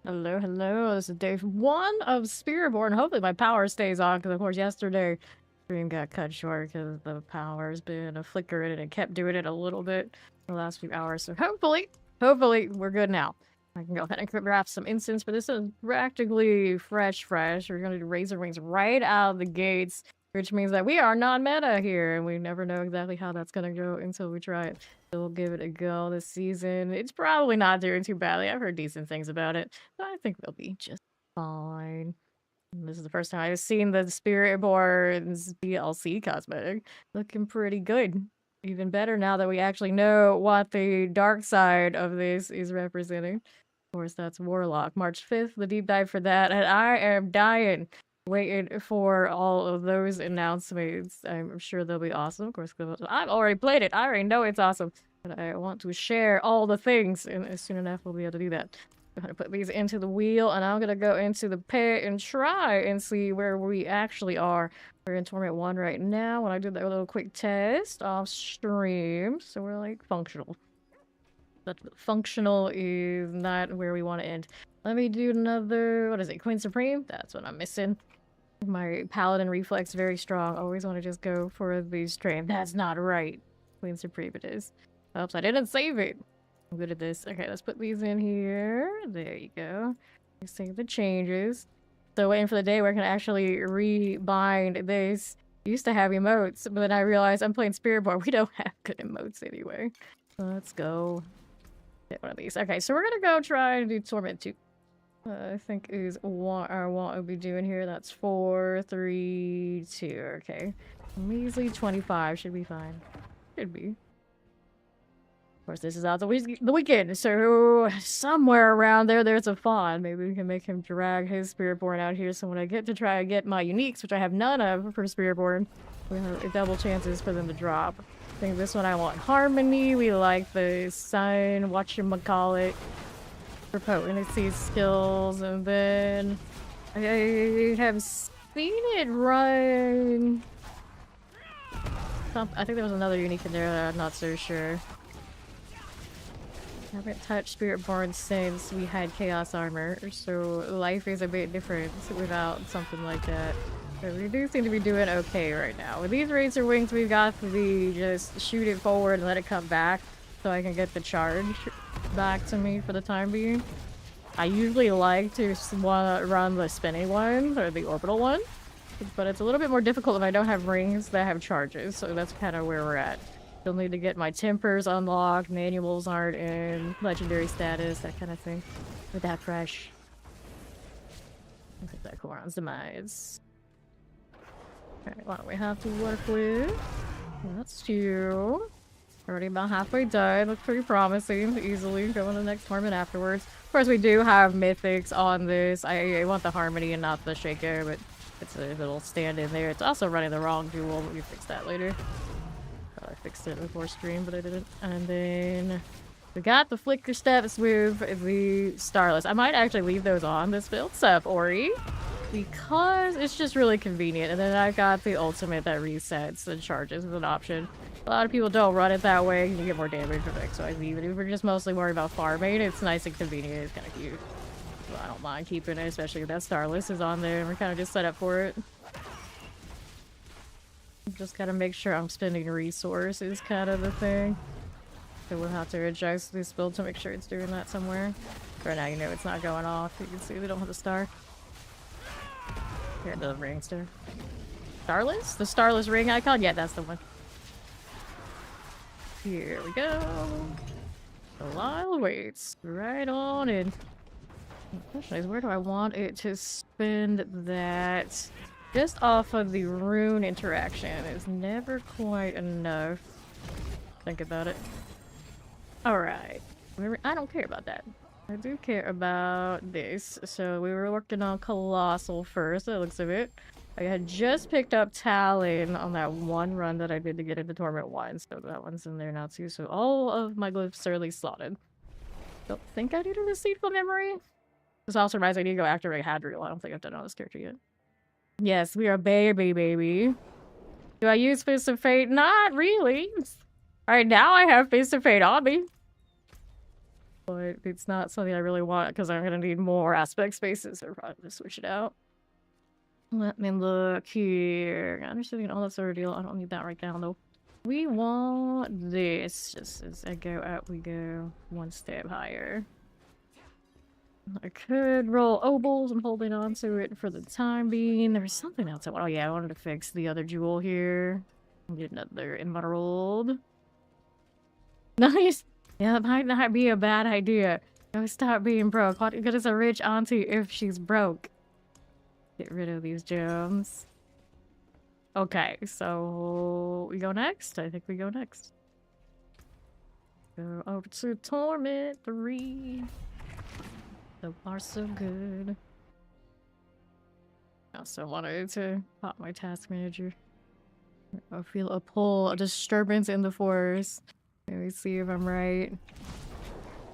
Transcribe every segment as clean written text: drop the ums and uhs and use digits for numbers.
Hello, hello. This is day 1 of Spiritborn. Hopefully my power stays on, because of course yesterday stream got cut short because the power's been flickering and it kept doing it a little bit the last few hours. So hopefully we're good now. I can go ahead and grab some incense, but this is practically fresh. We're gonna do Razorwings right out of the gates, which means that we are non-meta here, and we never know exactly how that's gonna go until we try it. So we'll give it a go this season. It's probably not doing too badly. I've heard decent things about it. So I think they'll be just fine. And this is the first time I've seen the Spiritborn's DLC cosmetic. Looking pretty good. Even better now that we actually know what the dark side of this is representing. Of course, that's Warlock. March 5th, the deep dive for that. And I am dying waiting for all of those announcements. I'm sure they'll be awesome. Of course, I've already played it. I already know it's awesome. But I want to share all the things, and soon enough we'll be able to do that. I'm gonna put these into the wheel, and I'm gonna go into the pit and try and see where we actually are. We're in Torment 1 right now. When I did that little quick test off stream, so we're like functional. But functional is not where we want to end. Let me do another, what is it, Queen Supreme? That's what I'm missing. My paladin reflex very strong. Always want to just go for the strain. That's not right. Queen Supreme it is. Oops, I didn't save it. I'm good at this. Okay, let's put these in here. There you go. Save the changes. So waiting for the day where I can actually rebind this. I used to have emotes, but then I realized I'm playing Spiritborn. We don't have good emotes anyway. So let's go get one of these. Okay, so we're gonna go try and do Torment 2. I think is what I want to be doing here. That's 4, 3, 2. Okay. Measly 25 should be fine. Should be. Of course, this is out the weekend, so somewhere around there's a fawn. Maybe we can make him drag his Spiritborn out here, so when I get to try and get my uniques, which I have none of for Spiritborn, we have double chances for them to drop. I think this one I want Harmony. We like the Sun, whatchamacallit, for potency skills, and then I have seen it run... I think there was another unique in there that I'm not so sure. I haven't touched Spiritborn since we had Chaos Armor, so life is a bit different without something like that. But we do seem to be doing okay right now. With these Razorwings, we've got to just shoot it forward and let it come back so I can get the charge back to me for the time being. I usually like to run the spinning one, or the orbital one, but it's a little bit more difficult if I don't have rings that have charges, so that's kind of where we're at. Still need to get my tempers unlocked, manuals aren't in, legendary status, that kind of thing. With that fresh. Look at that Koron's demise. Alright, what do we have to work with? That's 2. Already about halfway done. Looks pretty promising. Easily go in the next tournament afterwards. Of course, we do have mythics on this. I want the Harmony and not the Shaker, but it's a little stand in there. It's also running the wrong duel. We fix that later. I fixed it before stream, but I didn't. And then we got the flicker steps with the Starless. I might actually leave those on this build. What's up, Ori? Because it's just really convenient. And then I got the ultimate that resets and charges as an option. A lot of people don't run it that way. You get more damage from XYZ, but if we're just mostly worried about farming, it's nice and convenient. It's kind of cute. So I don't mind keeping it, especially if that Starless is on there and we're kind of just set up for it. Just gotta make sure I'm spending resources, kind of the thing. So we'll have to adjust this build to make sure it's doing that somewhere. Right now, you know it's not going off. You can see we don't have the star. Here, the ring star. Starless? The Starless ring icon? Yeah, that's the one. Here we go. The Lyle waits. Right on in. The question is, where do I want it to spend that? Just off of the rune interaction is never quite enough. Think about it. Alright. I don't care about that. I do care about this. So we were working on Colossal first, it looks of it. I had just picked up Talon on that one run that I did to get into Torment 1, so that one's in there now too. So all of my glyphs are at least slotted. Don't think I need a Deceitful Memory. This also reminds me I need to go activate Hadriel. I don't think I've done it on this character yet. Yes, we are baby. Do I use Fist of Fate? Not really. Alright, now I have Fist of Fate on me. But it's not something I really want because I'm gonna need more aspect spaces, so I'm probably gonna switch it out. Let me look here. I'm just doing all that sort of deal. I don't need that right now though. We want this. Just as I go up, we go one step higher. I could roll obols. I'm holding on to it for the time being. There was something else I wanted. Oh yeah, I wanted to fix the other jewel here. Get another emerald. Nice. Yeah, that might not be a bad idea. Go stop being broke. What good is a rich auntie if she's broke? Get rid of these gems. Okay, so we go next? I think we go next. Go over to Torment 3. So far, so good. I also wanted to pop my task manager. I feel a pull, a disturbance in the force. Let me see if I'm right.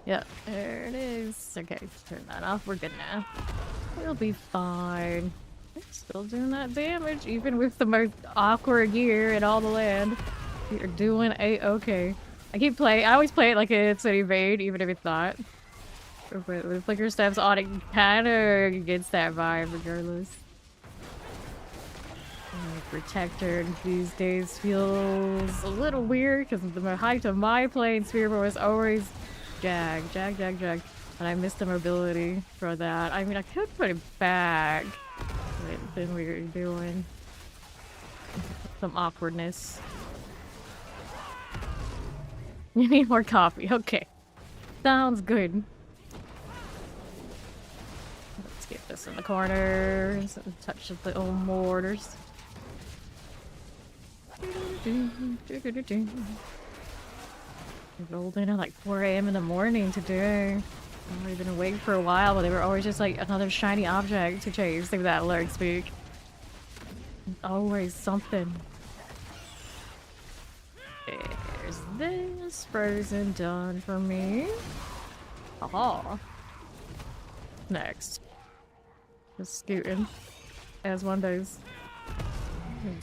Yep, there it is. Okay, turn that off. We're good now. We'll be fine. We're still doing that damage, even with the most awkward gear in all the land. We're doing a-okay. I always play it like it's an evade, even if it's not. But with flicker steps on, it kind of gets that vibe regardless. Protector these days feels a little weird because the height of my playing Spiritborn was always jag. And I missed the mobility for that. I mean, I could put it back. But then we were doing some awkwardness. You need more coffee. Okay. Sounds good. Let's get this in the corner. Touch of the old mortars. Rolled in at like 4 AM in the morning today. I've already been awake for a while, but they were always just like another shiny object to chase. Think of that alert speak. Always something. There's this frozen done for me. Aha. Next. Just scooting. As one does.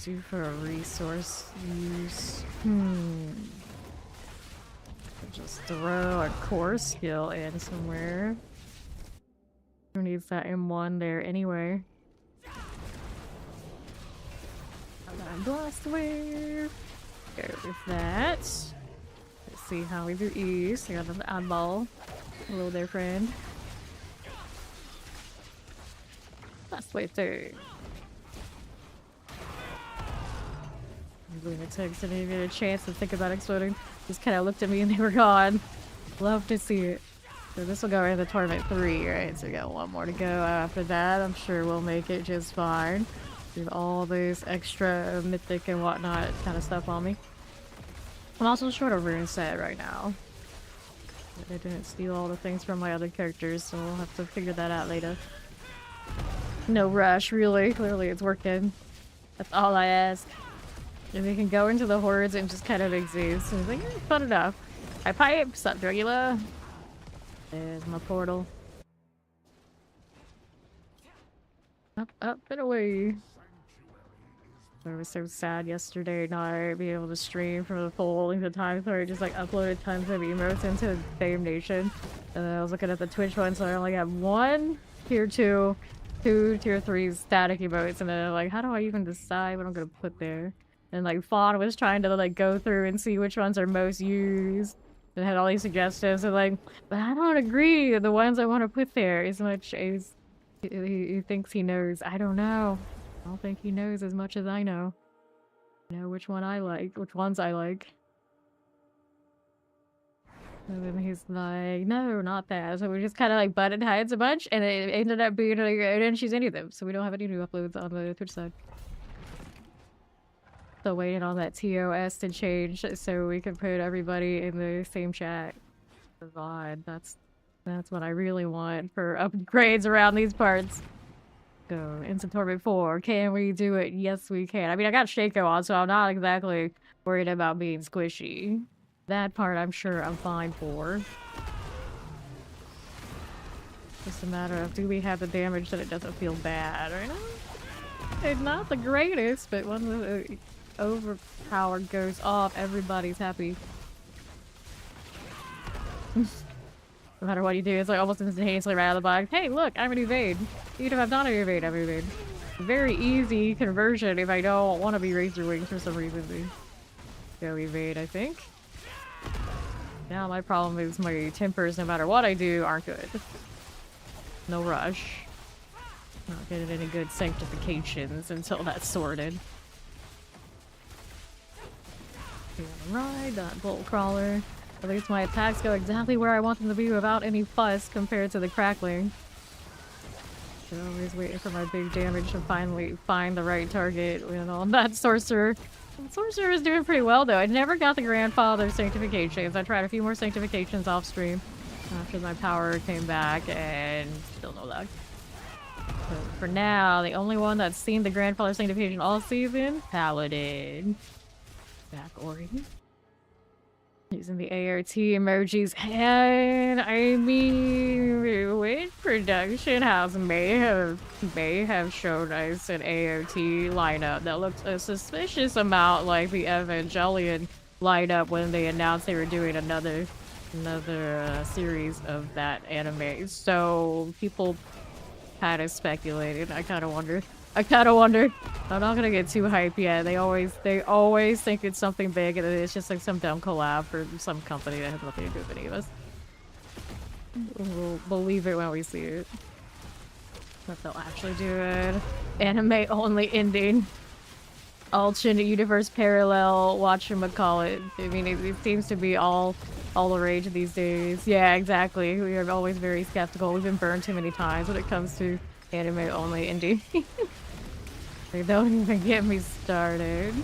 Do for a resource use. Just throw a core skill in somewhere. Who needs that M1 there anyway? Blastwave. Go with that. Let's see how we do east. I got an oddball. Hello there, friend. Blastwave 3. Lunatics didn't even get a chance to think about exploding. Just kind of looked at me and they were gone. Love to see it. So this will go into Torment 3, right? So we got one more to go after that. I'm sure we'll make it just fine. With all this extra mythic and whatnot kind of stuff on me. I'm also short of rune set right now. I didn't steal all the things from my other characters, so we'll have to figure that out later. No rush, really. Clearly it's working. That's all I ask. And we can go into the hordes and just kind of exist. And it's like, fun enough. I pipe, sup Dragula. There's my portal. Up, up, and away. I was so sad yesterday not being able to stream for the full length of time, so I just like uploaded tons of emotes into the same nation. And then I was looking at the Twitch one, so I only have 1 tier 2, 2 tier 3 static emotes, and then I'm like, how do I even decide what I'm gonna put there? And like Fawn was trying to like go through and see which ones are most used and had all these suggestions and like, but I don't agree with the ones I want to put there as much as he thinks he knows. I don't know. I don't think he knows as much as I know. I know which one I like, which ones I like. And then he's like, no, not that. So we just kind of like butted heads a bunch and it ended up being like, I didn't choose any of them. So we don't have any new uploads on the Twitch side. Still waiting on that TOS to change so we can put everybody in the same chat. God, that's what I really want for upgrades around these parts. Go into Torment 4. Can we do it? Yes, we can. I mean, I got Shaco on, so I'm not exactly worried about being squishy. That part I'm sure I'm fine for. Just a matter of, do we have the damage that it doesn't feel bad right now? It's not the greatest, but when the overpower goes off, everybody's happy. No matter what you do, it's like almost instantaneously right out of the box. Hey, look, I'm an evade. Even if I'm not an evade, I'm an evade. Very easy conversion if I don't want to be Razorwings for some reason. Go evade, I think. Now my problem is my tempers, no matter what I do, aren't good. No rush. Not getting any good sanctifications until that's sorted. Ride that bolt crawler. At least my attacks go exactly where I want them to be without any fuss compared to the crackling. I'm always waiting for my big damage to finally find the right target. You know, that sorcerer. Sorcerer is doing pretty well though. I never got the grandfather sanctifications. I tried a few more sanctifications off stream after my power came back and still no luck. So for now, the only one that's seen the grandfather sanctification all season, Paladin. Back Ori. Using the ART emojis, and I mean, Witch Production House may have shown us an AOT lineup that looked a suspicious amount like the Evangelion lineup when they announced they were doing another series of that anime. So people kind of speculated. I kind of wonder. I'm not gonna get too hyped yet. They always think it's something big and it's just like some dumb collab for some company that has nothing to do with any of us. We'll believe it when we see it. But they'll actually do it. Anime only ending. Alternate universe parallel, whatchamacallit. I mean, it seems to be all the rage these days. Yeah, exactly. We are always very skeptical. We've been burned too many times when it comes to anime only indie. They don't even get me started.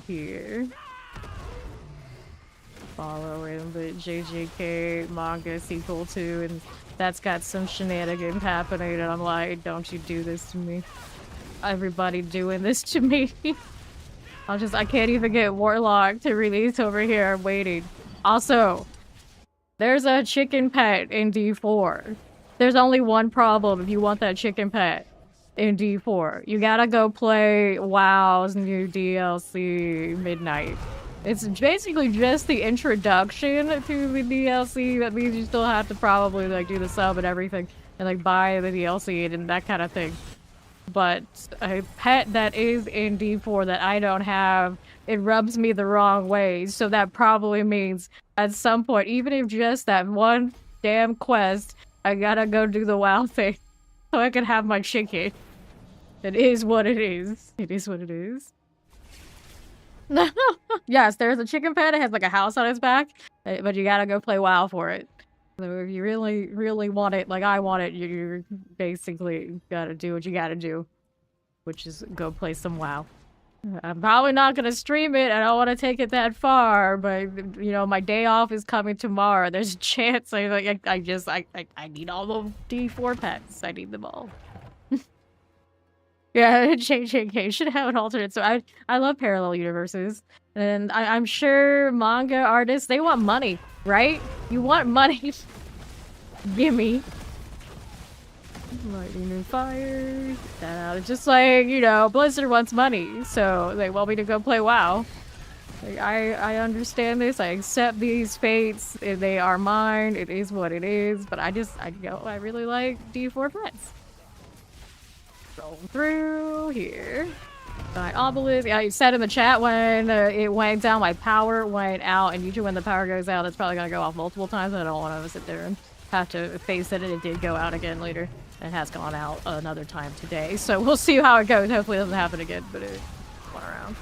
Here. Following the JJK manga sequel too, and that's got some shenanigans happening, and I'm like, don't you do this to me. Everybody doing this to me. I can't even get Warlock to release over here. I'm waiting. Also, there's a chicken pet in D4. There's only one problem if you want that chicken pet in D4. You gotta go play WoW's new DLC Midnight. It's basically just the introduction to the DLC. That means you still have to probably like do the sub and everything and like buy the DLC and that kind of thing. But a pet that is in D4 that I don't have, it rubs me the wrong way. So that probably means at some point, even if just that one damn quest, I gotta go do the WoW thing so I can have my chicken. It is what it is. It is what it is. Yes, there's a chicken pet. It has like a house on its back, but you gotta go play WoW for it. So if you really, really want it, like I want it, you basically gotta do what you gotta do, which is go play some WoW. I'm probably not gonna stream it. I don't want to take it that far, but you know, my day off is coming tomorrow. There's a chance I need all the D4 pets. I need them all. Yeah, JJK should have an alternate. So I love parallel universes, and I'm sure manga artists, they want money, right? You want money. Gimme. Lightning and fire. Get that out. It's just like, you know, Blizzard wants money, so they want me to go play WoW. Like, I understand this. I accept these fates. They are mine. It is what it is. But I really like D4 pets. Roll through here. Giant obelisk. Yeah, you said in the chat when it went down, my power went out, and usually when the power goes out, it's probably gonna go off multiple times, and I don't want to sit there and have to face it, and it did go out again later. It has gone out another time today, so we'll see how it goes. Hopefully it doesn't happen again, but it went around.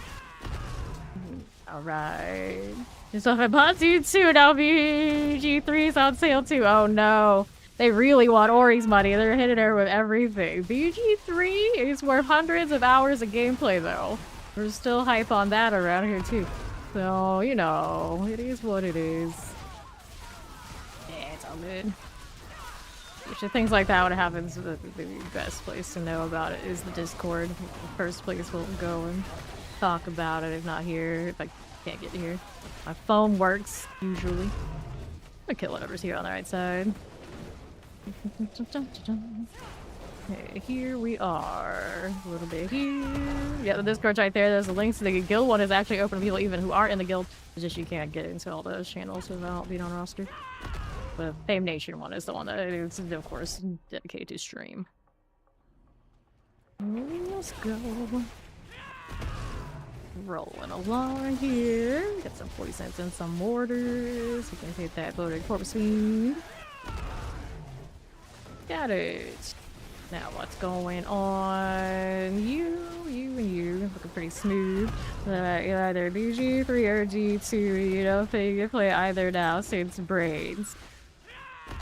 Alright. So if I bought you too, now BG3's on sale too. Oh no. They really want Ori's money. They're hitting her with everything. BG3 is worth hundreds of hours of gameplay though. We're still hype on that around here too. So, you know, it is what it is. Yeah, it's all good. Usually things like that, when it happens, the best place to know about it is the Discord. The first place we'll go and talk about it, if not here, if I can't get here. My phone works, usually. I'm gonna kill whatever's here on the right side. Okay, here we are. A little bit here, a Yeah, the Discord's right there. There's the links to the guild one is actually open to people even who aren't in the guild. It's just you can't get into all those channels without being on roster. The Fame Nation one is the one that is, of course, dedicated to stream. Let's go. Rolling along here. Got some 40 cents and some mortars. We can hit that voted corpse feed. Got it. Now what's going on? You, and you. Looking pretty smooth. You're either BG3 or G2. You don't think you play either now since braids.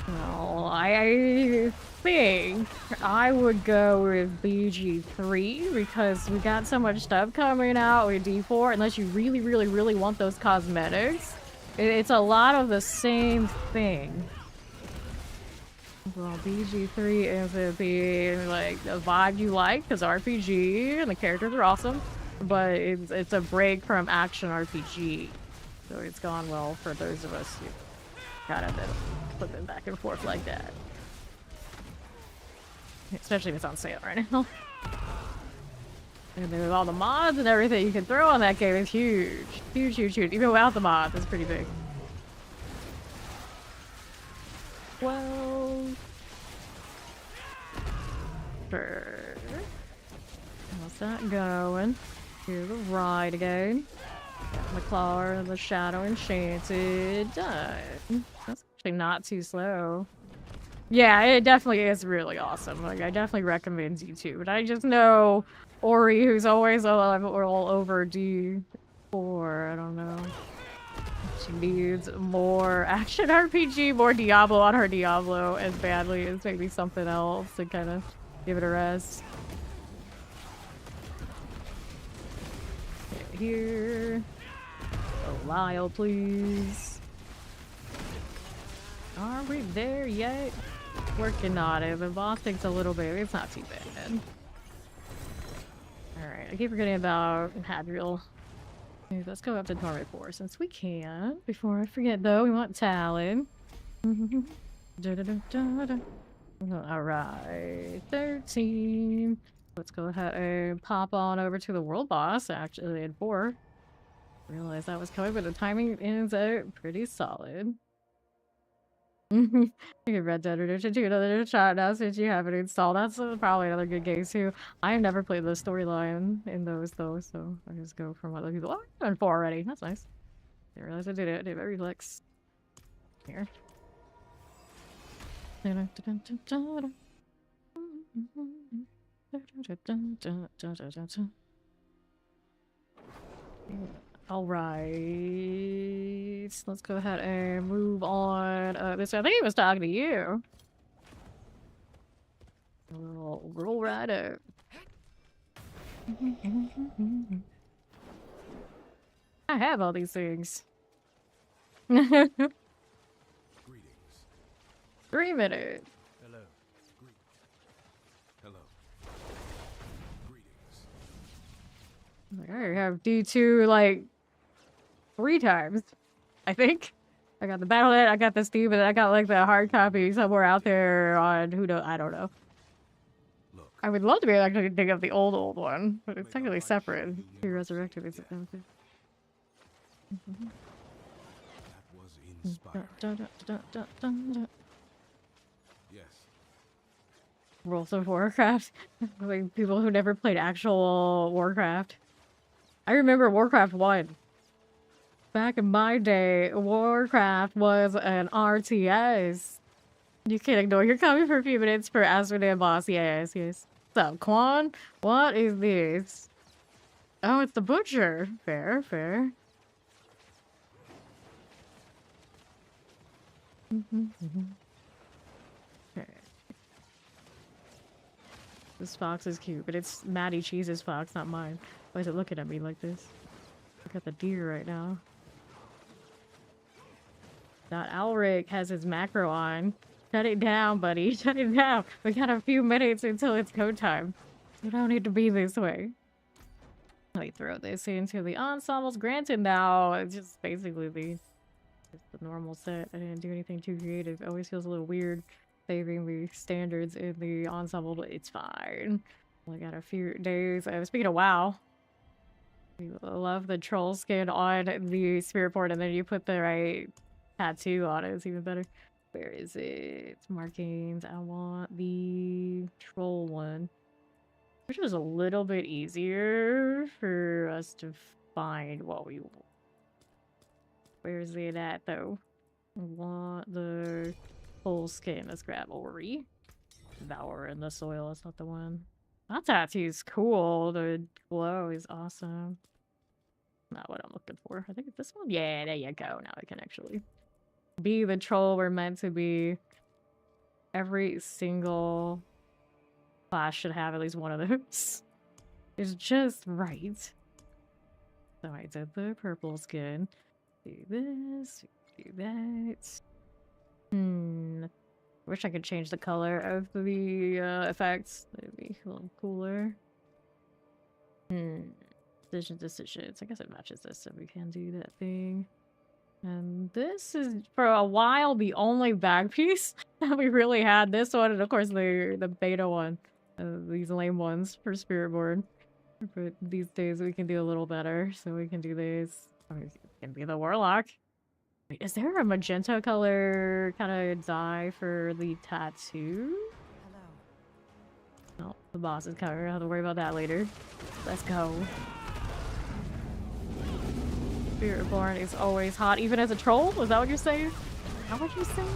Well, I think I would go with BG3 because we got so much stuff coming out with D4 unless you really, really, really want those cosmetics. It's a lot of the same thing. Well, BG3 is to be like the vibe you like because RPG and the characters are awesome, but it's a break from action RPG. So it's gone well for those of us who kind of been flipping back and forth like that. Especially if it's on sale right now. And then with all the mods and everything you can throw on that game, it's huge. Huge, huge, huge. Even without the mods, it's pretty big. Well... Sure. How's that going? To the right again. Got the Claw and the Shadow Enchanted. Done. That's actually not too slow. Yeah, it definitely is really awesome. Like, I definitely recommend you too. But I just know Ori, who's always all over D4. I don't know. She needs more action RPG, more Diablo on her Diablo as badly as maybe something else to kind of give it a rest. Get here. Oh, Lyle, please. Are we there yet? Working on it. The boss takes a little bit. It's not too bad. Alright, I keep forgetting about Hadriel. Let's go up to Torment 4 since we can. Before I forget though, we want Talon. Alright, 13. Let's go ahead and pop on over to the world boss, actually in 4. Realized that was coming, but the timing is pretty solid. You can Red Dead Redemption 2 another shot now since you have it installed. That's probably another good game too. I have never played the storyline in those though, so I just go from what other people. Oh, I'm done 4 already. That's nice. Didn't realize I did it. I did very flex. Here. Alright, let's go ahead and move on. This I think he was talking to you. We'll roll right up. I have all these things. Greetings. 3 minutes. Hello. Hello. Greetings. I have D2 like 3 times, I think. I got the Battle.net, I got the Steam, and I got like the hard copy somewhere out there on who knows, I don't know. Look, I would love to be able to actually dig up the old one, but it's technically separate. He resurrected it. That was inspiring. Yes. World of Warcraft. Like people who never played actual Warcraft. I remember Warcraft 1. Back in my day, Warcraft was an RTS. You can't ignore. You're coming for a few minutes for Asmodeus boss. Yes, yes. What's up, Quan? What is this? Oh, it's the butcher. Fair, fair. Okay. This fox is cute, but it's Maddie Cheese's fox, not mine. Why is it looking at me like this? Look at the deer right now. That Alric has his macro on. Shut it down, buddy. Shut it down. We got a few minutes until it's go time. You don't need to be this way. Let me throw this into the ensembles. Granted now, it's just basically just the normal set. I didn't do anything too creative. It always feels a little weird saving the standards in the ensemble, but it's fine. I got a few days. Speaking of WoW, I love the troll skin on the Spiritborn, and then you put the right tattoo on it. It's even better. Where is it? Markings. I want the troll one. Which was a little bit easier for us to find what we want. Where's it at, though? I want the whole skin. Let's grab Ori. Devour in the soil. That's not the one. That tattoo's cool. The glow is awesome. Not what I'm looking for. I think it's this one. Yeah, there you go. Now I can actually be the troll we're meant to be. Every single class should have at least one of those. It's just right. So I did the purple skin. Do this. Do that. Wish I could change the color of the effects. That'd be a little cooler. Decisions. I guess it matches this, so we can do that thing. And this is, for a while, the only bag piece that we really had. This one, and of course the beta one. These lame ones for Spiritborn. But these days we can do a little better, so we can do this. I mean, it can be the Warlock. Wait, is there a magenta color kind of dye for the tattoo? Hello. No, the boss is coming. I'll have to worry about that later. Let's go. Spiritborn is always hot, even as a troll? Is that what you're saying? Is that what you're saying?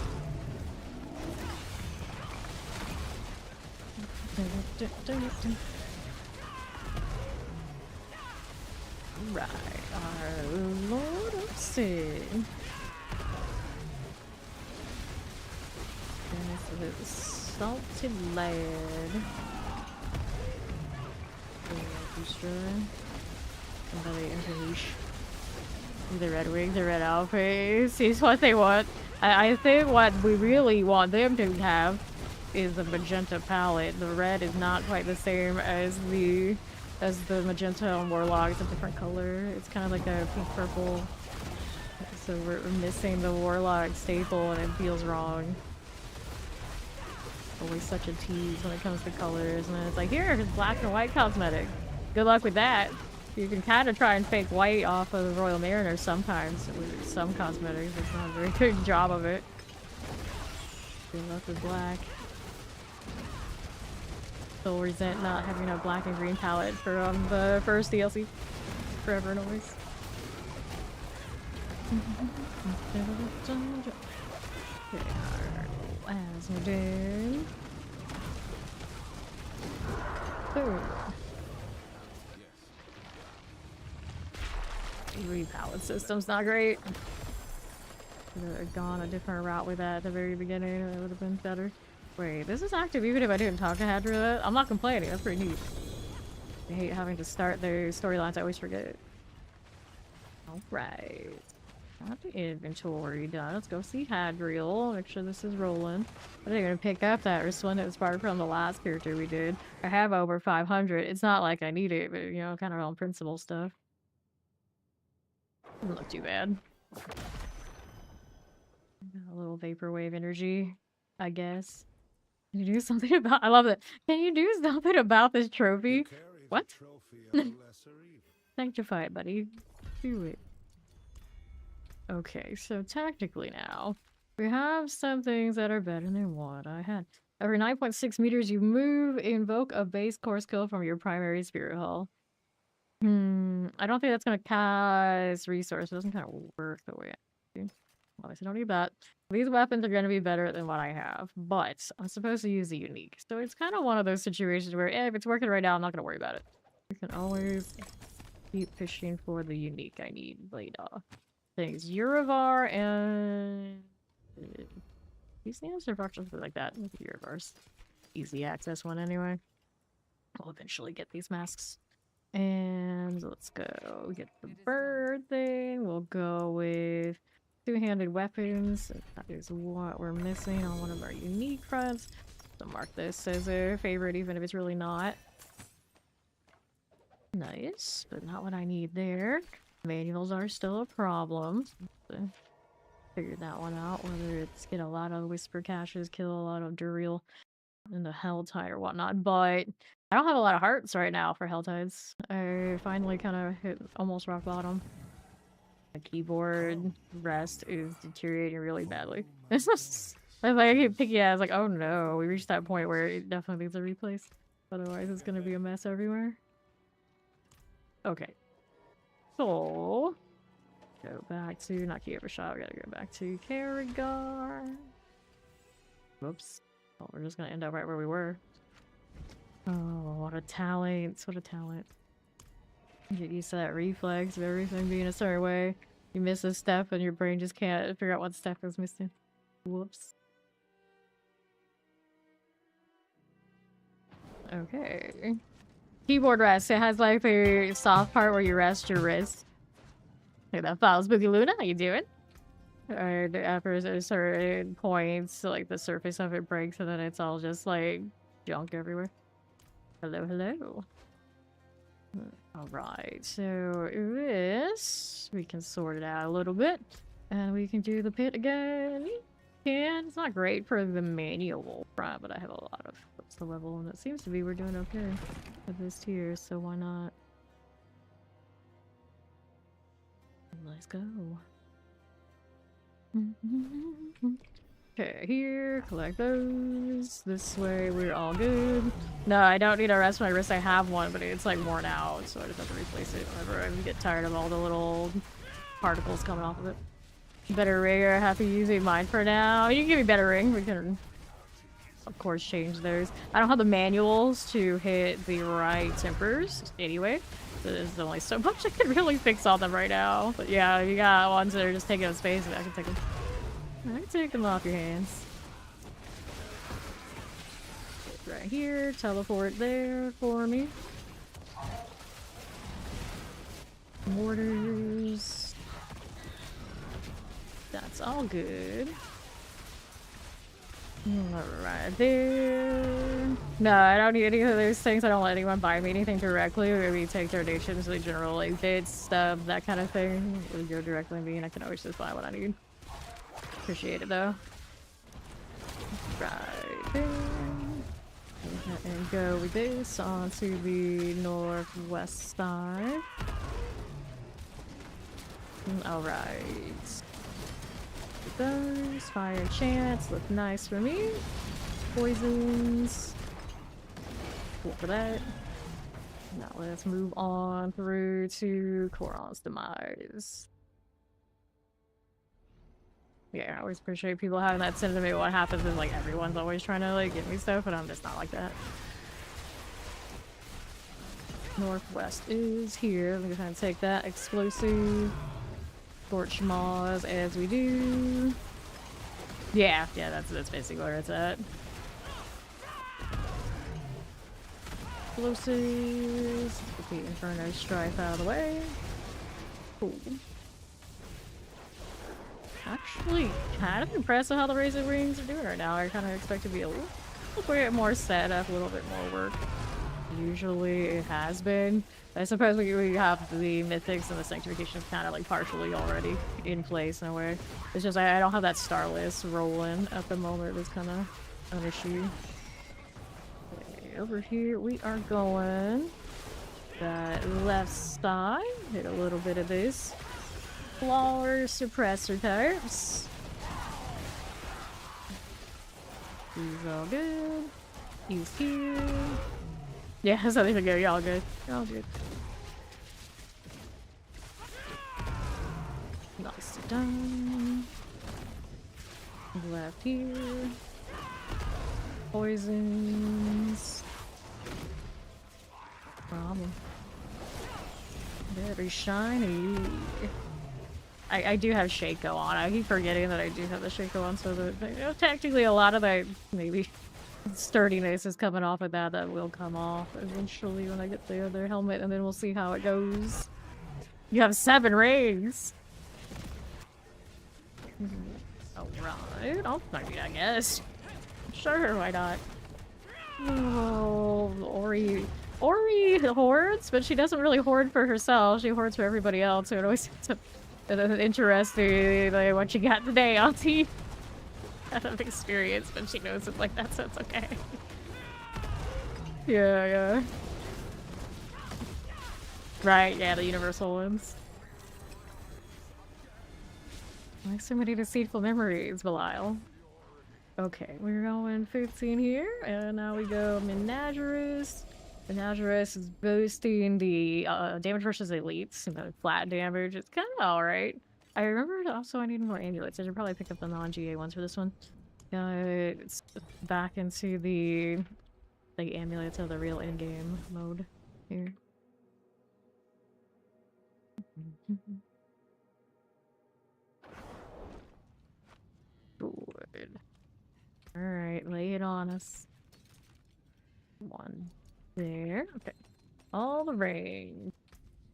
Right, our Lord of Sin. And this is salted lead. Somebody interleash. The red wings, the red outfits. Is what they want. I think what we really want them to have is the magenta palette. The red is not quite the same as the magenta on Warlock. It's a different color. It's kind of like a pink purple. So we're missing the Warlock staple, and it feels wrong. Always such a tease when it comes to colors, and then it's like, here, it's black and white cosmetic. Good luck with that. You can kind of try and fake white off of the Royal Mariner sometimes with some cosmetics. It's not a very good job of it. Good luck with black. Still resent not having a black and green palette for the first DLC. Forever and always. Asmodee. Boom. Palette system's not great. Could have gone a different route with that at the very beginning. That would have been better. Wait, this is active even if I didn't talk to Hadra that? I'm not complaining. That's pretty neat. I hate having to start their storylines. I always forget. Alright. Got the inventory done. Let's go see Hadriel. Make sure this is rolling. I think I'm gonna pick up that one that was part from the last character we did. I have over 500. It's not like I need it, but you know, kind of on principle stuff. Doesn't look too bad. Got a little vaporwave energy, I guess. Can you do something about? I love it. Can you do something about this trophy? What? Sanctify it, buddy. Do it. Okay, so tactically now, we have some things that are better than what I had. Every 9.6 meters you move, invoke a base core skill from your primary spirit hall. I don't think that's gonna cast resource. It doesn't kind of work the way I do. Obviously, don't need that. These weapons are gonna be better than what I have, but I'm supposed to use the unique. So it's kind of one of those situations where, if it's working right now, I'm not gonna worry about it. You can always keep fishing for the unique. I need blade off. Things Urivar and these things are something like that. Urivar's easy access one anyway. We'll eventually get these masks. And let's go get the bird thing. We'll go with two-handed weapons. That is what we're missing on one of our unique fronts. So mark this as a favorite, even if it's really not. Nice, but not what I need there. Manuals are still a problem. So figure that one out. Whether it's get a lot of whisper caches, kill a lot of Duriel in the Helltide or whatnot. But I don't have a lot of hearts right now for Helltides. I finally kind of hit almost rock bottom. The keyboard rest is deteriorating really badly. It's just, I keep thinking, I was like, oh no, we reached that point where it definitely needs a replace. Otherwise, it's gonna be a mess everywhere. Okay. So, go back to, not Key Overshot, we gotta go back to Karagar. Whoops. Oh, we're just gonna end up right where we were. Oh, what a talent. What a talent. Get used to that reflex of everything being a certain way. You miss a step and your brain just can't figure out what step is missing. Whoops. Okay. Keyboard rest. It has like a soft part where you rest your wrist. Hey, that follows Boogie Luna. How you doing? Alright, after a certain points, like the surface of it breaks and then it's all just like junk everywhere. Hello, hello. Alright, so this we can sort it out a little bit. And we can do the pit again. And it's not great for the manual front, but I have a lot of what's the level, and it seems to be we're doing okay with this tier, so why not? Let's go. Okay, here, collect those. This way, we're all good. No, I don't need to rest my wrist. I have one, but it's like worn out, so I just have to replace it whenever I get tired of all the little particles coming off of it. Better ring, or happy using mine for now. You can give me better ring. We can, of course, change those. I don't have the manuals to hit the right tempers anyway. So there's only so much I can really fix on them right now. But yeah, you got ones that are just taking up space, I can take them. I can take them off your hands. Right here, teleport there for me. Mortars. That's all good. Alright, there. No, I don't need any of those things. I don't let anyone buy me anything directly. We take donations, like general like bits, stuff, that kind of thing. It would go directly to me, and I can always just buy what I need. Appreciate it though. Right there. And go with this onto the northwest side. Alright. Those fire chants look nice for me. Poisons. Cool for that. Now let's move on through to Koron's demise. Yeah, I always appreciate people having that sentiment. What happens is like everyone's always trying to like give me stuff, but I'm just not like that. Northwest is here. Let me kind of take that explosive. Scorch Maws as we do. Yeah, that's basically where it's at. Explosives. Get the Inferno Strife out of the way. Cool. Actually, kind of impressed with how the Razorwings are doing right now. I kind of expect to be a little bit more set up, a little bit more work. Usually it has been. I suppose we have the mythics and the sanctification kind of like partially already in place in a way. It's just I don't have that star list rolling at the moment. It's kind of an issue. Okay, over here we are going that left side. Hit a little bit of this. Flower suppressor types. He's all good. He's here. Yeah, that's everything good. Y'all good. Y'all good. Nice done. Left here. Poisons. Problem. Very shiny. I do have Shaco on. I keep forgetting that I do have the Shaco on, so that, you know, technically a lot of that maybe sturdiness is coming off of that will come off eventually when I get the other helmet, and then we'll see how it goes. You have 7 rings. Alright, I'll play it, I guess. Sure, why not? Oh, Ori hoards, but she doesn't really hoard for herself. She hoards for everybody else, so it always seems interesting like what you got today, Auntie. Out of experience, but she knows it like that, so it's okay. Yeah, yeah. Right, yeah, the universal ones. Like so many deceitful memories, Belial. Okay, we're going 15 here, and now we go Menagerous. Menagerous is boosting the damage versus elites, flat damage. It's kind of alright. I remember also I need more amulets. I should probably pick up the non-GA ones for this one. It's back into the amulets of the real in-game mode here. Good. Alright, lay it on us. One there. Okay. All the rings.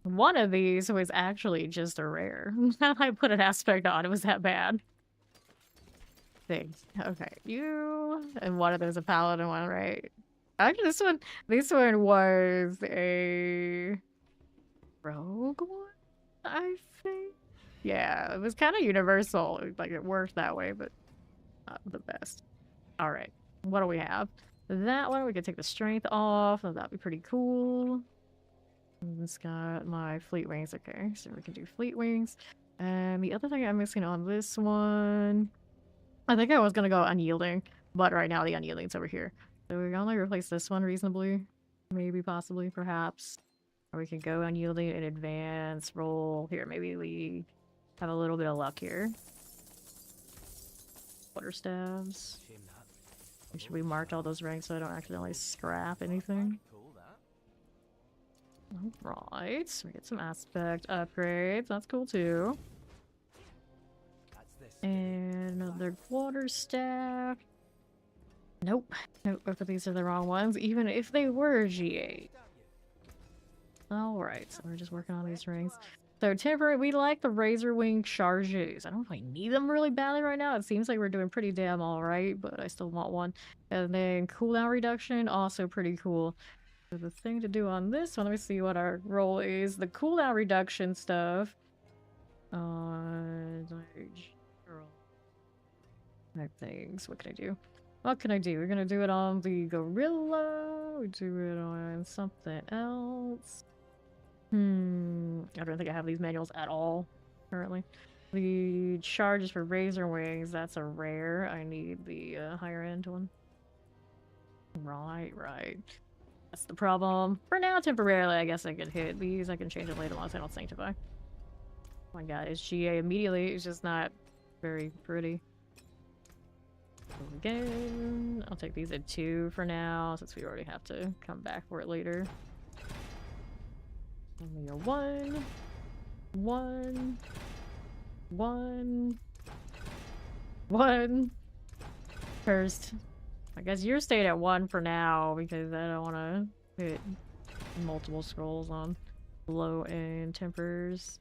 One of these was actually just a rare. I put an aspect on, it was that bad. Thanks. Okay, you and one of those a paladin one, right? Actually, this one was a rogue one, I think. Yeah, it was kind of universal. Like it worked that way, but not the best. All right, what do we have? That one we could take the strength off. Oh, that'd be pretty cool. It's got my fleet wings. Okay, so we can do fleet wings. And the other thing I'm missing on this one, I think I was gonna go unyielding, but right now the unyielding's over here. So we can only replace this one reasonably, maybe, possibly, perhaps. Or we can go unyielding and advance, roll. Here, maybe we have a little bit of luck here. Quarterstaves. Make sure we marked all those ranks so I don't accidentally scrap anything. Alright, so we get some aspect upgrades. That's cool too. And another quarterstaff. Nope. Nope, both of these are the wrong ones, even if they were GA. Alright, so we're just working on these rings. So temporary, we like the Razorwing charges. I don't know if I need them really badly right now. It seems like we're doing pretty damn alright, but I still want one. And then cooldown reduction, also pretty cool. So the thing to do on this one, let me see what our role is. The cooldown reduction stuff. Type things. What can I do? What can I do? We're gonna do it on the gorilla. We do it on something else. I don't think I have these manuals at all currently. The charges for Razorwings, that's a rare. I need the higher end one. Right, right. That's the problem. For now, temporarily, I guess I could hit these. I can change it later once I don't sanctify. Oh my god, it's GA immediately. It's just not very pretty. Again, I'll take these at 2 for now, since we already have to come back for it later. Only a 1. 1. 1. 1. First. I guess you're staying at 1 for now, because I don't want to hit multiple scrolls on low-end tempers.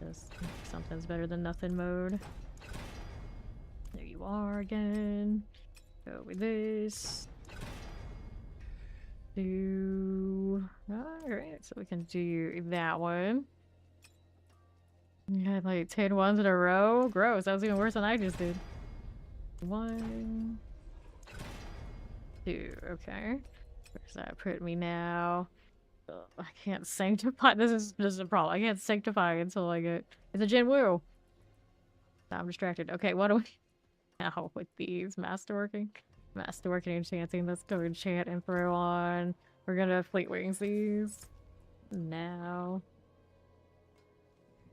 Just something's better than nothing mode. There you are again. Go with this. Alright, so we can do that one. You had like 10 ones in a row? Gross, that was even worse than I just did. 1, 2, okay. Where's that put me now? Ugh, I can't sanctify. This is a problem. I can't sanctify until I get. It's a Jin Woo! Now I'm distracted. Okay, what do we now with these? Masterworking? Masterworking and enchanting. Let's go enchant and throw on. We're gonna fleet wings these. Now.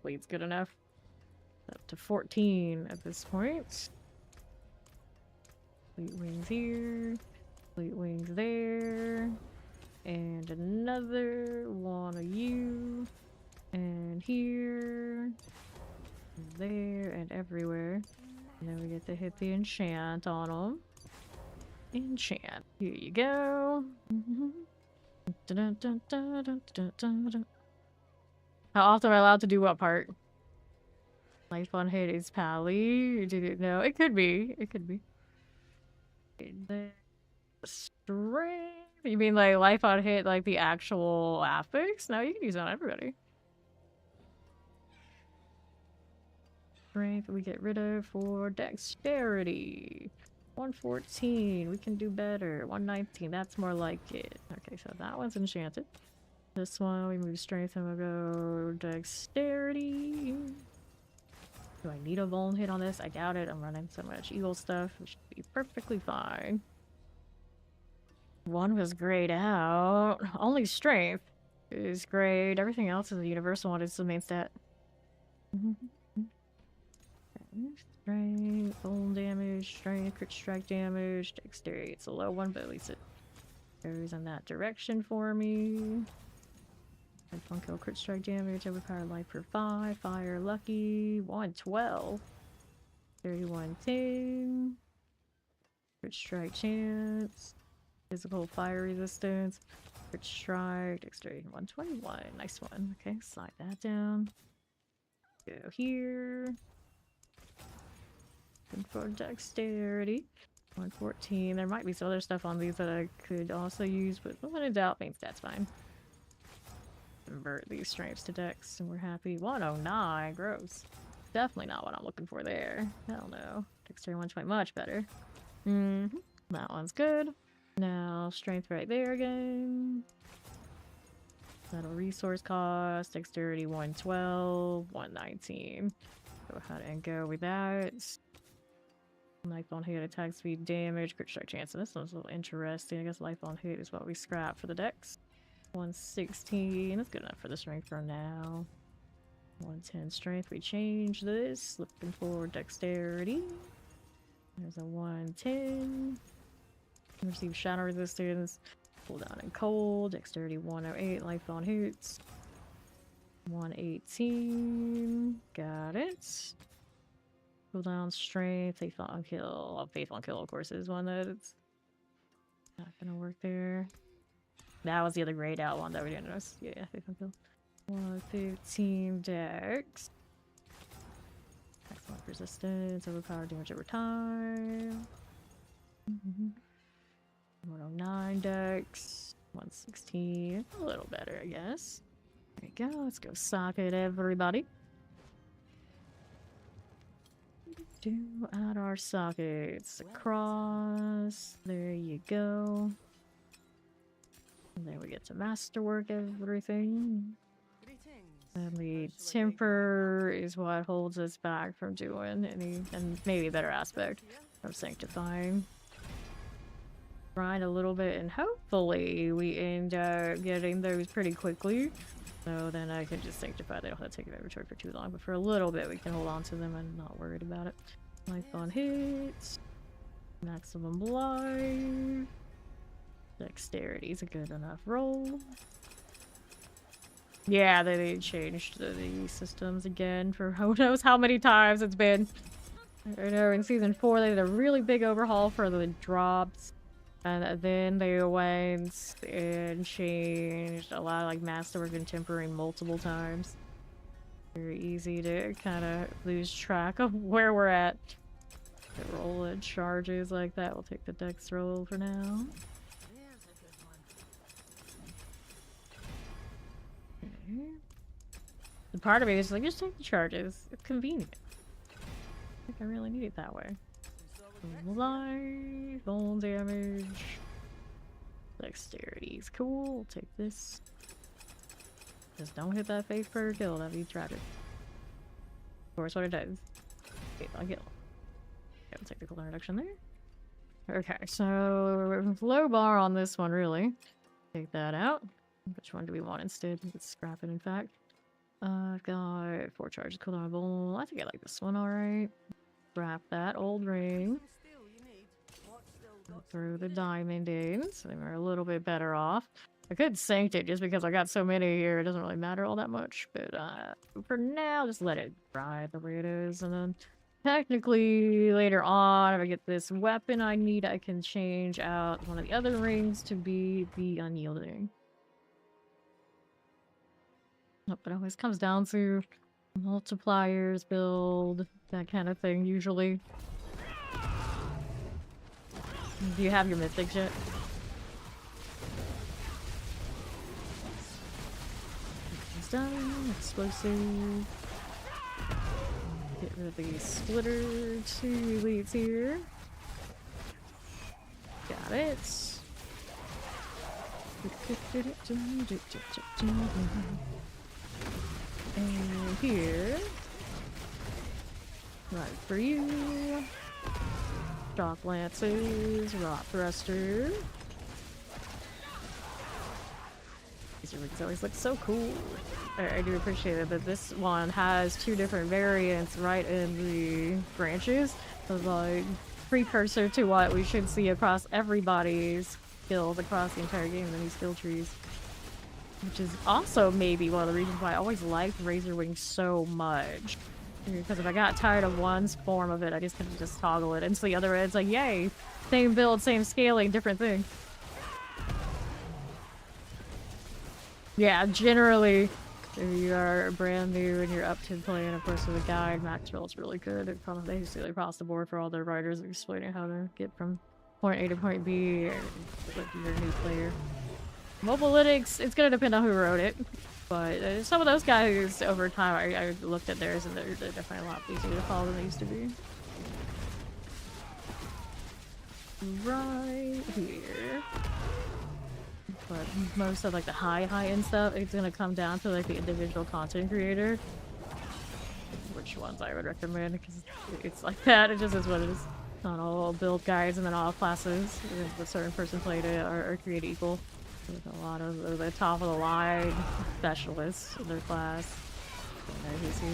Fleet's good enough. Up to 14 at this point. Fleet wings here. Fleet wings there. And another one of you. And here. And there and everywhere. And then we get to hit the enchant on them. Enchant. Here you go. How often am I allowed to do what part? Life on hit is pally. Did it know? It could be. It could be. Strength. You mean like life on hit, like the actual affix? No, you can use it on everybody. Strength we get rid of for dexterity. 114, we can do better. 119, that's more like it. Okay, so that one's enchanted. This one, we move strength and we'll go dexterity. Do I need a vuln hit on this? I doubt it. I'm running so much evil stuff. We should be perfectly fine. One was grayed out. Only strength is grayed. Everything else is a universal one. It's the main stat. Strength, full damage, strength, crit strike damage, dexterity. It's a low one, but at least it goes in that direction for me. One kill, crit strike damage, overpowered life for 5, fire lucky, 112, 3110, crit strike chance, physical fire resistance, crit strike, dexterity 121, nice one. Okay, slide that down. Go here. And for dexterity, 114. There might be some other stuff on these that I could also use, but when in doubt, means that's fine. Convert these strengths to dex, and we're happy. 109, gross. Definitely not what I'm looking for there. Hell no. Dexterity 120, much better. That one's good. Now, strength right there again. That'll resource cost. Dexterity 112, 119. Go ahead and go with that. Life on hit, attack speed, damage, crit strike chance. So this one's a little interesting. I guess life on hit is what we scrap for the dex. 116. That's good enough for the strength for now. 110 strength. We change this. Looking for dexterity. There's a 110. Receive shadow resistance. Pull down in cold. Dexterity 108. Life on hits. 118. Got it. Pull down strength. Faith on kill. Oh, faith on kill, of course, is one that's not gonna work there. That was the other grayed out one that we didn't notice. Yeah, faith on kill. 115 dex. Excellent resistance. Overpowered damage over time. 109 dex. 116. A little better, I guess. There you go. Let's go socket everybody. Do add our sockets across. There you go. And then we get to masterwork everything. And the temper is what holds us back from doing any, and maybe a better aspect of sanctifying. Grind a little bit, and hopefully we end up getting those pretty quickly. So then I can just sanctify. They don't have to take inventory for too long, but for a little bit we can hold on to them and not worried about it. Life on hits. Maximum life. Dexterity is a good enough roll. Yeah, they changed the systems again for who knows how many times it's been. I know in season 4 they did a really big overhaul for the drops. And then they went and changed a lot of like masterwork and tempering multiple times. Very easy to kind of lose track of where we're at. The roll and charges like that. We'll take the dex roll for now. Okay. The part of me is like, just take the charges. It's convenient. I think I really need it that way. Life, bone damage, dexterity is cool. We'll take this. Just don't hit that faith per kill. That'd be tragic. Of course, what it does. Faith on kill. Okay, we'll take the cooldown reduction there. Okay, so low bar on this one, really. Take that out. Which one do we want instead? Let's scrap it, in fact. I've got 4 charges cooldown bowl. I think I like this one, alright. Scrap that old ring. Through the diamond in, so they were a little bit better off. I could sanct it just because I got so many here, it doesn't really matter all that much, but for now, just let it ride the way it is, and then technically later on, if I get this weapon I need, I can change out one of the other rings to be the unyielding. But it always comes down to multipliers, build, that kind of thing, usually. Do you have your mythics yet? It's done. Explosive. Get rid of the splitter. 2 elites here. Got it. And here. Right for you. Shock lances, rot thruster. These rings always look so cool. I do appreciate it, but this one has two different variants right in the branches. So like precursor to what we should see across everybody's skills across the entire game in these skill trees. Which is also maybe one of the reasons why I always liked Razorwings so much. Because if I got tired of one form of it, I just could just toggle it into the other end. It's like, yay! Same build, same scaling, different thing. Yeah, generally, if you are brand new and you're up to playing, of course, with a guide, Maxwell is really good. They basically across the board for all their writers explaining how to get from point A to point B, or if you're a new player. Mobalytics, it's gonna depend on who wrote it. But some of those guys, over time, I looked at theirs and they're definitely a lot easier to follow than they used to be. Right here. But most of like the high-end stuff, it's gonna come down to like the individual content creator. Which ones I would recommend, because it's like that, it just is what it is. Not all build guides and then all classes, if a certain person played it or created equal. There's a lot of the top of the line specialists in their class. There you see.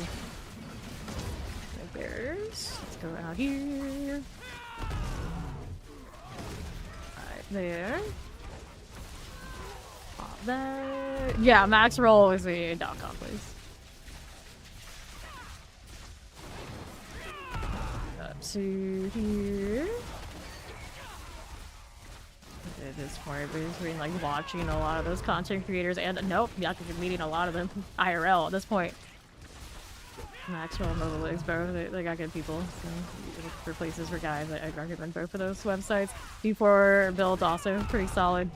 Right there's. Let's go out here. Right there. Pop that. Yeah, max roll is a .com, please. Up to here. At this point, between like watching a lot of those content creators and nope, you have to be meeting a lot of them IRL at this point. Maxwell and Mobalytics both, they got good people. So you look for places for guys, I recommend both of those websites. D4 builds also pretty solid,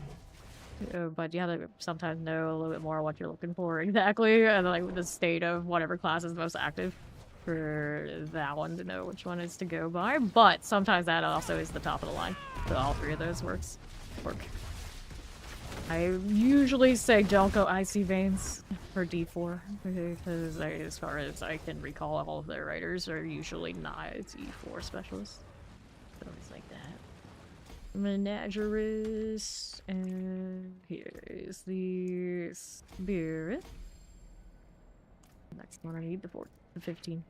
but you have to sometimes know a little bit more what you're looking for exactly, and like the state of whatever class is most active for that one to know which one is to go by. But sometimes that also is the top of the line. So all three of those work. I usually say don't go Icy Veins for D4 because as far as I can recall, all of their writers are usually not E4 specialists. So it's like that. Menagerous, and here is the Spirit. Next one I need the 15.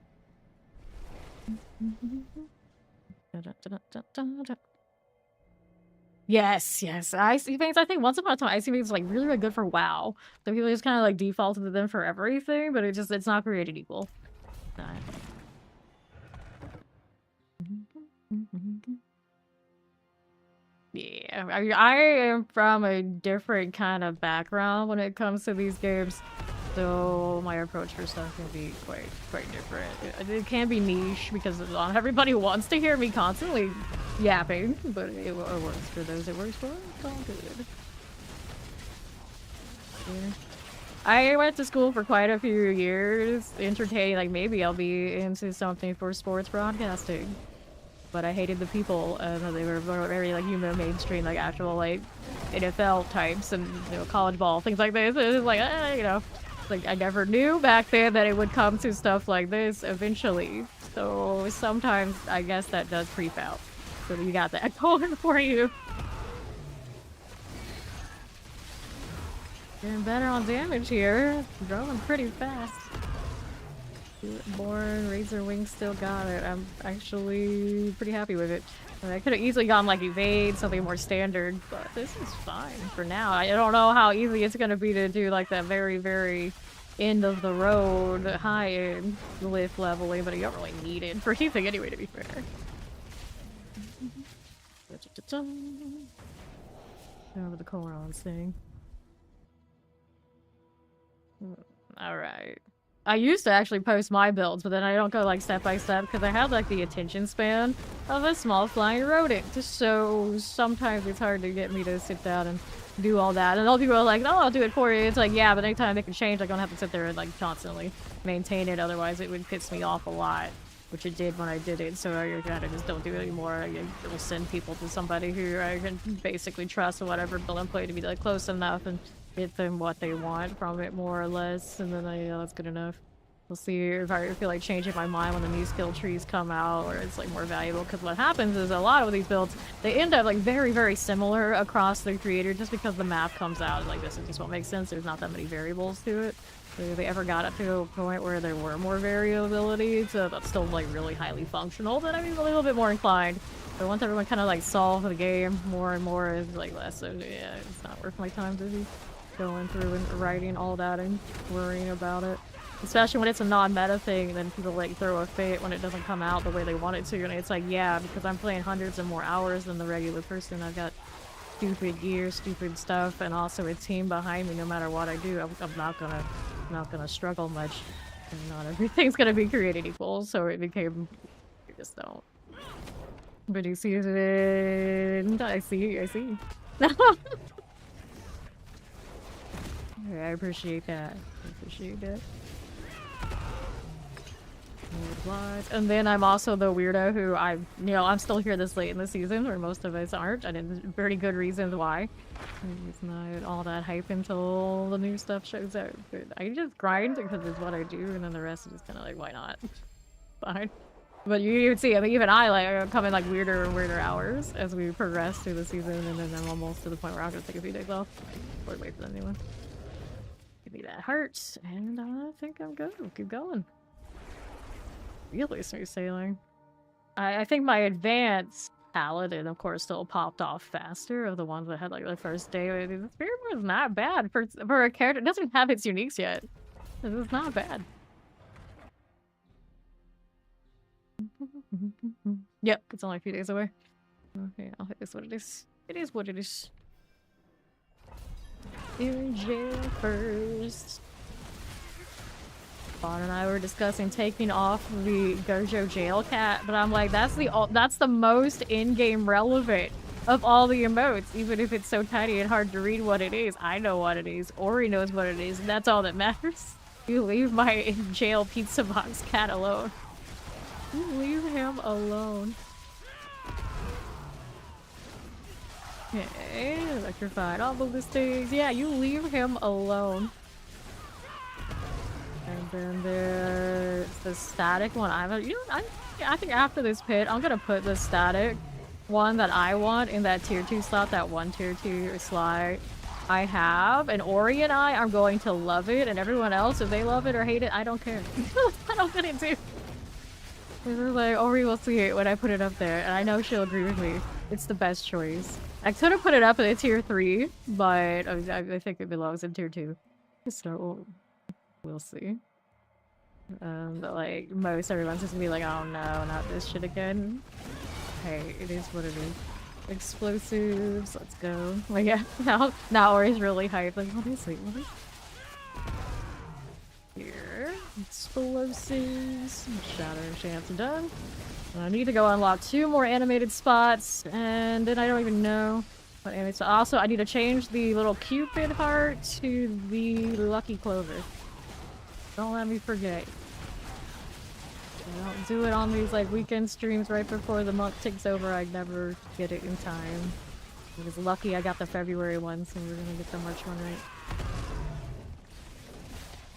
Yes, Icy Veins. I think once upon a time, Icy Veins was like really good for WoW. So people just kind of like defaulted to them for everything, but it's not created equal. Yeah, I am from a different kind of background when it comes to these games, so my approach for stuff can be quite different. It can be niche because not everybody wants to hear me constantly yapping, but it works for those it works for. It's all good. Yeah. I went to school for quite a few years, entertaining, like maybe I'll be into something for sports broadcasting. But I hated the people, they were very like mainstream, like actual like NFL types and college ball, things like this. It was like, like I never knew back then that it would come to stuff like this eventually. So sometimes I guess that does creep out. So you got that going for you. Getting better on damage here. Growing pretty fast. Spiritborn, Razorwings still got it. I'm actually pretty happy with it. I could have easily gone like evade, something more standard, but this is fine for now. I don't know how easy it's gonna be to do like that very end of the road high end lift leveling, but you don't really need it for anything anyway, to be fair. Over the Corons thing. Alright. I used to actually post my builds, but then I don't go like step by step because I have like the attention span of a small flying rodent. So sometimes it's hard to get me to sit down and do all that. And all people are like, oh, I'll do it for you. It's like, yeah, but anytime they can change, I don't have to sit there and like constantly maintain it. Otherwise it would piss me off a lot. which it did when I did it, so I kind of just don't do it anymore. I will send people to somebody who I can basically trust or whatever, build and play to be like close enough and get them what they want from it more or less, and then that's good enough. We'll see if I feel like changing my mind when the new skill trees come out, or it's like more valuable, because what happens is a lot of these builds, they end up like very, very similar across the creator just because the map comes out. Like, this is just what makes sense. There's not that many variables to it. So if they ever got up to a point where there were more variability, so that's still like really highly functional, then I'd be a little bit more inclined. But once everyone kind of like solves the game more and more, is like less. So yeah, it's not worth my time to be going through and writing all that and worrying about it. Especially when it's a non-meta thing, and then people like throw a fit when it doesn't come out the way they want it to, and it's like, yeah, because I'm playing hundreds of more hours than the regular person. I've got stupid gear, stupid stuff, and also a team behind me. No matter what I do, I'm not gonna struggle much. And not everything's gonna be created equal, so it became, you just don't. But you see it. I see. I appreciate that. And then I'm also the weirdo who I'm still here this late in the season where most of us aren't, and there's very good reasons why. It's not all that hype until the new stuff shows up. But I just grind because it's what I do, and then the rest is just kind of like, why not? Fine. But you can see, I mean, even I like come in like weirder and weirder hours as we progress through the season, and then I'm almost to the point where I'm gonna take a few days off or wait for the new one. Give me that heart, and I think I'm good. We'll keep going. Really smooth sailing. I think my advanced paladin, of course, still popped off faster of the ones that had like the first day. The Spiritborn is not bad for a character. It doesn't have its uniques yet. It's not bad. Yep, it's only a few days away. Okay, I'll hit this what it is. It is what it is. In jail first. Vaughn and I were discussing taking off the Gojo jail cat, but I'm like, that's the most in-game relevant of all the emotes, even if it's so tiny and hard to read what it is. I know what it is. Ori knows what it is, and that's all that matters. You leave my in-jail pizza box cat alone. You leave him alone. Okay, electrified all ballistics. Yeah, you leave him alone. And then there's the static one. I think after this pit, I'm gonna put the static one that I want in that tier 2 slot, that one tier 2 slot I have. And Ori and I are going to love it, and everyone else, if they love it or hate it, I don't care. I don't get it too. They're like, Ori will see it when I put it up there, and I know she'll agree with me. It's the best choice. I could have put it up in a tier 3, but I think it belongs in tier 2. So we'll see. But like most everyone's just gonna be like, oh no, not this shit again. Hey, it is what it is. Explosives, let's go. Like, yeah, now Ori's really hyped. Like, what is it? Here, explosives, shatter chance done. I need to go unlock 2 more animated spots, and then I don't even know what animated. So also, I need to change the little Cupid heart to the Lucky Clover. Don't let me forget. I don't do it on these like weekend streams right before the month ticks over. I never get it in time. I was lucky I got the February one, so we're gonna get the March one right.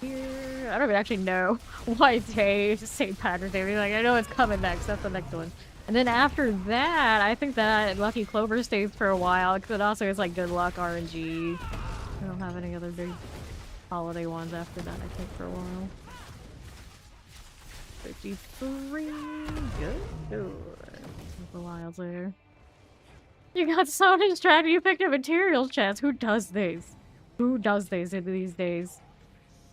Here, I don't even actually know what day St. Patrick's Day. Like, I know it's coming next. That's the next one. And then after that, I think that Lucky Clover stays for a while, because it also is like good luck RNG. I don't have any other big holiday ones after that, I think, for a while. 53. Good. The wilds there. You got so distracted you picked up materials chats. Who does this? Who does this in these days?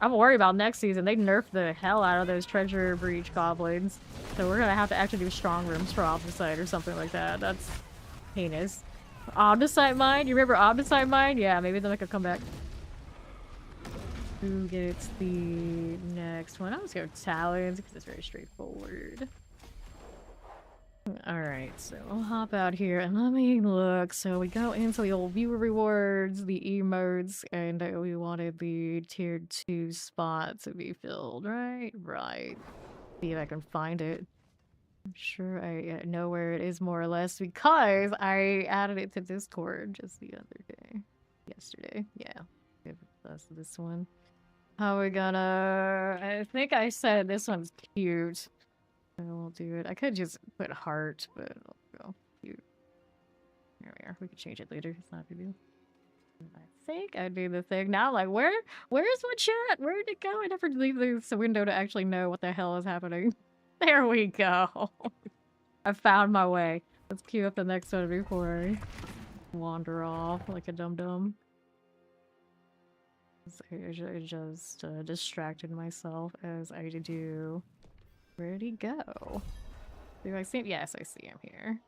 I'm worried about next season. They nerfed the hell out of those treasure breach goblins. So we're gonna have to actually do strong rooms for Omnicite or something like that. That's heinous. Omnicite Mine? You remember Omnicite Mine? Yeah, maybe they'll make a comeback. Who gets the next one? I'll just go Talons because it's very straightforward. Alright, so I'll hop out here and let me look. So we go into the old viewer rewards, the emotes, and we wanted the tier 2 spot to be filled, right? Right. See if I can find it. I'm sure I know where it is more or less because I added it to Discord just the other day. Yesterday. Yeah. That's this one. How we gonna... I think I said this one's cute. I won't do it. I could just put heart, but I'll go cute. There we are. We can change it later. It's not a big deal. I think I do the thing now. Like, where's my chat? Where did it go? I never leave this window to actually know what the hell is happening. There we go. I found my way. Let's queue up the next one before I wander off like a dum-dum. I just distracted myself as I do. Where'd he go? Do I see him? Yes, I see him here.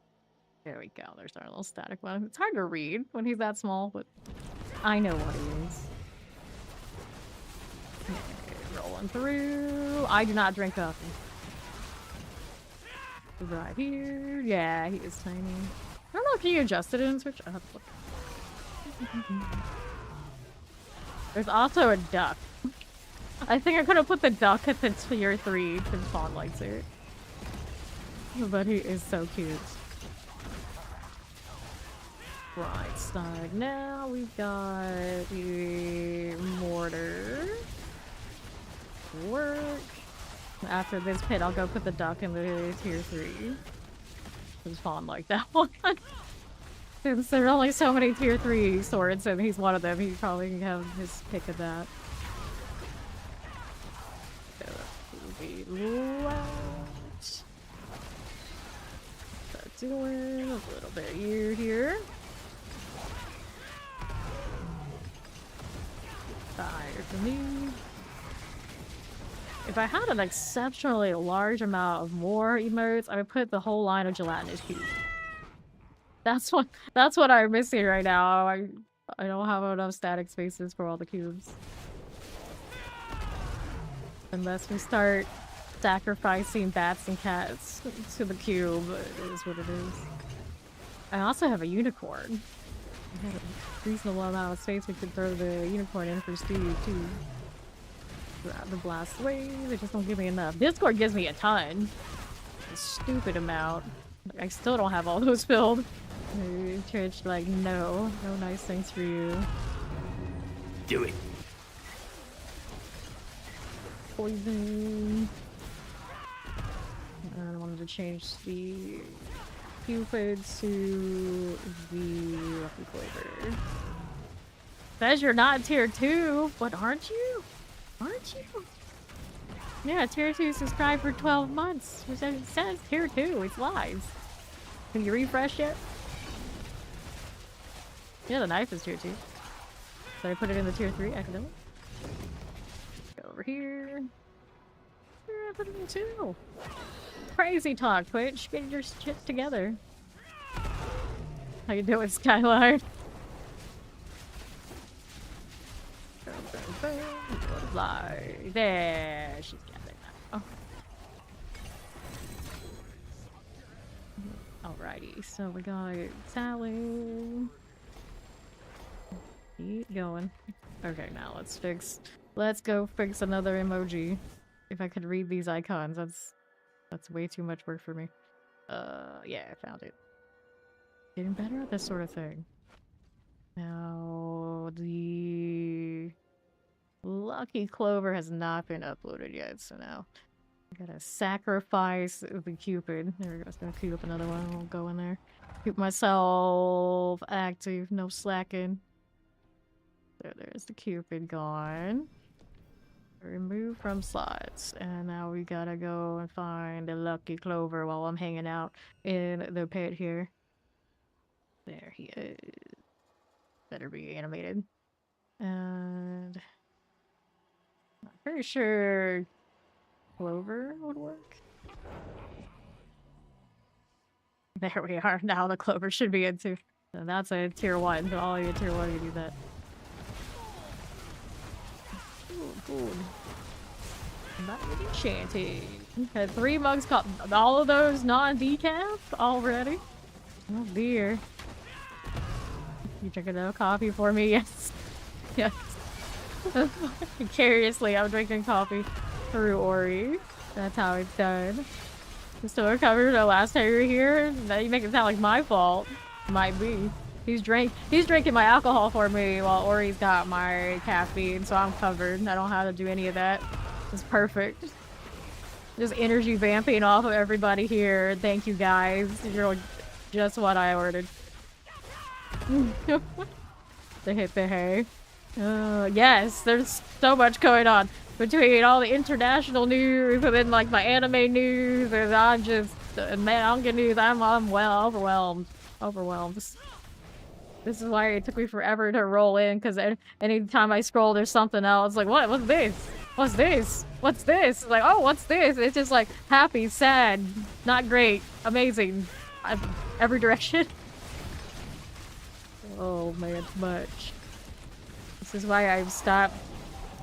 There we go. There's our little static one. It's hard to read when he's that small, but I know what he is. Okay, rolling through. I do not drink coffee. Right here. Yeah, he is tiny. I don't know if he adjusted it in Switch. I'll have to look. There's also a duck. I think I could have put the duck at the tier 3 to Fawn likes it. But he is so cute. Right, stag. Now we've got the mortar. Work. After this pit, I'll go put the duck in the tier 3. Because Fawn like that one. Since there are only so many tier 3 swords and he's one of them, he probably can have his pick of that. What's that doing? A little bit of you here. Fire for me. If I had an exceptionally large amount of more emotes, I would put the whole line of gelatinous cubes. That's what I'm missing right now. I don't have enough static spaces for all the cubes. Unless we start sacrificing bats and cats to the cube, it is what it is. I also have a unicorn. I had a reasonable amount of space we could throw the unicorn in for Steve too. Grab the blast wave, they just don't give me enough. Discord gives me a ton. A stupid amount. I still don't have all those filled. Church like, no nice things for you. Do it. Poison. I wanted to change the Cupid to the Lucky Flavor. Says you're not tier 2, but aren't you? Aren't you? Yeah, tier 2 subscribed for 12 months. Which it says tier 2, it's lies. Have you refreshed yet? Yeah, the knife is tier 2. So I put it in the tier 3 accidentally. Go over here. Yeah, I put it in 2. Crazy talk, Twitch. Get your shit together. How you doing, Skyline? Fly. There, she's got it now. Alrighty, so we got Sally. Keep going. Okay, now let's go fix another emoji. If I could read these icons, that's way too much work for me. Yeah, I found it. Getting better at this sort of thing. Now, the Lucky Clover has not been uploaded yet, so now I gotta sacrifice the Cupid. There we go, it's gonna queue up another one, we'll go in there. Keep myself active, no slacking. There's the Cupid gone. Remove from slots. And now we gotta go and find the Lucky Clover while I'm hanging out in the pit here. There he is. Better be animated. And I'm pretty sure Clover would work. There we are. Now the Clover should be in too. So that's a tier 1. So all you tier 1 you do that. Good. Not really enchanted. Had 3 mugs caught. All of those non-decaf already? Oh dear. You drinking a coffee for me? Yes. Yes. Curiously, I'm drinking coffee through Ori. That's how it's done. Still recovered the last time you were here? Now you make it sound like my fault. Might be. He's drinking my alcohol for me while Ori's got my caffeine, so I'm covered. I don't have to do any of that. It's perfect. Just energy vamping off of everybody here. Thank you guys. You're just what I ordered. They hit the hay. Yes, there's so much going on. Between all the international news and then like my anime news, and I'm just manga news. I'm well overwhelmed. This is why it took me forever to roll in, because anytime I scroll, there's something else. Like, what? What's this? What's this? What's this? Like, oh, what's this? It's just like happy, sad, not great, amazing, every direction. Oh man, it's much. This is why I've stopped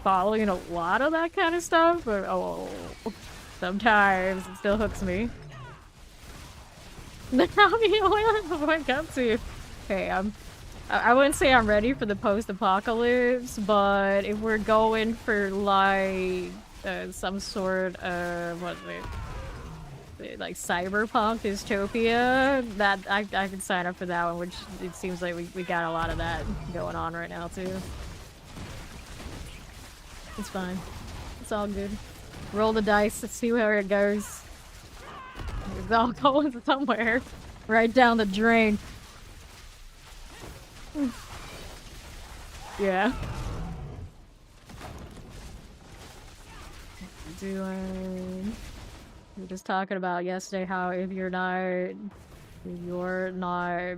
following a lot of that kind of stuff, but oh, sometimes it still hooks me. How many have I got to? Okay, I wouldn't say I'm ready for the post-apocalypse, but if we're going for like some sort of what is it, like cyberpunk dystopia, that I can sign up for that one, which it seems like we got a lot of that going on right now too. It's fine. It's all good. Roll the dice, let's see where it goes. It's all going somewhere. Right down the drain. Yeah. We were just talking about yesterday how if you're not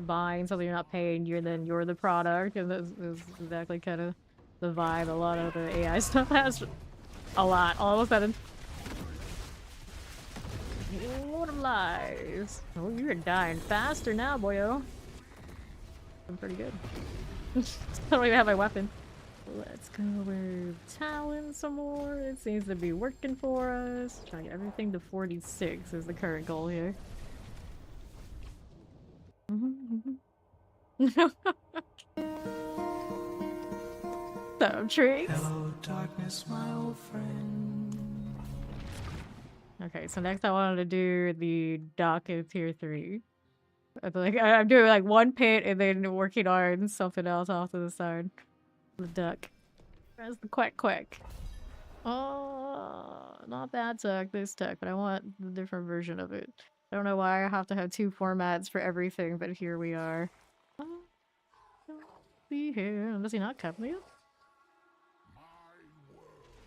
buying something, you're not paying, then you're the product, and that's exactly kind of the vibe a lot of the AI stuff has. A lot. All of a sudden. What of lies. Oh, you're dying faster now, boyo. I'm pretty good. I don't even have my weapon. Let's go with Talon some more. It seems to be working for us. Trying to get everything to 46 is the current goal here. Some tricks. Hello, darkness, my old friend. Okay, so next I wanted to do the dock in tier 3. I'm doing like one pit and then working on something else off to the side. The duck. That's the quack. Oh, not that duck, this duck, but I want the different version of it. I don't know why I have to have 2 formats for everything, but here we are. See here. Does he not come yet?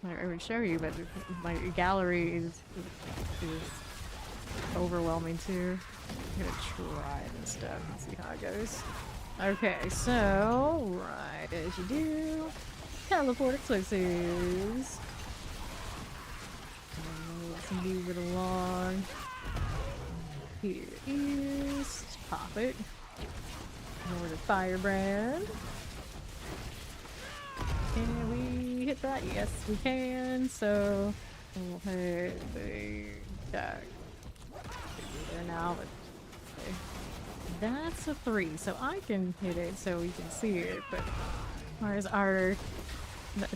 I would show you, but my gallery is overwhelming too. I'm gonna try this stuff and see how it goes. Okay, so right as you do, teleport exclusives. Let's move it along. Here is pop it. More to firebrand. Can we hit that? Yes, we can. So we'll hit the duck. There now, but okay. That's a 3, so I can hit it so we can see it. But where's our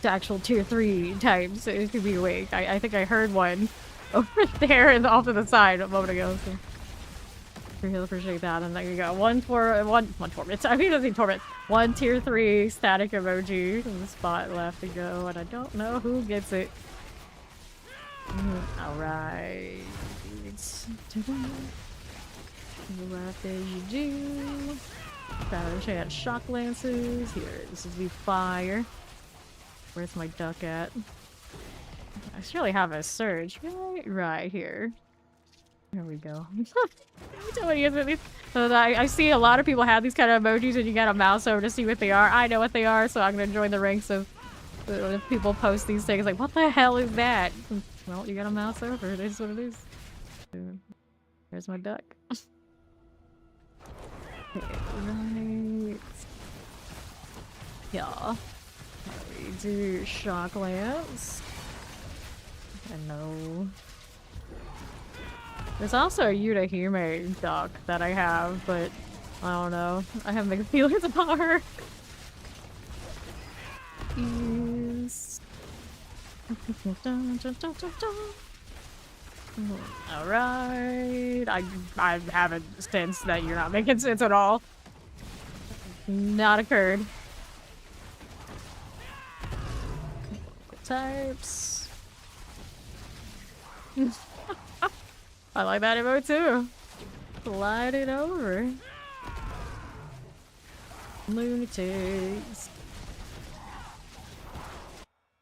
the actual tier 3 types? It could be awake. I think I heard one over there and off to the side a moment ago. So. He'll appreciate that. And then you got one torment. I mean, doesn't torment. 1 tier 3 static emoji in the spot left to go, and I don't know who gets it. Alright. Left as you do. Found a chance shock lances. Here, this is the fire. Where's my duck at? I surely have a surge right here. There we go. So I see a lot of people have these kind of emojis and you gotta mouse over to see what they are. I know what they are, so I'm gonna join the ranks of people post these things like, what the hell is that? Well, you gotta mouse over. It is what it is. There's my duck. Okay, right. Yeah. We do shock lance. I know. There's also a Yutahime duck that I have, but I don't know. I have mixed feelings about her. Yes. Alright. I haven't sensed that you're not making sense at all. Not occurred. Types. I like that emote too. Slide it over. Lunatics.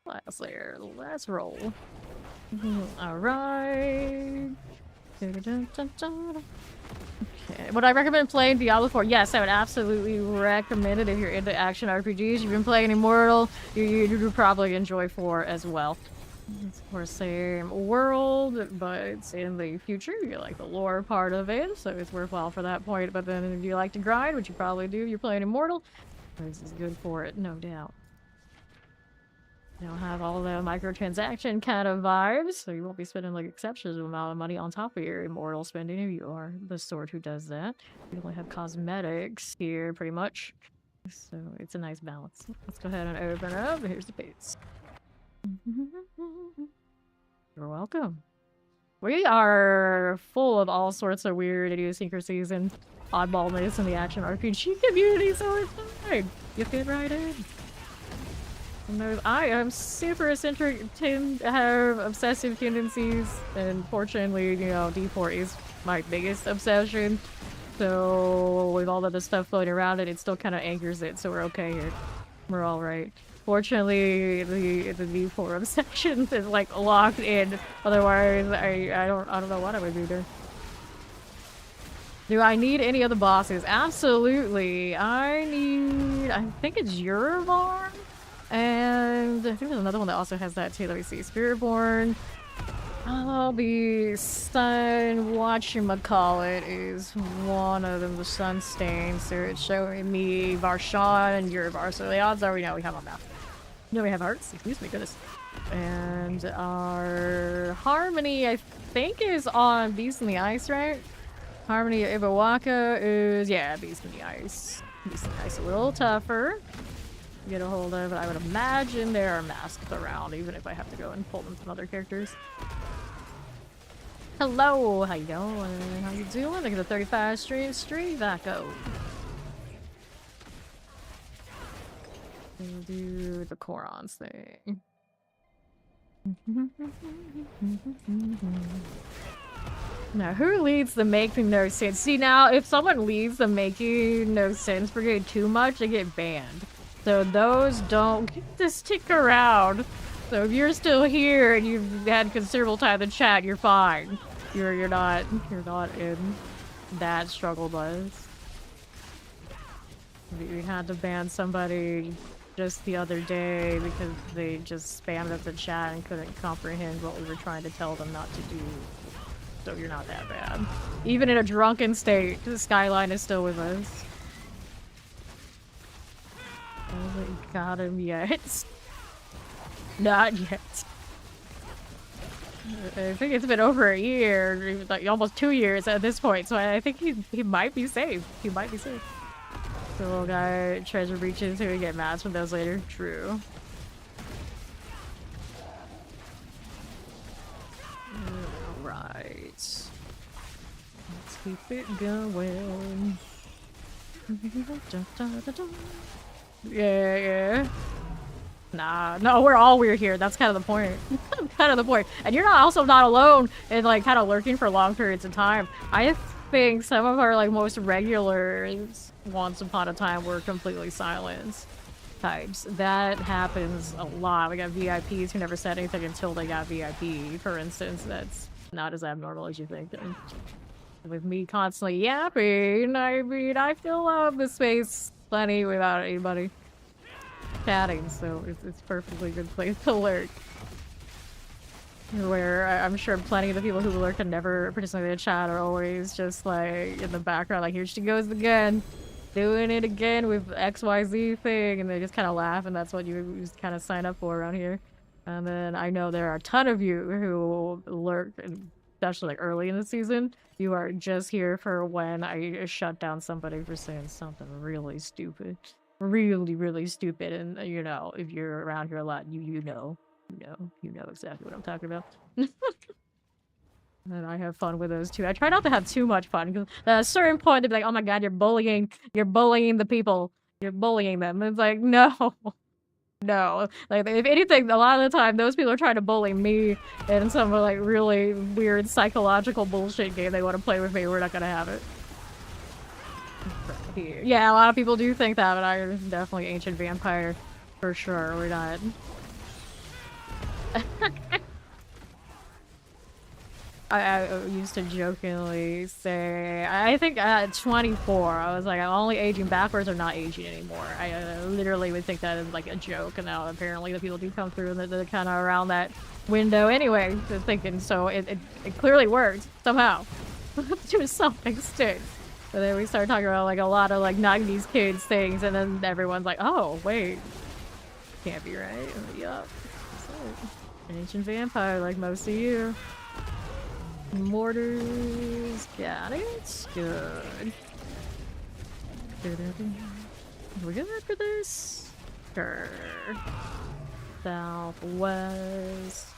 Last layer. Let's roll. Alright. Okay. Would I recommend playing Diablo 4? Yes, I would absolutely recommend it if you're into action RPGs. You've been playing Immortal, you probably enjoy 4 as well. It's of course same world, but it's in the future. You like the lore part of it, so it's worthwhile for that point. But then if you like to grind, which you probably do if you're playing Immortal, this is good for it, no doubt. You don't have all the microtransaction kind of vibes, so you won't be spending like exceptional amount of money on top of your Immortal spending if you are the sort who does that. You only have cosmetics here, pretty much. So it's a nice balance. Let's go ahead and open up. Here's the base. You're welcome. We are full of all sorts of weird idiosyncrasies and oddballness in the action RPG community, so it's fine. You fit right in. I am super eccentric, tend to have obsessive tendencies, and fortunately, you know, D4 is my biggest obsession. So with all of the stuff floating around it, it still kind of anchors it, so we're okay here. We're all right. Fortunately, the D4 obsession is like locked in. Otherwise, I don't know what I would do there. Do I need any of the bosses? Absolutely. I think it's Eurovar. And I think there's another one that also has that too. Let me see. Spiritborn. Oh, the Sun whatchamacallit is one of them. The Sun Stain. So it's showing me Varshan and Eurovar. So the odds are we know we have on that. No, we have hearts. Excuse me, goodness. And our Harmony, I think, is on Beast in the Ice, right? Harmony Iwawaka is, yeah, Beast in the Ice. Beast in the Ice a little tougher to get a hold of, but I would imagine there are masks around, even if I have to go and pull them from other characters. Hello, how you doing? How you doing? Look at the 35 stream back up. We'll do the Korons thing. Now, who leads the making no sense? See, now, if someone leads the making no sense brigade too much, they get banned. So those don't get to stick around. So if you're still here and you've had considerable time to chat, you're fine. You're not in that struggle buzz. We had to ban somebody just the other day because they just spammed up the chat and couldn't comprehend what we were trying to tell them not to do. So you're not that bad. Even in a drunken state, the Skyline is still with us. I haven't got him yet. Not yet. I think it's been over a year, like almost 2 years at this point, so I think he might be safe. He might be safe. The little guy treasure breaches, so we get mad from those later. True. Alright. Let's keep it going. Yeah. Nah, no, we're all weird here. That's kind of the point. Kind of the point. And you're also not alone in like kind of lurking for long periods of time. I think some of our like most regulars once upon a time were completely silent types. That happens a lot. We got VIPs who never said anything until they got VIP, for instance. That's not as abnormal as you think. And with me constantly yapping, I mean, I fill up the space plenty without anybody chatting, so it's a perfectly good place to lurk. Where I'm sure plenty of the people who lurk and never participate in chat are always just like in the background, like, here she goes again, doing it again with XYZ thing, and they just kind of laugh, and that's what you just kind of sign up for around here. And then I know there are a ton of you who lurk, especially like early in the season. You are just here for when I shut down somebody for saying something really stupid. Really stupid, and you know, if you're around here a lot, you know exactly what I'm talking about. And I have fun with those too. I try not to have too much fun because at a certain point they'd be like, "Oh my god, you're bullying the people, you're bullying them." And it's like, no, no. Like if anything, a lot of the time those people are trying to bully me in some like really weird psychological bullshit game they want to play with me. We're not gonna have it. Yeah, a lot of people do think that, but I'm definitely ancient vampire for sure. We're not. I used to jokingly say, I think at 24, I was like, I'm only aging backwards or not aging anymore. I literally would think that as like a joke, and now apparently the people do come through and they're kind of around that window anyway, just thinking, so it clearly worked, somehow, to some extent. And then we started talking about like a lot of like 90s kids things, and then everyone's like, oh, wait, can't be right. Yup. So, ancient vampire like most of you. Mortars, got it. Good. We good for this? Sure. Southwest.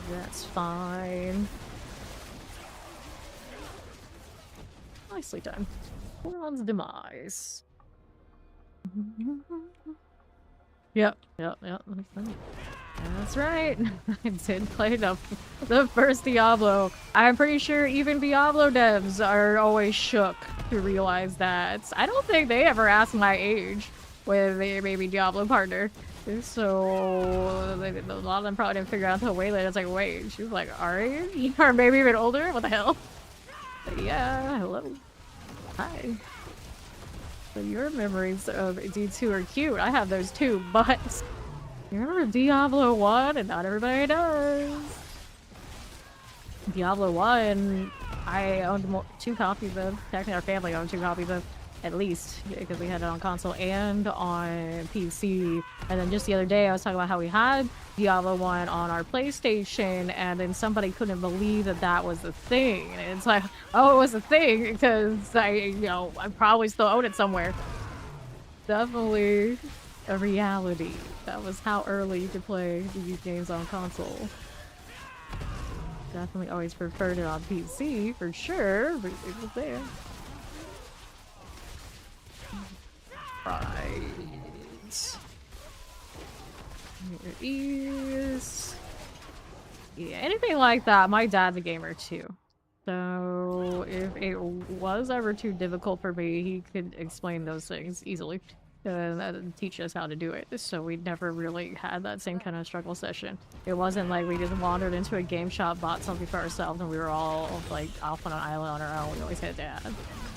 That's fine. Nicely done. Boron's demise. Yep. That's right. I did play the first Diablo. I'm pretty sure even Diablo devs are always shook to realize that. I don't think they ever asked my age with a maybe Diablo partner. So a lot of them probably didn't figure out until way later. It's like, wait, she was like our age? Or maybe even older? What the hell? But yeah, hello. Hi. So your memories of D2 are cute. I have those too, but you remember Diablo 1? And not everybody does. Diablo 1, I owned 2 copies of. Technically, our family owned 2 copies of, at least, because we had it on console and on PC. And then just the other day, I was talking about how we had Diablo 1 on our PlayStation, and then somebody couldn't believe that that was a thing. And it's like, oh, it was a thing because I probably still own it somewhere. Definitely a reality. That was how early you could play these games on console. Definitely always preferred it on PC, for sure, but it was there. Right. Here is... Yeah, anything like that. My dad's a gamer too. So if it was ever too difficult for me, he could explain those things easily. And teach us how to do it. So we never really had that same kind of struggle session. It wasn't like we just wandered into a game shop, bought something for ourselves, and we were all like off on an island on our own. We always had dad.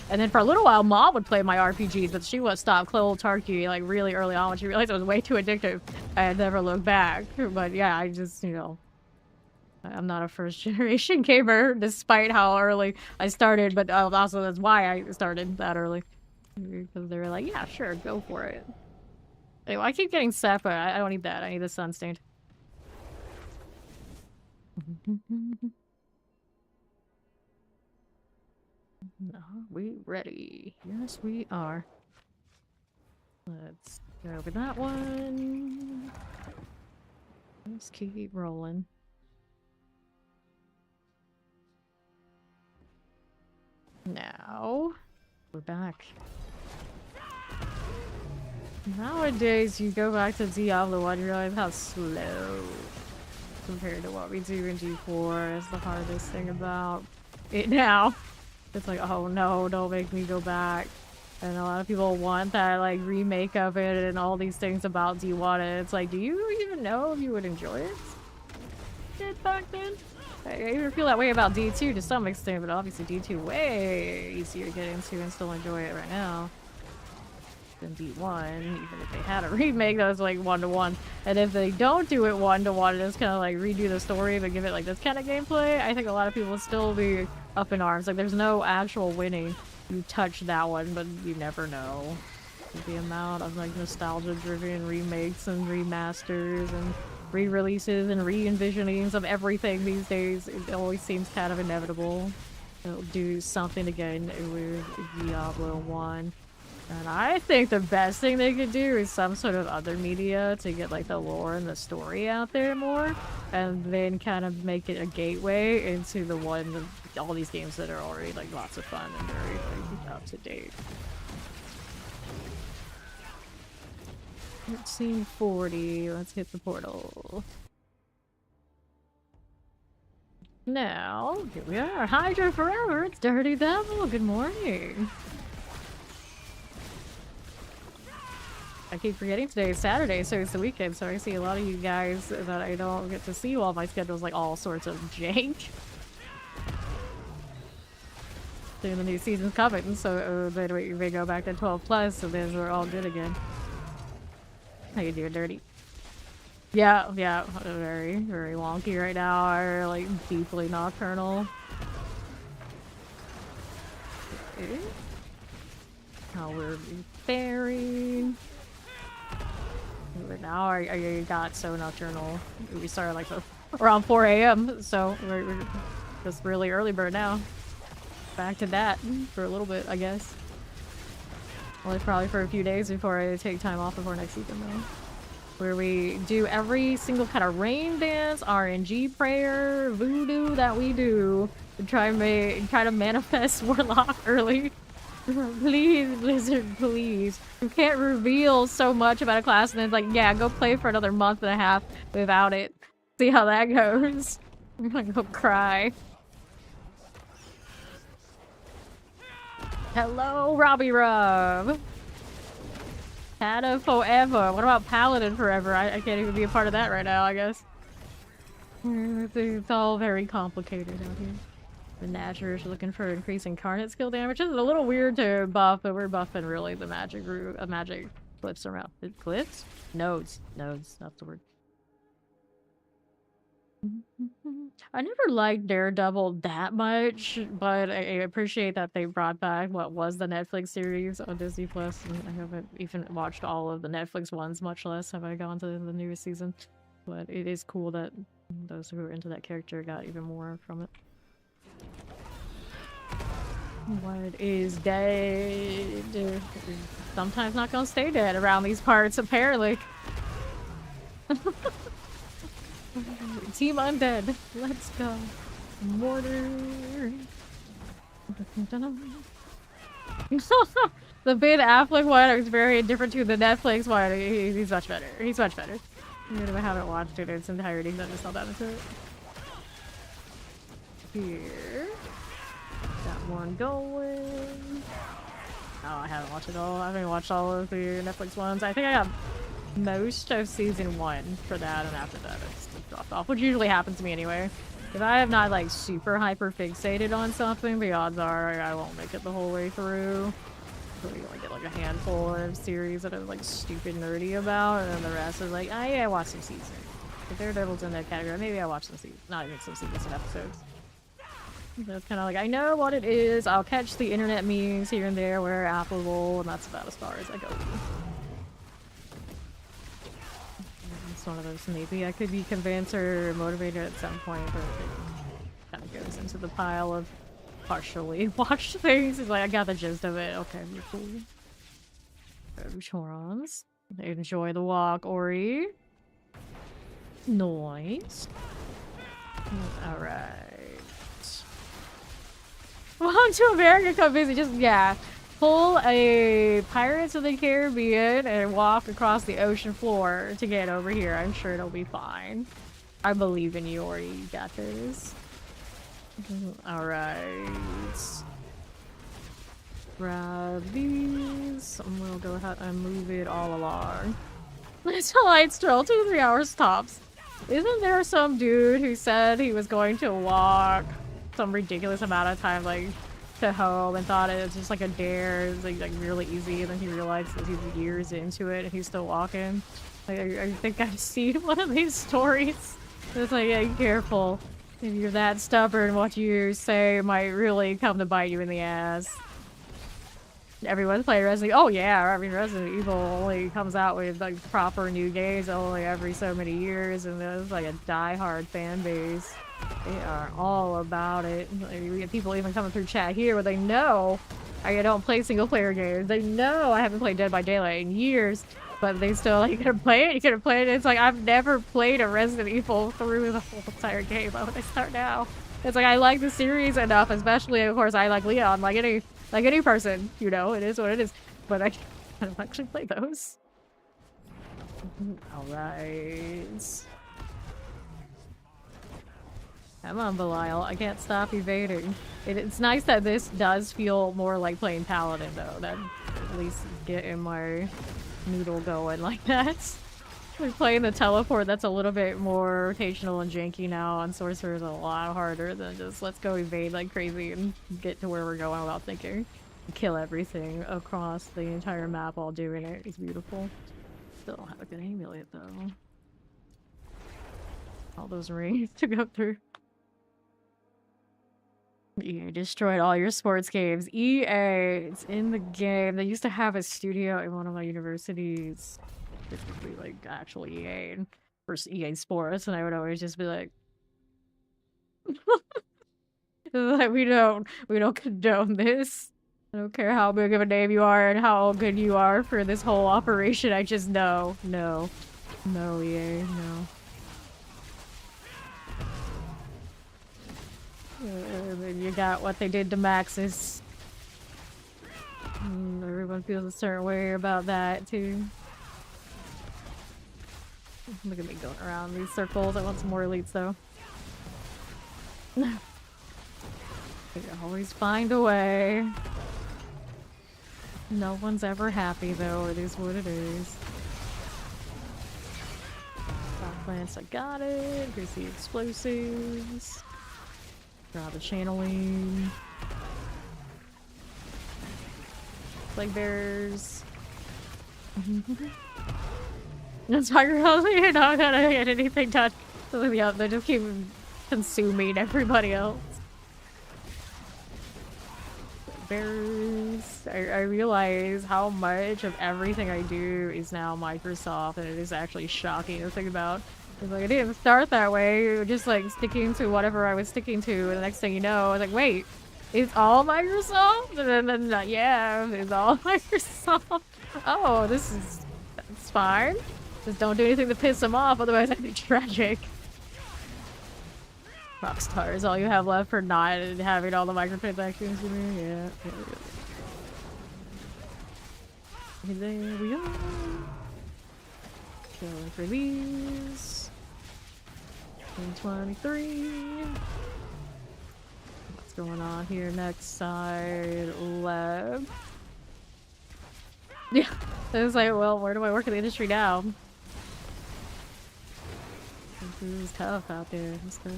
And then for a little while, Mom would play my RPGs, but she would stop cold turkey like really early on when she realized it was way too addictive. I had never looked back. But yeah, I just, I'm not a first generation gamer, despite how early I started, but also that's why I started that early. Because they were like, yeah, sure, go for it. Anyway, I keep getting set, but I don't need that. I need the sun stained. Are we ready? Yes, we are. Let's go over that one. Let's keep rolling. Now, we're back. Nowadays, you go back to Diablo 1, you realize how slow compared to what we do in D4 is the hardest thing about it now. It's like, oh no, don't make me go back. And a lot of people want that like remake of it and all these things about D1, and it's like, do you even know if you would enjoy it? Did back then? I even feel that way about D2 to some extent, but obviously D2 way easier to get into and still enjoy it right now than D1, even if they had a remake that was like 1-to-1. And if they don't do it 1-to-1 and just kind of like redo the story but give it like this kind of gameplay, I think a lot of people would still be up in arms. Like there's no actual winning. You touch that one, but you never know. The amount of like nostalgia driven remakes and remasters and re-releases and re-envisionings of everything these days, it always seems kind of inevitable. They'll do something again with Diablo 1. And I think the best thing they could do is some sort of other media to get like the lore and the story out there more, and then kind of make it a gateway into the one of all these games that are already like lots of fun and very like up to date. 1340. Let's hit the portal. Now, here we are. Hydra forever. It's Dirty Devil. Good morning. I keep forgetting today is Saturday, so it's the weekend, so I see a lot of you guys that I don't get to see while my schedule's like all sorts of jank. Soon the new season's coming, so then we may go back to 12 plus, so then we're all good again. How you doing, Dirty? Yeah, very, very wonky right now, or like deeply nocturnal. Okay. How we're faring. Now I got so nocturnal. We started like around 4 a.m. So we're just really early bird now. Back to that for a little bit, I guess. Only probably for a few days before I take time off before next season though. Where we do every single kind of rain dance, RNG prayer, voodoo that we do to try to manifest Warlock early. Please, Blizzard, please. You can't reveal so much about a class and then it's like, yeah, go play for another month and a half without it. See how that goes. I'm gonna go cry. Hello, Robbie Rub. Hada forever. What about Paladin forever? I can't even be a part of that right now, I guess. It's all very complicated out here. The Natchers are looking for increased incarnate skill damage. It's a little weird to buff, but we're buffing really the magic magic cliffs around. Cliffs? Nodes. Nodes, that's the word. I never liked Daredevil that much, but I appreciate that they brought back what was the Netflix series on Disney Plus. And I haven't even watched all of the Netflix ones, much less have I gone to the newest season. But it is cool that those who are into that character got even more from it. What is dead? Sometimes not gonna stay dead around these parts, apparently. Team Undead, let's go. Mortar. The Ben Affleck one is very different to the Netflix one. He's much better. He's much better. Even if I haven't watched it in its entirety, I'm just not that into it. Here. Got one going. Oh, I haven't watched it all. I haven't watched all of the Netflix ones. I think I got most of season 1 for that, and after that it's dropped off, which usually happens to me anyway. If I am not like super hyper fixated on something, the odds are I won't make it the whole way through. So we only get like a handful of series that I'm like stupid nerdy about, and then the rest is like, oh yeah, I watched some seasons. If Daredevil's in that category, maybe I watched some seasons, not even some seasons and episodes. That's kind of like, I know what it is, I'll catch the internet memes here and there where applicable, and that's about as far as I go. It's one of those, maybe I could be convinced or motivated at some point, but it kind of goes into the pile of partially watched things. It's like, I got the gist of it. Okay, you're cool. Chorons. Enjoy the walk, Ori. Noise. Alright. Welcome to America, come visit. Just, yeah. Pull a Pirates of the Caribbean and walk across the ocean floor to get over here. I'm sure it'll be fine. I believe in you, Ori. You got this. Alright. Grab these. We'll go ahead and move it all along. It's a light stroll, 2 to 3 hours tops. Isn't there some dude who said he was going to walk some ridiculous amount of time, like, to home, and thought it was just like a dare, it was like really easy, and then he realized that he's years into it and he's still walking? Like, I think I've seen one of these stories. It's like, yeah, be careful. If you're that stubborn, what you say might really come to bite you in the ass. Everyone's playing Resident Evil. Oh yeah, I mean Resident Evil only comes out with like proper new games only every so many years, and there's like a die-hard fan base. They are all about it. Like, we get people even coming through chat here where they know I don't play single-player games. They know I haven't played Dead by Daylight in years, but they still like, you gotta play it, you gotta play it. It's like, I've never played a Resident Evil through the whole entire game. Why would I start now? It's like, I like the series enough, especially, of course, I like Leon, like any person, you know, it is what it is. But I don't actually play those. Alright. Come on, Belial. I can't stop evading. It's nice that this does feel more like playing Paladin, though. That at least getting my noodle going like that. Like playing the teleport, that's a little bit more rotational and janky now, and Sorcerer is a lot harder than just let's go evade like crazy and get to where we're going without thinking. Kill everything across the entire map while doing it. It's beautiful. Still don't have a good amulet, though. All those rings to go through. EA destroyed all your sports games. EA, it's in the game. They used to have a studio in one of my universities. It would be like actual EA versus EA Sports, and I would always just be like, like we don't condone this. I don't care how big of a name you are and how good you are for this whole operation. I just no, EA, no. And you got what they did to Maxis. Everyone feels a certain way about that too. Look at me going around these circles. I want some more elites though. You always find a way. No one's ever happy though, it is what it is. Stop plants, I got it. Here's the explosives. Draw the channeling. Plague bears. That's why you're not gonna get anything done. Yeah, they just keep consuming everybody else. Bears. I realize how much of everything I do is now Microsoft, and it is actually shocking to think about. It's like, I didn't start that way, just like sticking to whatever I was sticking to, and the next thing you know, I was like, wait, it's all Microsoft? And then yeah, it's all Microsoft. Oh, that's fine. Just don't do anything to piss them off, otherwise that'd be tragic. Rockstar is all you have left for not having all the microtransactions, you mean? Yeah. There we are. Going for these. 23. What's going on here? Next side, lab. Yeah, it's like, well, where do I work in the industry now? This is tough out there. Let's go.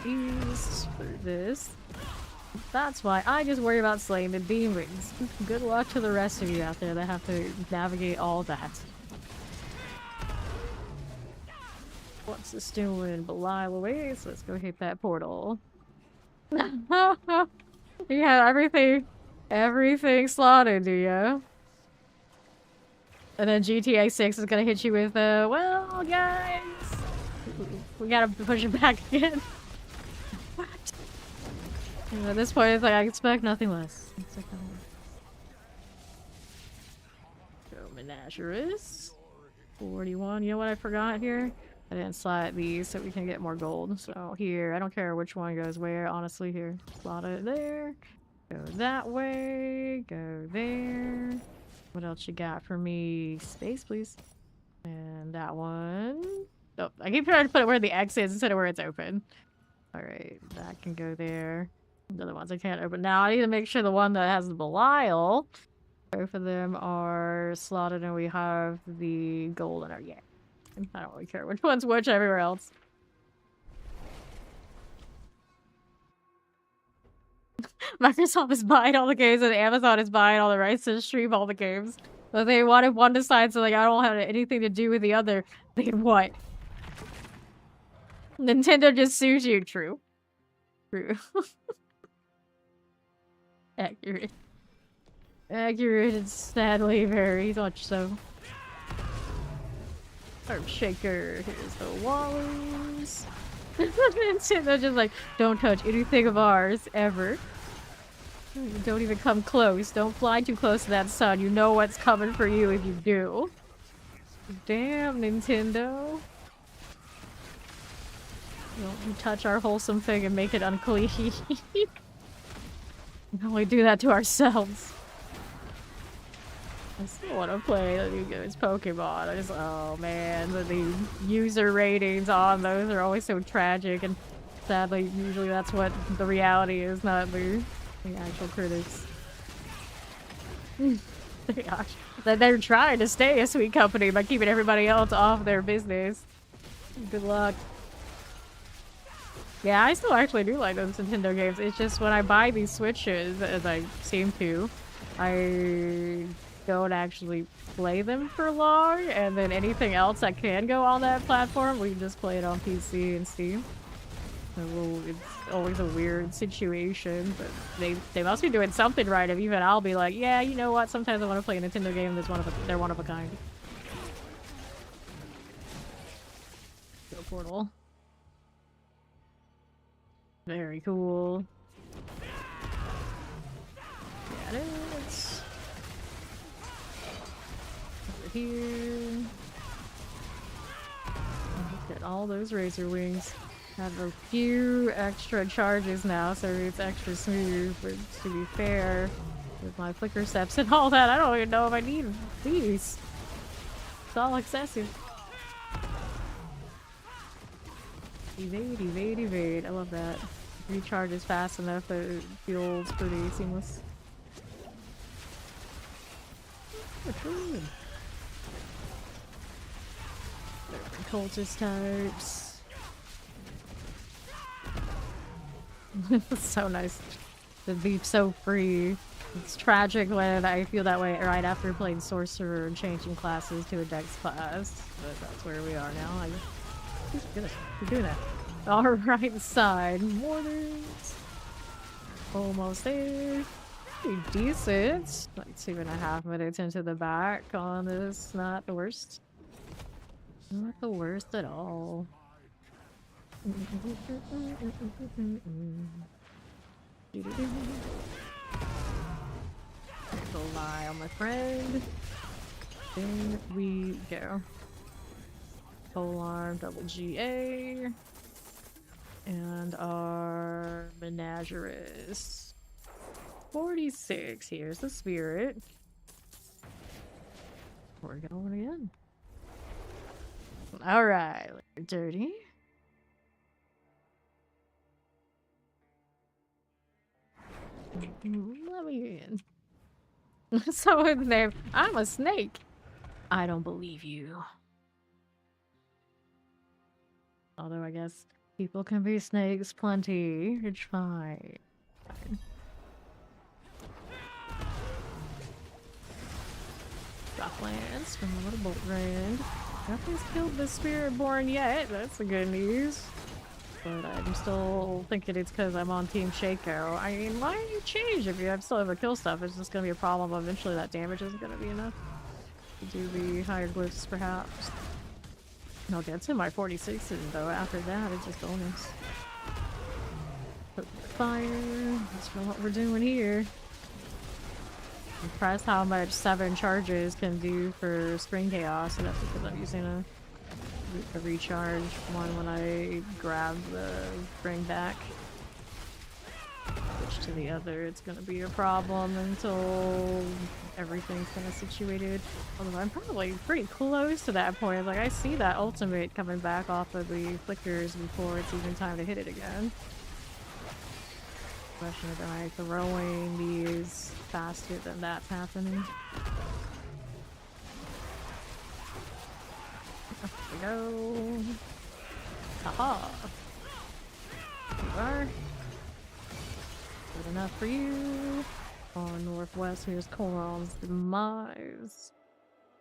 Use for this. That's why I just worry about slaying the demons. Good luck to the rest of you out there that have to navigate all that. What's this doing? Belial away, so let's go hit that portal. You have everything slotted, do ya? And then GTA 6 is gonna hit you with, well, guys, we gotta push it back again. What? And at this point, it's like, I expect nothing less. Go Menagerous. 41. You know what I forgot here? I didn't slot these so we can get more gold. So here, I don't care which one goes where, honestly. Here, slot it there. Go that way. Go there. What else you got for me? Space, please. And that one. Oh, I keep trying to put it where the X is instead of where it's open. Alright, that can go there. The other ones I can't open. Now I need to make sure the one that has the Belial, both of them are slotted and we have the gold in our game. I don't really care which one's which everywhere else. Microsoft is buying all the games and Amazon is buying all the rights to stream all the games. But they wanted one decides, so like I don't have anything to do with the other. Then what? Nintendo just sues you. True. True. Accurate. Accurate and sadly very much so. Herb shaker. Here's the wallows. Nintendo just like, don't touch anything of ours ever. Don't even come close. Don't fly too close to that sun. You know what's coming for you if you do. Damn, Nintendo. Don't you touch our wholesome thing and make it unclean. No, we do that to ourselves. I still want to play the new game's Pokemon. Oh man, the user ratings on those are always so tragic, and sadly, usually that's what the reality is, not the actual critics. They're trying to stay a sweet company by keeping everybody else off their business. Good luck. Yeah, I still actually do like those Nintendo games. It's just when I buy these Switches, as I seem to, I don't actually play them for long, and then anything else that can go on that platform, we can just play it on PC and Steam. So it's always a weird situation, but they must be doing something right. If even I'll be like, yeah, you know what? Sometimes I want to play a Nintendo game that's they're one of a kind. Go Portal. Very cool. Got it. Over here. Get all those Razorwings. Have a few extra charges now, so it's extra smooth. But to be fair, with my flicker steps and all that, I don't even know if I need these. It's all excessive. Evade, evade, evade. I love that. Recharges fast enough that it feels pretty seamless. Cultist types. It's so nice to be so free. It's tragic when I feel that way right after playing Sorcerer and changing classes to a Dex class. But that's where we are now. Goodness, we're doing that. All right side. Mortars. Almost there. Pretty decent. Like 2.5 minutes into the back on this. Not the worst. Not the worst at all. Rely on my friend. There we go. Polearm, double GA. And our Menagerist. 46. Here's the spirit. We're going again. Alright, dirty. Let me in. So his name, I'm a snake. I don't believe you. Although I guess people can be snakes plenty. It's fine. Drop lands from a little bolt raid. Nothing's killed the Spiritborn yet. That's the good news. But I'm still thinking it's because I'm on Team Shaco. I mean, why change if you still have a kill stuff? It's just going to be a problem. Eventually that damage isn't going to be enough to do the higher glyphs, perhaps. I'll get to my 46s, though. After that, it's just bonus. Put fire. That's for what we're doing here. Impressed how much 7 charges can do for Spring Chaos, and that's because I'm using a recharge one when I grab the Spring back. Switch to the other, it's gonna be a problem until everything's kind of situated. Although I'm probably pretty close to that point. Like, I see that ultimate coming back off of the flickers before it's even time to hit it again. Question of am I throwing these faster than that's happening? There we go. Aha! You are. Good enough for you. On northwest, here's Coron's demise.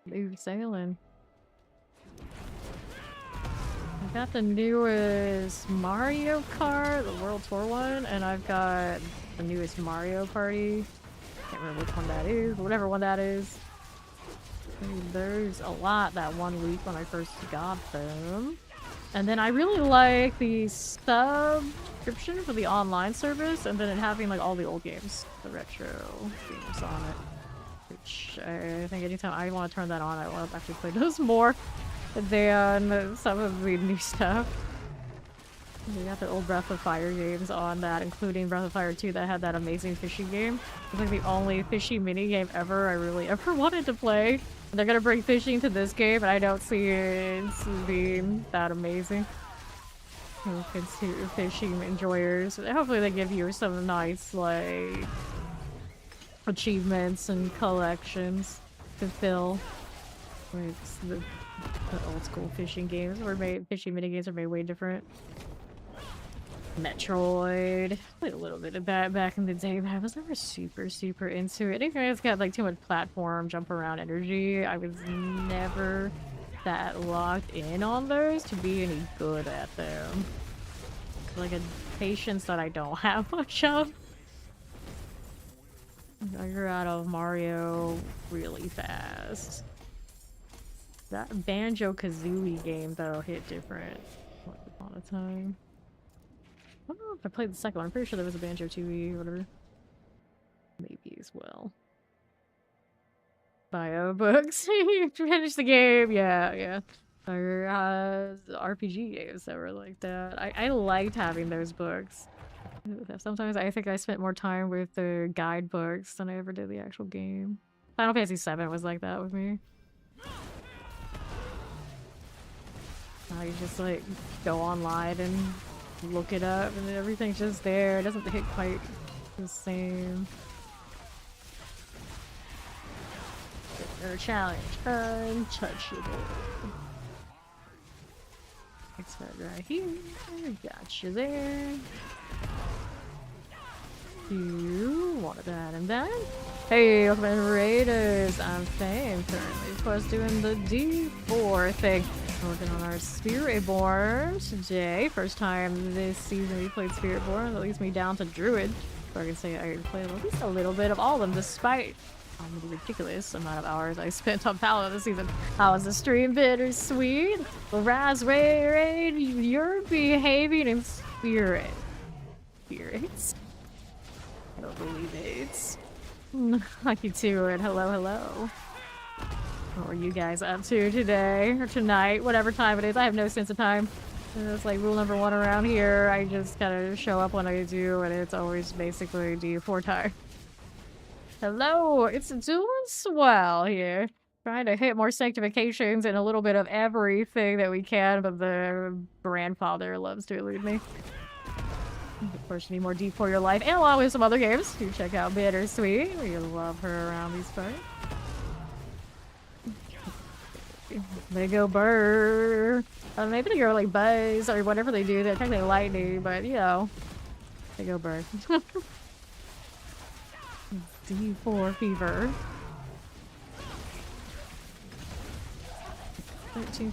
Smooth sailing. I've got the newest Mario Kart, the World Tour one, and I've got the newest Mario Party. Can't remember which one that is, whatever one that is. There's a lot that 1 week when I first got them. And then I really like the sub subscription for the online service, and then it having like all the old games, the retro games on it. Which I think anytime I want to turn that on, I want to actually play those more than some of the new stuff. They got the old Breath of Fire games on that, including Breath of Fire 2 that had that amazing fishing game. It's like the only fishing mini game ever I really ever wanted to play. And they're gonna bring fishing to this game, and I don't see it being that amazing. It's to fishing enjoyers. Hopefully they give you some nice, like, achievements and collections to fill. Like, the old school fishing games were made, fishing minigames are made way different. Metroid. Played a little bit of that back in the day, but I was never super into it. Anything that's got like too much platform, jump around energy, I was never that locked in on those to be any good at them. Like a patience that I don't have much of. I grew out of Mario really fast. That Banjo-Kazooie game though hit different once upon a time. I don't know if I played the second one. I'm pretty sure there was a Banjo 2E or whatever. Maybe as well. Bio books. Finish the game. Yeah. Or RPG games that were like that. I liked having those books. Sometimes I think I spent more time with the guidebooks than I ever did the actual game. Final Fantasy VII was like that with me. You just like go online and look it up and everything's just there. It doesn't hit quite the same. Or challenge. Untouchable. Fix that right here. Gotcha there. You wanted that and that. Hey, welcome to Raiders. I'm Fame currently, of course, doing the D4 thing. We're working on our Spiritborn today. First time this season we played Spiritborn. That leads me down to Druid. So I can say I played at least a little bit of all of them, despite the ridiculous amount of hours I spent on Paladin this season. How was the stream? Bittersweet. Well, Razorwings, you're behaving in spirit. Spirits? I don't believe it. Like you too, and hello. What were you guys up to today or tonight? Whatever time it is. I have no sense of time. It's like rule number one around here. I just kind of show up when I do, and it's always basically D4 time. Hello, it's doing swell here. Trying to hit more sanctifications and a little bit of everything that we can, but the grandfather loves to elude me. Of course, you need more D for your life, and along with some other games. Do check out Bittersweet. We love her around these parts. They go burr. Maybe they go like buzz or whatever they do. They're technically lightning, but you know, they go burr. D4 fever.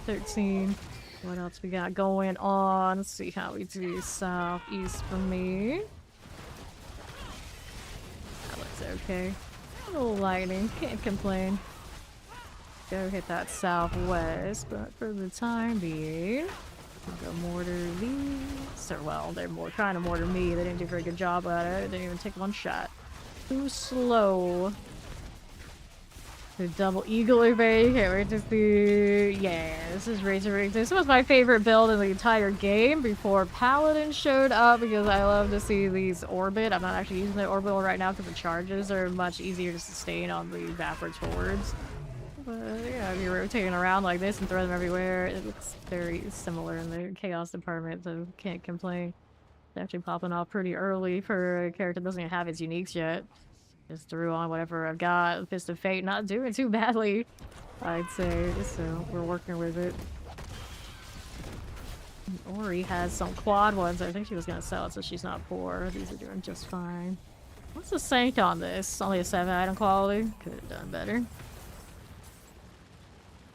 13. What else we got going on? Let's see how we do southeast for me. That looks okay. A little lightning, can't complain. Go hit that southwest, but for the time being, go mortar these. Or well, they're more trying to mortar me. They didn't do a very good job at it. They didn't even take one shot. Too slow. The double eagle evade. Can't wait to see. Yeah, this is Razorwings. This was my favorite build in the entire game before Paladin showed up because I love to see these orbit. I'm not actually using the orbital right now because the charges are much easier to sustain on the backwards forwards. But yeah, if you're rotating around like this and throw them everywhere, it looks very similar in the chaos department, so can't complain. It's actually popping off pretty early for a character that doesn't even have its uniques yet. Just threw on whatever I've got. Fist of Fate, not doing too badly, I'd say. So we're working with it. Ori has some quad ones. I think she was gonna sell it, so she's not poor. These are doing just fine. What's the sank on this? Only a 7 item quality. Could have done better.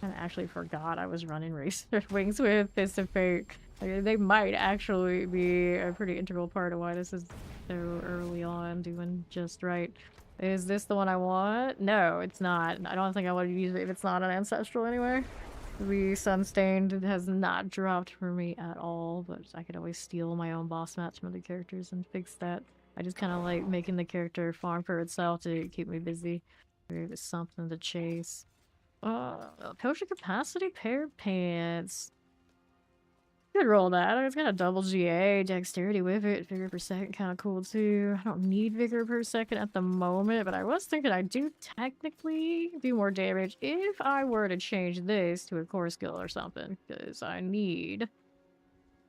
I actually forgot I was running Razorwings with Fist of Fate. Like, they might actually be a pretty integral part of why this is so early on, doing just right. Is this the one I want? No, it's not. I don't think I want to use it if it's not an ancestral anyway. The Sunstained has not dropped for me at all, but I could always steal my own boss mats from other characters and fix that. I just kind of like making the character farm for itself to keep me busy. There's something to chase. Potion capacity, pair of pants. Could roll that. It's got a double GA, dexterity with it, vigor per second, kind of cool too. I don't need vigor per second at the moment, but I was thinking I do technically do more damage if I were to change this to a core skill or something, because I need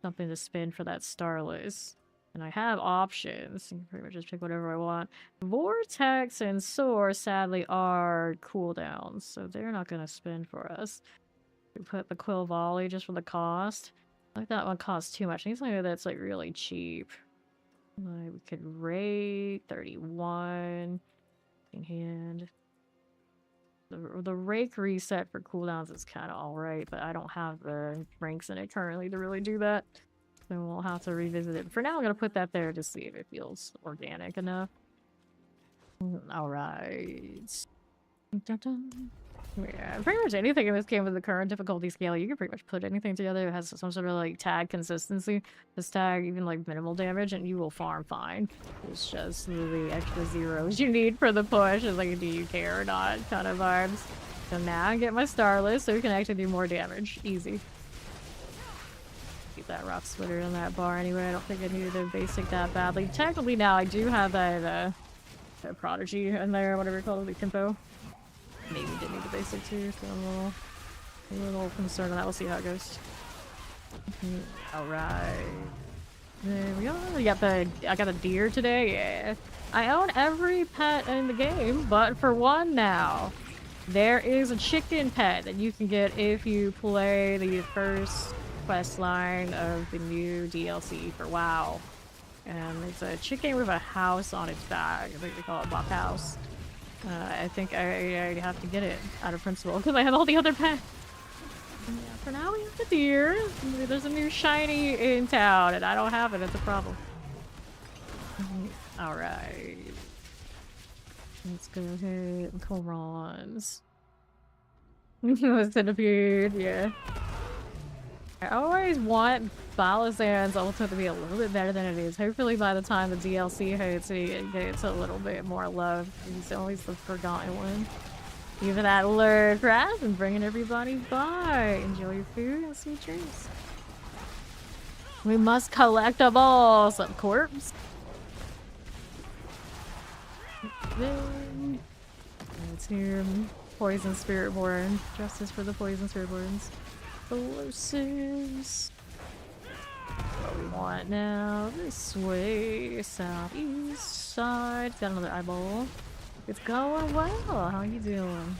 something to spend for that Starless. And I have options. You can pretty much just pick whatever I want. Vortex and Soar, sadly, are cooldowns, so they're not going to spin for us. We put the Quill Volley just for the cost. I think that one costs too much. I need something that's like really cheap. Like we could rate 31 in hand. The rake reset for cooldowns is kind of alright, but I don't have the ranks in it currently to really do that. So we'll have to revisit it. For now, I'm gonna put that there to see if it feels organic enough. Alright. Yeah, pretty much anything in this game with the current difficulty scale, you can pretty much put anything together that has some sort of like tag consistency. Just tag even like minimal damage and you will farm fine. It's just the extra zeros you need for the push. It's like, do you care or not kind of vibes. So now I get my Starless so we can actually do more damage. Easy. Keep that rock splitter in that bar anyway. I don't think I needed a basic that badly. Technically now I do have that prodigy in there, whatever you call it, the tempo. Maybe did need the basic too, so I'm a little concerned on that. We'll see how it goes. Alright. There we are. I got a deer today, yeah. I own every pet in the game, but for one now. There is a chicken pet that you can get if you play the first quest line of the new DLC for WoW. And it's a chicken with a house on its back. I think they call it Buck House. I think I have to get it out of principle because I have all the other pets. Yeah, for now we have the deer. There's a new shiny in town and I don't have it. It's a problem. Alright. Let's go ahead and Corons. The centipede, yeah. I always want Balisand's ultimate to be a little bit better than it is. Hopefully by the time the DLC hits, it gets a little bit more love. He's always the forgotten one. Even that lure craft and bringing everybody by. Enjoy your food and sweet dreams. We must collect them all. Some corpse. Then let's hear Poison Spiritborn. Justice for the Poison Spiritborns. Explosives. What we want now? This way, southeast side. Got another eyeball. It's going well. How you doing?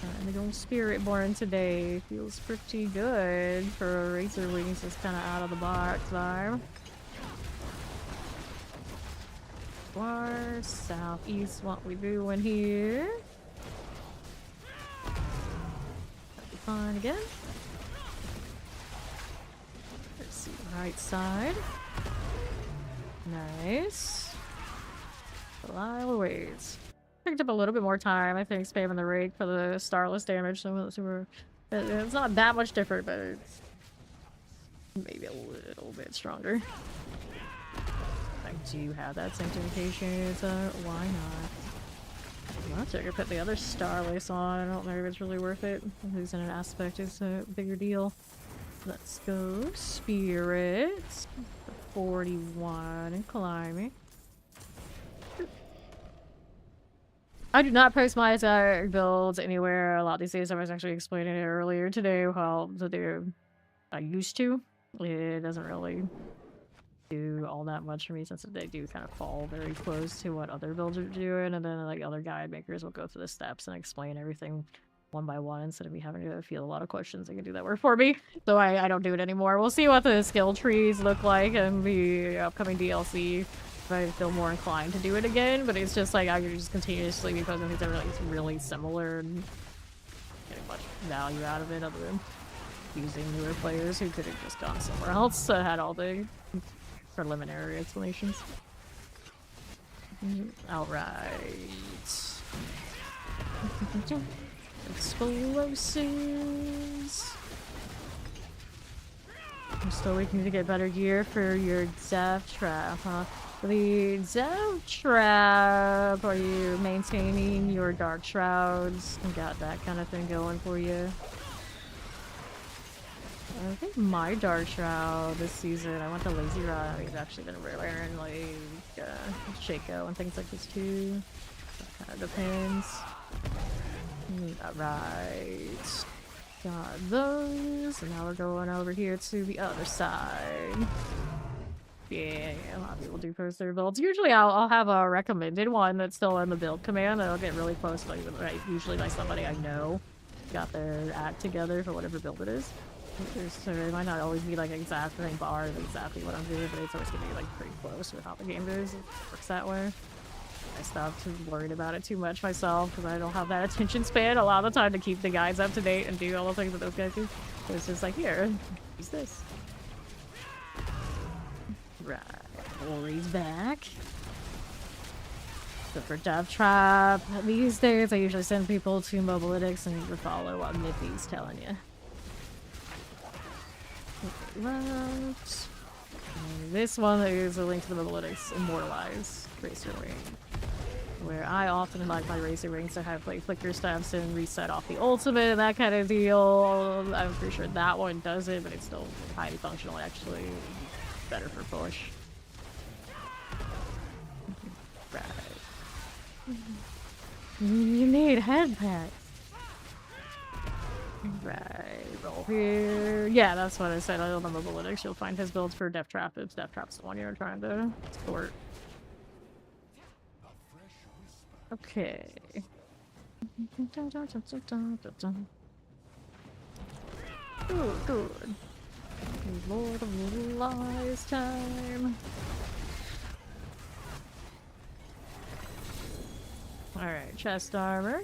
And the old Spiritborn today feels pretty good for Razorwings. It's kind of out of the box vibe. Far southeast, what we doing here? Fine again. Let's see, right side. Nice. While waits. Picked up a little bit more time, I think, spamming the rake for the Starless damage. So it's not that much different, but it's maybe a little bit stronger. I do have that sanctification, so why not? I'm not sure I could put the other Starlace on. I don't know if it's really worth it. Losing an aspect is a bigger deal. Let's go. Spirits. 41 and climbing. I do not post my builds anywhere a lot these days. I was actually explaining it earlier today how to do. I used to. It doesn't really do all that much for me since they do kind of fall very close to what other builds are doing, and then like other guide makers will go through the steps and explain everything one by one instead of me having to field a lot of questions. They can do that work for me, so I don't do it anymore. We'll see what the skill trees look like in the upcoming DLC if I feel more inclined to do it again, but it's just like I could just continuously be posting things that are like really similar and getting much value out of it other than using newer players who could have just gone somewhere else that had all the preliminary explanations. Outright. explosives. I'm still waiting to get better gear for your death trap, huh? The death trap, are you maintaining your dark shrouds? You got that kind of thing going for you. I think my dark shroud this season, I want the lazy rod. He's actually been wearing like Shaco and things like this too. That kind of depends. Alright. Got those, and now we're going over here to the other side. Yeah, a lot of people do post their builds. Usually I'll have a recommended one that's still in the build command, and I'll get really close, like, usually by somebody I know got their act together for whatever build it is. So it might not always be like exact same bar of exactly what I'm doing, but it's always gonna be like pretty close with how the game is. It works that way. I stopped worried about it too much myself because I don't have that attention span a lot of the time to keep the guys up to date and do all the things that those guys do. So it's just like, here, use this. Right, Ori's back. So for Death Trap, these days I usually send people to Mobalytics and you follow what Miffy's telling you. Left. And this one is a link to the Mobalytics Immortalize Razorwing, where I often like my Razorwings to have like flicker steps and reset off the ultimate and that kind of deal. I'm pretty sure that one does it, but it's still highly functional, actually. Better for push. Right. You need head packs. Right, roll here. Yeah, that's what I said. I don't know Mobalytics. You'll find his builds for Death Trap if Death Trap's the one you're trying to sort. Okay. Good, good. Lord of Lies time. Alright, chest armor.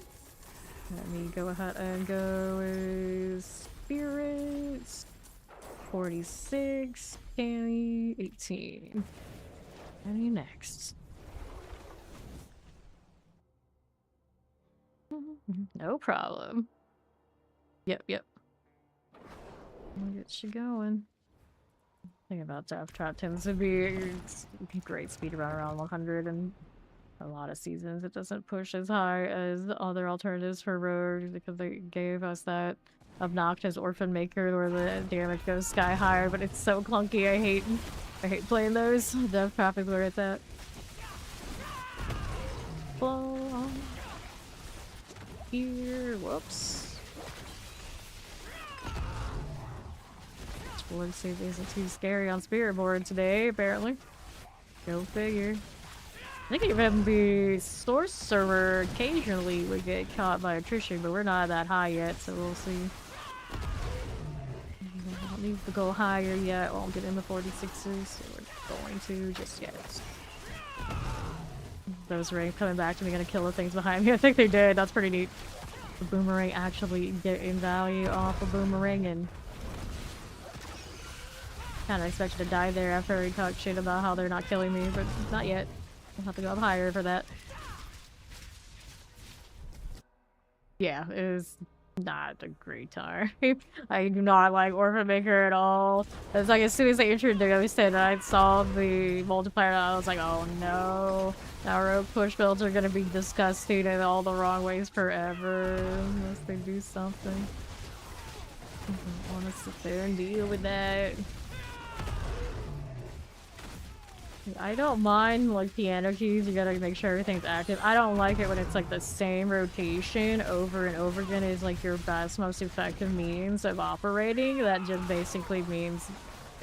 Let me go ahead and go with spirits. 46, Danny, 18. Danny next. No problem. Yep. I'll get you going. The thing about Death Trap tends to be great speed around 100 and a lot of seasons it doesn't push as high as other alternatives for rogues because they gave us that obnoxious orphan maker where the damage goes sky higher, but it's so clunky. I hate playing those. Death Trap is where it's at. Blow here. Whoops. Let's see if it isn't too scary on Spiritborn today, apparently. Go figure. I think even the source server occasionally would get caught by attrition, but we're not that high yet, so we'll see. I don't need to go higher yet. Won't get in the 46s, so we're going to just yet. Those rings coming back to me gonna kill the things behind me. I think they did. That's pretty neat. The boomerang actually getting value off of boomerang, and kind of expected to die there after we talked shit about how they're not killing me, but not yet. I'll have to go up higher for that. Yeah, it was not a great time. I do not like Orphan Maker at all. It's like as soon as they introduced it and I saw the multiplier, I was like, oh no. Now rogue push builds are gonna be disgusting in all the wrong ways forever unless they do something. I don't want to sit there and deal with that. I don't mind like piano keys, you gotta make sure everything's active. I don't like it when it's like the same rotation over and over again is like your best, most effective means of operating. That just basically means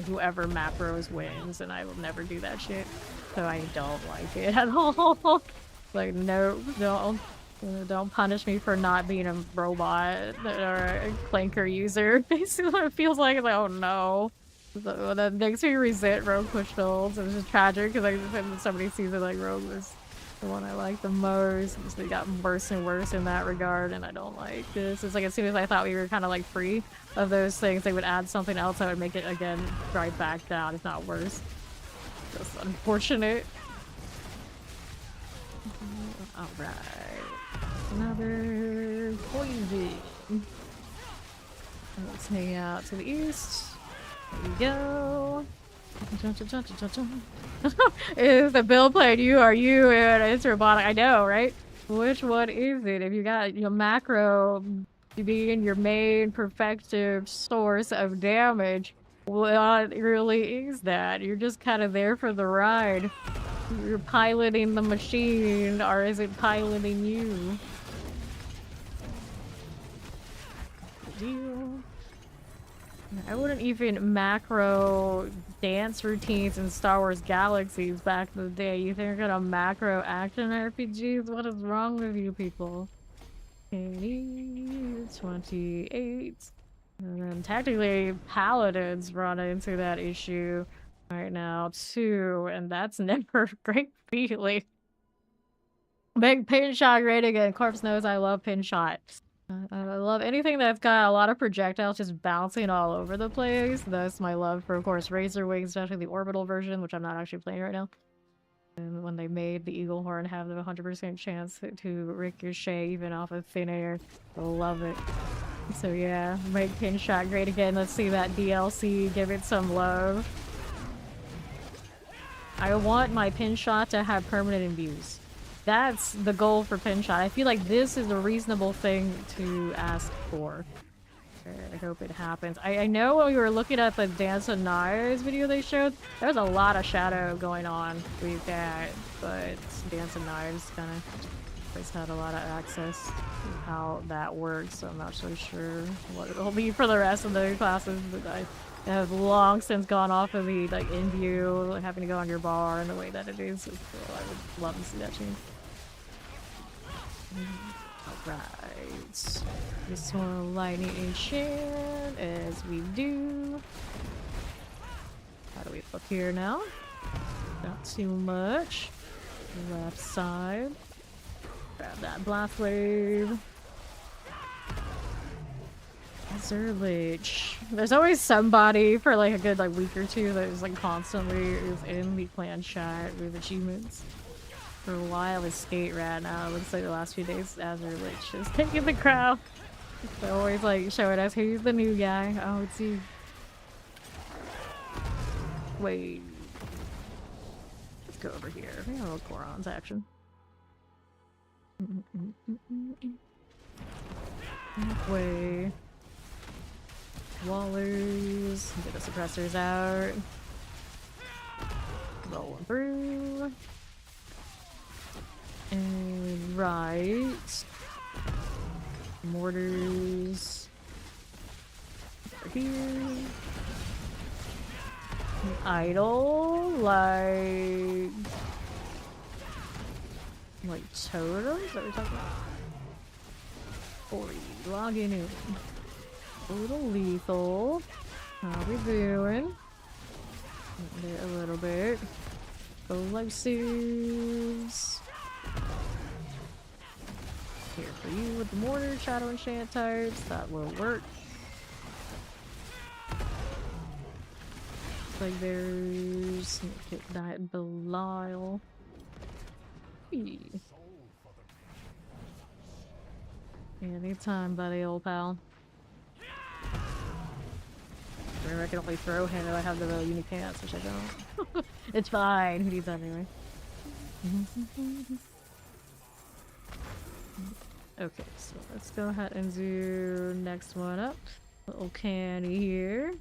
whoever macros wins, and I will never do that shit. So I don't like it at all. Like, no, don't punish me for not being a robot or a clanker user. Basically what it feels like is like, oh no. So that makes me resent rogue push builds. It was just tragic because in so many seasons like rogue was the one I liked the most. They got worse and worse in that regard, and I don't like this. It's like as soon as I thought we were kind of like free of those things, they would add something else that would make it again right back down, if not worse. That's unfortunate. Alright. Another poison. Let's hang out to the east. There we go. Is the build plan you? Are you and it's robotic? I know, right? Which one is it? If you got your macro being your main perfective source of damage, what really is that? You're just kind of there for the ride. You're piloting the machine, or is it piloting you? Deal. I wouldn't even macro dance routines in Star Wars Galaxies back in the day. You think you're gonna macro action RPGs? What is wrong with you people? 28. And then technically Paladins run into that issue right now too, and that's never a great feeling. Make pin shot great again. Corpse knows I love pin shot. I love anything that's got a lot of projectiles just bouncing all over the place. That's my love for, of course, Razorwings, especially the orbital version, which I'm not actually playing right now. And when they made the Eagle Horn have the 100% chance to ricochet even off of thin air, I love it. So yeah, make pin shot great again. Let's see that DLC, give it some love. I want my pin shot to have permanent imbues. That's the goal for pin shot. I feel like this is a reasonable thing to ask for. I hope it happens. I know when we were looking at the Dance of Knives video they showed, there was a lot of shadow going on with that, but Dance of Knives kind of always had a lot of access to how that works, so I'm not so sure what it'll be for the rest of the classes, but I have long since gone off of the like imbue, like, having to go on your bar and the way that it is, so I would love to see that change. Alright, this one lightning enchant as we do. How do we look here now? Not too much. Left side. Grab that blast wave. Azurlich. There's always somebody for like a good like week or two that is like constantly is in the clan chat with achievements. For a while it's Skate Rat, now it looks like the last few days Azurlich is taking the crowd. They're always like showing us who's the new guy. Oh, it's you. Wait. Let's go over here. We got a little Goron's action. Way. Wallers. Get the suppressors out. Rolling through. And right. Mortars. Over here. Idle. Like totems? Is that what we're talking about? 40. Logging in. A little lethal. How we doing? A little bit. Explosives. Here for you with the mortar, shadow enchant types. That will work. Like there's get that Belial. Anytime, buddy, old pal. I can only throw him if I have the really unique pants, which I don't. It's fine. Who needs that anyway? Okay, so let's go ahead and do next one up. Little candy here.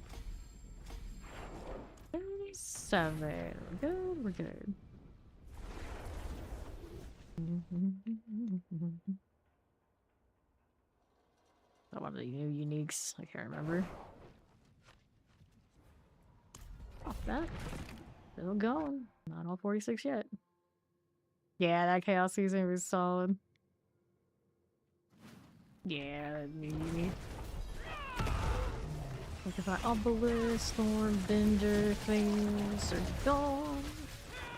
37. We're good. We're good. Not one of the new uniques. I can't remember. Off that. Still going. Not all 46 yet. Yeah, that Chaos season was solid. Yeah, new unique. Look at that obelisk, thorn, bender things are gone.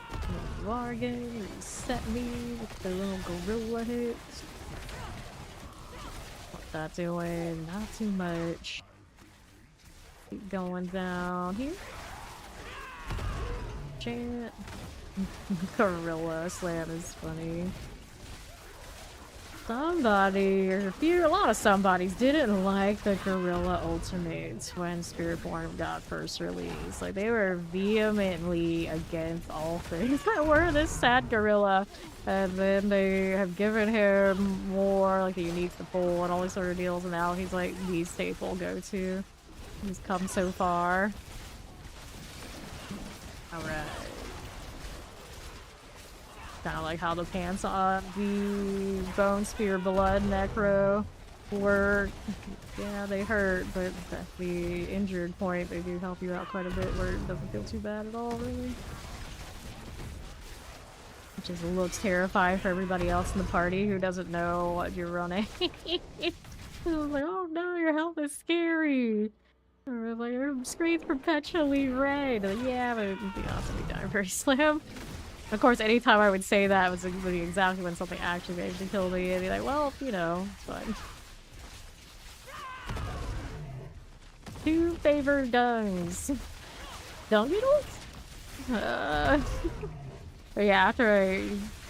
There you are again. Reset me with the little gorilla hits. What that doing? Not too much. Keep going down here. Chant. Gorilla slam is funny. somebody, or a lot of somebodies didn't like the Gorilla Ultimates when Spiritborn got first released. Like, they were vehemently against all things that were this sad gorilla. And then they have given him more, like, the unique to pull and all these sort of deals, and now he's like the staple go-to. He's come so far. Alright. Kind of like how the pants on the Bone Spear Blood Necro work. Yeah, they hurt, but at the injured point, they do help you out quite a bit where it doesn't feel too bad at all, really. Which just looks terrifying for everybody else in the party who doesn't know what you're running. I was like, oh no, your health is scary. Or like, your screen's perpetually red. Like, yeah, but to be honest, we die very slim. Of course, anytime I would say that was exactly when something actually made me kill me, and be like, well, you know, it's fine. 2 favored dungs. Dung beetles? But yeah, after I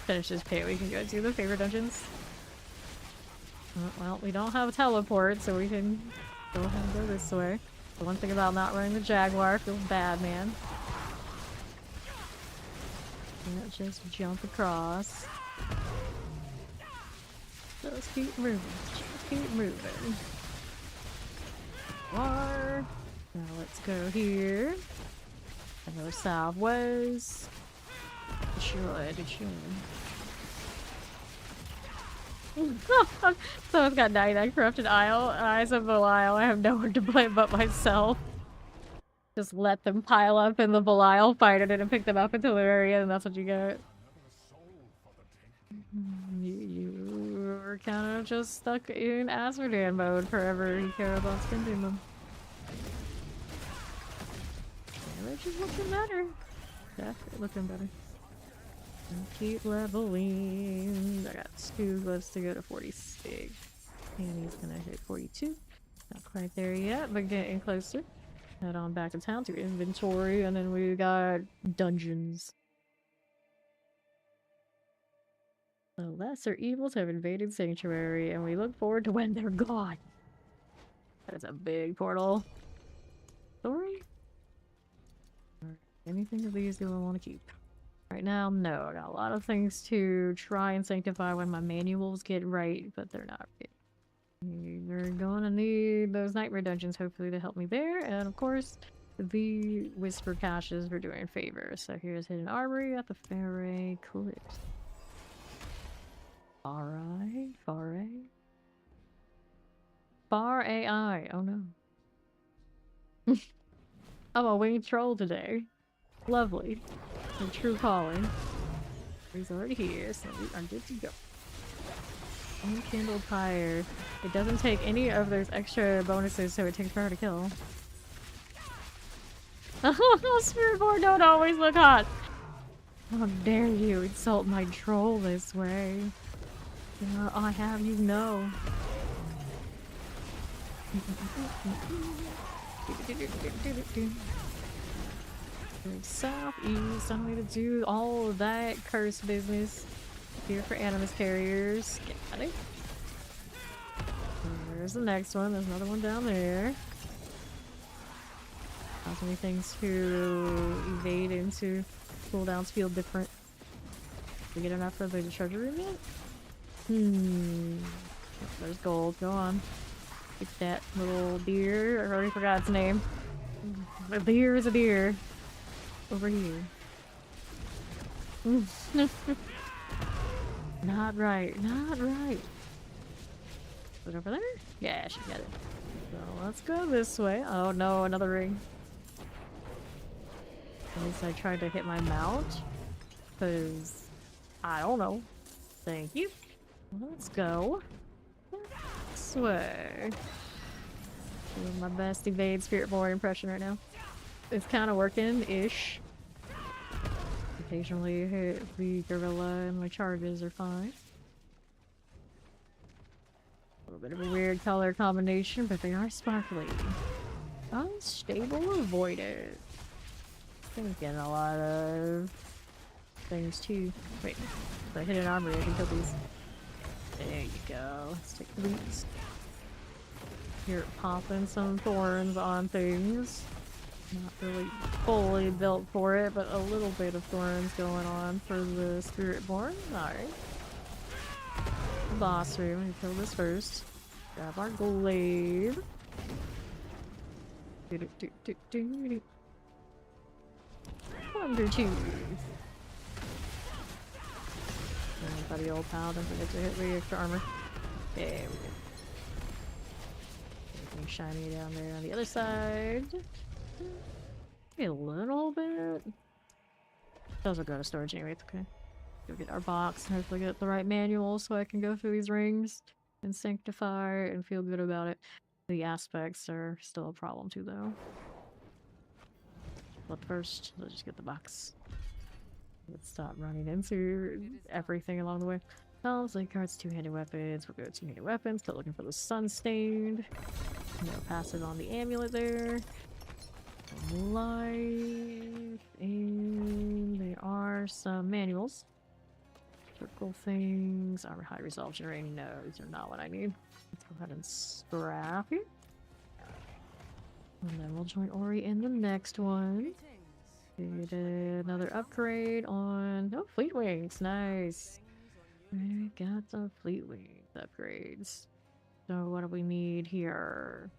finish this pit, we can go do the favorite dungeons. Well, we don't have a teleport, so we can go ahead and go this way. The one thing about not running the Jaguar feels bad, man. Can't just jump across. Just keep moving. Just keep moving. Now let's go here. And go southwest. It should. Someone's got 99 corrupted eyes of Belial. I have no one to blame but myself. Just let them pile up in the Belial, fight it, and pick them up until the very end, and that's what you get. You were kind of just stuck in Azerdan mode forever. You care about spending them. Damage is looking better. Definitely looking better. And keep leveling. I got 2 levels to go to 46. And he's gonna hit 42. Not quite there yet, but getting closer. Head on back to town to inventory, and then we got dungeons. The lesser evils have invaded Sanctuary, and we look forward to when they're gone. That is a big portal. Story? Anything of these do I want to keep? Right now, no. I got a lot of things to try and sanctify when my manuals get right, but they're not right. We're gonna need those nightmare dungeons hopefully to help me there, and of course the whisper caches for doing favors. So here's Hidden Armory at the Faray Cliffs. Far AI. Oh no. I'm a winged troll today. Lovely. A true calling. He's already here, so we are good to go. Unkindled fire. It doesn't take any of those extra bonuses, so it takes forever to kill. Oh, Spiritborn don't always look hot! How dare you insult my troll this way? I have you know. Southeast, I don't need to do all of that curse business. Here for Animus Carriers. Got it. There's the next one. There's another one down there. Not so many things to evade into. Cooldowns feel different. Did we get enough for the treasure room yet? There's gold. Go on. Pick that little deer. I already forgot its name. A deer is a deer. Over here. Not right. Not right. Is it over there? Yeah, she got it. So let's go this way. Oh no, another ring. At least I tried to hit my mount. Because I don't know. Thank you. Let's go this way. Doing my best evade Spiritborn impression right now. It's kind of working-ish. Occasionally hit the gorilla and my charges are fine. A little bit of a weird color combination, but they are sparkly. Unstable avoided. I'm getting a lot of things too. Wait, the hidden armory, I can kill these. There you go. Let's take the boots. Here, popping some thorns on things. Not really fully built for it, but a little bit of thorns going on for the Spiritborn. Alright. Boss room. We kill this first. Grab our glaive. Wonder two. Buddy old pal, don't forget to hit with extra armor. There we go. Anything shiny down there on the other side. A little bit. Doesn't go to storage anyway, it's okay. Go get our box and hopefully get the right manual so I can go through these rings and sanctify and feel good about it. The aspects are still a problem too though. But first, let's just get the box. Let's stop running into everything along the way. Spells, link cards, two-handed weapons. We'll go two-handed weapons. Still looking for the sun-stained. No passive on the amulet there. Life. And there are some manuals. Circle things. Armor high resolve generating. No, these are not what I need. Let's go ahead and scrap it. And then we'll join Ori in the next one. Get another upgrade on Fleet Wings. Nice. We got some Fleet Wings upgrades. So what do we need here?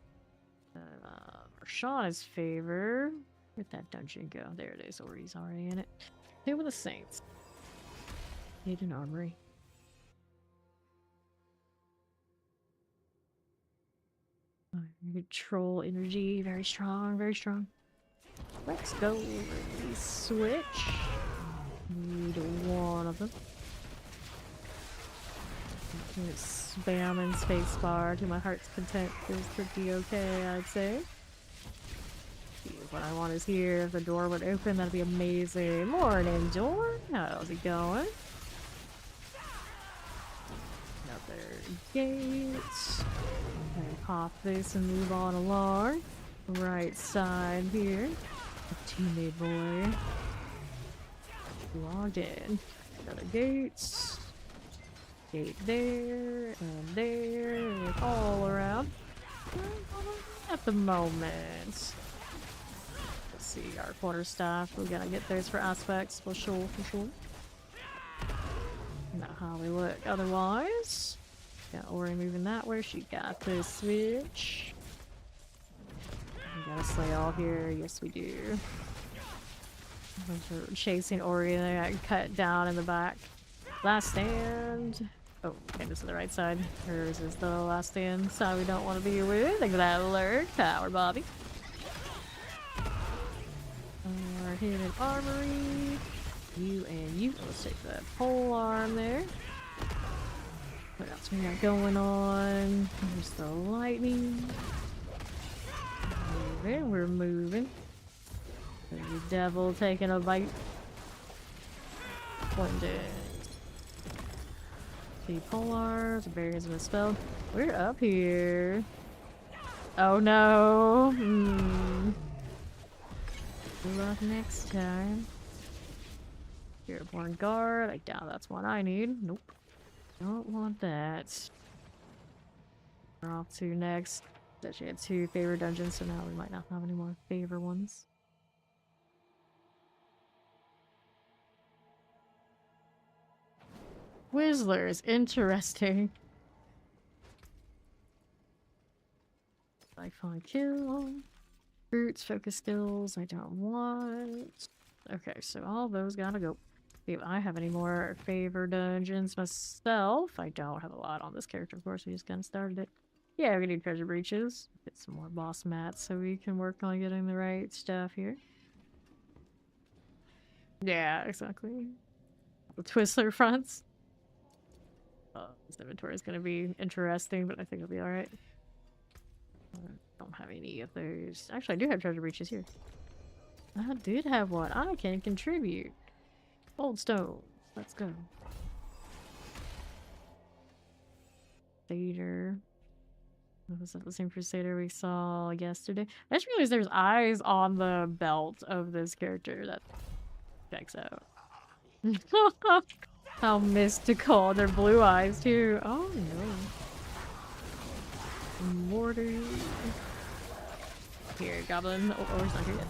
Shauna's favor. Where'd that dungeon go? There it is. Ori's already in it. Here with the Saints. Need an armory. Control energy. Very strong. Very strong. Let's go. Switch. Need one of them. Spamming spacebar to my heart's content feels pretty okay, I'd say. What I want is here. If the door would open, that'd be amazing. Morning, door. How's it going? Another gate. Okay, pop this and move on along. Right side here. A teammate boy. Logged in. Another gate. Gate there, and there, and all around. At the moment. Let's see, our quarterstaff. We gotta get those for aspects, for sure, for sure. Not how we look otherwise. Got Ori moving that way. She got this switch. We got a slay all here. Yes, we do. We're chasing Ori and I got cut down in the back. Last stand. Oh, okay, this is the right side. Hers is the last stand side we don't want to be with. Look at that alert. Power Bobby. Our hidden armory. You and you. Let's take that pole arm there. What else we got going on? There's the lightning. Moving, we're moving. There's the devil taking a bite. Pointed. The polars, barriers of a spell. We're up here. Oh no. Good luck next time. Spiritborn guard. I doubt that's what I need. Nope. Don't want that. We're off to next. Actually had 2 favor dungeons, so now we might not have any more favor ones. Twizzlers, interesting. Lifeline kill. Roots, focus skills, I don't want. Okay, so all those gotta go. See if I have any more favor dungeons myself. I don't have a lot on this character, of course, we just kinda started it. Yeah, we need treasure breaches. Get some more boss mats so we can work on getting the right stuff here. Yeah, exactly. The Twizzler fronts. This inventory is going to be interesting, but I think it'll be alright. I don't have any of those. Actually, I do have treasure breaches here. I did have one. I can contribute. Old stone. Let's go. Crusader. Was that the same Crusader we saw yesterday? I just realized there's eyes on the belt of this character. That checks out. How mystical. They're blue eyes too. Oh no. Mortar. Here, goblin. Oh, he's not here yet.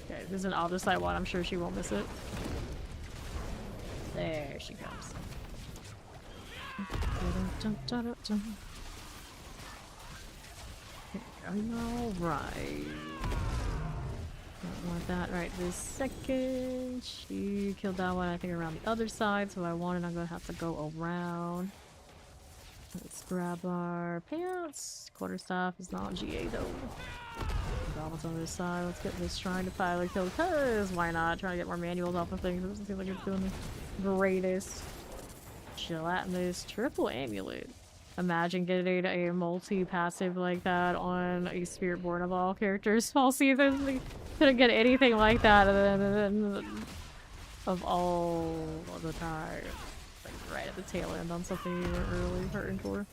Okay, this is an opposite side one. I'm sure she won't miss it. There she comes. Alright. Don't want that right this second. She killed that one, I think, around the other side, so I wanted, I'm gonna have to go around. Let's grab our pants. Quarterstaff is not GA though. Goblins on this side. Let's get this shrine to pilot kill, because why not? Trying to get more manuals off of things. It doesn't seem like it's doing the greatest. Gelatinous triple amulet. Imagine getting a multi-passive like that on a Spiritborn of all characters all season. We couldn't get anything like that of all the time. Like right at the tail end on something you were really hurting for.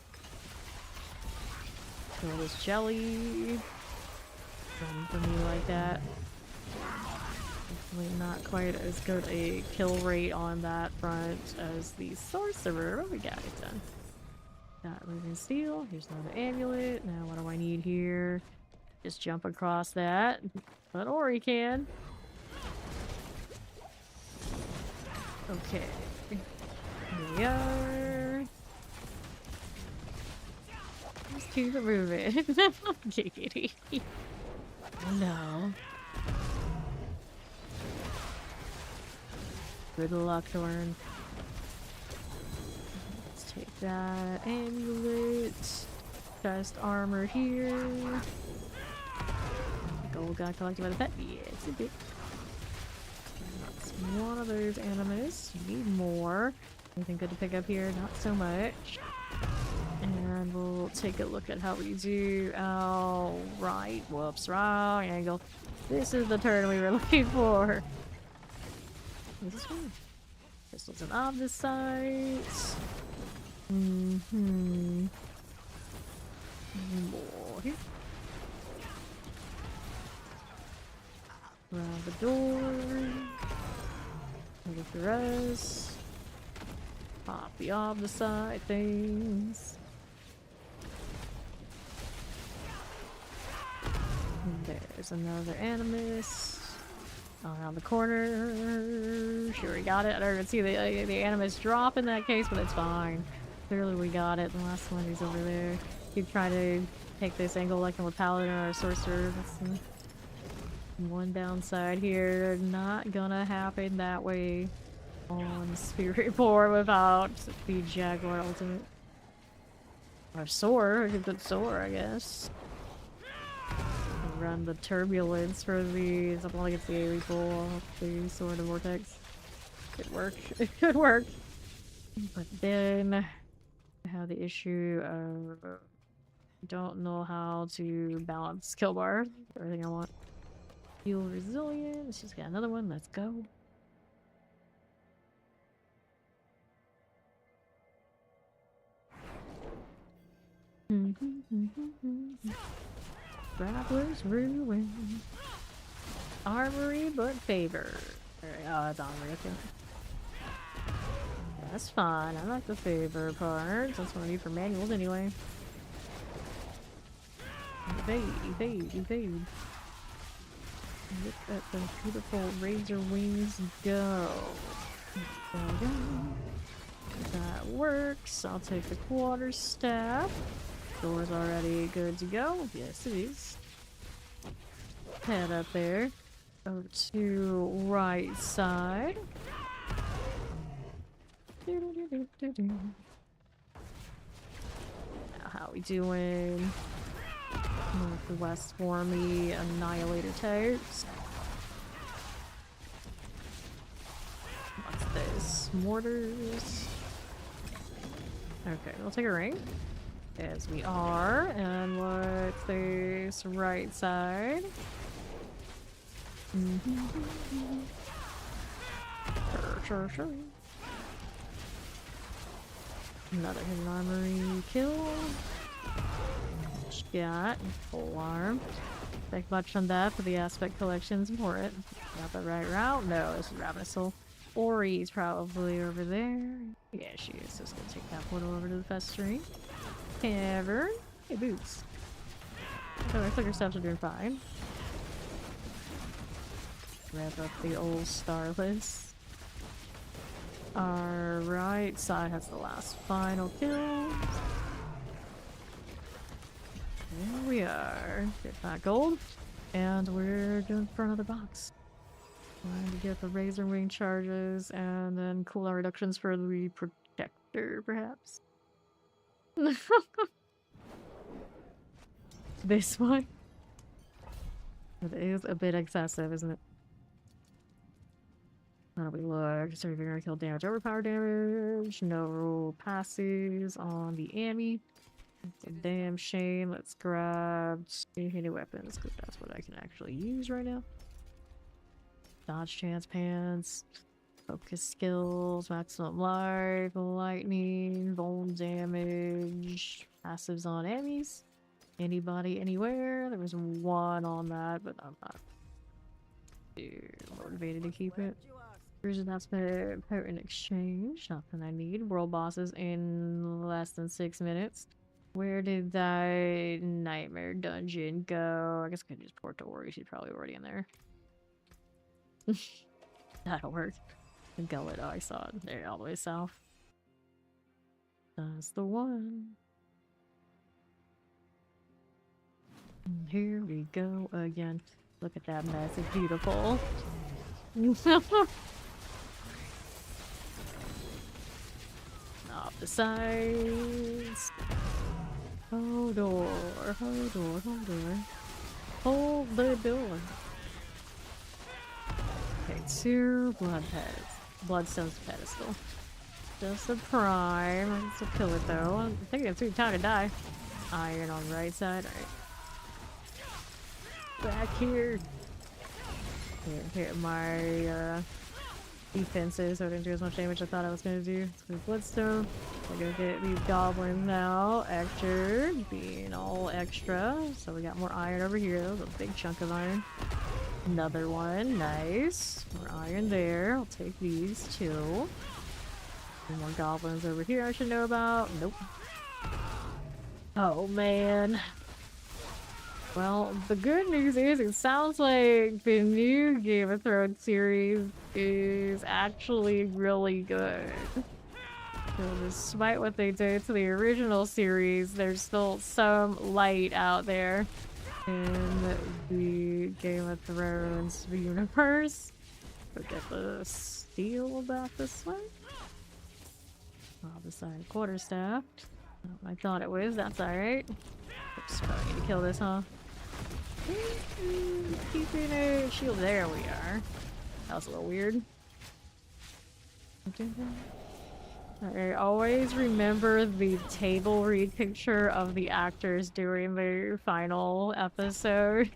Kill this jelly. Something for me like that. Definitely not quite as good a kill rate on that front as the sorcerer, but we got it done. Got living steel. Here's another amulet. Now what do I need here? Just jump across that. But Ori can. Okay. Here we are. Just keep it moving. Giggity. No. Good luck, Thorn. Let's take that amulet. Chest armor here. Gold got collected by the pet. Yeah, it's a bit. That's one of those animus. You need more. Anything good to pick up here? Not so much. And we'll take a look at how we do. Oh, right. Whoops, wrong angle. This is the turn we were looking for. What's this one? Pistols and opposites. More here. Around the door. Look for us. Pop the opposite things. There's another animus. Around the corner. Sure, we got it. I don't even see the animus drop in that case, but it's fine. Clearly we got it. The last one is over there. Keep trying to take this angle like I'm a paladin or a sorcerer. That's the one downside here. Not gonna happen that way on Spiritborn without the Jaguar ultimate. Or soar. A good soar, I guess. Run the turbulence for the something like it's the AoE pull off the sword of vortex. Could work. It could work. But then I have the issue of don't know how to balance kill bar. Everything I want. Heal resilience. She's got another one. Let's go. Traveler's Ruin. Armory, but favor. Oh, that's armory, okay. That's fine. I like the favor part. That's what I need for manuals anyway. Evade. Look at the beautiful Razorwings go. There we go. That works. I'll take the quarterstaff. Door's already good to go. Yes, it is. Head up there. Over to right side. Now, how we doing? Northwest for me, Annihilator types. What's this? Mortars. Okay, we'll take a ring. As we are, and what's this right side? Sure. Another hidden armory kill. Got full arm. Take much on that, but the aspect collection's important. Got the right route? No, this is Ravenous Soul. Ori's probably over there. Yeah, she is. Just gonna take that portal over to the festering cavern. Hey, boots. So my flicker stuffs are doing fine. Rev up the old Starless. Our right side has the last final kill. There we are. Get that gold. And we're doing for another box. Trying to get the Razorwing charges and then cooldown reductions for the Protector, perhaps. This one. It is a bit excessive, isn't it? How do we look? Surviving kill damage, overpower damage, no passes on the Amy. It's a damn shame. Let's grab two-handed weapons because that's what I can actually use right now. Dodge chance pants, focus skills, maximum life, lightning, bone damage, passives on enemies. Anybody, anywhere. There was one on that, but I'm not too motivated to keep it. Cruiser that's been potent exchange. Nothing I need. World bosses in less than 6 minutes. Where did that nightmare dungeon go? I guess I could just port to Ori. She's probably already in there. That'll work. The gullet. Oh, I saw it. There, all the way south. That's the one. And here we go again. Look at that mess. It's beautiful. Off the sides. Hold door. Hold door. Hold door. Hold the door. Okay, 2 Bloodstone's pedestal. Just a prime. This will kill it though. I think it's too time to die. Iron on the right side. Alright. Back here. Hit my defenses so I didn't do as much damage as I thought I was gonna do. So Bloodstone. We're gonna get these goblins now. Extra. Being all extra. So we got more iron over here. That was a big chunk of iron. Another one, nice. More iron there. I'll take these too. Any more goblins over here I should know about? Nope. Oh man. Well, the good news is it sounds like the new Game of Thrones series is actually really good. So despite what they did to the original series, there's still some light out there in the Game of Thrones universe. We'll get the steel back this way. Opposite quarterstaff. I thought it was, that's alright. Oops, probably need to kill this, huh? Keeping a shield. There we are. That was a little weird. I always remember the table read picture of the actors during the final episode.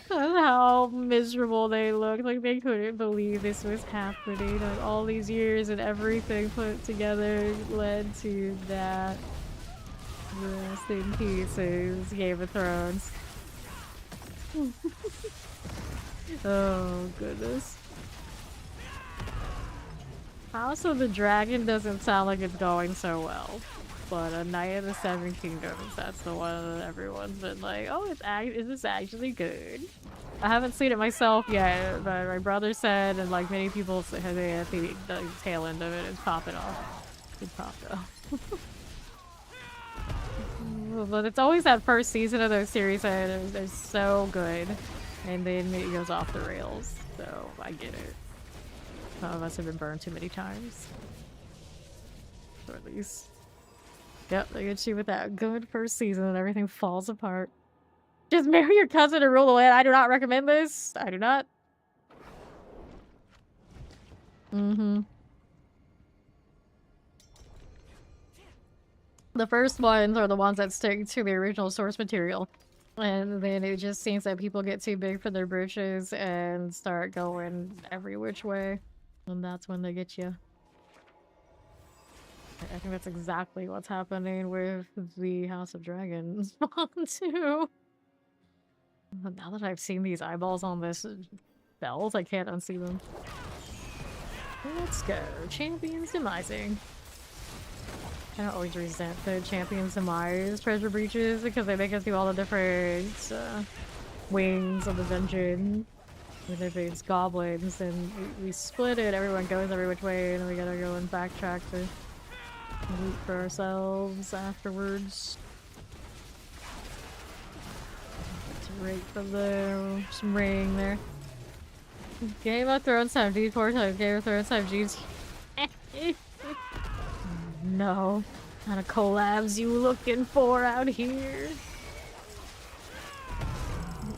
And how miserable they looked. Like they couldn't believe this was happening. Like all these years and everything put together led to that. Rest in pieces, Game of Thrones. Oh goodness. House of the Dragon doesn't sound like it's going so well, but A Knight of the Seven Kingdoms, that's the one that everyone's been like, oh, is this actually good? I haven't seen it myself yet, but my brother said, and like many people said, at the tail end of it, it's popping off. It popped off. But it's always that first season of those series that they're so good, and then it goes off the rails, so I get it. Some of us have been burned too many times. Or at least. Yep, they get you with that good first season and everything falls apart. Just marry your cousin and rule the land. I do not recommend this. I do not. Mm-hmm. The first ones are the ones that stick to the original source material. And then it just seems that people get too big for their britches and start going every which way. And that's when they get you. I think that's exactly what's happening with the House of Dragons spawn too. But now that I've seen these eyeballs on this belt, I can't unsee them. Let's go. Champions demising. I don't always resent the champions demise treasure breaches because they make us do all the different wings of the dungeon. With if it's goblins, and we split it, everyone goes every which way, and we gotta go and backtrack to loot for ourselves afterwards. Right for the some ring there. Game of Thrones have G 4 times. Game of Thrones have G. No, what kind of collabs you looking for out here?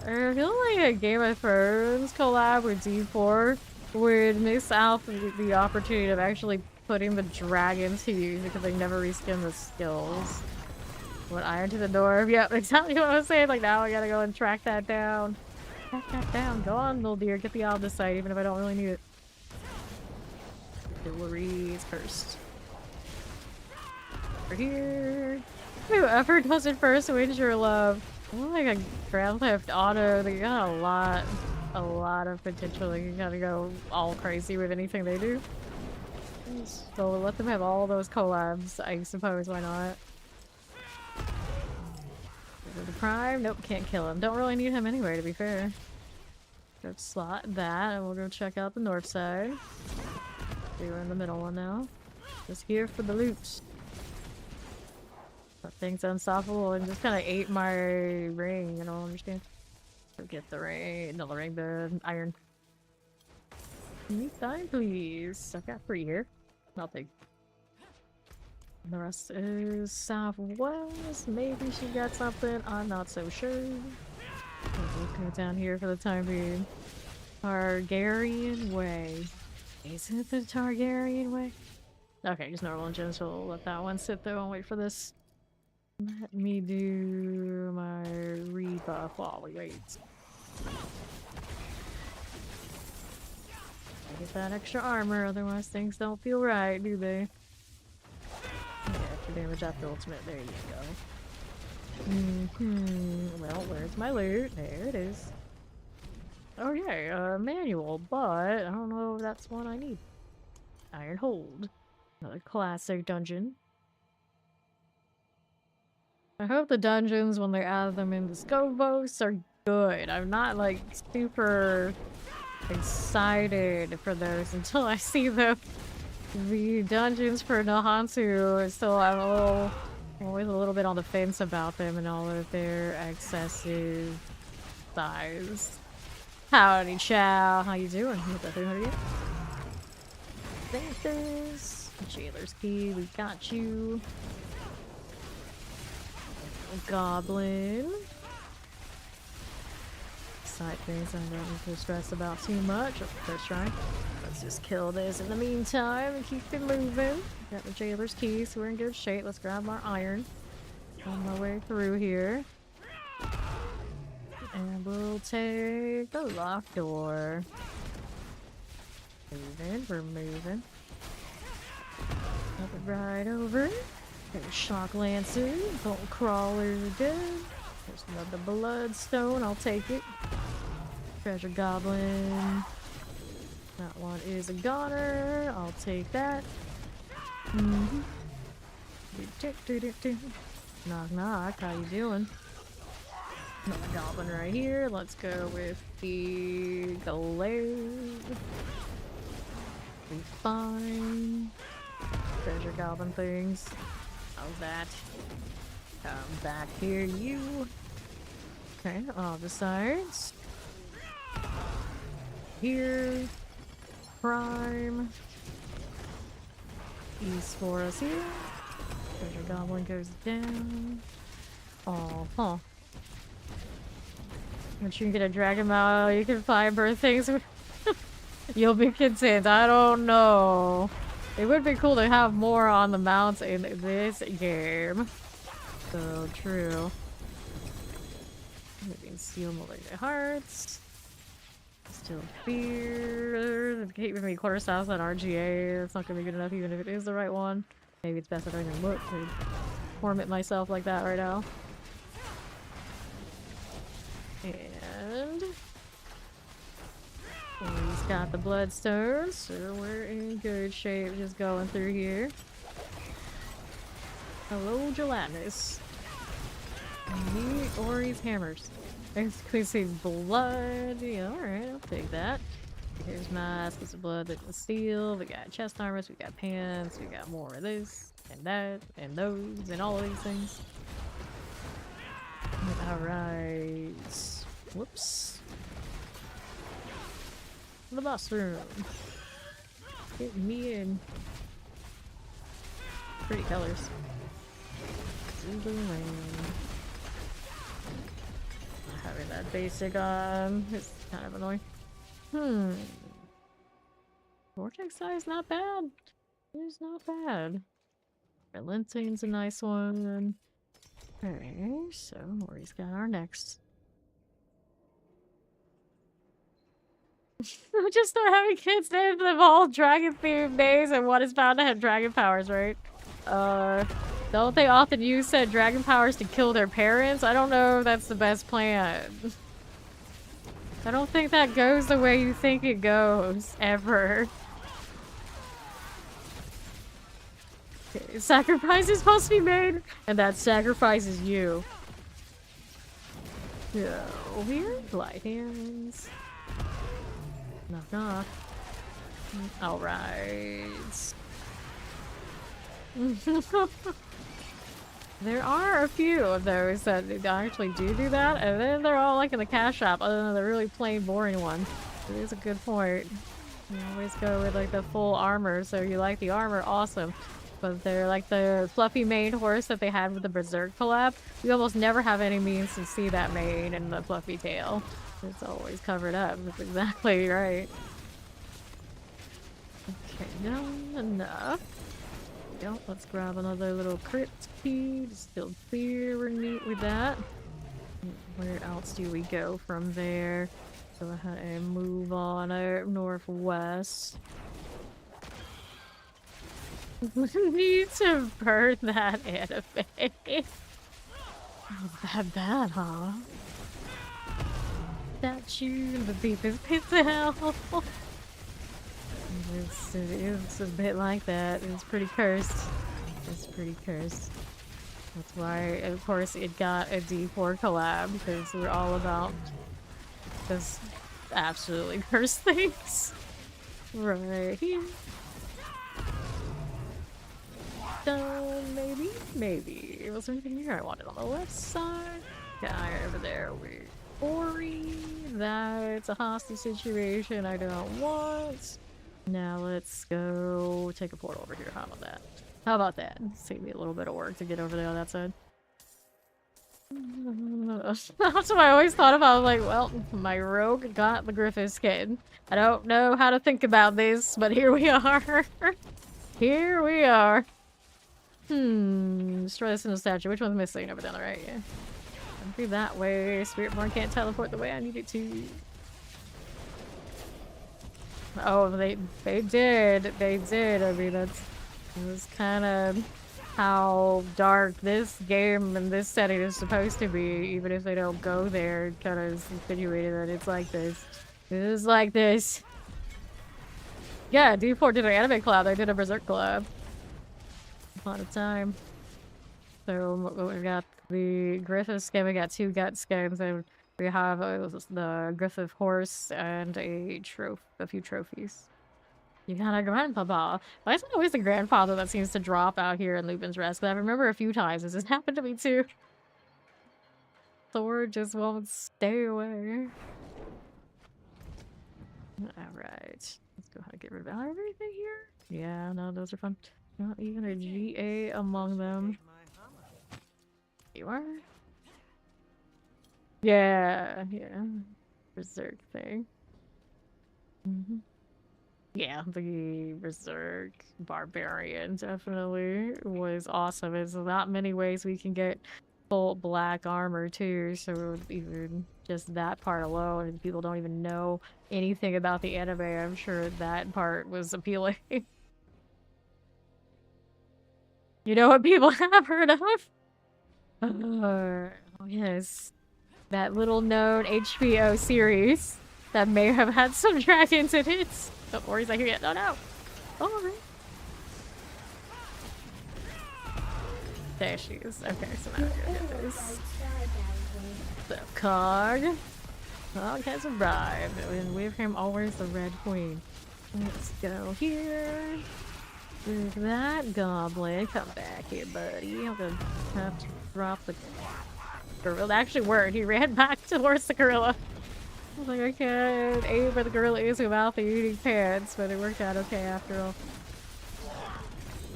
I feel like a Game of Thrones collab with D4 would miss out the opportunity of actually putting the dragons to use because they never reskin the skills. What, iron to the door? Yep, exactly what I was saying. Like, now I gotta go and track that down. Track that down. Go on, little deer. Get the Aldous-site, even if I don't really need it. Distilleries first. Over here. Whoever does it first wins your love. Oh, like a Grand Theft Auto, they got a lot of potential. Like, you gotta go all crazy with anything they do. So let them have all those collabs, I suppose, why not? Go to Prime? Nope, can't kill him. Don't really need him anyway, to be fair. Go slot that, and we'll go check out the north side. See, we're in the middle one now. Just here for the loot. That thing's unstoppable and just kind of ate my ring, I don't understand. Forget the ring, no, the ring, the iron. Need time, please. I've got 3 here. I'll take. The rest is southwest. Maybe she got something, I'm not so sure. We'll go down here for the time being. Targaryen Way. Is it the Targaryen Way? Okay, just normal and gentle. We'll let that one sit though and wait for this. Let me do my rebuff while we wait. I get that extra armor, otherwise things don't feel right, do they? Yeah, extra damage after ultimate, there you go. Well, where's my loot? There it is. Oh yeah, manual, but I don't know if that's one I need. Iron Hold. Another classic dungeon. I hope the dungeons, when they add them in the Scovos, are good. I'm not, like, super excited for those until I see the dungeons for Nahantu. Still, I'm always a little bit on the fence about them and all of their excessive size. Howdy, chow. How you doing? What the 300 yet? Thanks. Jailer's Key, we got you. Goblin. Side things I don't need to stress about too much. First try. Let's just kill this in the meantime and keep it moving. Got the Jailer's Key, so we're in good shape. Let's grab our iron. On my way through here. And we'll take the locked door. Moving, we're moving. Up it right over. There's Shock Lancer, Bolt Crawler dead. There's another Bloodstone, I'll take it. Treasure Goblin. That one is a goner, I'll take that. Knock knock, how you doing? Another Goblin right here, let's go with the Glaive. Be fine. Treasure Goblin things. How's that? Come back here, you. Okay, all the sides. Here. Prime. East for us here. Treasure Goblin goes down. Oh, huh. Once you can get a dragon mouth, you can fiber things. You'll be content. I don't know. It would be cool to have more on the mounts in this game. So true. Maybe Steel Malignant Hearts. Still Fear. Keeping me quarter stars on RGA. That's not gonna be good enough even if it is the right one. Maybe it's best I don't even look to torment myself like that right now. And He's got the bloodstones, so we're in good shape just going through here. Hello, gelatinous. Meet Ori's hammers. Basically say blood. Yeah, alright, I'll take that. Here's masks of blood that can steal. We got chest armors, we got pants, we got more of this, and that, and those, and all of these things. Alright. Whoops. The boss room. Get me in. Pretty colors. Having that basic on is kind of annoying. Vortex size not bad. It's not bad. Relenting's a nice one. Okay, so Ori's got our next. We just start having kids name them all dragon themed names, and one is bound to have dragon powers, right? Don't they often use said dragon powers to kill their parents? I don't know if that's the best plan. I don't think that goes the way you think it goes, ever. Okay, sacrifice is supposed to be made, and that sacrifice is you. So, weird light hands. Knock knock. Alright. There are a few of those that actually do that, and then they're all like in the cash shop, other than the really plain boring one. It is a good point. You always go with like the full armor, so you like the armor, awesome. But they're like the fluffy mane horse that they had with the Berserk collab. You almost never have any means to see that mane and the fluffy tail. It's always covered up. That's exactly right. Okay, no, enough. Let's grab another little crit key. Distilled beer, we're neat with that. Where else do we go from there? Go ahead and move on out northwest. We need to burn that anime. Oh, that bad, huh? Statue in the deepest pits of hell. It's a bit like that. It's pretty cursed. It's pretty cursed. That's why, of course, it got a D4 collab, because we're all about just absolutely cursed things. Right here. Maybe? Maybe. Was there anything here I wanted on the left side? Guy over there with Ori. That's a hostage situation I don't want. Now let's go take a portal over here. How about that? How about that? Save me a little bit of work to get over there on that side. That's what I always thought about. I was like, well, my rogue got the Griffith skin. I don't know how to think about this, but here we are. Here we are. Destroy this in the statue. Which one's missing? Over down the right, yeah. I'll be that way. Spiritborn can't teleport the way I need it to. Oh, they did. They did. I mean, that's kind of how dark this game and this setting is supposed to be. Even if they don't go there, it kind of insinuated that it's like this. It is like this. Yeah, D4 did an anime collab. They did a Berserk collab. A lot of time. So we got the Griffith skin. We got 2 gut skins, and we have the Griffith horse and a few trophies. You got a grandpapa. Why is it always the grandfather that seems to drop out here in Lupin's Rest? Because I remember a few times this has happened to me too. Thor just won't stay away. Alright. Let's go ahead and get rid of everything here. Yeah, no, those are fun. Not even a GA among them. You are? Yeah, yeah. Berserk thing. Yeah, the Berserk Barbarian definitely was awesome. There's not many ways we can get full black armor too, so even just that part alone, and people don't even know anything about the anime, I'm sure that part was appealing. You know what people have heard of? Oh yes. That little known HBO series that may have had some dragons in it. Or he's like, yeah, no. Oh, right. There she is. Okay, so now I gotta get this. The cog. Cog has arrived. And with him always the Red Queen. Let's go here. With that goblin. Come back here, buddy. I'm gonna have to drop the gorilla. That actually worked. He ran back towards the gorilla. I was like, I can't aim where the gorilla is without the eating pants, but it worked out okay after all.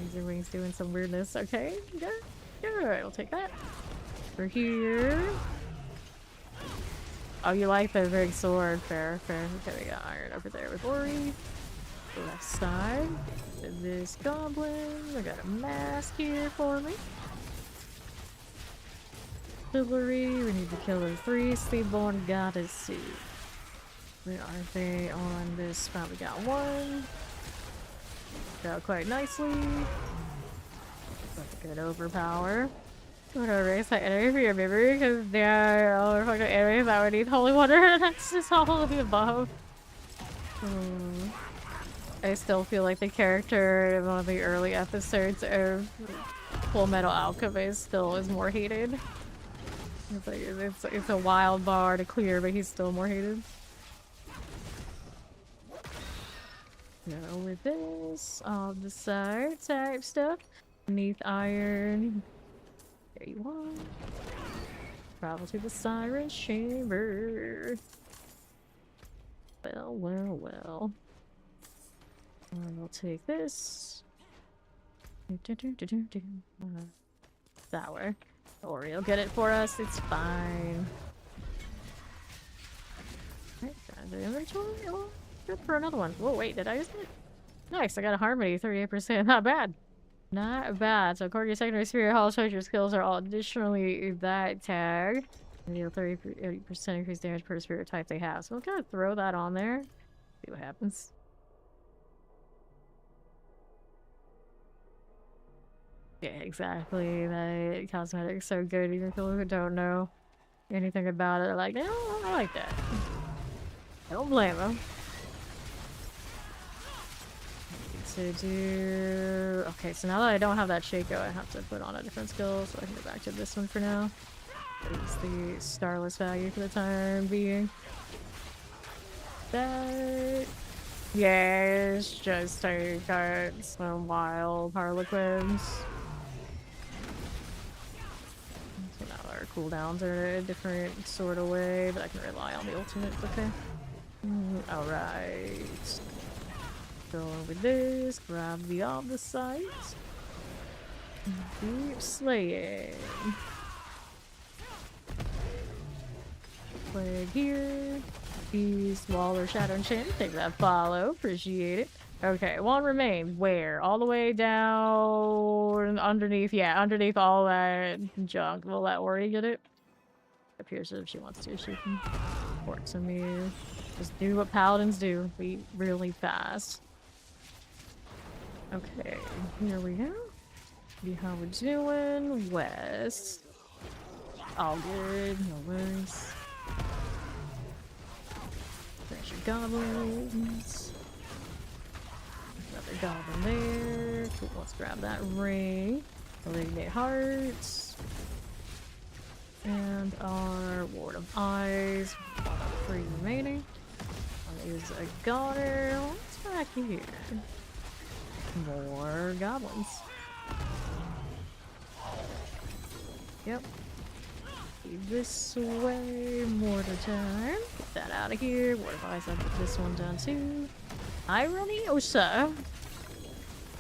Razorwings doing some weirdness. Okay, good. Good. We'll take that. We're here. Oh, you like the big sword. Fair. Okay, we got iron over there with Ori. The left side. This goblin. I got a mask here for me. Artillery. We need to kill the 3 Spiritborn goddess suit. Where are they on this spot? We got 1. Got quite nicely. Good overpower. I'm gonna erase that enemy for your memory because they are all fucking enemies that would need holy water, and that's just all of the above. I still feel like the character in one of the early episodes of Full Metal Alchemist still is more hated. It's like it's a wild bar to clear, but he's still more hated. Go with this on the side type stuff. Beneath iron. There you are. Travel to the siren chamber. Well. I'll take this. That way. Ori will get it for us. It's fine. Right, got the inventory. Oh, good for another one. Whoa, wait, did I use it? Nice, I got a harmony, 38%. Not bad. Not bad. So according to secondary spirit, all soldier skills are all additionally that tag. And deal 30% increased damage per spirit type they have. So we'll kind of throw that on there. See what happens. Yeah, exactly. That cosmetic's so good. Even people who don't know anything about it are like, no, I like that. I don't blame them. To do... Okay, so now that I don't have that Shaco, I have to put on a different skill, so I can go back to this one for now. It's the starless value for the time being. That... Yes, just take some wild harlequins. So now our cooldowns are a different sort of way, but I can rely on the ultimate, okay? Alright. Go with this, grab the other side. Keep slaying. Plague here. Beast, Wall, or Shadow Enchant. Take that follow. Appreciate it. Okay, 1 remains. Where? All the way down underneath. Yeah, underneath all that junk. Will let Ori get it? Appears as if she wants to. She can work some me. Just do what paladins do. Be really fast. Okay, here we go. See how we're doing. West. All good, no worries. There's your goblins. Another goblin there. Cool, let's grab that ring. Eliminate hearts. And our Ward of Eyes. 3 remaining. One is a goner. What's back here? More goblins. Yep. This way. Mortar time. Get that out of here. What if I put this one down too? Irony? Osha.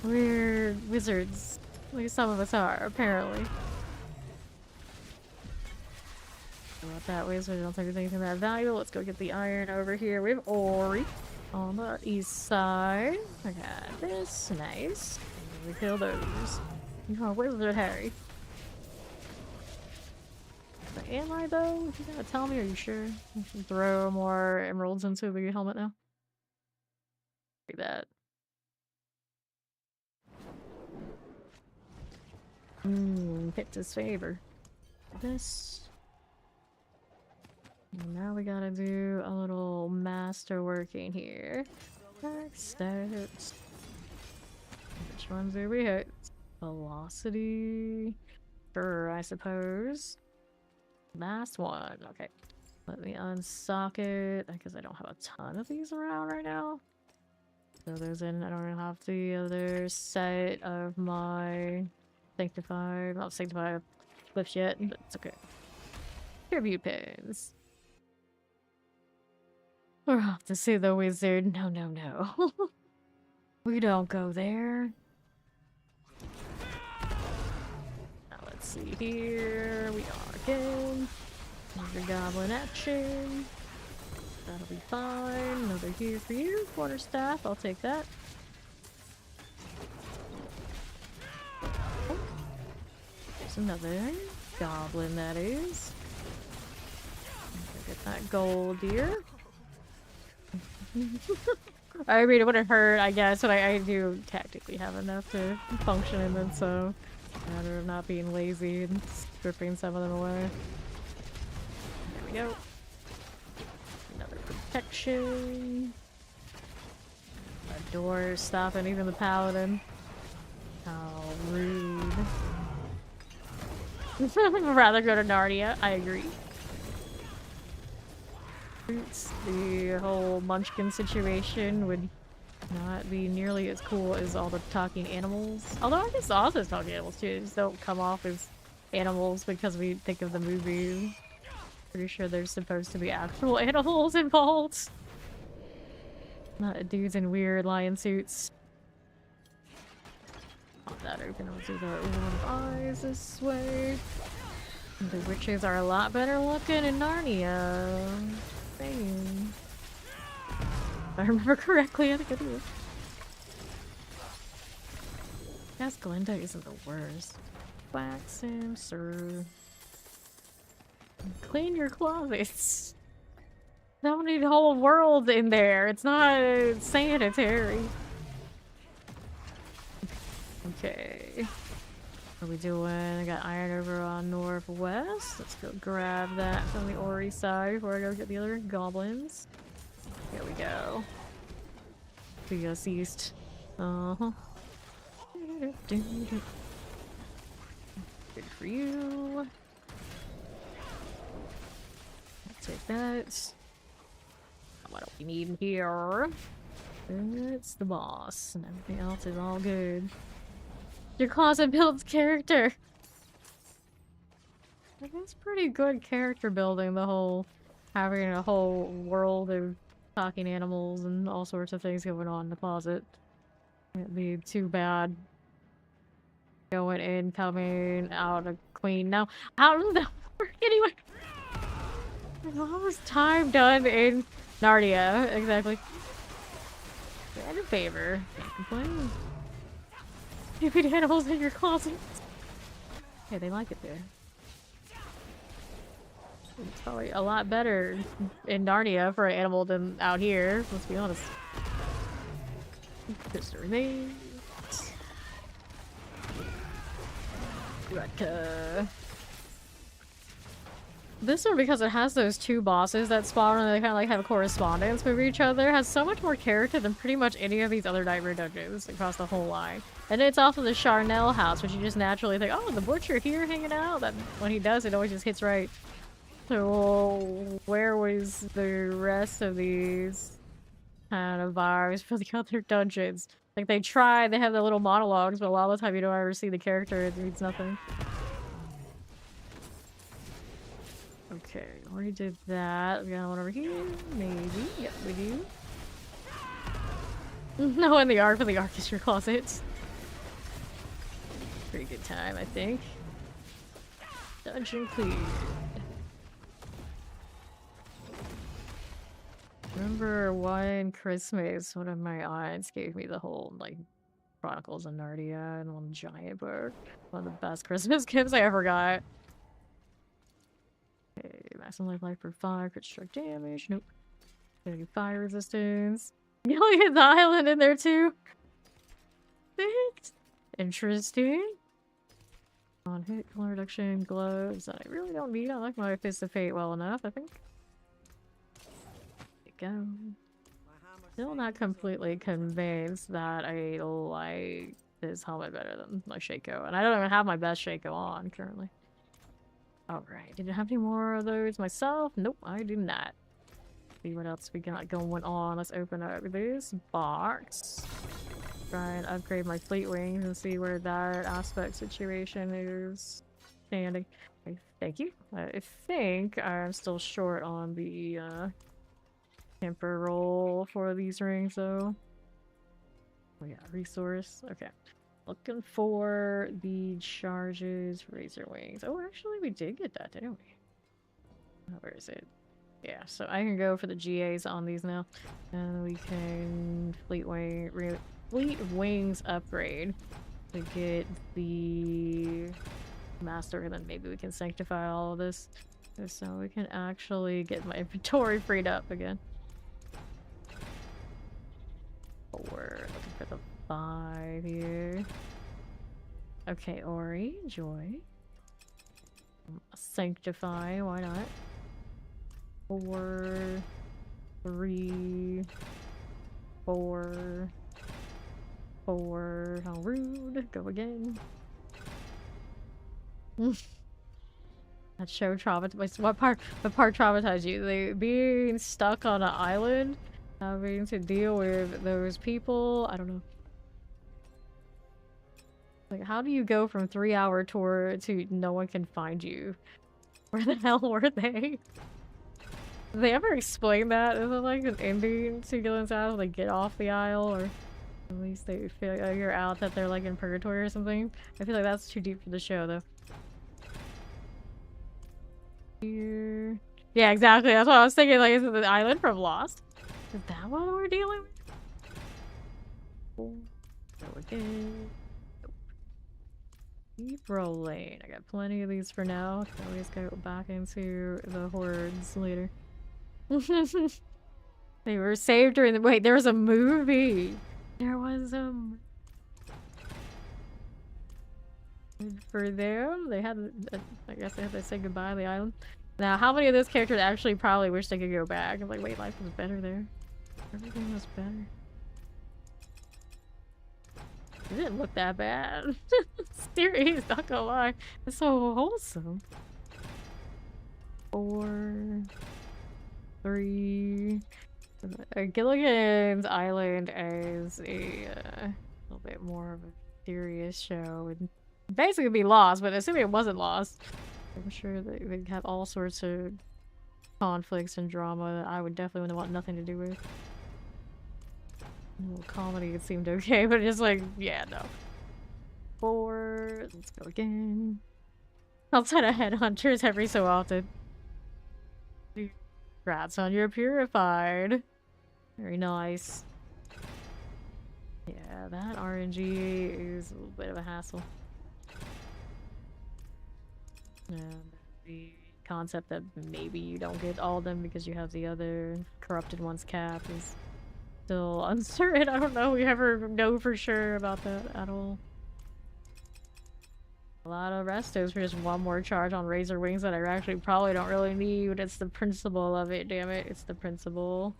We're wizards. Like some of us are, apparently. About that wizard, I don't think there's anything that valuable. Let's go get the iron over here with Ori. On the east side. I got this. Nice. We kill those. Oh, Wizard Harry. But am I though? You gotta tell me, are you sure? I should throw more emeralds into the helmet now. Do that. Picked his favor. This. And now we gotta do a little master working here. Stats. Which ones do we hit? Velocity. Sure, I suppose. Last one. Okay. Let me unstock it because I don't have a ton of these around right now. So those in. I don't have the other set of my not sanctified clips yet, but it's okay. Tribute pins. We're off to see the wizard. No, no, no. We don't go there. Now let's see here. We are again. Another goblin action. That'll be fine. Another here for you. Quarterstaff. I'll take that. Oh. There's another goblin, that is. Get that gold here. I mean, it wouldn't hurt, I guess, but I do tactically have enough to function in them, so matter of not being lazy and stripping some of them away. There we go. Another protection. A door stopping even the paladin. How rude. I'd rather go to Narnia, I agree. The whole munchkin situation would not be nearly as cool as all the talking animals. Although I guess also talking animals too, they just don't come off as animals because we think of the movie. Pretty sure there's supposed to be actual animals involved. Not dudes in weird lion suits. Pop that open, I'll do the one of eyes this way. The witches are a lot better looking in Narnia. Dang. If I remember correctly, I think I do. Yes, Glinda isn't the worst. Wax him, sir. Clean your closets. Don't need a whole world in there. It's not sanitary. Okay. What are we doing? I got iron over on northwest. Let's go grab that from the Ori side before I go get the other goblins. Here we go. We go east. Uh-huh. Good for you. I'll take that. What do we need here? It's the boss, and everything else is all good. Your closet builds character. Like, that's pretty good character building, the whole having a whole world of talking animals and all sorts of things going on in the closet. Can't be too bad. Going in, coming out a queen. Now, how does that work anyway? What was time done in Narnia? Exactly. In favor. Can't complain. You feed animals in your closet. Yeah, they like it there. It's probably a lot better in Narnia for an animal than out here, let's be honest. Just remains. This one, because it has those two bosses that spawn and they kind of like have a correspondence with each other, has so much more character than pretty much any of these other Nightmare dungeons across the whole line. And it's also the Charnel house, which you just naturally think, oh, the butcher here hanging out? That when he does, it always just hits right. So where was the rest of these kind of vibes for the other dungeons? Like, they try, they have the little monologues, but a lot of the time you don't ever see the character, it means nothing. Okay, already did that. We got one over here, maybe. Yep, we do. No, in the Ark, but the Ark is your closet. Pretty good time, I think. Dungeon cleared. Remember one Christmas, one of my aunts gave me the whole, like, Chronicles of Narnia and one giant book. One of the best Christmas gifts I ever got. Okay, maximum life for 5, crit strike damage. Nope. Gonna do fire resistance. You only get the island in there too. Interesting. On hit, color reduction, gloves that I really don't need. I like my Fist of Fate well enough, I think. go. Still not completely convinced that I like this helmet better than my Shaco. And I don't even have my best Shaco on currently. Alright, did I have any more of those myself? Nope, I do not. See what else we got going on. Let's open up this box. Try and upgrade my fleet wings and see where that aspect situation is standing. Thank you. I think I'm still short on the temper roll for these rings though. Oh yeah, resource. Okay. Looking for the charges, Razorwings. Oh, actually we did get that, didn't we? Oh, where is it? Yeah, so I can go for the GAs on these now. And we can fleet wings upgrade to get the master, and then maybe we can sanctify all of this. So we can actually get my inventory freed up again. We're looking for the 5 here. Okay, Ori, Joy. Sanctify, why not? 4, 3, 4, 4. How rude. Go again. That show traumatized. What part traumatized you? They being stuck on an island, having to deal with those people. I don't know. Like, how do you go from 3-hour tour to no one can find you? Where the hell were they? Did they ever explain that? Is it like an ending to Gillen's Isle? They get off the isle, or at least they figure out that they're like in purgatory or something? I feel like that's too deep for the show, though. Here. Yeah, exactly. That's what I was thinking. Like, is it the island from Lost? Is that what we're dealing with? Go again. Nope. Keep rolling. I got plenty of these for now. Can always go back into the hordes later. They were saved during the— wait, there was a movie! There was a— for them, they had— I guess they had to say goodbye to the island. Now, how many of those characters actually probably wish they could go back? I'm like, wait, life was better there. Everything was better. It didn't look that bad. Serious, not gonna lie. It's so wholesome. 4, 3. Gilligan's Island as a little bit more of a serious show. And basically be Lost, but assuming it wasn't Lost, I'm sure they have all sorts of conflicts and drama that I would definitely want nothing to do with. A little comedy, it seemed okay, but just like, yeah, no. 4, let's go again. Outside of headhunters every so often. Congrats on your purified. Very nice. Yeah, that RNG is a little bit of a hassle. And the concept that maybe you don't get all of them because you have the other corrupted one's cap is still uncertain. I don't know if we ever know for sure about that at all. A lot of restos for just one more charge on Razorwings that I actually probably don't really need. It's the principle of it, damn it. It's the principle.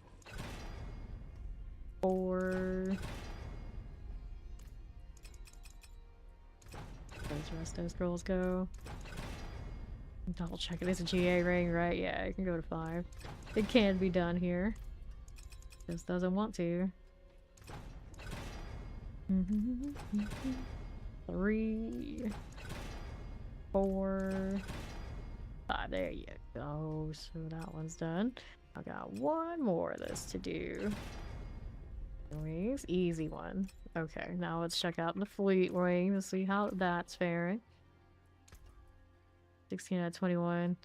4. Those resto scrolls go. Double check it. It's a GA ring, right? Yeah, it can go to 5. It can be done here. Just doesn't want to. 3, 4, 5. There you go. So that one's done. I got one more of this to do. Wings, easy one. Okay, now let's check out the fleet wing to see how that's faring. 16 out of 21.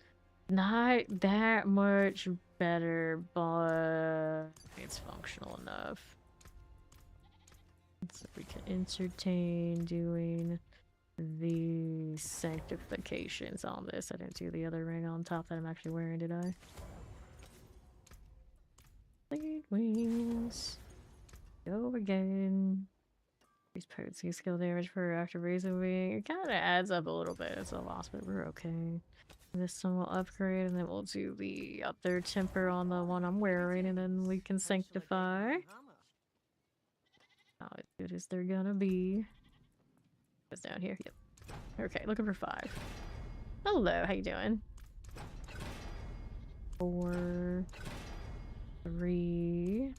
Not that much better, but it's functional enough. So we can entertain doing the sanctifications on this. I didn't do the other ring on top that I'm actually wearing, did I? Fleet wings. Go again. Increase potency skill damage per active razor wing. It kind of adds up a little bit. It's a loss, but we're okay. This one will upgrade, and then we'll do the other temper on the one I'm wearing, and then we can sanctify. How good is there gonna be? It's down here. Yep. Okay, looking for 5. Hello, how you doing? 4, 3,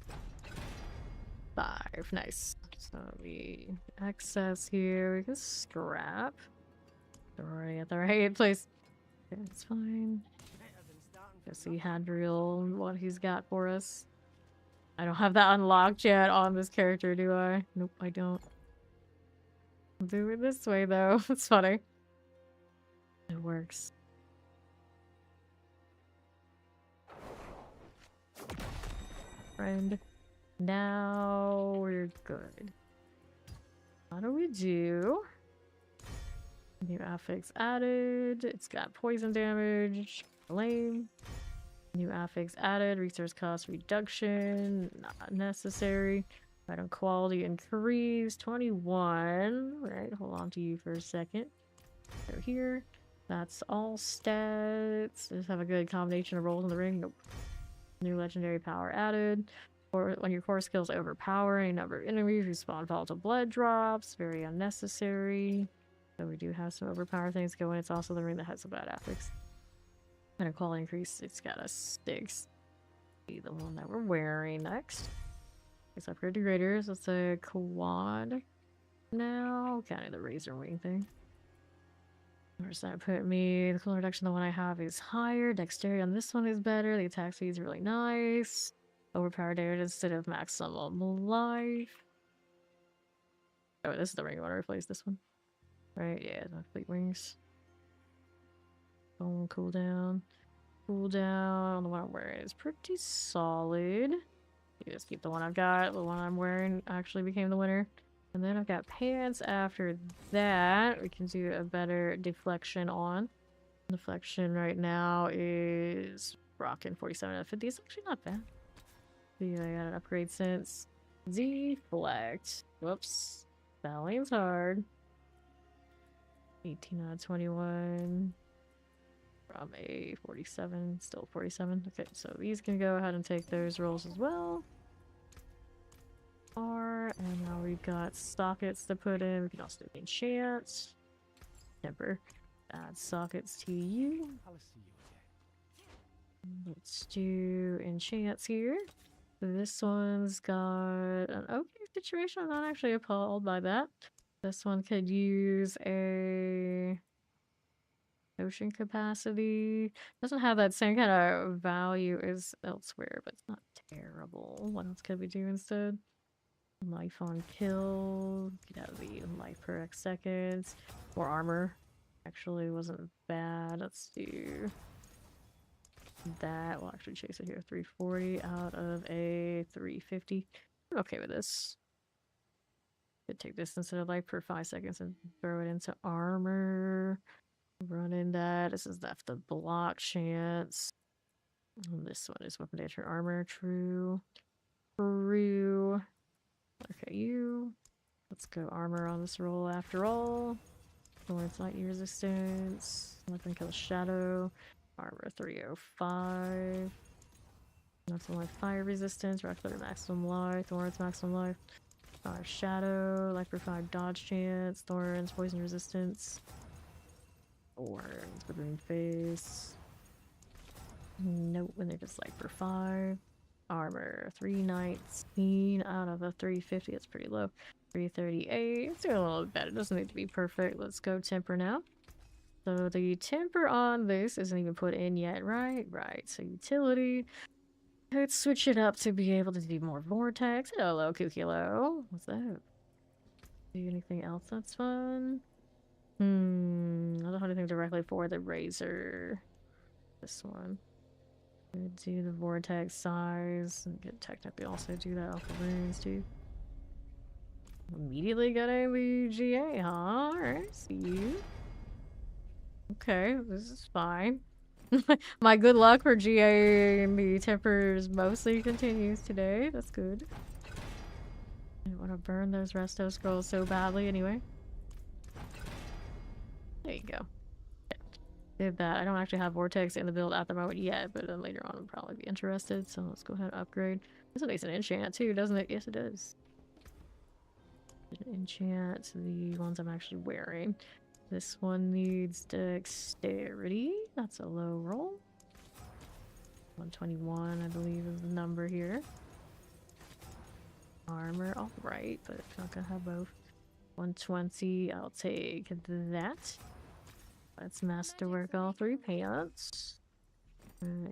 5. Nice. So we access here. We can scrap. We're already at the right place. Okay, it's fine. Go see Hadriel, what he's got for us. I don't have that unlocked yet on this character, do I? Nope, I don't. I'll do it this way, though. It's funny. It works. Friend. Now we're good. How do we do? New affix added. It's got poison damage. Lame. New affix added. Resource cost reduction. Not necessary. Item quality increased. 21. Right, hold on to you for a second. So here. That's all stats. Just have a good combination of rolls in the ring. Nope. New legendary power added. Or when your core skills overpower a number of enemies, respawn volatile blood drops. Very unnecessary. So we do have some overpower things going. It's also the ring that has a bad affix. And a quality increase. It's got a 6. Be the one that we're wearing next. Let's upgrade to graders. That's a quad. Now, counting the Razorwing thing. Where's that put me? The cooldown reduction, the one I have is higher. Dexterity on this one is better. The attack speed is really nice. Overpower damage instead of maximum life. Oh, this is the ring. I want to replace this one. Right, yeah, the fleet wings. Bone cooldown. Cooldown. The one I'm wearing is pretty solid. You just keep the one I've got. The one I'm wearing actually became the winner. And then I've got pants after that. We can do a better deflection on. Deflection right now is rocking 47 out of 50. It's actually not bad. Yeah, I got an upgrade since. Deflect. Whoops. Spelling's hard. 18 out of 21. From a 47. Still 47. Okay, so these can go ahead and take those rolls as well. And now we've got sockets to put in. We can also do enchants. Temper. Add sockets to you. Let's do enchants here. This one's got an okay situation. I'm not actually appalled by that. This one could use a potion capacity. Doesn't have that same kind of value as elsewhere, but it's not terrible. What else could we do instead? Life on kill. Get out of the life per X seconds. More armor. Actually wasn't bad. Let's do that. We'll actually chase it here. 340 out of a 350. I'm okay with this. Could take this instead of life per 5 seconds and throw it into armor. Running that. This is left the block chance. And this one is weapon danger armor. True. True. Okay, you. Let's go armor on this roll after all. Towards lightning resistance. Weapon kill shadow. Armor 305. Maximum life fire resistance. Rock glitter maximum life. Thorns maximum life. 5 shadow. Life for 5 dodge chance. Thorns poison resistance. Thorns baboon face. Nope, and they're just life for 5. Armor 319 out of a 350. That's pretty low. 338. It's doing a little better. It doesn't need to be perfect. Let's go temper now. So the temper on this isn't even put in yet, right? Right. So utility. Let's switch it up to be able to do more vortex. Hello, Kukilo. What's that? Do anything else that's fun? I don't have anything directly for the razor. This one. Do the vortex size. And could technically also do that off the runes too. Immediately getting the GA, huh? Alright, see you. Okay, this is fine. My good luck for GA and the tempers mostly continues today. That's good. I want to burn those resto scrolls so badly anyway. There you go. Did that. I don't actually have Vortex in the build at the moment yet, but then later on I'll probably be interested. So let's go ahead and upgrade. This makes an enchant too, doesn't it? Yes, it does. Enchant the ones I'm actually wearing. This one needs dexterity. That's a low roll. 121, I believe, is the number here. Armor, alright, but it's not gonna have both. 120, I'll take that. Let's masterwork all 3 pants.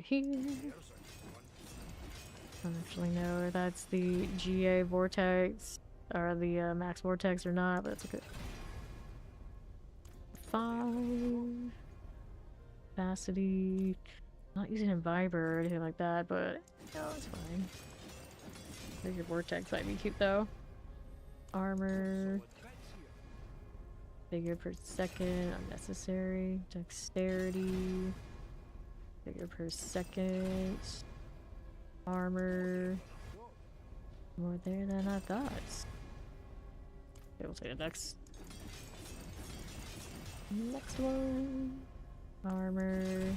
Here. I don't actually know if that's the GA Vortex or the Max Vortex or not, but it's okay. 5. Capacity. Not using Imbiber or anything like that, but no, it's fine. I think your Vortex might be cute though. Armor. Figure per second, unnecessary. Dexterity. Figure per second. Armor. More there than I thought. Okay, we'll take the next. Next one. Armor.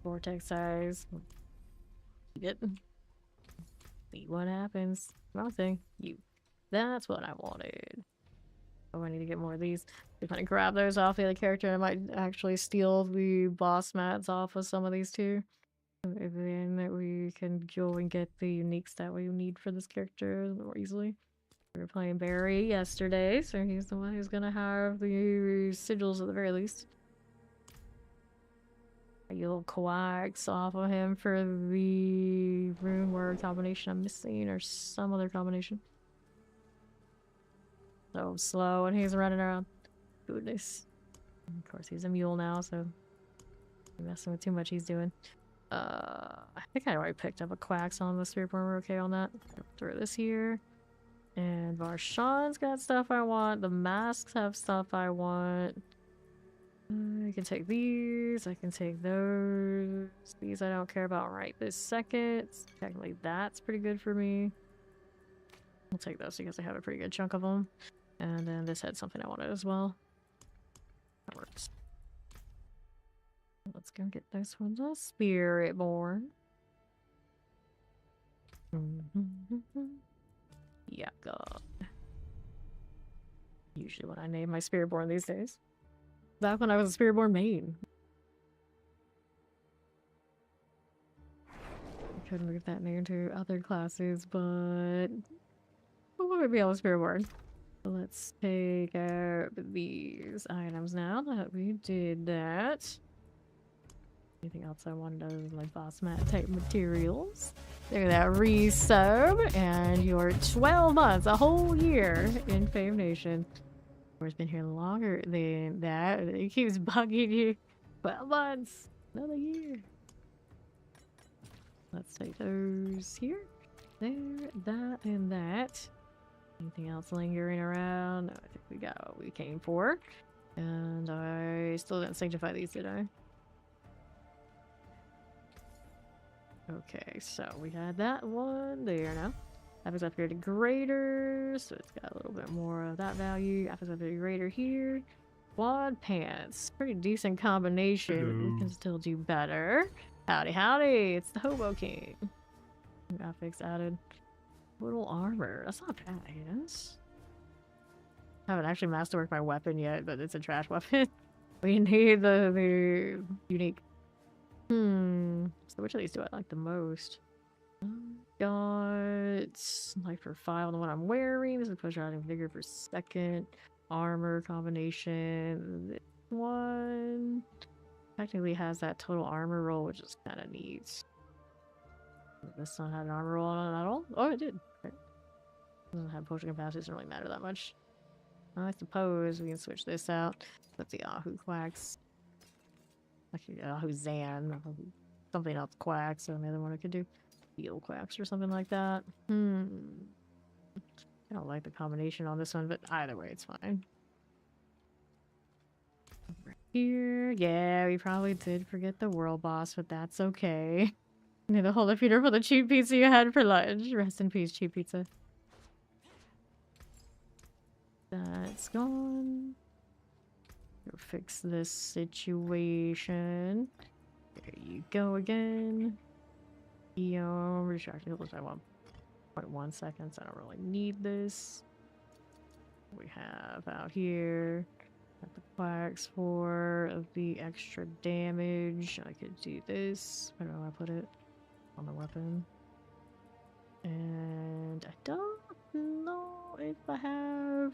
Vortex size. Get. See what happens. Wrong thing. You. That's what I wanted. Oh, I need to get more of these. If I grab those off the other character, I might actually steal the boss mats off of some of these too. And then we can go and get the uniques that we need for this character more easily. We were playing Barry yesterday, so he's the one who's gonna have the sigils at the very least. A little coax off of him for the rune word combination I'm missing, or some other combination. So slow and he's running around. Goodness. And of course, he's a mule now, so I'm messing with too much he's doing. I think I already picked up a Quacks on the Spiritborn. We're okay on that. Throw this here. And Varshawn's got stuff I want. The masks have stuff I want. I can take these. I can take those. These I don't care about right this second. Technically, that's pretty good for me. I'll take those because I have a pretty good chunk of them. And then this had something I wanted as well. That works. Let's go get this one. The Spiritborn. Yeah, God. Usually when I name my Spiritborn these days. Back when I was a Spiritborn main. I could move that name to other classes, but we would be able to Spiritborn. So let's take out these items now that we did that. Anything else I wanted other than like boss mat type materials? Look at that resub and your 12 months, a whole year in Fame Nation. Or it's been here longer than that. It keeps bugging you. 12 months, another year. Let's take those here, there, that, and that. Anything else lingering around? No, I think we got what we came for. And I still didn't sanctify these, did I? Okay, so we had that one there now. That was upgraded greater, so it's got a little bit more of that value. That was upgraded greater here. Quad pants, pretty decent combination. Hello. We can still do better. Howdy, howdy! It's the Hobo King. Graphics added. Total armor. That's not bad, I guess. I haven't actually masterworked my weapon yet, but it's a trash weapon. We need the unique. So which of these do I like the most? Got life for 5 on the one I'm wearing. This is push out and vigor per second. Armor combination. This one technically has that total armor roll, which is kind of neat. This one had an armor roll on it at all? Oh, it did. Okay. Doesn't have potion capacity, doesn't really matter that much. I suppose we can switch this out. Let's see, Ahu Quacks. Actually, Ahu Zan. Something else Quacks, so another one I could do. Heal Quacks or something like that. I don't like the combination on this one, but either way, it's fine. Right here. Yeah, we probably did forget the world boss, but that's okay. Need to hold a feeder for the cheap pizza you had for lunch. Rest in peace, cheap pizza. That's gone. Go fix this situation. There you go again. Restricted looks like 1.1 seconds. I don't really need this. We have out here got the quacks for the extra damage. I could do this. Where do I put it? On the weapon. And I don't know if I have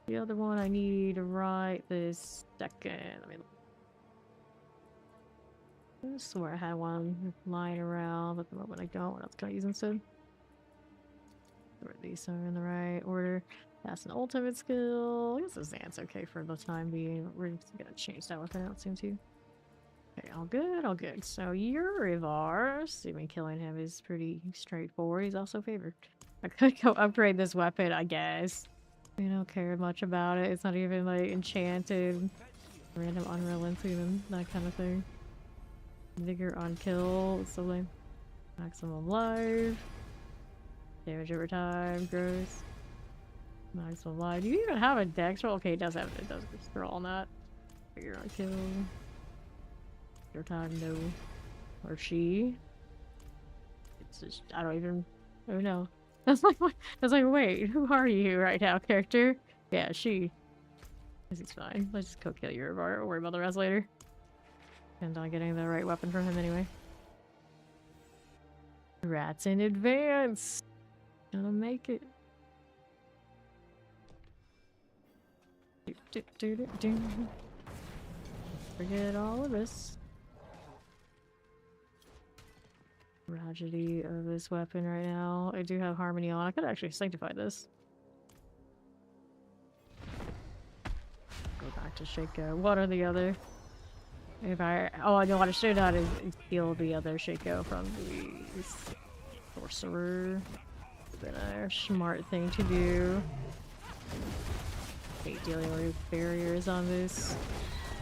the other one I need right this second. I swear I had one lying around, but at the moment I don't. What else can I use instead? These are in the right order. That's an ultimate skill. I guess the Xan's okay for the time being. We're just gonna change that weapon out soon too. Okay, all good, all good. So Urivar, assuming killing him is pretty straightforward. He's also favored. I could go upgrade this weapon, I guess. We don't care much about it. It's not even like enchanted, random unrelenting, and that kind of thing. Vigor on kill, it's so lame. Maximum life. Damage over time, gross. Maximum life. Do you even have a dex roll? Okay, it does roll on that. Vigor on kill. Your time, no. Or she. It's just, I don't even. Oh no. That's like, what? I was like, wait, who are you right now, character? Yeah, she. This is fine. Let's just go kill Urivar. We'll worry about the rest later. And on getting the right weapon from him anyway. Rats in advance. Gonna make it. Forget all of this. Tragedy of this weapon right now. I do have harmony on. I could actually sanctify this. Go back to Shaco. What are the other? If I know what I should have done is steal the other Shaco from the sorcerer. Been a smart thing to do. Hate dealing with barriers on this.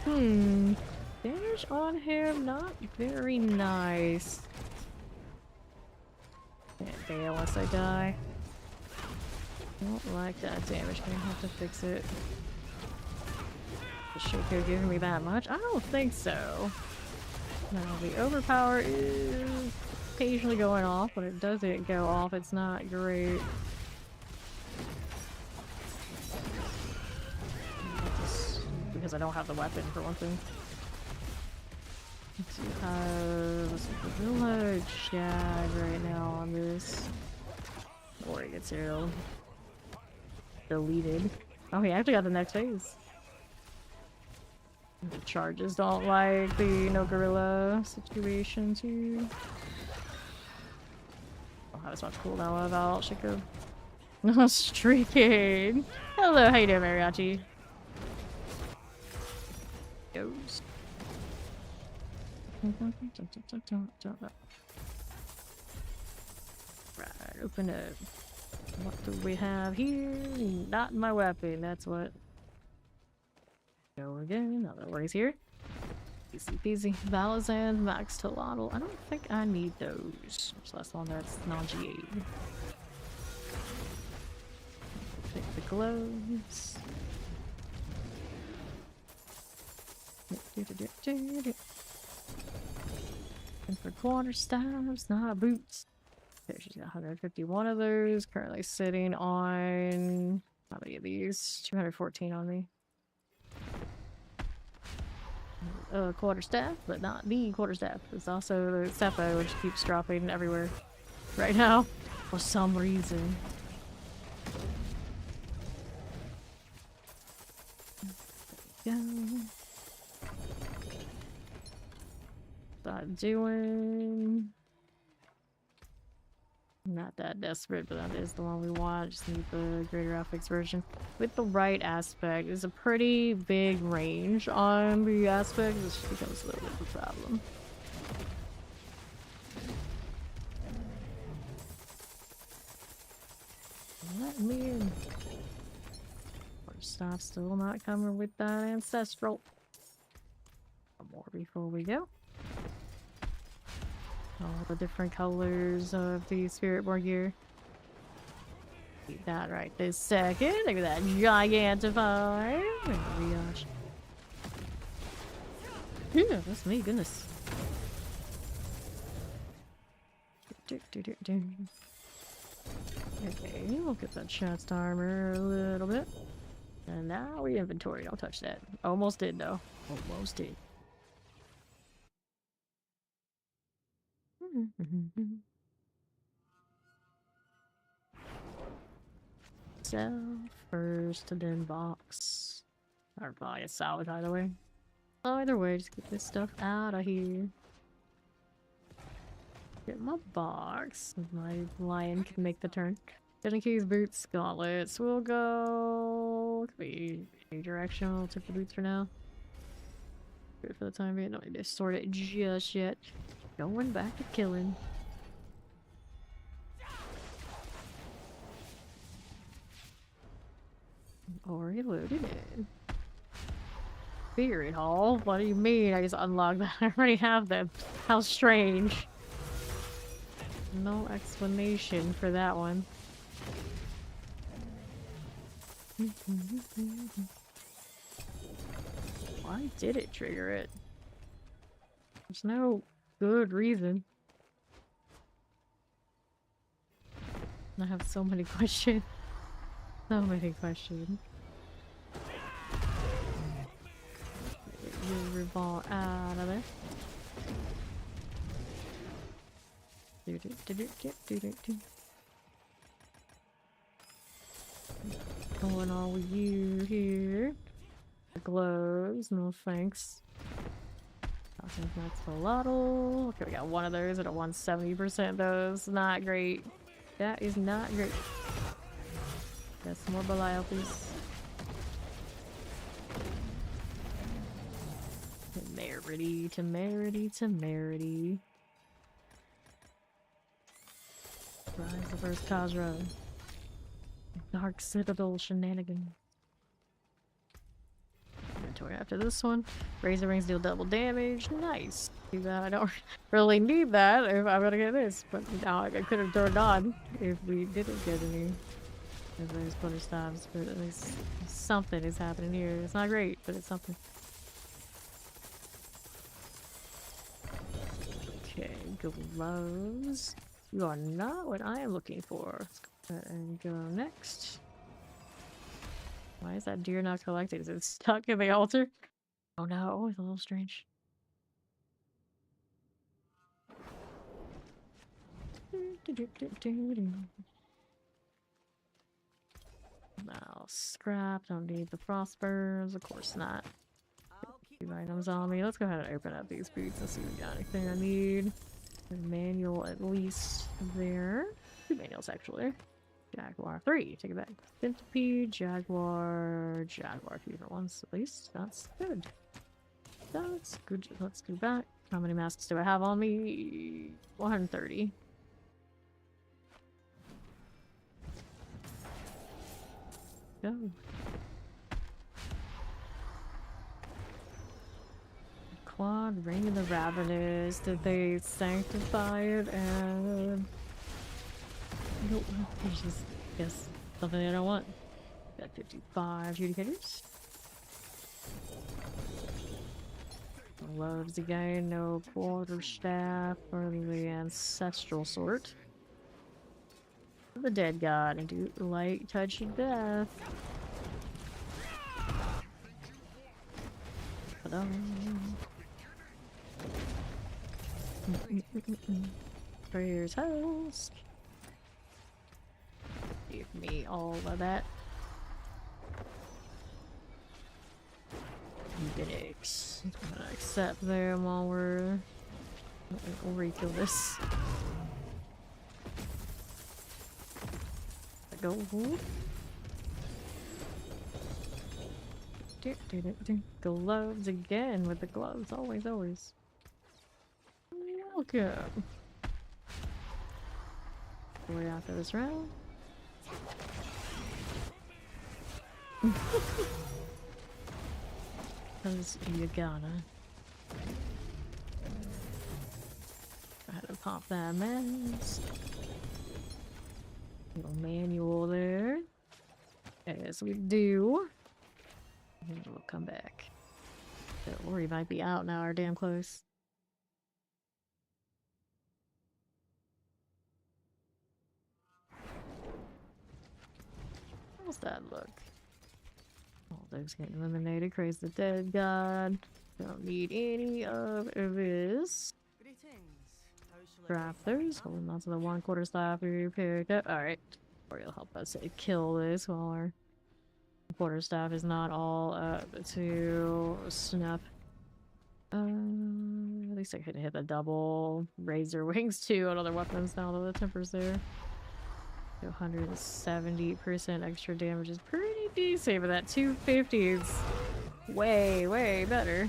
Damage on him, not very nice. Can't fail unless I die. Don't like that damage. Gonna have to fix it. Is Shaco giving me that much? I don't think so. Now the overpower is occasionally going off. When it doesn't go off, it's not great. Because I don't have the weapon for one thing. Let's see, the village jag right now on this. Or it gets here deleted. Oh, he actually got the next phase. The charges don't like the no gorilla situation too. I'll have as much cooldown about Shaco. No streaking. Hello, how you doing, Mariachi? Goes. Right, open up. What do we have here? Not my weapon, that's what. Go again, another worries here. Easy peasy. Valazan, Max Tolotl. I don't think I need those. So that's one that's non-GA. Pick the gloves. And for quarterstaffs, not boots. There, she's got 151 of those. Currently sitting on how many of these? 214 on me. Quarterstaff, but not the quarterstaff. It's also the Seppo, which keeps dropping everywhere right now for some reason. There we go. Not doing. Not that desperate, but that is the one we want. Just need the greater graphics version. With the right aspect, there's a pretty big range on the aspect, which becomes a little bit of a problem. Let me in. Stop, still not coming with that ancestral. One more before we go. All the different colors of the Spiritborn gear. Keep that right this second. Look at that Gigantify. Yeah, that's me, goodness. Okay, we'll get that chest armor a little bit. And now we inventory. Don't touch that. Almost did, though. Almost did. Sell first, then box. Or buy a salvage either way. Either way, just get this stuff out of here. Get my box. My lion can make the turn. Getting keys, boots, gauntlets. We'll go. Could be any direction. We'll take the boots for now. Good for the time being. Don't need to sort it just yet. Going back to killing. Already loaded in. Spirit Hall? What do you mean? I just unlocked that. I already have them. How strange. No explanation for that one. Why did it trigger it? There's no good reason. I have so many questions. So many questions. Get your revolver out of there. Going on with you here. The gloves, no thanks. Max Velatile. Okay, we got one of those at a 170% those. Not great. That is not great. Got some more Belial, please. Temerity, temerity, temerity. Rise the first Khazra. Dark Citadel shenanigans. Inventory after this one. Razorwings deal double damage. Nice. Too bad I don't really need that if I'm gonna get this. But now I could have turned on if we didn't get any. Because there's butter stabs, but at least something is happening here. It's not great, but it's something. Okay, gloves. You are not what I am looking for. Let's go ahead and go next. Why is that deer not collected? Is it stuck in the altar? Oh no, it's a little strange. Now, scrap, don't need the frostburns, of course not. Two items on me. Let's go ahead and open up these boots and see if we got anything I need. There's a manual at least there. Two manuals actually. Jaguar 3, take it back. Centipede, Jaguar, Jaguar, 2 different ones at least. That's good. That's good. Let's go back. How many masks do I have on me? 130. Go. Quad, Ring of the Ravenous. Did they sanctify it and... Nope. There's just, guess, something I don't want. Got 55 adjudicators. Gloves again, no quarterstaff or the ancestral sort. The dead god and do light touch of death. Prayer's house. Give me all of that. Unix. I'm gonna accept them while we're... We'll re-kill this. Go. Gloves again with the gloves. Always, always. Welcome. Way after this round. Because you gotta. Go ahead and pop that mask. Little manual there. As we do. And we'll come back. Or he might be out now or damn close. How's that look? All those getting eliminated. Praise the dead god. Don't need any of this. Drafters. Holding on to the 1/4 staff we picked up. Alright. Or you'll help us kill this while our quarterstaff is not all up to snuff. At least I could hit the double Razorwings too on other weapons now that the temper's there. 170% extra damage is pretty decent, but that 250 is way, way better.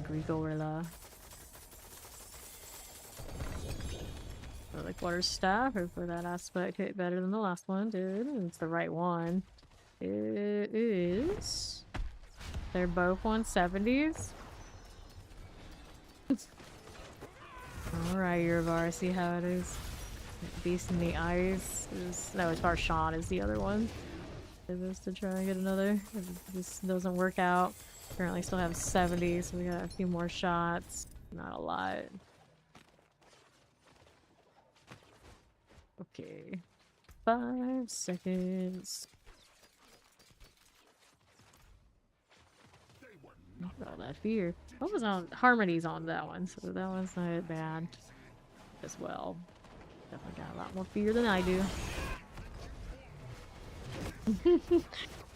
Greek Gorilla. The quarterstaff, for that aspect, hit better than the last one, dude. It's the right one. It is. They're both 170s. Alright, Yervar, see how it is. Beast in the Ice is. No, it's Varshan is the other one. Is this to try and get another? If this doesn't work out. Currently still have 70, so we got a few more shots. Not a lot. Okay. 5 seconds. Not all that fear. What was on Harmony's on that one, so that one's not bad as well. Definitely got a lot more fear than I do.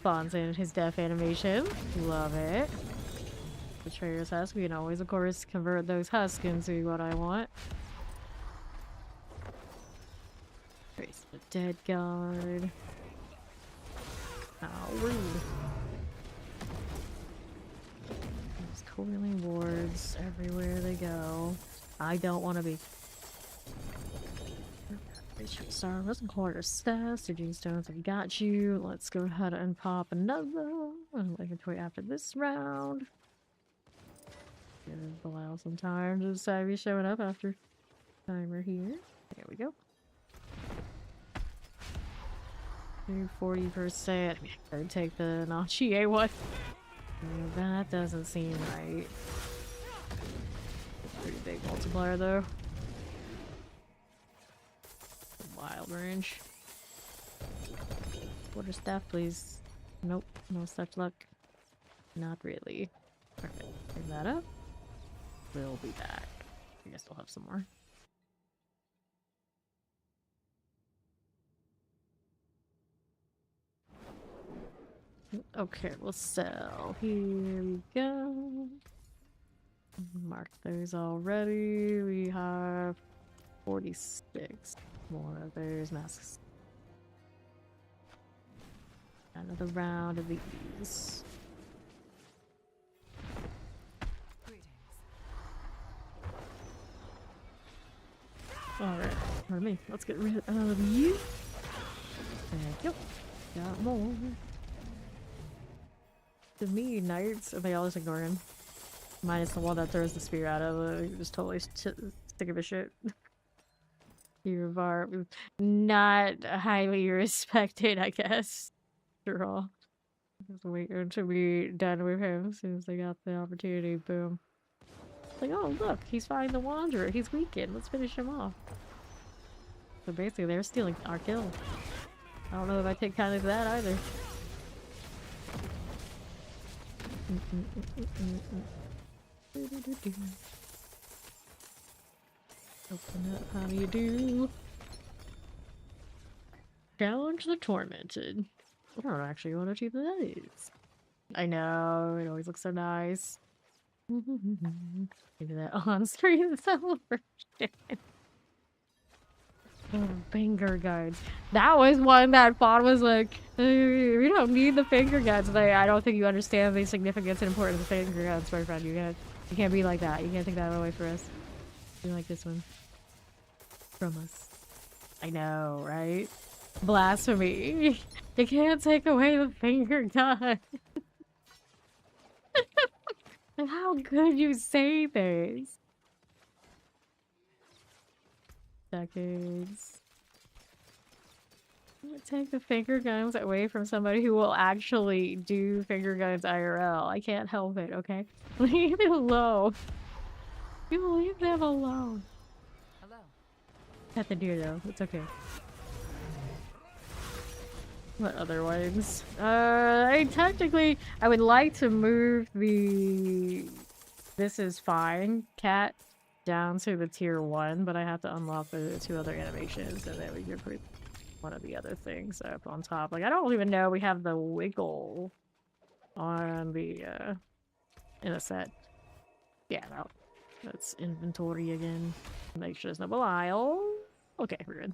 Fawn's in his death animation. Love it. Betrayer's Husk. We can always, of course, convert those husks into what I want. Praise the dead god. How rude. There's coiling wards everywhere they go. I don't want to be. Star wasn't quarter staff. Surging stones have got you. Let's go ahead and pop another. Inventory after this round. Give it a while some time to decide be showing up after timer here. There we go. 40%. I mean, I could take the Nachi one. That doesn't seem right. Pretty big multiplier though. Wild range. Quarter staff, please. Nope, no such luck. Not really. Perfect. Clean that up. We'll be back. I guess we'll have some more. Okay, we'll sell. Here we go. Mark those already. We have 46 more of those masks. Another round of these. Alright, pardon me. Let's get rid of you. Thank you. Got more. To me, knights, they always ignore him. Minus the one that throws the spear out of it. Just totally sick of his shit. Yervar, not highly respected, I guess. After all. Just waiting to be done with him as soon as they got the opportunity. Boom. Like, oh look, he's fighting the Wanderer. He's weakened. Let's finish him off. So basically, they're stealing our kill. I don't know if I take kindly to that either. Open up, how do you do? Challenge the Tormented. I don't actually want to achieve that is. I know, it always looks so nice. Maybe that on-screen celebration. Oh, finger guards. That was one that Fawn was like, we don't need the finger guards. Like, I don't think you understand the significance and importance of finger guards, my friend. You can't be like that. You can't take that away from us. You like this one. From us. I know, right? Blasphemy. You can't take away the finger gun. And how could you say this? Decades. Take the finger guns away from somebody who will actually do finger guns IRL. I can't help it, okay? Leave it alone. You leave them alone. Hello. At the deer though, it's okay. What other ones? Technically, I would like to move the "this is fine" cat down to the tier 1, but I have to unlock the 2 other animations, and then we can put one of the other things up on top. Like, I don't even know we have the wiggle on the, in a set. Yeah, no. That's inventory again. Make sure there's no Belial. Okay, we're good.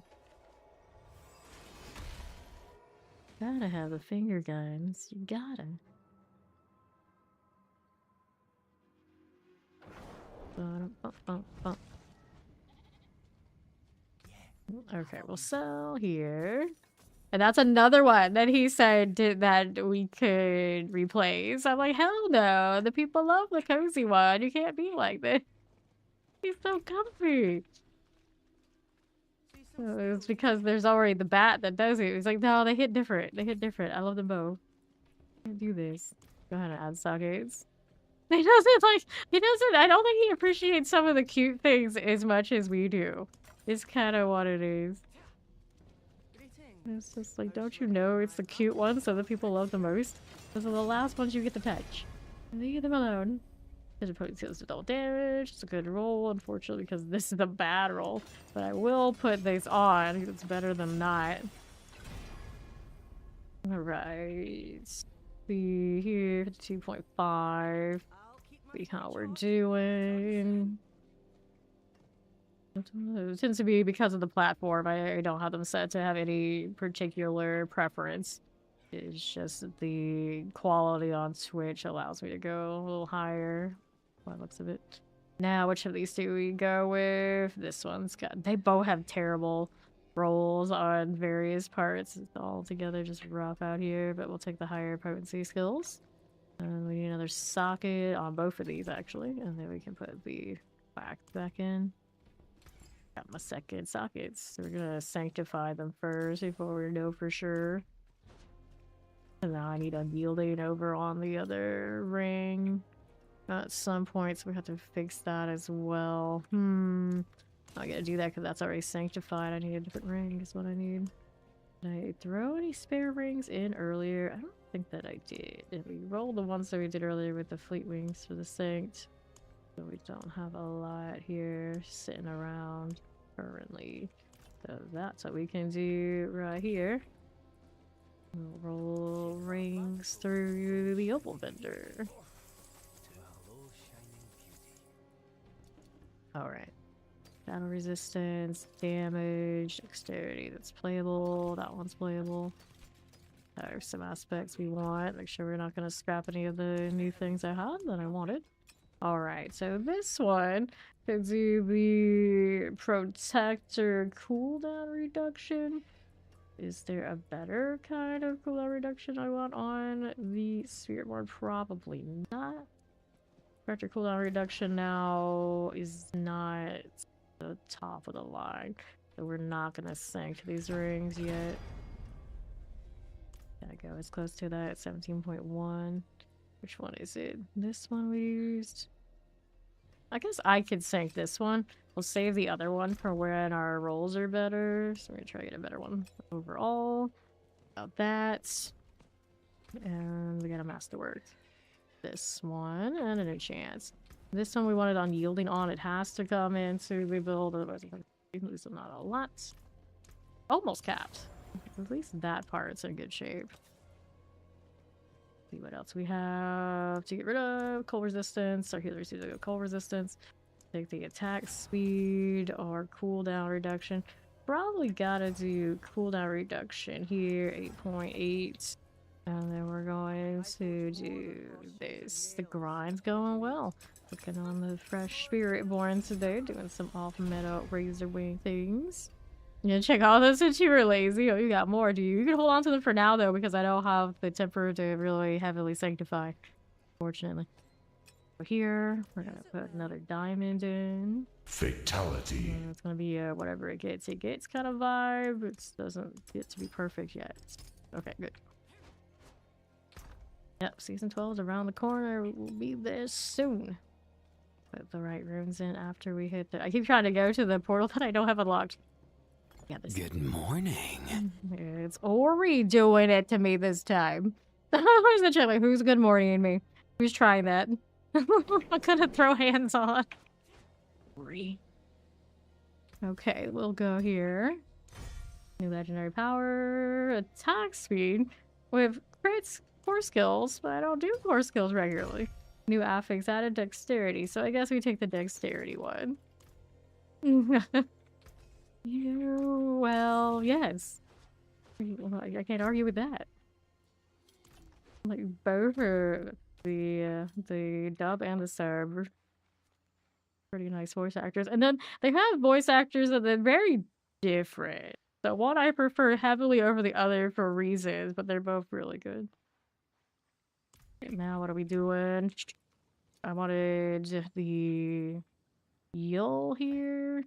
Gotta have the finger guns. You gotta. Okay, we'll sell here. And that's another one that he said that we could replace. I'm like, hell no. The people love the cozy one. You can't be like this. He's so comfy. It's because there's already the bat that does it. He's like, no, they hit different. They hit different. I love them both. Can't do this. Go ahead and add sockets. He doesn't I don't think he appreciates some of the cute things as much as we do. It's kind of what it is. It's just like, don't you know it's the cute ones that the people love the most? Those are the last ones you get to touch. Leave them alone. There's a potency to double damage. It's a good roll, unfortunately, because this is a bad roll. But I will put this on because it's better than not. Alright. See here, 2.5. See how we're doing. It tends to be because of the platform. I don't have them set to have any particular preference. It's just the quality on Switch allows me to go a little higher by the looks of it. Now, which of these do we go with? This one's got... They both have terrible rolls on various parts. It's all together just rough out here, but we'll take the higher potency skills. And we need another socket on both of these, actually. And then we can put the back in. Got my second sockets. So we're gonna sanctify them first before we know for sure. And now I need unyielding over on the other ring. At some points we have to fix that as well. I'm not gonna do that because that's already sanctified. I need a different ring is what I need. Did I throw any spare rings in earlier? I don't think that I did. Did we roll the ones that we did earlier with the fleet wings for the sancт? So we don't have a lot here sitting around currently. So that's what we can do right here. We'll roll rings through the opal vendor. Alright. Battle resistance, damage, dexterity, that's playable. That one's playable. There's some aspects we want. Make sure we're not going to scrap any of the new things I had that I wanted. Alright, so this one could do the protector cooldown reduction. Is there a better kind of cooldown reduction I want on the Spiritborn? Probably not. Protector cooldown reduction now is not the top of the line, so we're not gonna sanct these rings yet. Gotta go as close to that, 17.1. Which one is it? This one we used? I guess I could sanct this one. We'll save the other one for when our rolls are better. So we're gonna try to get a better one overall. About that. And we got a masterwork. This one and an enchant. This one we wanted unyielding on. It has to come into the build, otherwise at least not a lot. Almost capped. At least that part's in good shape. See what else we have to get rid of. Cold resistance. Our healers usually go cold resistance. Take the attack speed or cooldown reduction. Probably gotta do cooldown reduction here, 8.8. And then we're going to do this. The grind's going well. Looking on the fresh Spiritborn today, doing some off-meta Razorwing things. You gonna check all those since you were lazy? Oh, you got more, do you? You can hold on to them for now, though, because I don't have the temper to really heavily sanctify, fortunately. So here, we're gonna put another diamond in. Fatality. It's gonna be whatever it gets. It gets kind of vibe. It doesn't get to be perfect yet. Okay, good. Yep, season 12 is around the corner. We'll be there soon. Put the right runes in after we hit the... I keep trying to go to the portal that I don't have unlocked. Yeah, this... Good morning. It's Ori doing it to me this time. Who's the check? Like, who's good morning me? Who's trying that? I'm gonna throw hands on. Ori. Okay, we'll go here. New legendary power, attack speed with crits, core skills, but I don't do core skills regularly. New affix added dexterity, so I guess we take the dexterity one. Well, yes. I can't argue with that. Like both are the dub and the sub. Pretty nice voice actors, and then they have voice actors that are very different. So one I prefer heavily over the other for reasons, but they're both really good. Okay, now what are we doing? I wanted the eel here,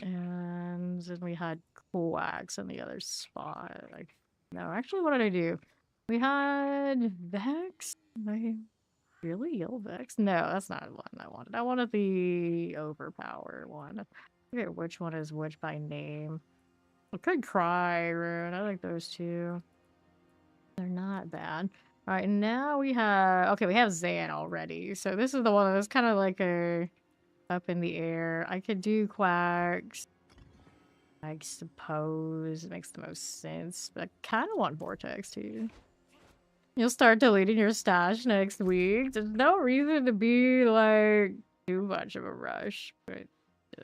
and then we had coax in the other spot. Like, no, actually, what did I do? We had Vex. Really? Eel Vex? No, that's not one I wanted. I wanted the overpower one. I forget which one is which by name. I could cry rune. I like those two. They're not bad. Alright, now we have... Okay, we have Zan already. So this is the one that's kind of like a... up in the air. I could do Quacks. I suppose it makes the most sense. But I kind of want Vortex too. You'll start deleting your stash next week. There's no reason to be, like, too much of a rush. But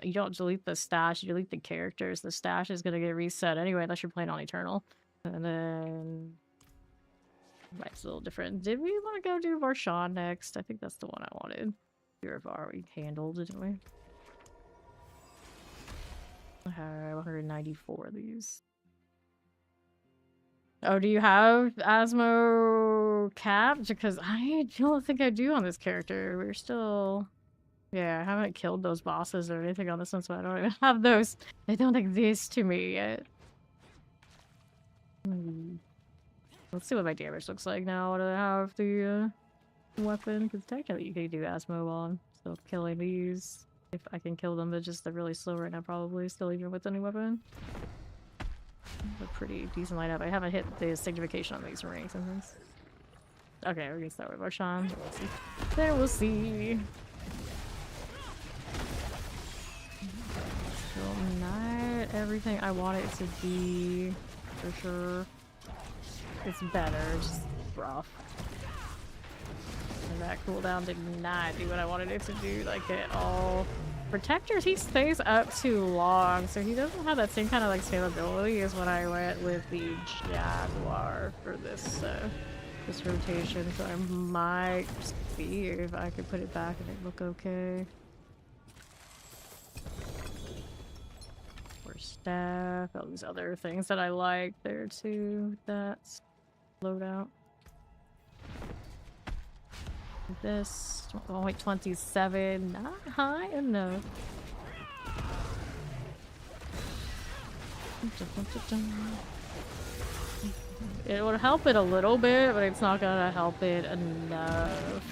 you don't delete the stash, you delete the characters. The stash is going to get reset anyway, unless you're playing on Eternal. And then... It's a little different. Did we want to go do Varshan next? I think that's the one I wanted. Purivar we handled, didn't we? I have 194 of these. Oh, do you have Asmo capped? Because I don't think I do on this character. We're still... Yeah, I haven't killed those bosses or anything on this one, so I don't even have those. They don't exist to me yet. Let's see what my damage looks like now. What do I have the weapon? Because technically you could do Asmo while I'm still killing these. If I can kill them, they're really slow right now probably, still even with any weapon. A pretty decent lineup. I haven't hit the signification on these rings and things. Okay, we're gonna start with Varshan. We'll see. There we'll see. Still not everything I want it to be, for sure. It's better, just rough. And that cooldown did not do what I wanted it to do, like at all. Protectors, he stays up too long, so he doesn't have that same kind of like scalability as when I went with the Jaguar for this this rotation. So I might see if I could put it back and it look okay. Or staff, all these other things that I like there too. That's loadout. This only 27, not high enough. It would help it a little bit, but it's not gonna help it enough.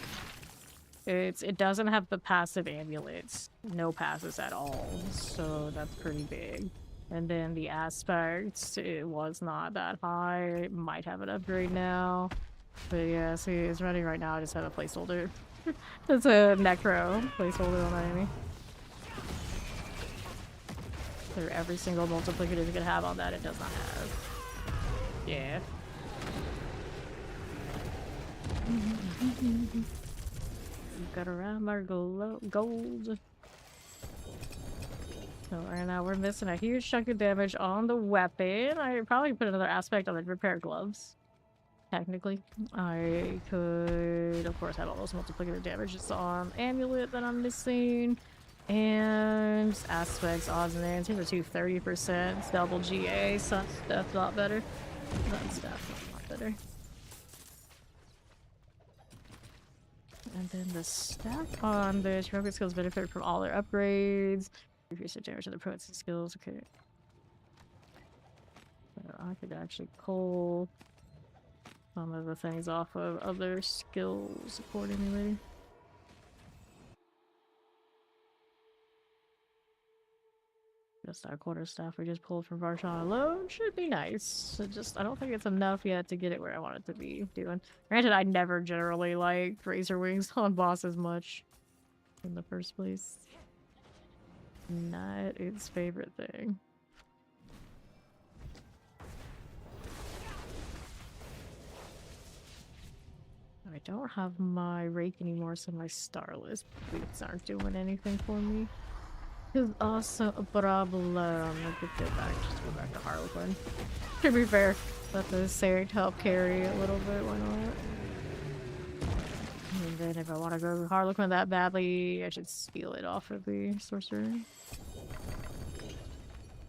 It doesn't have the passive amulets, no passes at all, so that's pretty big. And then the aspects, it was not that high. It might have an upgrade now. But yeah, see, it's running right now. I just have a placeholder. It's a Necro placeholder on enemy. For every single multiplicator you can have on that, it does not have. Yeah. We've got around our gold. So right now we're missing a huge chunk of damage on the weapon. I could probably put another aspect on the repair gloves. Technically, I could, of course, have all those multiplicator damages on amulet that I'm missing, and aspects, odds and ends. Here's a 230%. It's double GA, so that's a lot better. That's definitely a lot better. And then the stack on the Heroic skills benefit from all their upgrades. Increase the damage of the potency skills. Okay. So I could actually pull some of the things off of other skills accordingly. Just our quarterstaff we just pulled from Varshan alone should be nice. I don't think it's enough yet to get it where I want it to be doing. Granted, I never generally like Razorwings on bosses much in the first place. Not its favorite thing. I don't have my rake anymore, so my starless boots aren't doing anything for me. Is also a problem. I could go back to Harlequin. To be fair, let the Sarek help carry a little bit, why not? And then if I want to go Harlequin that badly, I should steal it off of the sorcerer. And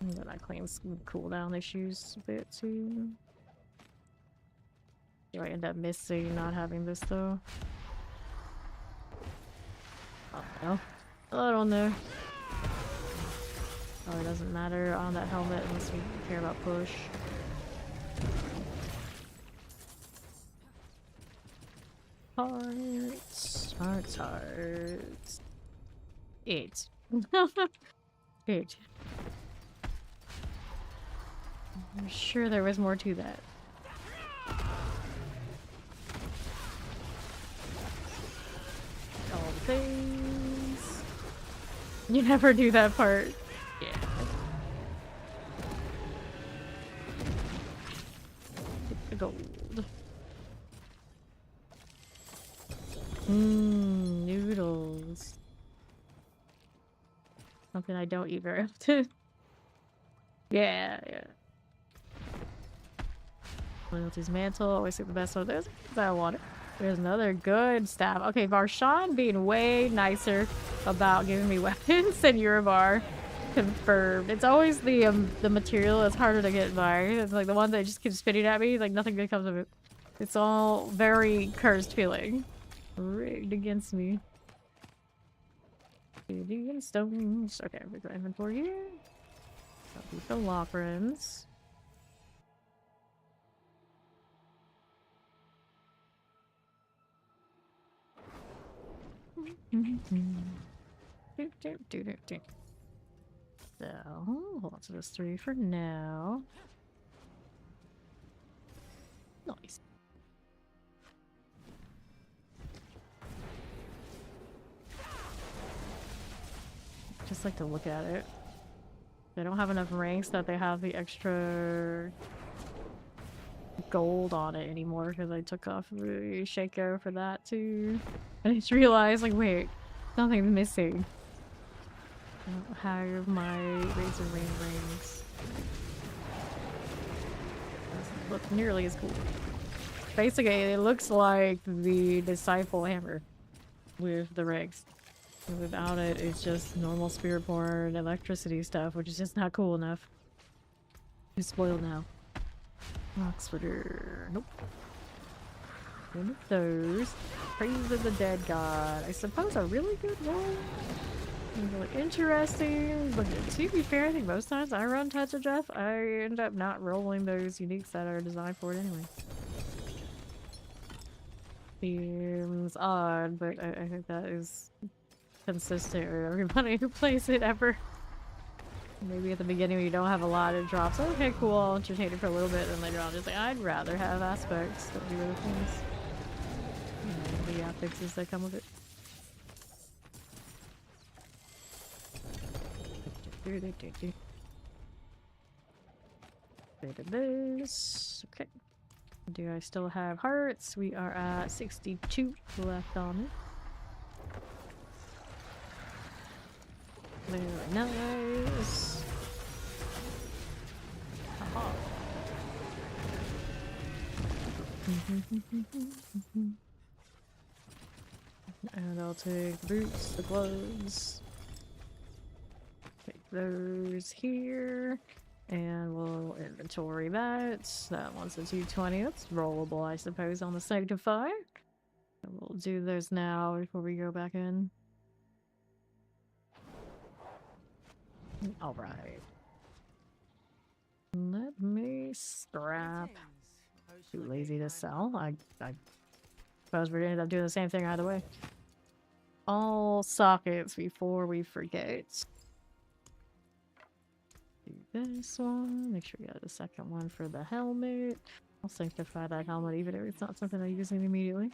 then that claims cooldown issues a bit too. Do I end up missing not having this though? Oh no. I don't know. Oh, it doesn't matter on that helmet unless we care about push. Hearts. Hearts, hearts. 8. 8. I'm sure there was more to that. All things. You never do that part. Yeah. The gold. Noodles. Something I don't eat very often. Yeah. Loyalty's mantle, always take the best one. There's that I want it. There's another good staff. Okay, Varshan being way nicer about giving me weapons than Uribar. Confirmed. It's always the material that's harder to get by. It's like the one that just keeps spitting at me, like nothing good comes of it. It's all very cursed feeling. Rigged against me. Stones. Okay, we got inventory here. That'll be the Lockrens. So, hold on to those 3 for now. Nice. Just like to look at it. They don't have enough ranks that they have the extra gold on it anymore because I took off the Shaco for that too. I just realized, like, wait, something's missing. I don't have my Razorwing rings. Doesn't look nearly as cool. Basically, it looks like the Disciple Hammer with the rings. And without it, it's just normal Spiritborn electricity stuff, which is just not cool enough. It's spoiled now. Oxforder. Nope. One of those. Praise of the Dead God. I suppose a really good one. Really interesting. But to be fair, I think most times I run Touch of Death, I end up not rolling those uniques that are designed for it anyway. Seems odd, but I think that is consistent with everybody who plays it ever. Maybe at the beginning when you don't have a lot of drops. Okay, cool, I'll entertain it for a little bit, and later on just like, I'd rather have aspects that do other things. And the affixes that come with it. Bit of this. Okay. Do I still have hearts? We are at 62 left on it. Very nice. Aha. And I'll take the boots, the gloves. Take those here. And we'll inventory that. That one's a 220. That's rollable, I suppose, on the Sanctify. We'll do those now before we go back in. All right. Let me scrap. Too lazy to sell. I suppose we're gonna end up doing the same thing either way. All sockets before we forget. Do this one. Make sure we got the second one for the helmet. I'll sanctify that helmet even if it's not something I'm using immediately.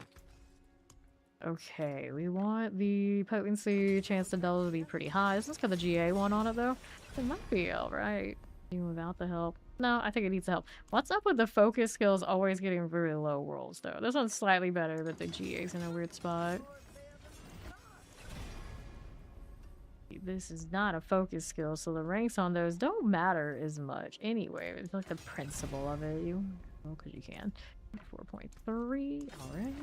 Okay, we want the potency chance to double to be pretty high. This has got the GA one on it though. It might be alright. Even without the help. No, I think it needs the help. What's up with the focus skills always getting really low rolls though? This one's slightly better, but the GA's in a weird spot. This is not a focus skill, so the ranks on those don't matter as much. Anyway, it's like the principle of it. You, well, because you can. 4.3. Alright.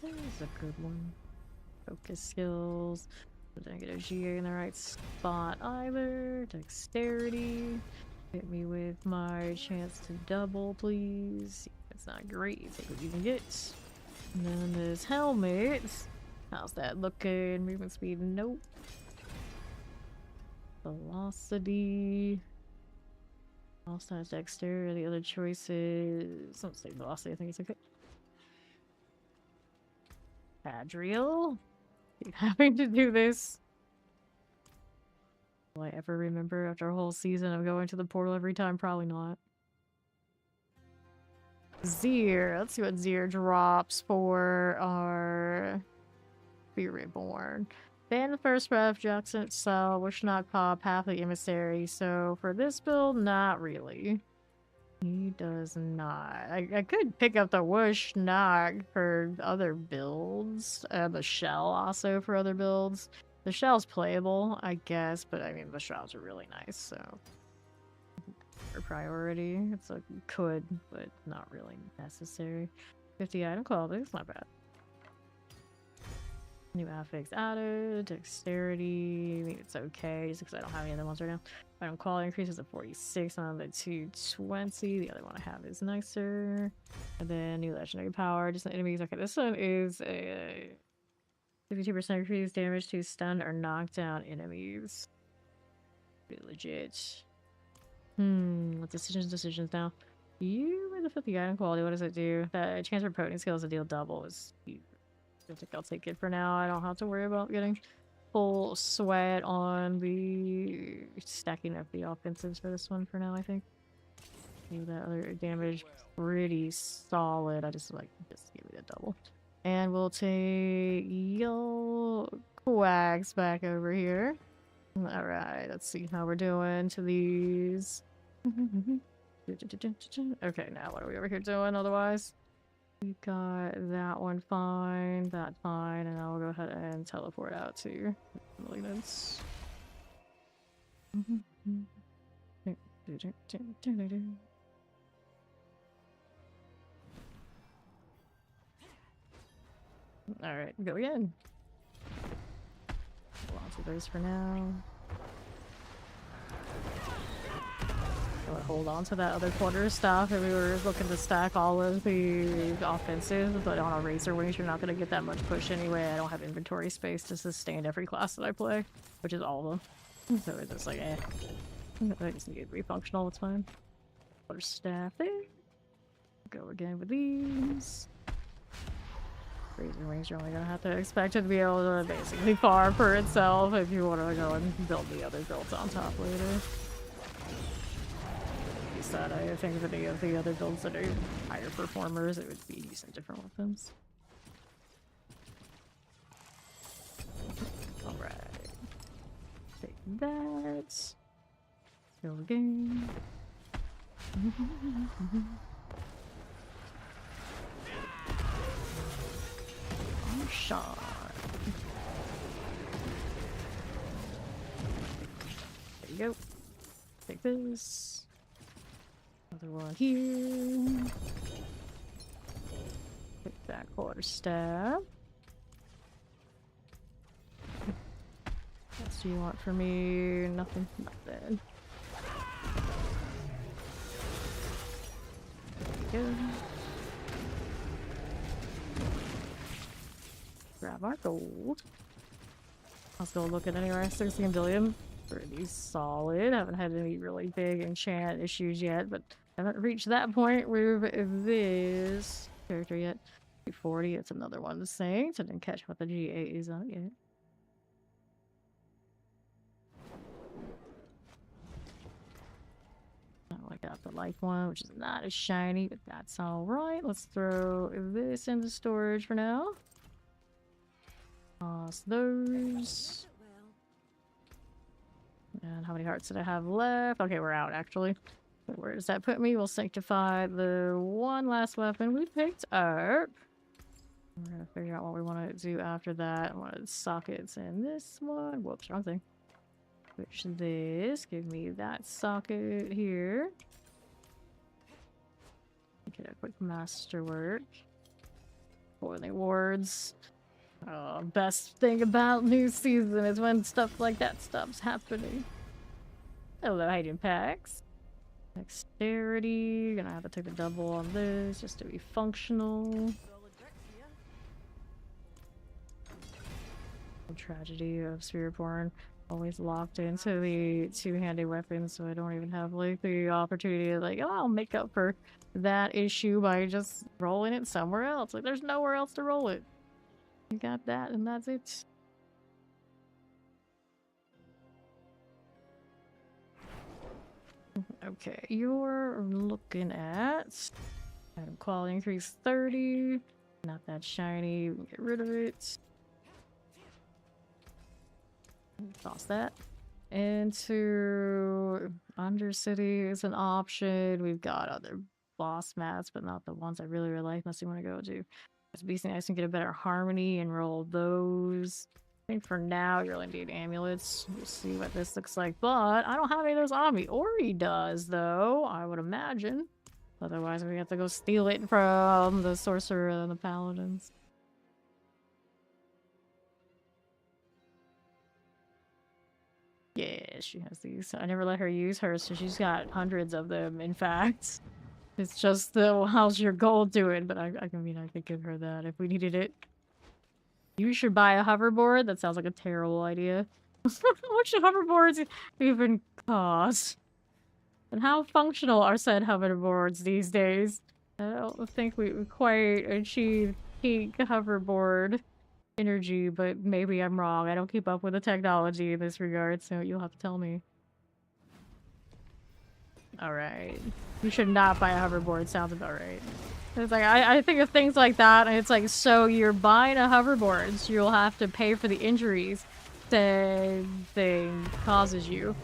There's a good one. Focus skills. Didn't get a GA in the right spot either. Dexterity. Hit me with my chance to double, please. It's not great. You take what you can get. And then this helmet. How's that looking? Movement speed? Nope. Velocity. Also has dexterity. The other choices. Don't say velocity. I think it's okay. Adriel. Keep having to do this. Will I ever remember after a whole season of going to the portal every time? Probably not. Zir. Let's see what Zir drops for our Spiritborn. Ban the first breath, Jackson Cell, Wish Knock Pop, half the emissary. So for this build, not really. He does not. I could pick up the Whoosh Knock for other builds. The Shell also for other builds. The Shell's playable, I guess, but I mean the Shells are really nice, so for priority. It's like could, but not really necessary. 50 item quality, it's not bad. New affix added, dexterity, I mean, it's okay, just because I don't have any other ones right now. Item quality increases to 46 on the 220. The other one I have is nicer. And then new legendary power, just enemies. Okay, this one is a 52% increase damage to stun or knock down enemies. Pretty legit. What decisions now? You with the 50 item quality, what does it do? That chance for potent skills to deal double is huge. I think I'll take it for now. I don't have to worry about getting full sweat on the stacking up the offensives for this one for now, I think. Give that other damage pretty solid. I just give me the double. And we'll take Yo Quags back over here. Alright, let's see how we're doing to these. Okay, now what are we over here doing otherwise? We got that one fine, that fine, and I'll go ahead and teleport out to Malignance. Alright, go again. Hold on to those for now. I would hold on to that other quarter staff if we were looking to stack all of the offensive, but on a Razorwings you're not going to get that much push anyway. I don't have inventory space to sustain every class that I play, which is all of them. So it's just like, eh. I just need to be functional, it's fine. Quarter staff there. Go again with these. Razorwings you're only going to have to expect it to be able to basically farm for itself if you want to go and build the other builds on top later. That I think of any of the other builds that are higher performers, it would be using different weapons. Alright. Take that. Go again. Shot. There you go. Take this. Another one here. Take that quarter staff. What else do you want from me? Nothing. Nothing. There you go. have our gold. Let's go look at anywhere. 16 billion. Pretty solid. Haven't had any really big enchant issues yet, but haven't reached that point with this character yet. 240, it's another one to sing. So I didn't catch what the G8 is on yet. Oh, I got the life one, which is not as shiny, but that's alright. Let's throw this into storage for now. Toss those. And how many hearts did I have left? Okay, we're out actually. But where does that put me? We'll sanctify the one last weapon we picked up. We're gonna figure out what we want to do after that. I want sockets in this one. Whoops, wrong thing. Switch this. Give me that socket here. Get a quick masterwork. Boiling wards. Oh, best thing about new season is when stuff like that stops happening. Hello, hiding packs. Dexterity. Gonna have to take a double on this just to be functional. The tragedy of Spiritborn. Always locked into the two-handed weapons, so I don't even have like the opportunity to like, oh, I'll make up for that issue by just rolling it somewhere else. Like, there's nowhere else to roll it. You got that, and that's it. Okay, you're looking at item quality increase 30. Not that shiny. We can get rid of it. Toss that. Into Undercity is an option. We've got other boss mats, but not the ones I really like. Unless you want to go to Beast and Ice and get a better harmony and roll those. I think for now you really need amulets. We'll see what this looks like. But I don't have any of those on me. Ori does, though, I would imagine. Otherwise, we have to go steal it from the sorcerer and the paladins. Yeah, she has these. I never let her use hers, so she's got hundreds of them, in fact. It's just the, how's your gold doing? But I mean, I could give her that if we needed it. You should buy a hoverboard? That sounds like a terrible idea. What should hoverboards even cost? And how functional are said hoverboards these days? I don't think we quite achieved peak hoverboard energy, but maybe I'm wrong. I don't keep up with the technology in this regard, so you'll have to tell me. Alright. You should not buy a hoverboard, sounds about right. It's like, I think of things like that, and it's like, so you're buying a hoverboard, so you'll have to pay for the injuries the thing causes you.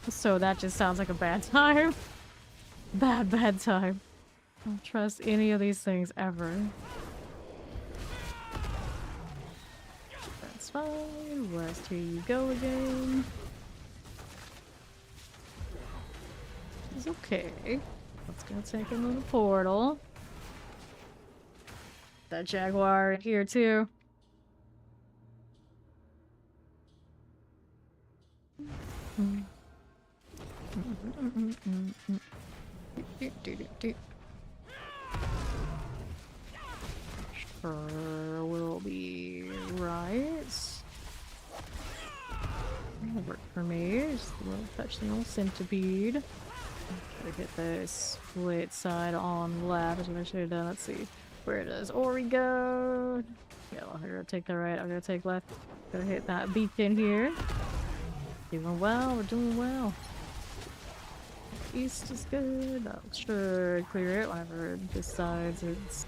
So that just sounds like a bad time. Bad time. Don't trust any of these things ever. That's fine. West, here you go again. It's okay. Let's go take him to the portal. That jaguar in here too. Sure will be right. That'll work for me. Just a little touch the old centipede. Try to get the split side on left is what I should have done. Let's see. Where does Ori go? Yeah, well, I'm gonna take the right. I'm gonna take left. Gonna hit that beacon here. Doing well. We're doing well. East is good. That should clear it whenever it decides it's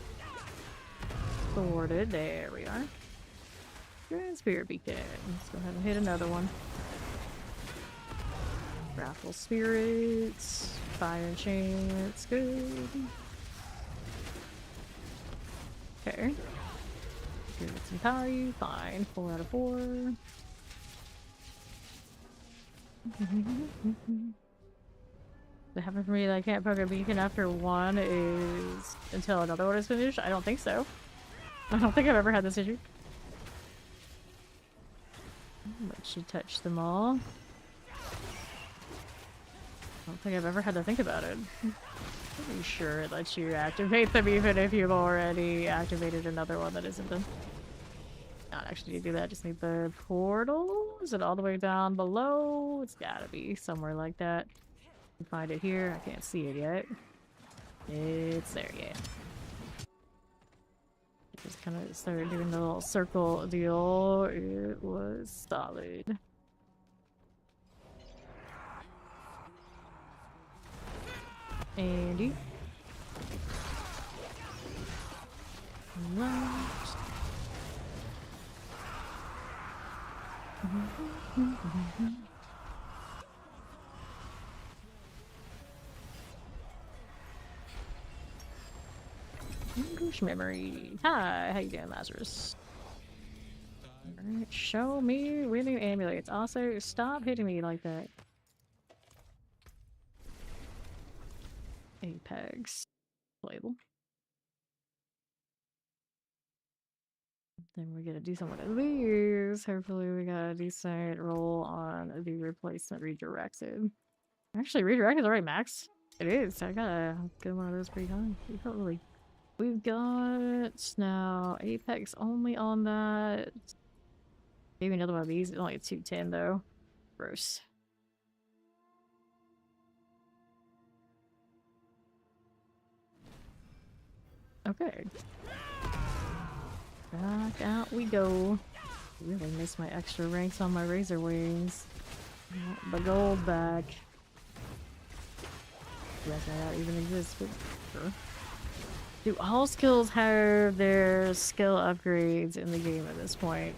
sorted. There we are. Good spirit beacon. Let's go ahead and hit another one. Raffle spirits. Fire chance. Good. Okay. Give it some power, you. Fine. 4 out of 4. What happened for me that I can't poke a beacon after one is until another one is finished? I don't think so. I don't think I've ever had this issue. Let you touch them all. I don't think I've ever had to think about it. Pretty sure it lets you activate them even if you've already activated another one that isn't them. Not actually need to do that, just need the portal. Is it all the way down below? It's gotta be somewhere like that. You can find it here. I can't see it yet. It's there, yeah. Just kind of started doing the little circle deal. It was solid. Andy. Right. English memory. Hi, how you doing, Lazarus? Alright, show me winning amulets. Also, stop hitting me like that. Apex. Label. Then we're gonna do some of these. Hopefully we got a decent roll on the replacement redirected. Actually, redirected is already max. It is. I gotta get one of those pretty high. Probably. We've got now Apex only on that. Maybe another one of these. It's only a 210 though. Gross. Okay. Back out we go. Really miss my extra ranks on my Razorwings. The gold back. Guess that even exists, but sure. Do all skills have their skill upgrades in the game at this point?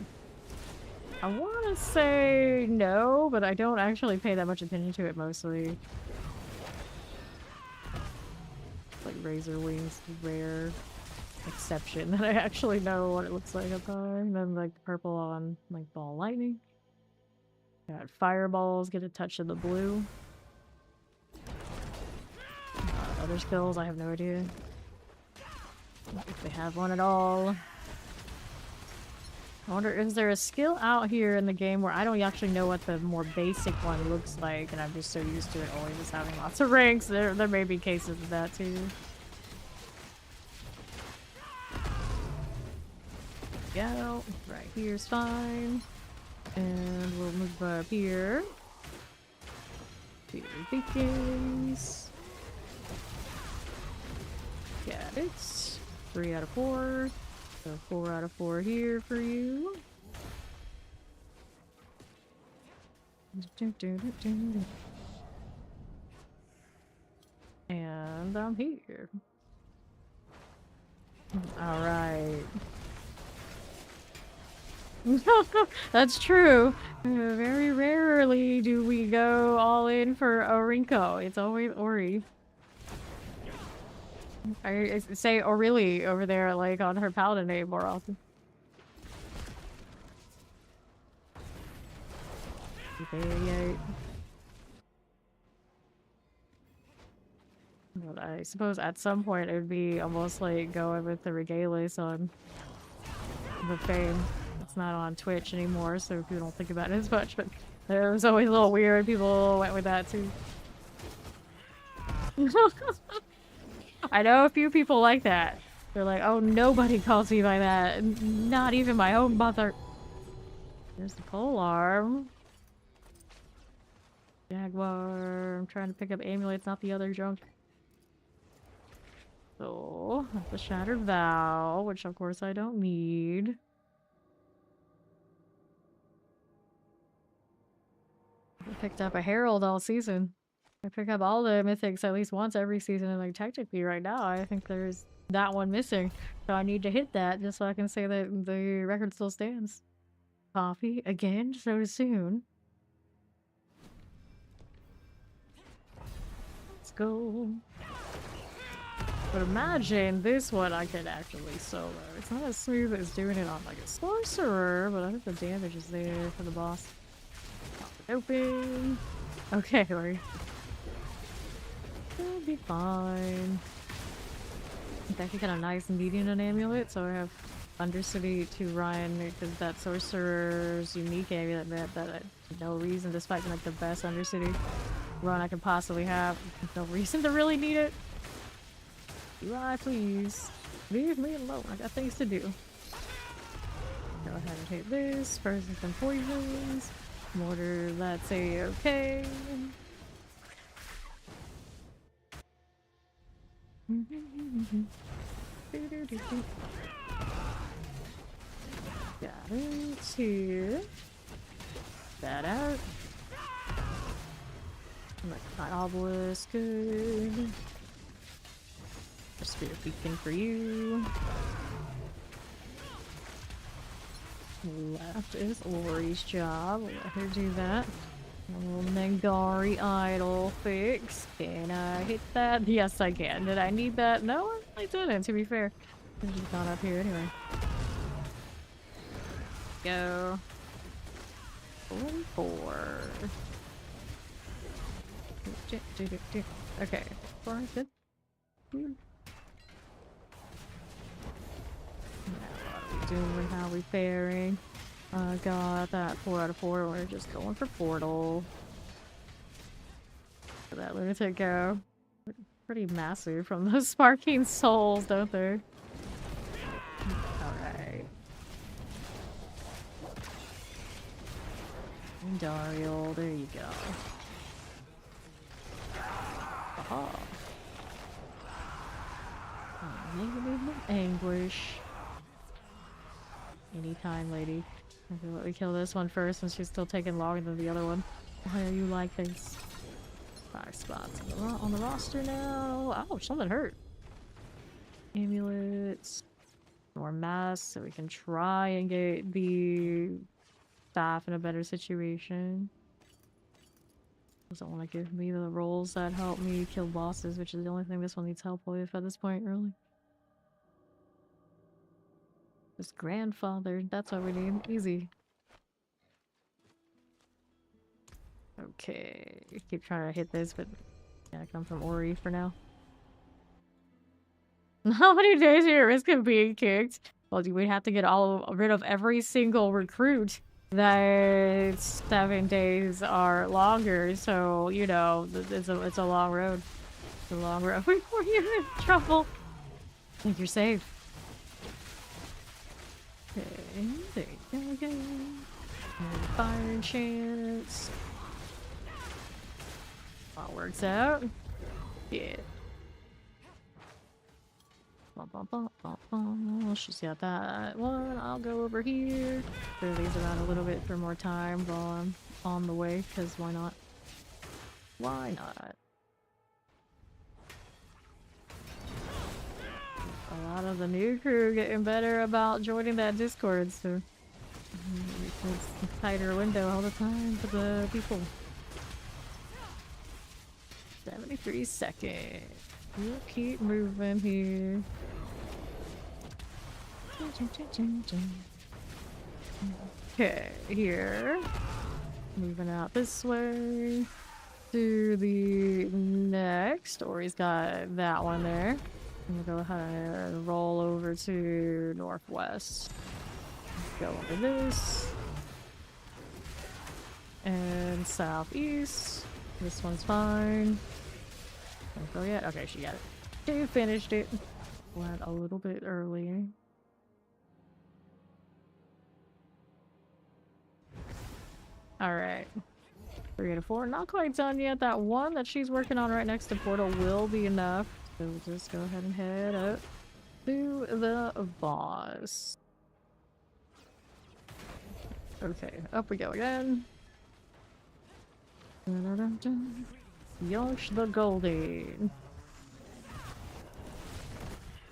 I want to say no, but I don't actually pay that much attention to it mostly. Like Razorwings, rare exception that I actually know what it looks like up high. And then like the purple on like ball lightning. Got fireballs, get a touch of the blue. Other skills, I have no idea. If they have one at all. I wonder, is there a skill out here in the game where I don't actually know what the more basic one looks like, and I'm just so used to it always just having lots of ranks? There may be cases of that too. Go. Right here's fine. And we'll move up here. Here beacons. Got it. 3 out of 4. So 4 out of 4 here for you. And I'm here. Alright. That's true. Very rarely do we go all in for Orinko. It's always Ori. I say Aurelie over there, like, on her paladin name more often. But I suppose at some point it would be almost like going with the Regales on the fame. It's not on Twitch anymore, so people don't think about it as much, but it was always a little weird. People went with that too. I know a few people like that. They're like, oh, nobody calls me by that. Not even my own mother. There's the polearm. Jaguar. I'm trying to pick up amulets, not the other junk. So, the Shattered Vow, which of course I don't need. I picked up a Herald all season. I pick up all the mythics at least once every season, and like technically right now I think there's that one missing. So I need to hit that just so I can say that the record still stands. Coffee again so soon. Let's go. But imagine this one I could actually solo. It's not as smooth as doing it on like a sorcerer, but I think the damage is there for the boss. Pop it open. Okay, Lori. It'll be fine. It's actually kind of nice and medium an amulet, so I have Undercity to run because that sorcerer's unique amulet that no reason, despite being like the best Undercity run I could possibly have. No reason to really need it. Eli, please. Leave me alone. I got things to do. Go ahead and hit this. Poisons and poisons. Mortar, that's a-okay. Got it here. That out. My obelisk, good. Spirit beacon for you. Left is Lori's job. We'll let her do that. A little Nengari idol fix. Can I hit that? Yes, I can. Did I need that? No, I didn't, to be fair. It's just not up here anyway. Go. 4. Okay. 4 is good. Doing how we faring. Got that 4 out of 4. We're just going for portal. Let that lunatic go. Pretty massive from those sparking souls, don't they? Alright. Dario, there you go. Aha. Negative anguish. Anytime, lady. Okay, let me kill this one first since she's still taking longer than the other one. Why are you like this? 5 spots on the roster now. Oh, something hurt. Amulets. More mass so we can try and get the staff in a better situation. Doesn't want to give me the rolls that help me kill bosses, which is the only thing this one needs help with at this point, really. His grandfather, that's what we need. Easy. Okay. Keep trying to hit this, but yeah, come from Ori for now. How many days are you at risk of being kicked? Well, we'd have to get rid of every single recruit that 7 days are longer, so you know it's a long road. It's a long road before you're in trouble. I think you're safe. Okay, there you go again. And fire chance. All works out. Yeah. She's got that one. I'll go over here. Clear these around a little bit for more time while I'm on the way, because why not? Why not? A lot of the new crew getting better about joining that Discord, so it's a tighter window all the time for the people. 73 seconds. We'll keep moving here. Okay, here. Moving out this way. To the next. Ori's got that one there. I'm gonna go ahead and roll over to northwest. Go over this. And southeast. This one's fine. Don't go yet. Okay, she got it. She finished it. Went a little bit early. Alright. 3 out of 4. Not quite done yet. That one that she's working on right next to Portal will be enough. So we'll just go ahead and head up to the boss. Okay, up we go again. Yosh the Golden.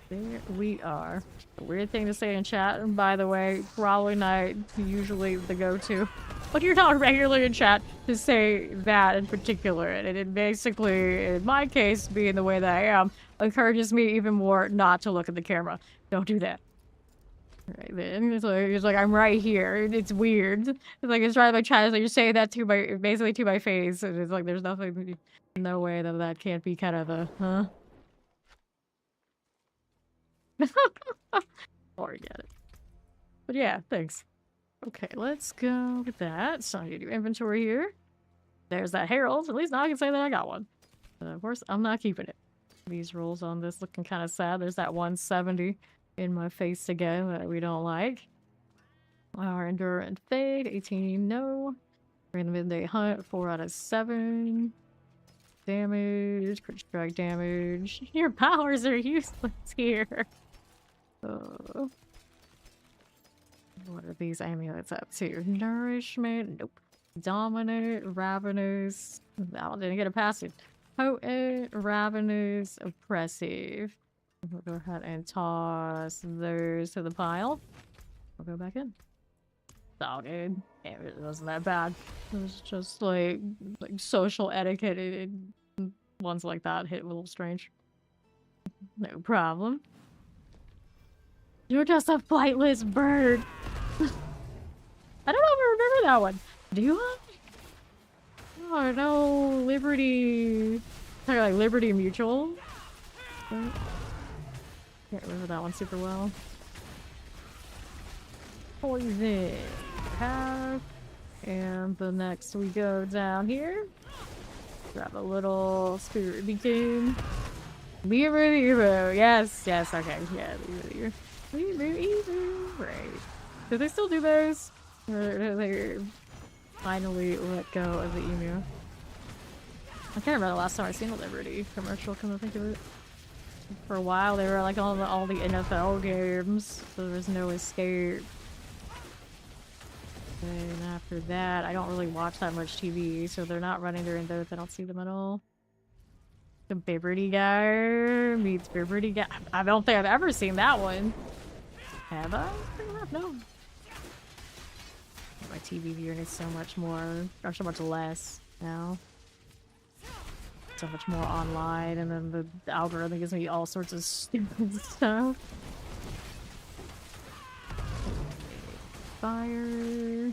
There we are. A weird thing to say in chat, and by the way, probably not usually the go-to. But you're not regularly in chat to say that in particular, and it basically, in my case, being the way that I am, encourages me even more not to look at the camera. Don't do that. Right then, it's like I'm right here. It's weird. It's like it's right in my chat. It's like you're saying that to my, basically to my face, and it's like there's nothing, no way that that can't be kind of a, huh? Or get it. But yeah, thanks. Okay, let's go with that. So I need to do inventory here. There's that herald. At least now I can say that I got one. Of course, I'm not keeping it. These rolls on this looking kind of sad. There's that 170 in my face again that we don't like. Our Endure and Fade, 18, no. Random Midday Hunt, 4 out of 7. Damage, crit strike damage. Your powers are useless here. What are these amulets up to? Nourishment, nope. Dominant, Ravenous. That one didn't get a passive. Potent, Ravenous, Oppressive. We'll go ahead and toss those to the pile. We'll go back in. It's all good. Damn, it wasn't that bad. It was just like social etiquette. Ones like that hit a little strange. No problem. You're just a flightless bird. I don't know if I remember that one. Do you? Oh no, Liberty. Talking like Liberty Mutual. Can't remember that one super well. Poison. Have. And the next we go down here. Grab a little spirit beacon. Evo. Yes, yes, okay. Yeah, Evo. Right. Do they still do those? Or do they finally let go of the emu? I can't remember the last time I seen a Liberty commercial, come to think of it. For a while they were like on all the NFL games, so there was no escape. And after that, I don't really watch that much TV, so they're not running during those. I don't see them at all. The Bibberty guy meets Bibberty guy. I don't think I've ever seen that one. Have I? No. My TV viewing is so much more, or so much less now. So much more online, and then the algorithm gives me all sorts of stupid stuff. Fire.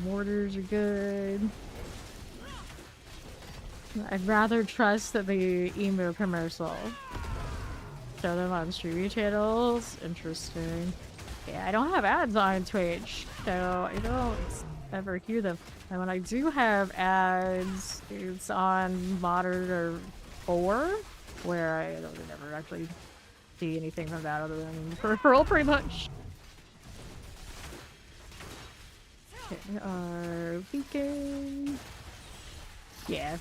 Mortars are good. I'd rather trust the emu commercial. Show them on streaming channels. Interesting. Yeah, I don't have ads on Twitch, so I don't ever hear them. And when I do have ads, it's on Monitor 4, where I don't never actually see anything from that other than peripheral, pretty much. Okay, our beacon. Yeah.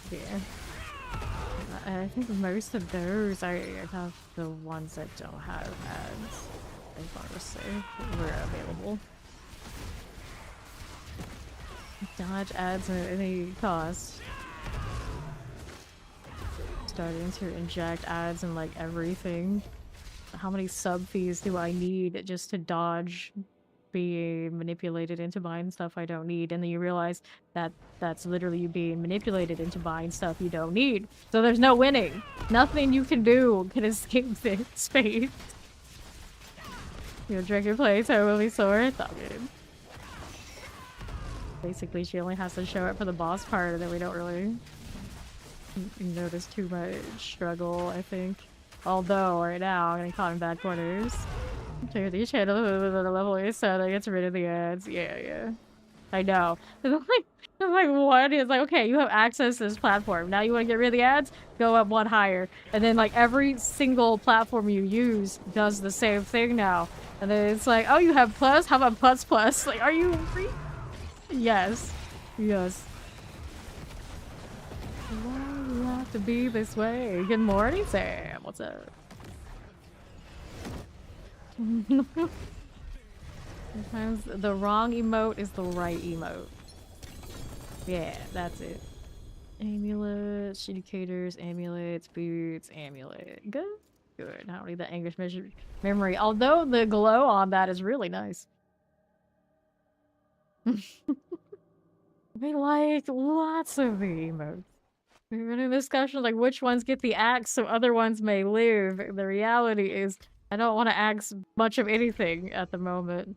I think most of those I have the ones that don't have ads. I want to say were available. Dodge ads at any cost. Starting to inject ads in like everything. How many sub fees do I need just to dodge being manipulated into buying stuff I don't need? And then you realize that that's literally you being manipulated into buying stuff you don't need. So there's no winning. Nothing you can do can escape this fate. You'll drink your play, so it will be sore. It's all good. Basically, she only has to show up for the boss part, and then we don't really notice too much struggle, I think. Although, right now, I'm getting caught in bad corners. Clear these channels the level is so that gets rid of the ads. Yeah. I know. It's like what? It's like, okay, you have access to this platform. Now you want to get rid of the ads? Go up one higher. And then, like, every single platform you use does the same thing now. And then it's like, oh, you have plus? How about plus? Like, are you free? Yes. Why do you have to be this way? Good morning, Sam. What's up? Sometimes the wrong emote is the right emote. Yeah, that's it. Amulets, indicators, amulets, boots, amulet. Good. I don't need the English memory. Although the glow on that is really nice. We like lots of the emotes. We've been in discussions like which ones get the axe so other ones may live. The reality is I don't want to axe much of anything at the moment.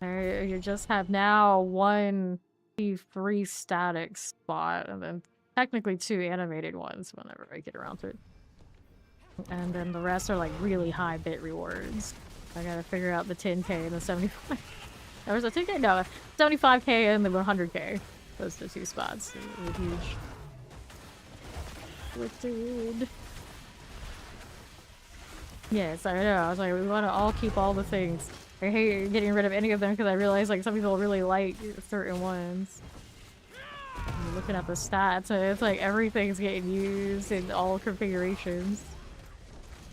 You just have now one P3 static spot and then technically 2 animated ones whenever I get around to it. And then the rest are like really high bit rewards. I gotta figure out the 10k and the 75. There was a 10k? No, 75k and the 100k. Those are the 2 spots. They're huge. Wicked. Yes, I know. I was like, we want to all keep all the things. I hate getting rid of any of them because I realize like some people really like certain ones. I'm looking at the stats and it's like everything's getting used in all configurations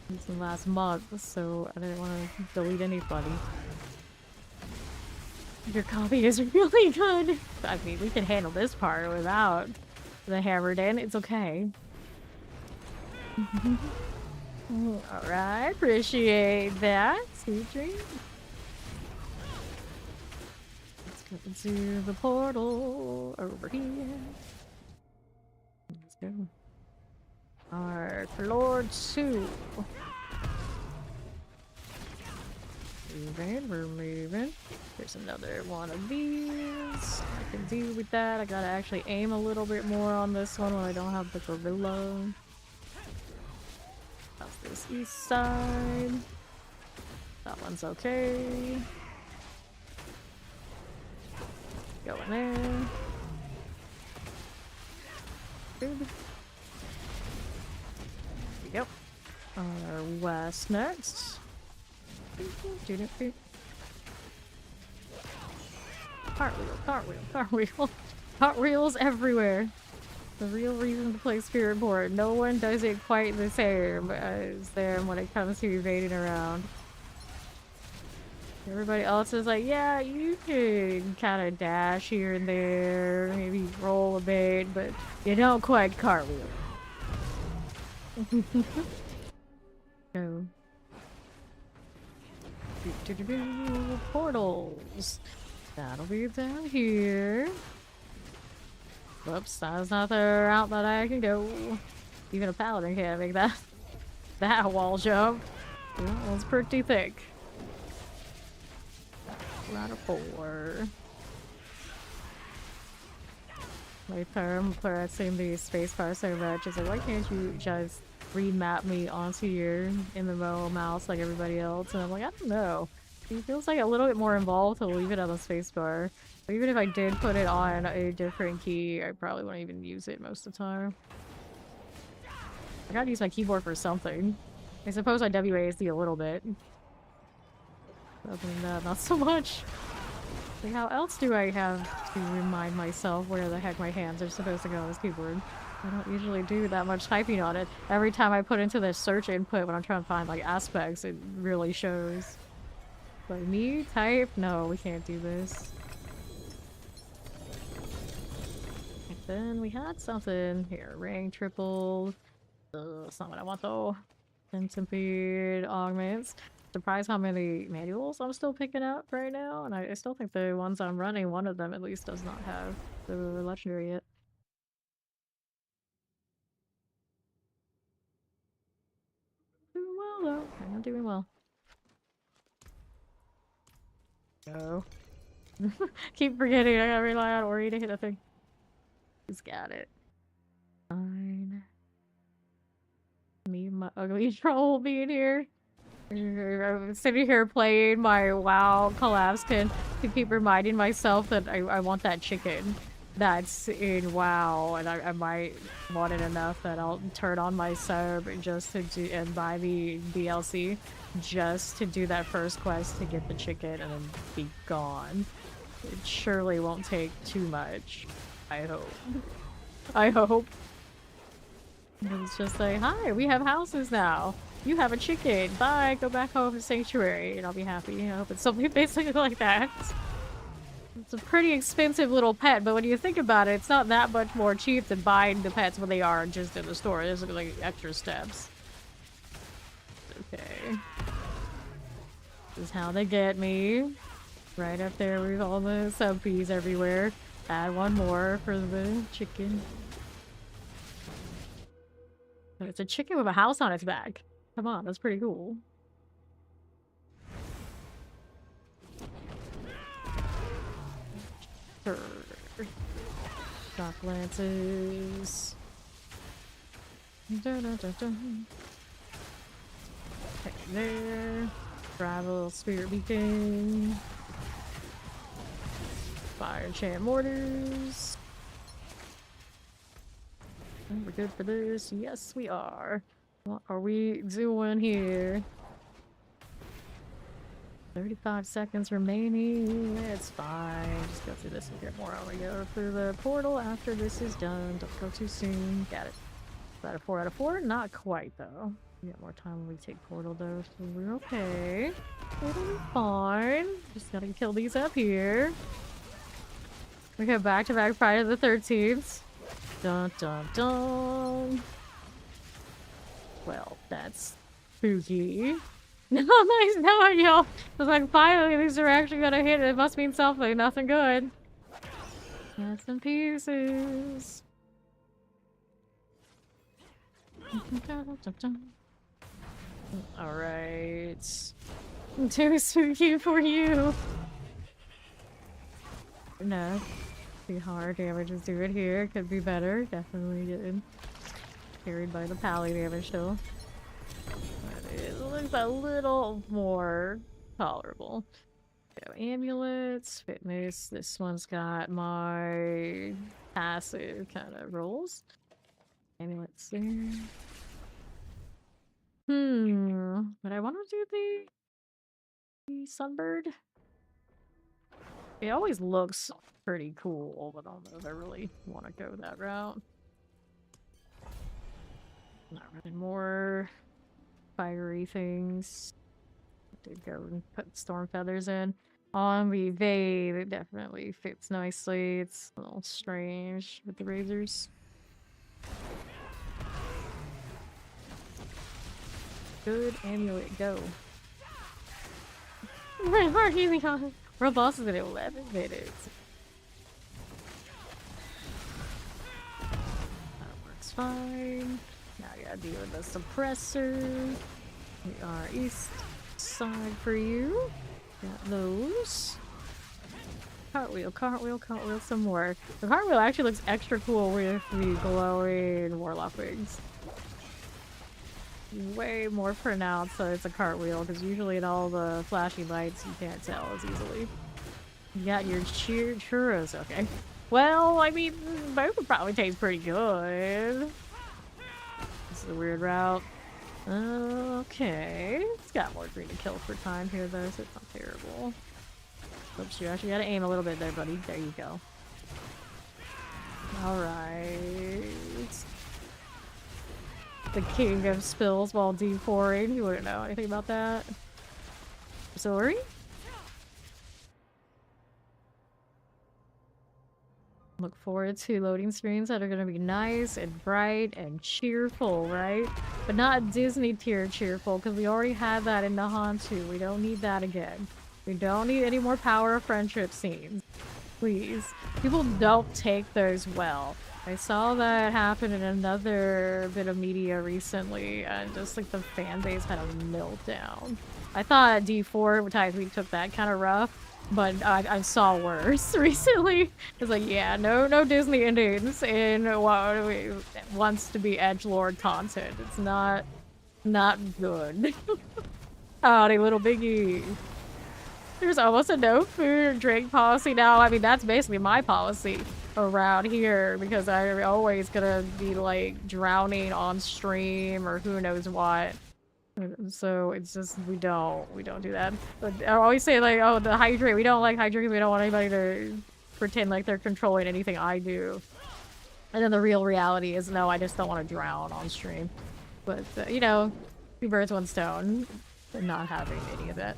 since the last month, so I didn't want to delete anybody. Your copy is really good. I mean, we can handle this part without the hammered in. It's okay. Alright, appreciate that. Sweet dream. Let's go into the portal over here. Let's go. Our floor 2. We're moving. There's another one of these. I can deal with that. I gotta actually aim a little bit more on this one when I don't have the gorilla. That's this east side. That one's okay. Going there. Good. Yep. Our west next. Cartwheel, cartwheel, cartwheel. Cartwheels everywhere. The real reason to play Spiritborn. No one does it quite the same as them when it comes to evading around. Everybody else is like, yeah, you can kind of dash here and there, maybe roll a bit, but you don't quite cartwheel. No. Portals. That'll be down here. Whoops, that's not the route that I can go. Even a paladin can't make that wall jump. That one's pretty thick. Round of 4. My term pressing the spacebar so much is like, why can't you just remap me onto your MMO mouse like everybody else? And I'm like, I don't know. It feels like a little bit more involved to leave it on the spacebar. But even if I did put it on a different key, I probably wouldn't even use it most of the time. I gotta use my keyboard for something. I suppose I WASD a little bit. Other than that, not so much. Like, how else do I have to remind myself where the heck my hands are supposed to go on this keyboard? I don't usually do that much typing on it. Every time I put into the search input when I'm trying to find like aspects, it really shows. Like, me? Type? No, we can't do this. And then we had something here. Ring tripled. That's not what I want though. Centipede augments. Surprised how many manuals I'm still picking up right now, and I still think the ones I'm running, one of them at least does not have the legendary yet. Doing well though. I'm doing well. No. Keep forgetting I gotta rely on Ori to hit a thing. He's got it. Fine. Me and my ugly troll being here. I'm sitting here playing my WoW collapse to keep reminding myself that I want that chicken that's in WoW, and I might want it enough that I'll turn on my sub just to do and buy the DLC just to do that first quest to get the chicken and then be gone. It surely won't take too much. I hope. I hope. It's just like, hi, we have houses now. You have a chicken. Bye. Go back home to Sanctuary, and I'll be happy. I hope it's something basically like that. It's a pretty expensive little pet, but when you think about it, it's not that much more cheap than buying the pets when they are just in the store. There's like extra steps. Okay. This is how they get me. Right up there with all the sub fees everywhere. Add one more for the chicken. But it's a chicken with a house on its back. Come on, that's pretty cool. Shock lances. Dun, dun, dun, dun. Okay, there. Rival spirit beacon. Fire enchant mortars. We're good for this. Yes, we are. What are we doing here? 35 seconds remaining. It's fine. Just go through this and get more. We go through the portal after this is done. Don't go too soon. Got it. About a 4 out of 4? Not quite, though. We got more time when we take portal, though, so we're okay. It'll be fine. Just gotta kill these up here. We go back-to-back Friday the 13th. Dun dun dun. Well, that's spooky. No, nice knowing y'all. I was like, finally, these are actually gonna hit. It must mean something. Nothing good. Bits and pieces. Alright. Too spooky for you. No. Be hard damage is doing here. Could be better. Definitely getting carried by the pally damage still. But it looks a little more tolerable. So, amulets, fitness. This one's got my passive kind of rolls. Amulets there. But I want to do the sunbird. It always looks pretty cool, but I don't know if I really want to go that route. Not really more fiery things. Did go and put storm feathers in. On the Vade, it definitely fits nicely. It's a little strange with the razors. Good amulet, go. World boss is in 11 minutes. That works fine. Now I gotta deal with the suppressor. We are east side for you. Got those. Cartwheel, cartwheel, cartwheel, some more. The cartwheel actually looks extra cool with the glowing warlock wings. Way more pronounced, so it's a cartwheel, because usually in all the flashy lights you can't tell as easily. You got your churros, okay. Well, I mean, both would probably taste pretty good. This is a weird route. Okay. It's got more green to kill for time here, though, so it's not terrible. Oops, you actually gotta aim a little bit there, buddy. There you go. Alright. The king of spills while D4ing. You wouldn't know anything about that. Sorry? Look forward to loading screens that are going to be nice and bright and cheerful, right? But not Disney tier cheerful, because we already had that in Nahan 2. We don't need that again. We don't need any more power of friendship scenes. Please. People don't take those well. I saw that happen in another bit of media recently, and just like the fan base had a meltdown. I thought D4 Tides Week took that kind of rough, but I saw worse recently. It's like, yeah, no Disney endings in what wants to be edgelord content. It's not good. Howdy, little biggie. There's almost a no food or drink policy now. I mean, that's basically my policy around here, because I'm always gonna be like drowning on stream or who knows what. So it's just we don't do that. But I always say like, oh, the hydrate. We don't like hydrate. We don't want anybody to pretend like they're controlling anything I do. And then the real reality is, no, I just don't want to drown on stream. But you know, 2 birds, 1 stone, and not having any of that.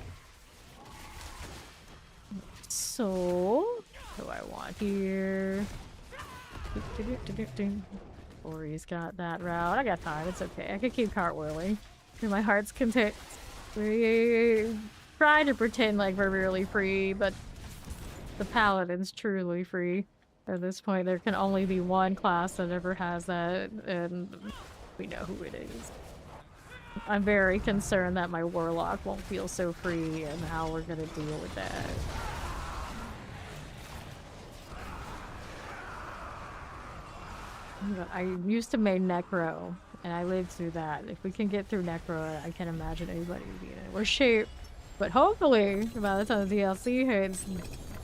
So, what do I want here? Ori's got that route. I got time. It's okay. I can keep cartwheeling. My heart's content. We try to pretend like we're really free, but the paladin's truly free. At this point, there can only be one class that ever has that, and we know who it is. I'm very concerned that my warlock won't feel so free and how we're gonna deal with that. I used to main Necro, and I lived through that. If we can get through Necro, I can't imagine anybody being in worse shape. But hopefully, by the time the DLC hits,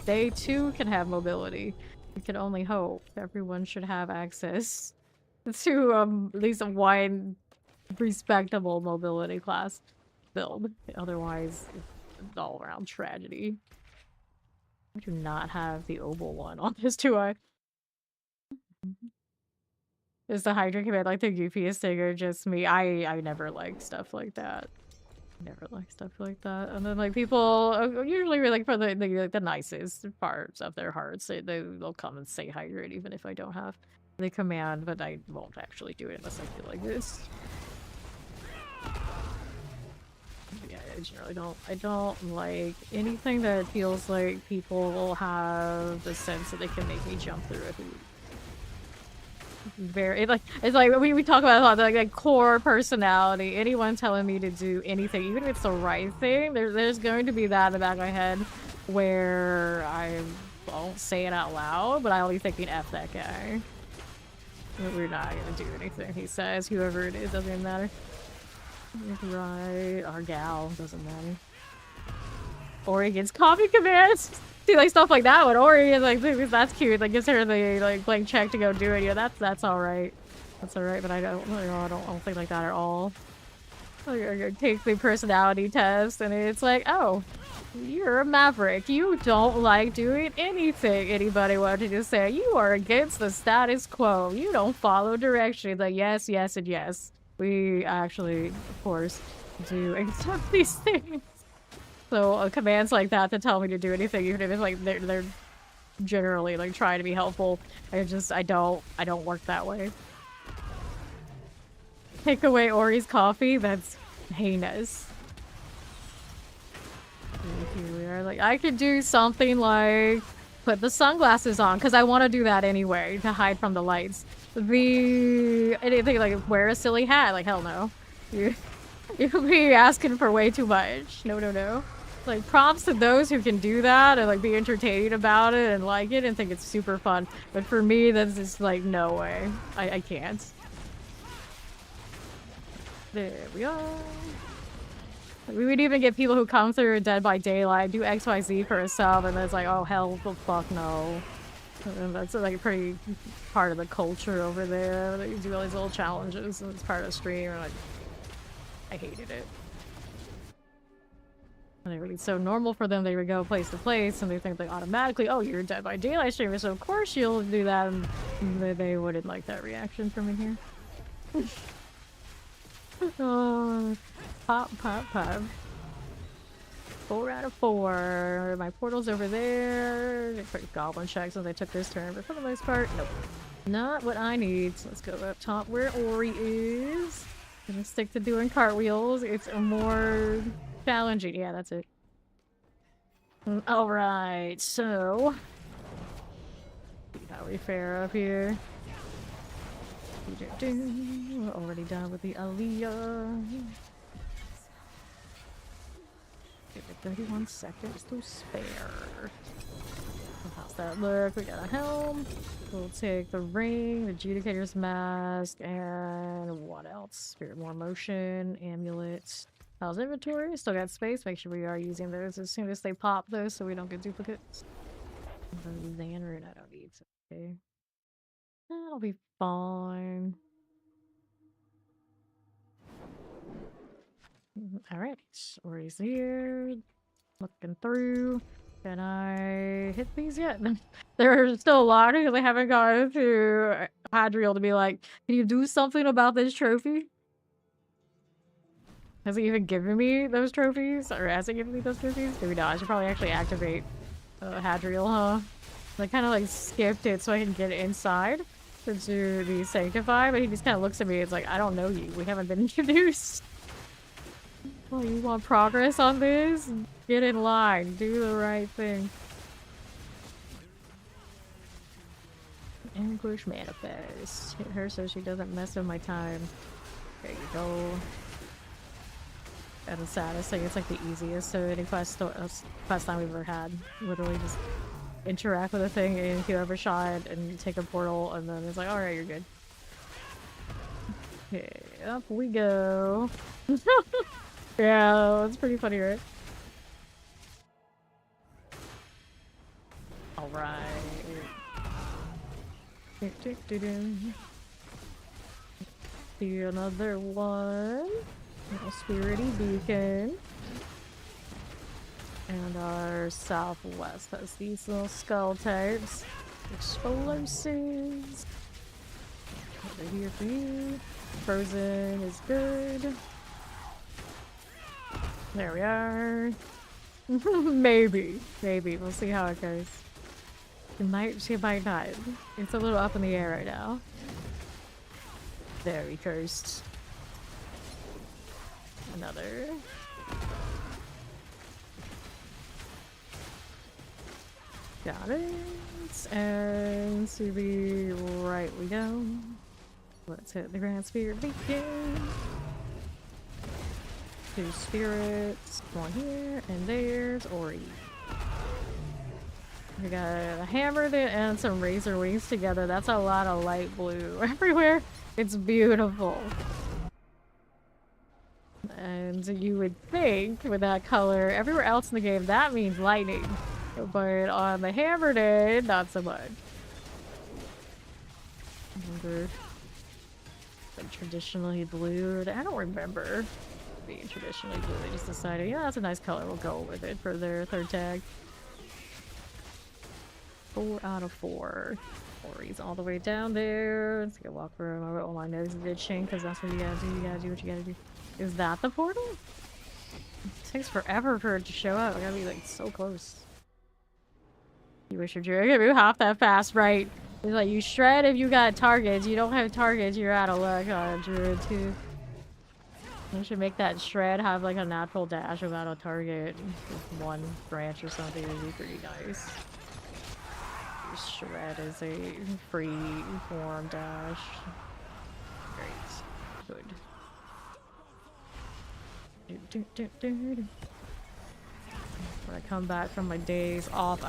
they too can have mobility. We can only hope. Everyone should have access to at least one respectable mobility class build. Otherwise, all around tragedy. I do not have the Obel one on this, do I? Is the Hydra command like the goofiest thing or just me? I never like stuff like that. Never like stuff like that. And then like people usually like for the nicest parts of their hearts, they'll come and say Hydra even if I don't have the command, but I won't actually do it unless I feel like this. Yeah, I generally don't. I don't like anything that feels like people have the sense that they can make me jump through a hoop. It's like we talk about a lot, like core personality. Anyone telling me to do anything, even if it's the right thing, there's going to be that in the back of my head where I won't say it out loud, but I'll be thinking, F that guy. We're not gonna do anything he says, whoever it is, doesn't even matter. Right, our gal, doesn't matter. Ori gets coffee commands. See, like stuff like that when Ori is like, that's cute. Like gives her the like blank check to go do it. Yeah, that's all right. That's all right. But I don't think like that at all. Like, I take the personality test, and it's like, oh, you're a maverick. You don't like doing anything anybody wanted to say. You are against the status quo. You don't follow directions. Like yes, yes, and yes. We actually, of course, do accept these things. So commands like that to tell me to do anything, even if it's like they're generally like trying to be helpful, I don't work that way. Take away Ori's coffee, that's heinous. Here we are. Like I could do something like put the sunglasses on because I want to do that anyway to hide from the lights. Anything like wear a silly hat, like hell no. You'll be asking for way too much. No. Like, props to those who can do that and, like, be entertaining about it and like it and think it's super fun. But for me, that's just, like, no way. I can't. There we are. We would even get people who come through Dead by Daylight, do XYZ for a sub, and then it's like, oh, hell the fuck no. And that's, like, a pretty part of the culture over there. They do all these little challenges, and it's part of the stream, and, like, I hated it. And it's so normal for them, they would go place to place, and they think like automatically, oh, you're a Dead by Daylight streamer, so of course you'll do that, and they wouldn't like that reaction from in here. Oh, pop. 4 out of 4. My portal's over there. They put goblin checks since I took this turn, but for the most part, nope. Not what I need. So let's go up top where Ori is. Gonna stick to doing cartwheels. It's a more challenging. Yeah, that's it. Alright, so see how we fare up here. We're already done with the Aliyah. Give it 31 seconds to spare. How's that look? We got a helm. We'll take the ring, the Judicator's mask, and what else? Spiritborn motion, amulets. How's inventory? Still got space. Make sure we are using those as soon as they pop, though, so we don't get duplicates. Xanrune, I don't need. Okay. That'll be fine. Alright, Ori's here. Looking through. Can I hit these yet? There are still a lot because I haven't gotten to Hadriel to be like, can you do something about this trophy? Has he even given me those trophies? Or has he given me those trophies? Maybe not. I should probably actually activate Hadriel, huh? I kind of like skipped it so I can get inside to do the Sanctify, but he just kind of looks at me. It's like, I don't know you. We haven't been introduced. Oh, you want progress on this? Get in line. Do the right thing. Anguish Manifest. Hit her so she doesn't mess with my time. There you go. And the saddest thing, it's like the easiest so any quest time we've ever had. Literally just interact with a thing and whoever shot and take a portal and then it's like, alright, you're good. Okay, up we go. Yeah, it's pretty funny, right? Alright. See another one. Little spirity beacon. And our southwest has these little skull types. Explosives. Over here for you. Frozen is good. There we are. Maybe. Maybe. We'll see how it goes. She might not. It's a little up in the air right now. Very cursed. Another. Got it. And to the right we go. Let's hit the Grand Spirit Beacon. 2 spirits. One here, and there's Ori. We got hammered it and some Razorwings together. That's a lot of light blue everywhere. It's beautiful. And you would think with that color, everywhere else in the game, that means lightning. But on the hammered end, not so much. Remember, like traditionally blue. I don't remember being traditionally blue. They just decided, yeah, that's a nice color. We'll go with it for their third tag. 4 out of 4. Ori's all the way down there. Let's get a walk through. Oh, my nose is itching because that's what you gotta do. You gotta do what you gotta do. Is that the portal? It takes forever for it to show up. I gotta be like so close. You wish your druid could move half that fast, right? It's like you shred if you got targets. You don't have targets, you're out of luck on a druid too. You should make that shred have like a natural dash without a target. With 1 branch or something would be pretty nice. Shred is a free form dash. Great. Good. When I come back from my days off,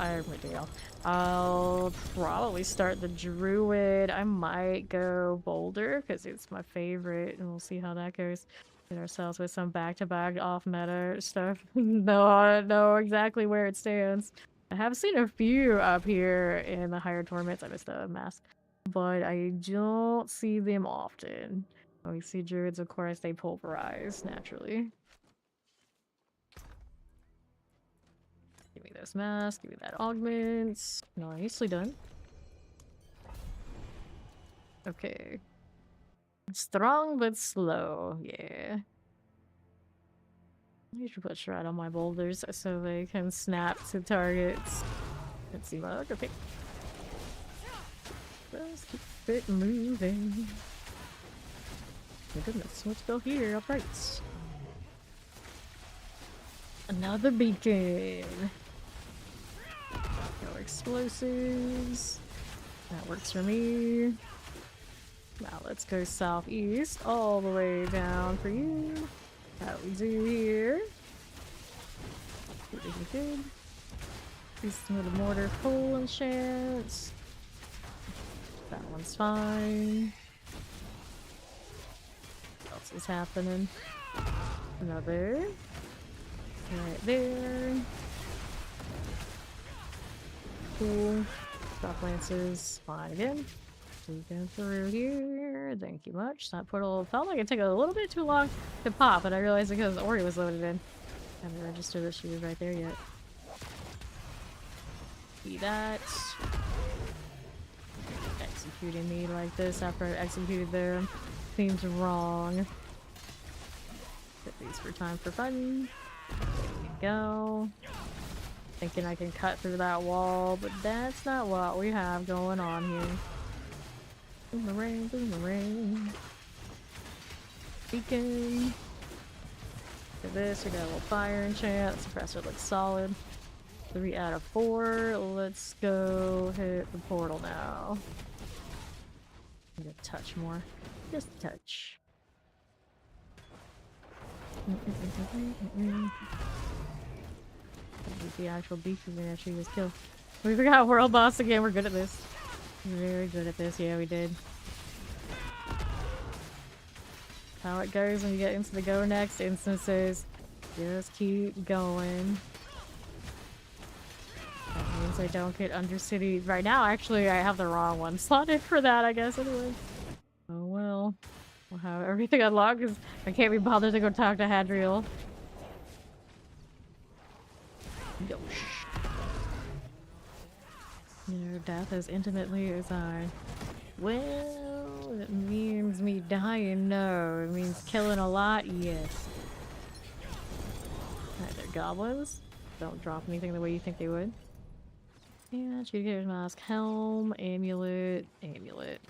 I'll probably start the druid. I might go boulder because it's my favorite, and we'll see how that goes. Get ourselves with some back-to-back off-meta stuff. No, I know exactly where it stands. I have seen a few up here in the higher tournaments. I missed a mask, but I don't see them often. When we see druids, of course, they pulverize naturally. Give me this mask, give me that augment. Nicely done. Okay. Strong but slow, yeah. I should put shred on my boulders so they can snap to targets. Let's see, okay. Let's keep it moving. My goodness, let's go here, upright. Another beacon. No explosives. That works for me. Now let's go southeast all the way down for you. That we do here. Good. Use some of the mortar full enchants. That one's fine. What else is happening? Another. Right there. Cool. Stop lances. Fine again. We go through here. Thank you much. That portal felt like it took a little bit too long to pop, but I realized because Ori was loaded in. I haven't registered that she was right there yet. See that. Executing me like this after I executed them seems wrong. Get these for time for fun. There we go. Thinking I can cut through that wall, but that's not what we have going on here. Boomerang, boomerang. Beacon. For this, we got a little fire enchant. Suppressor looks solid. 3 out of 4. Let's go hit the portal now. Need a touch more. Just a touch. The actual beacon we actually just killed. We forgot world boss again. We're good at this. We're very good at this. Yeah, we did. How it goes when you get into the go next instances. Just keep going. That means I don't get Undercity. Right now, actually, I have the wrong one slotted for that, I guess, anyway. Oh well. We'll have everything unlocked because I can't be bothered to go talk to Hadriel. Yosh. Your death as intimately as I. Well, it means me dying, no. It means killing a lot, yes. Alright, they're goblins. Don't drop anything the way you think they would. Yeah, Adjudicator's Mask, Helm, Amulet, Amulet.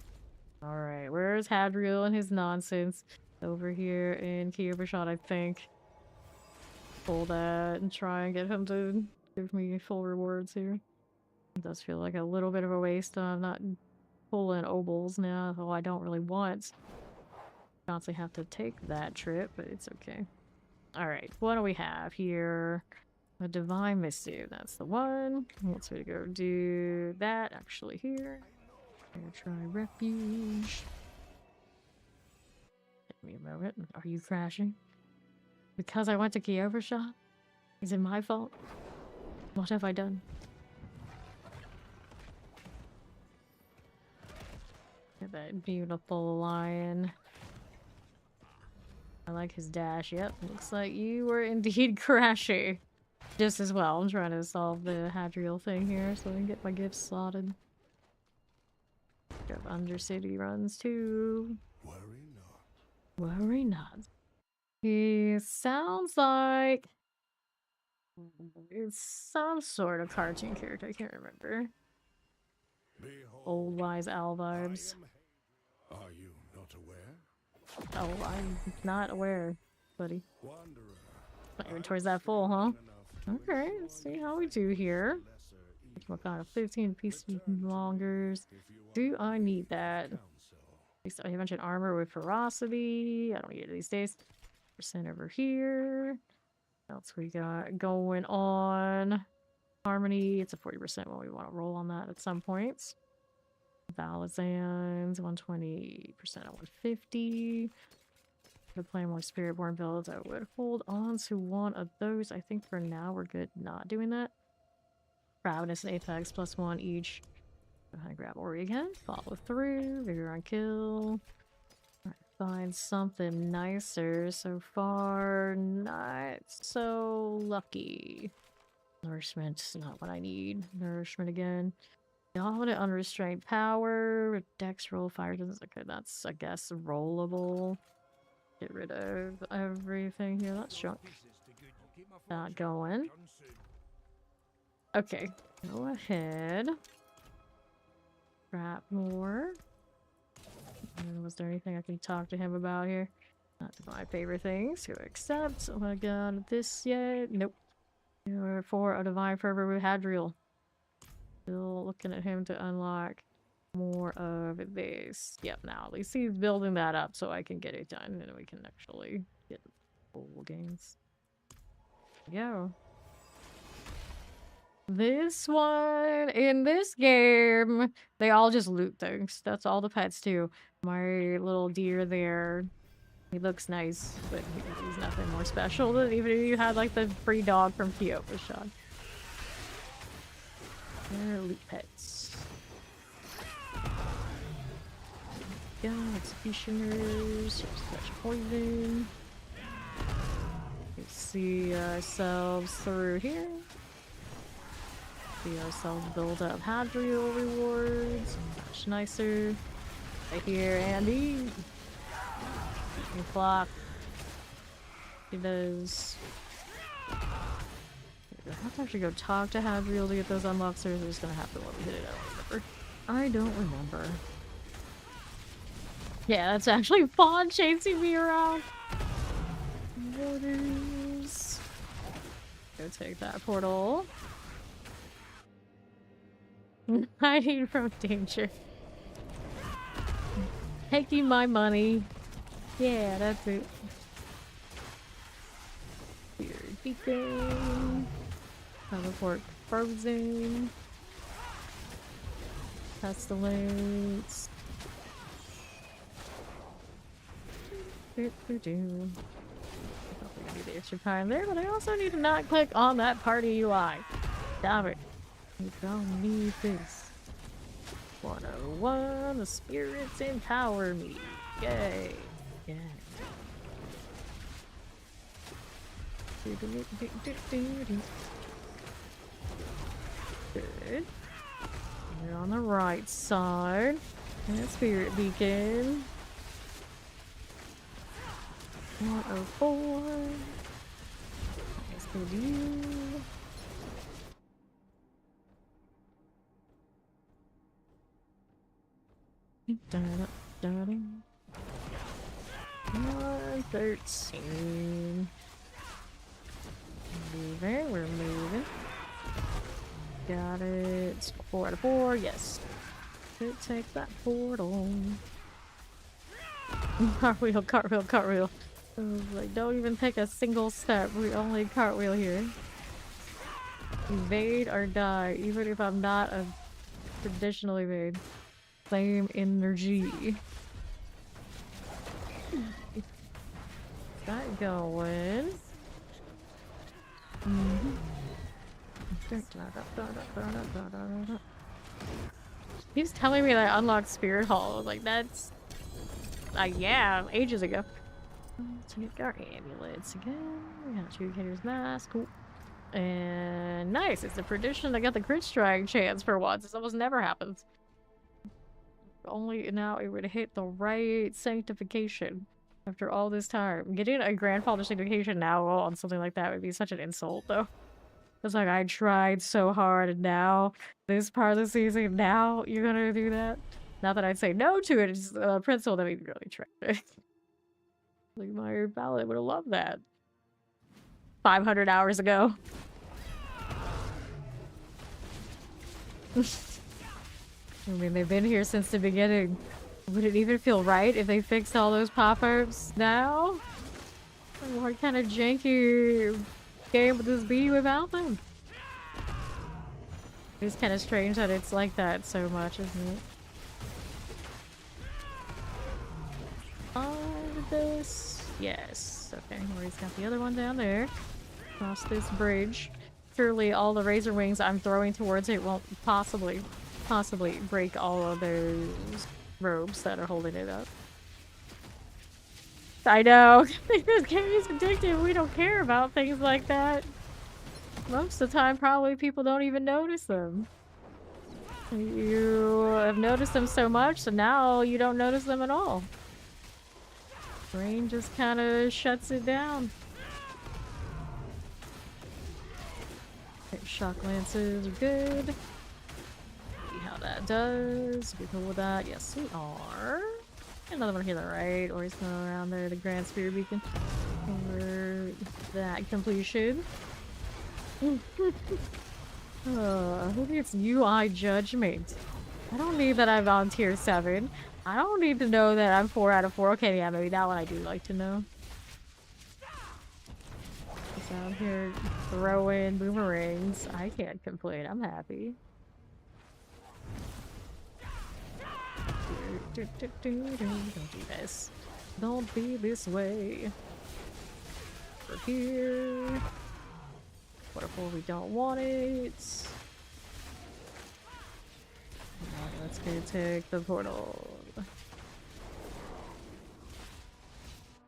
Alright, where's Hadriel and his nonsense? Over here in Key Overshot, I think. Pull that and try and get him to give me full rewards here. It does feel like a little bit of a waste. I'm not pulling obols now, though I don't really want. Constantly have to take that trip, but it's okay. Alright, what do we have here? A Divine Missive, that's the one. Let's go do that actually here. I'm gonna try Refuge. Give me a moment. Are you crashing? Because I went to Key Overshot? Is it my fault? What have I done? Look at that beautiful lion. I like his dash. Yep, looks like you were indeed crashing. Just as well. I'm trying to solve the Hadriel thing here so I can get my gifts slotted. Got Undercity runs too. Worry not. Worry not. He sounds like it's some sort of cartoon character. I can't remember. Behold, Old wise owl vibes. are you not aware? Oh, I'm not aware, buddy. Wanderer. My inventory's that full, huh? Okay, let's see how we do here. What kind of 15 piece longers? Do I need that? I mentioned armor with ferocity. I don't need it these days. Percent over here. What else we got going on? Harmony. It's a 40% when we want to roll on that at some points. Valazans, 120% at 150. To play more Spiritborn builds, I would hold on to one of those. I think for now we're good not doing that. Ravenous and Apex +1 each. Go ahead and grab Ori again. Follow through. Vigor on kill. Find something nicer. So far, not so lucky. Nourishment's not what I need. Nourishment again. Dominant unrestrained power. Dex roll, fire resistance. Okay, that's, I guess, rollable. Get rid of everything here. That's junk. Not going. Okay, go ahead. Grab more. And was there anything I can talk to him about here? Not my favorite things to accept. Oh my god, this yet? Nope. For a Divine Fervor with Hadriel. Still looking at him to unlock more of this. Yep, now at least he's building that up so I can get it done and we can actually get full games. Go. This one, in this game, they all just loot things. That's all the pets do. My little deer there, he looks nice, but he's nothing more special than even if you had like the free dog from Kyoto Shot. They're loot pets. Yeah, executioners, such poison. Let's see ourselves through here. See ourselves build up Hadriel rewards. Much nicer. Right here, Andy. Clock. He does. I have to actually go talk to Hadriel to get those unlocks, or is it just gonna happen when we hit it? I don't remember. Yeah, that's actually Fawn chasing me around. Waters. Go take that portal. Hiding from danger. Taking my money. Yeah, that's it. Weird beacon. Teleport frozen. Pestilence. Probably gonna need the extra time there, but I also need to not click on that party UI. Damn it. You don't need this. 101, the spirits empower me. Yay. Yeah. Good. You're on the right side. And Spirit Beacon. 104. Nice, good you. Dun, dun, dun. 113. Moving, we're moving. Got it. 4 out of 4, yes. Could take that portal. Cartwheel, cartwheel, cartwheel. Like, don't even take a single step. We only cartwheel here. Evade or die, even if I'm not a traditional evade. Same energy. Got going. He's telling me that I unlocked Spirit Hall. Like, that's... yeah, ages ago. Let's get our amulets again. We got two Cater's Mask. Cool. And nice, it's a tradition. I got the crit strike chance for once. This almost never happens. Only now it would hit the right sanctification after all this time. Getting a grandfather sanctification now on something like that would be such an insult, though. It's like, I tried so hard, and now, this part of the season, now you're gonna do that? Not that I'd say no to it, it's a principle that made me really tragic. Like, my ballot would have loved that. 500 hours ago. I mean, they've been here since the beginning. Would it even feel right if they fixed all those pop-ups now? What kind of janky game would this be without them? It's kind of strange that it's like that so much, isn't it? This? Yes. Okay, Rory's got the other one down there. Across this bridge. Surely all the Razorwings I'm throwing towards it won't possibly break all of those robes that are holding it up. I know. This game is addictive. We don't care about things like that. Most of the time, probably people don't even notice them. You have noticed them so much, so now you don't notice them at all. Brain just kind of shuts it down. Okay, shock lances are good. See how that does. We cool with that? Yes, we are. Another one here to the right, or he's going around there, the Grand Spirit Beacon. For that completion. Maybe it's UI judgment. I don't need that I'm on tier 7. I don't need to know that I'm 4 out of 4. Okay, yeah, maybe that one I do like to know. Just out here throwing boomerangs. I can't complain. I'm happy. Don't do this. Don't be this way. Over here. Waterfall, we don't want it. Alright, let's go take the portal.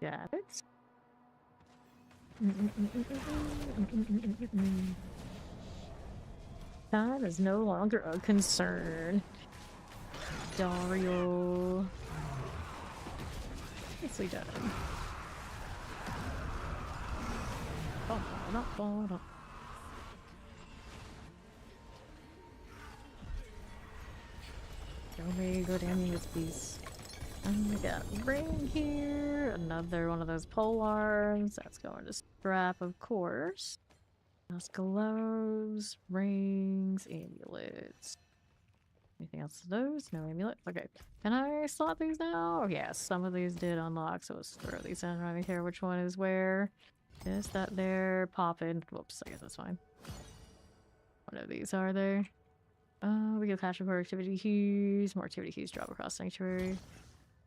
Got it. Time is no longer a concern. Dario. Nicely done. Show me good amulets, please. And we got ring here. Another one of those polearms. That's going to strap, of course. Those gloves, rings, amulets. Anything else to those? No amulet? Okay. Can I slot these now? Oh, yes, some of these did unlock, so let's throw these in. I don't care which one is where. Is that there? Pop in. Whoops, I guess that's fine. One of these are there. We get passion for activity keys. More activity keys drop across sanctuary.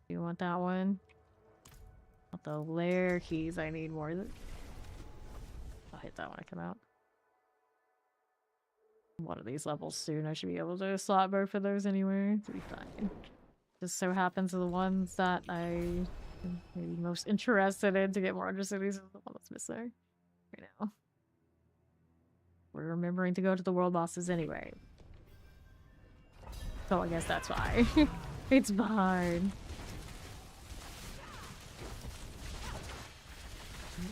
Do you want that one? Not the lair keys. I need more. I'll hit that when I come out. One of these levels soon. I should be able to slot both of those anywhere. It'll be fine. Just so happens the ones that I am maybe most interested in to get more Undercities is the one that's missing right now. we're remembering to go to the world bosses anyway. So I guess that's why. It's fine.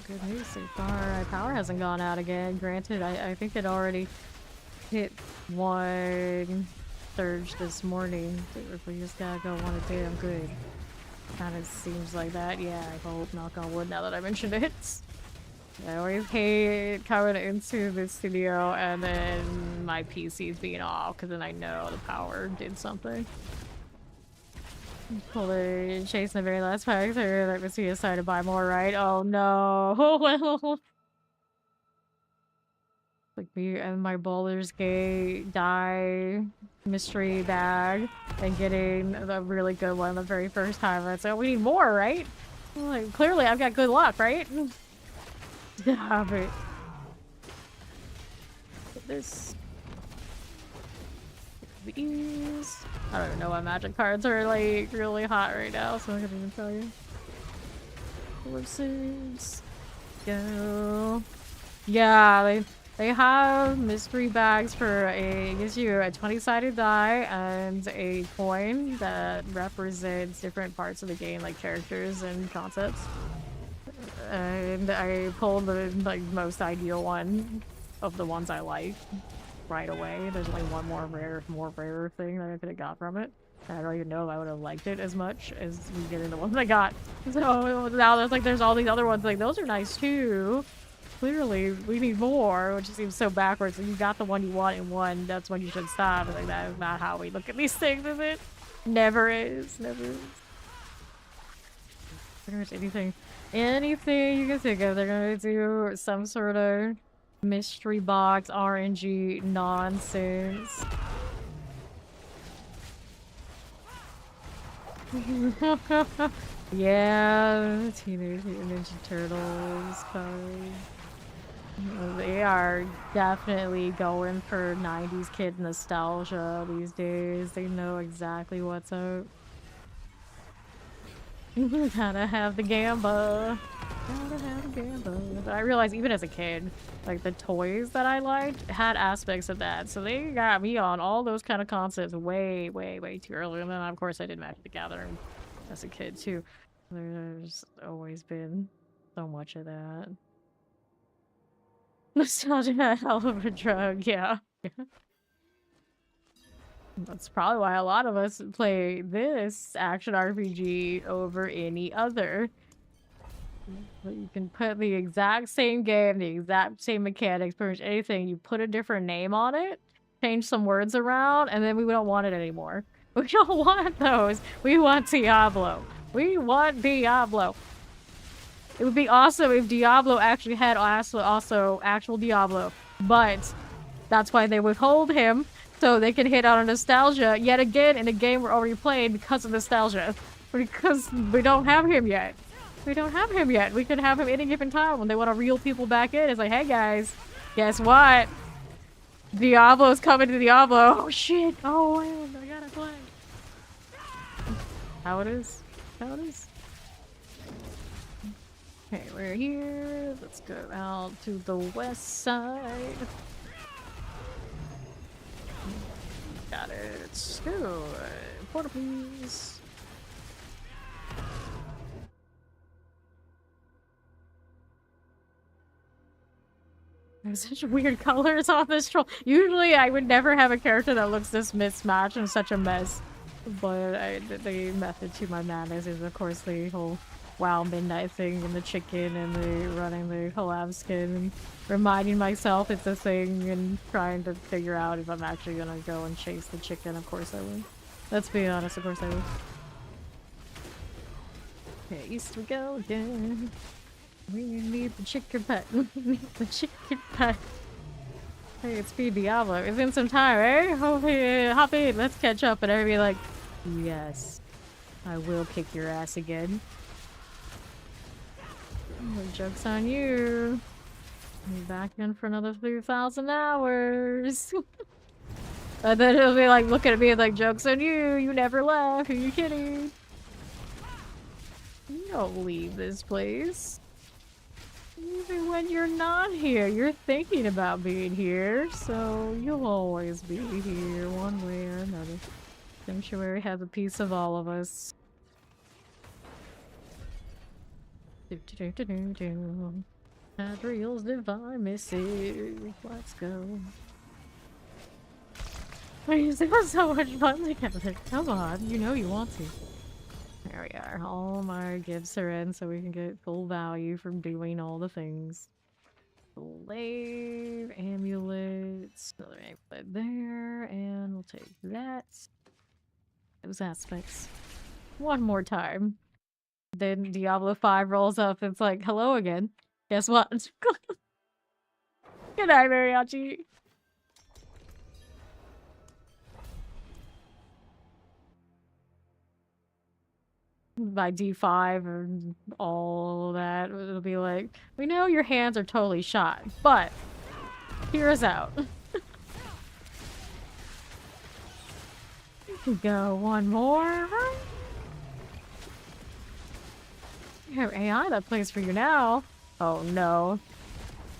Good news so far. My power hasn't gone out again. Granted, I think it already hit one surge this morning. If we just gotta go one a day, I'm good. Kind of seems like that. Yeah, I hope. Knock on wood now that I mentioned it. I always hate coming into the studio and then my PC's being off because then I know the power did something. Pulling, chasing the very last pack. That was decided to buy more, right? Oh no. Well. Like me and my Baldur's Gate die mystery bag and getting the really good one the very first time. I said, we need more, right? Like, clearly I've got good luck, right? Stop it. This. These. I don't even know what magic cards are like really hot right now, so I can't even tell you. Horses. Go. Yeah, they have mystery bags for a, gives you a 20-sided die and a coin that represents different parts of the game, like characters and concepts. And I pulled the like most ideal one of the ones I like right away. There's only one more rare thing that I could have got from it. And I don't even know if I would have liked it as much as we getting the ones I got. So now there's all these other ones, like those are nice too. Clearly, we need more, which seems so backwards. So you got the one you want in one, that's when you should stop. Like, that is not how we look at these things, is it? Never is. Never is. Pretty much anything you can think of. They're gonna do some sort of mystery box, RNG nonsense. Yeah, Teenage Mutant Ninja Turtles card. They are definitely going for 90s kid nostalgia these days. They know exactly what's up. Gotta have the gamba. Gotta have the gamba. But I realized even as a kid, like the toys that I liked had aspects of that. So they got me on all those kind of concepts way, way, way too early. And then of course I did Magic the Gathering as a kid too. There's always been so much of that. Nostalgia, hell of a drug, yeah. That's probably why a lot of us play this action RPG over any other. You can put the exact same game, the exact same mechanics, pretty much anything. You put a different name on it, change some words around, and then we don't want it anymore. We don't want those. We want Diablo. We want Diablo. It would be awesome if Diablo actually had also actual Diablo, but that's why they withhold him, so they can hit on a nostalgia yet again in a game we're already playing because of nostalgia. Because we don't have him yet. We don't have him yet. We could have him any given time when they want to reel people back in. It's like, hey guys, guess what? Diablo's coming to Diablo. Oh shit! Oh man, I gotta play. How it is? How it is? Okay, we're here. Let's go out to the west side. Got it. Let's go. Porta please. There's such weird colors on this troll. Usually I would never have a character that looks this mismatched and such a mess. But the method to my madness is of course the whole WoW midnight thing and the chicken and the running the collab skin and reminding myself it's a thing and trying to figure out if I'm actually gonna go and chase the chicken. Of course I will. Let's be honest, of course I will. Okay, east we go again. We need the chicken pet. We need the chicken pet. Hey, it's Speed Diablo. It's in some time, eh? Hop in, let's catch up. And everybody like, yes, I will kick your ass again. Oh, joke's on you. You're back in for another 3,000 hours. And then he'll be like looking at me like, joke's on you. You never left. Are you kidding? You don't leave this place. Even when you're not here, you're thinking about being here, so you'll always be here one way or another. Sanctuary has a piece of all of us. Adriel's divine message. Let's go. We used to have so much fun together. Come on, you know you want to. There we are. All my gifts are in so we can get full value from doing all the things. Slave, amulets, another amulet there, and we'll take that. Those aspects. One more time. Then Diablo 5 rolls up and it's like, hello again. Guess what? Good night, Mariachi. By D5 and all that, it'll be like, we know your hands are totally shot, but hear us out. Go one more. You have AI that plays for you now. Oh no.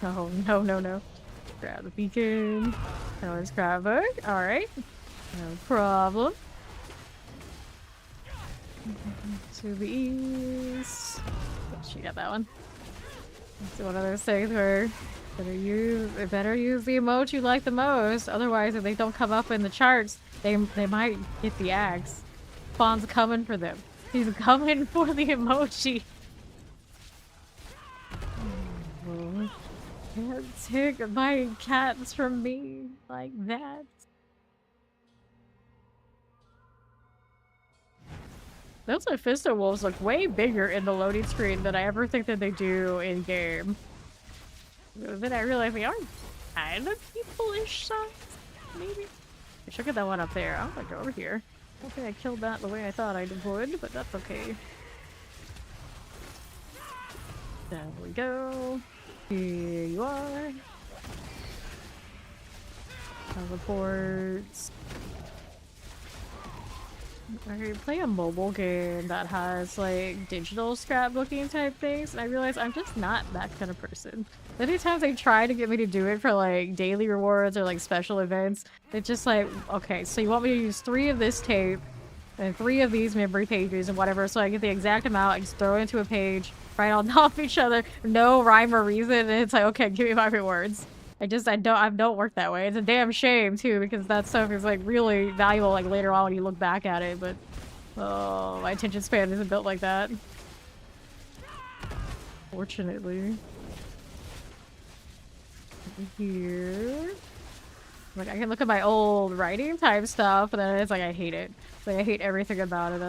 Oh no, no, no. Grab the beacon. No, it's grab book. Alright. No problem. To the east. Oh, she got that one. It's one of those things where better use the emote you like the most. Otherwise, if they don't come up in the charts, they might get the axe. Spawn's coming for them. He's coming for the emoji. Oh, can't take my cats from me like that. Those Mephisto wolves look way bigger in the loading screen than I ever think that they do in game. Then I realized they are kind of people-ish size, maybe. I should get that one up there. I'm gonna go over here. I don't think I killed that the way I thought I would, but that's okay. There we go. Here you are. Teleports. I play a mobile game that has like digital scrapbooking type things, and I realize I'm just not that kind of person. Many times they try to get me to do it for like daily rewards or like special events. It's just like, okay, so you want me to use 3 of this tape and 3 of these memory pages and whatever, so I get the exact amount, I just throw it into a page, right on top of each other, no rhyme or reason, and it's like, okay, give me my rewards. I don't work that way. It's a damn shame too, because that stuff is like really valuable like later on when you look back at it, but oh, my attention span isn't built like that. Fortunately. Here. Like I can look at my old writing type stuff, and then it's like I hate it. Like I hate everything about it.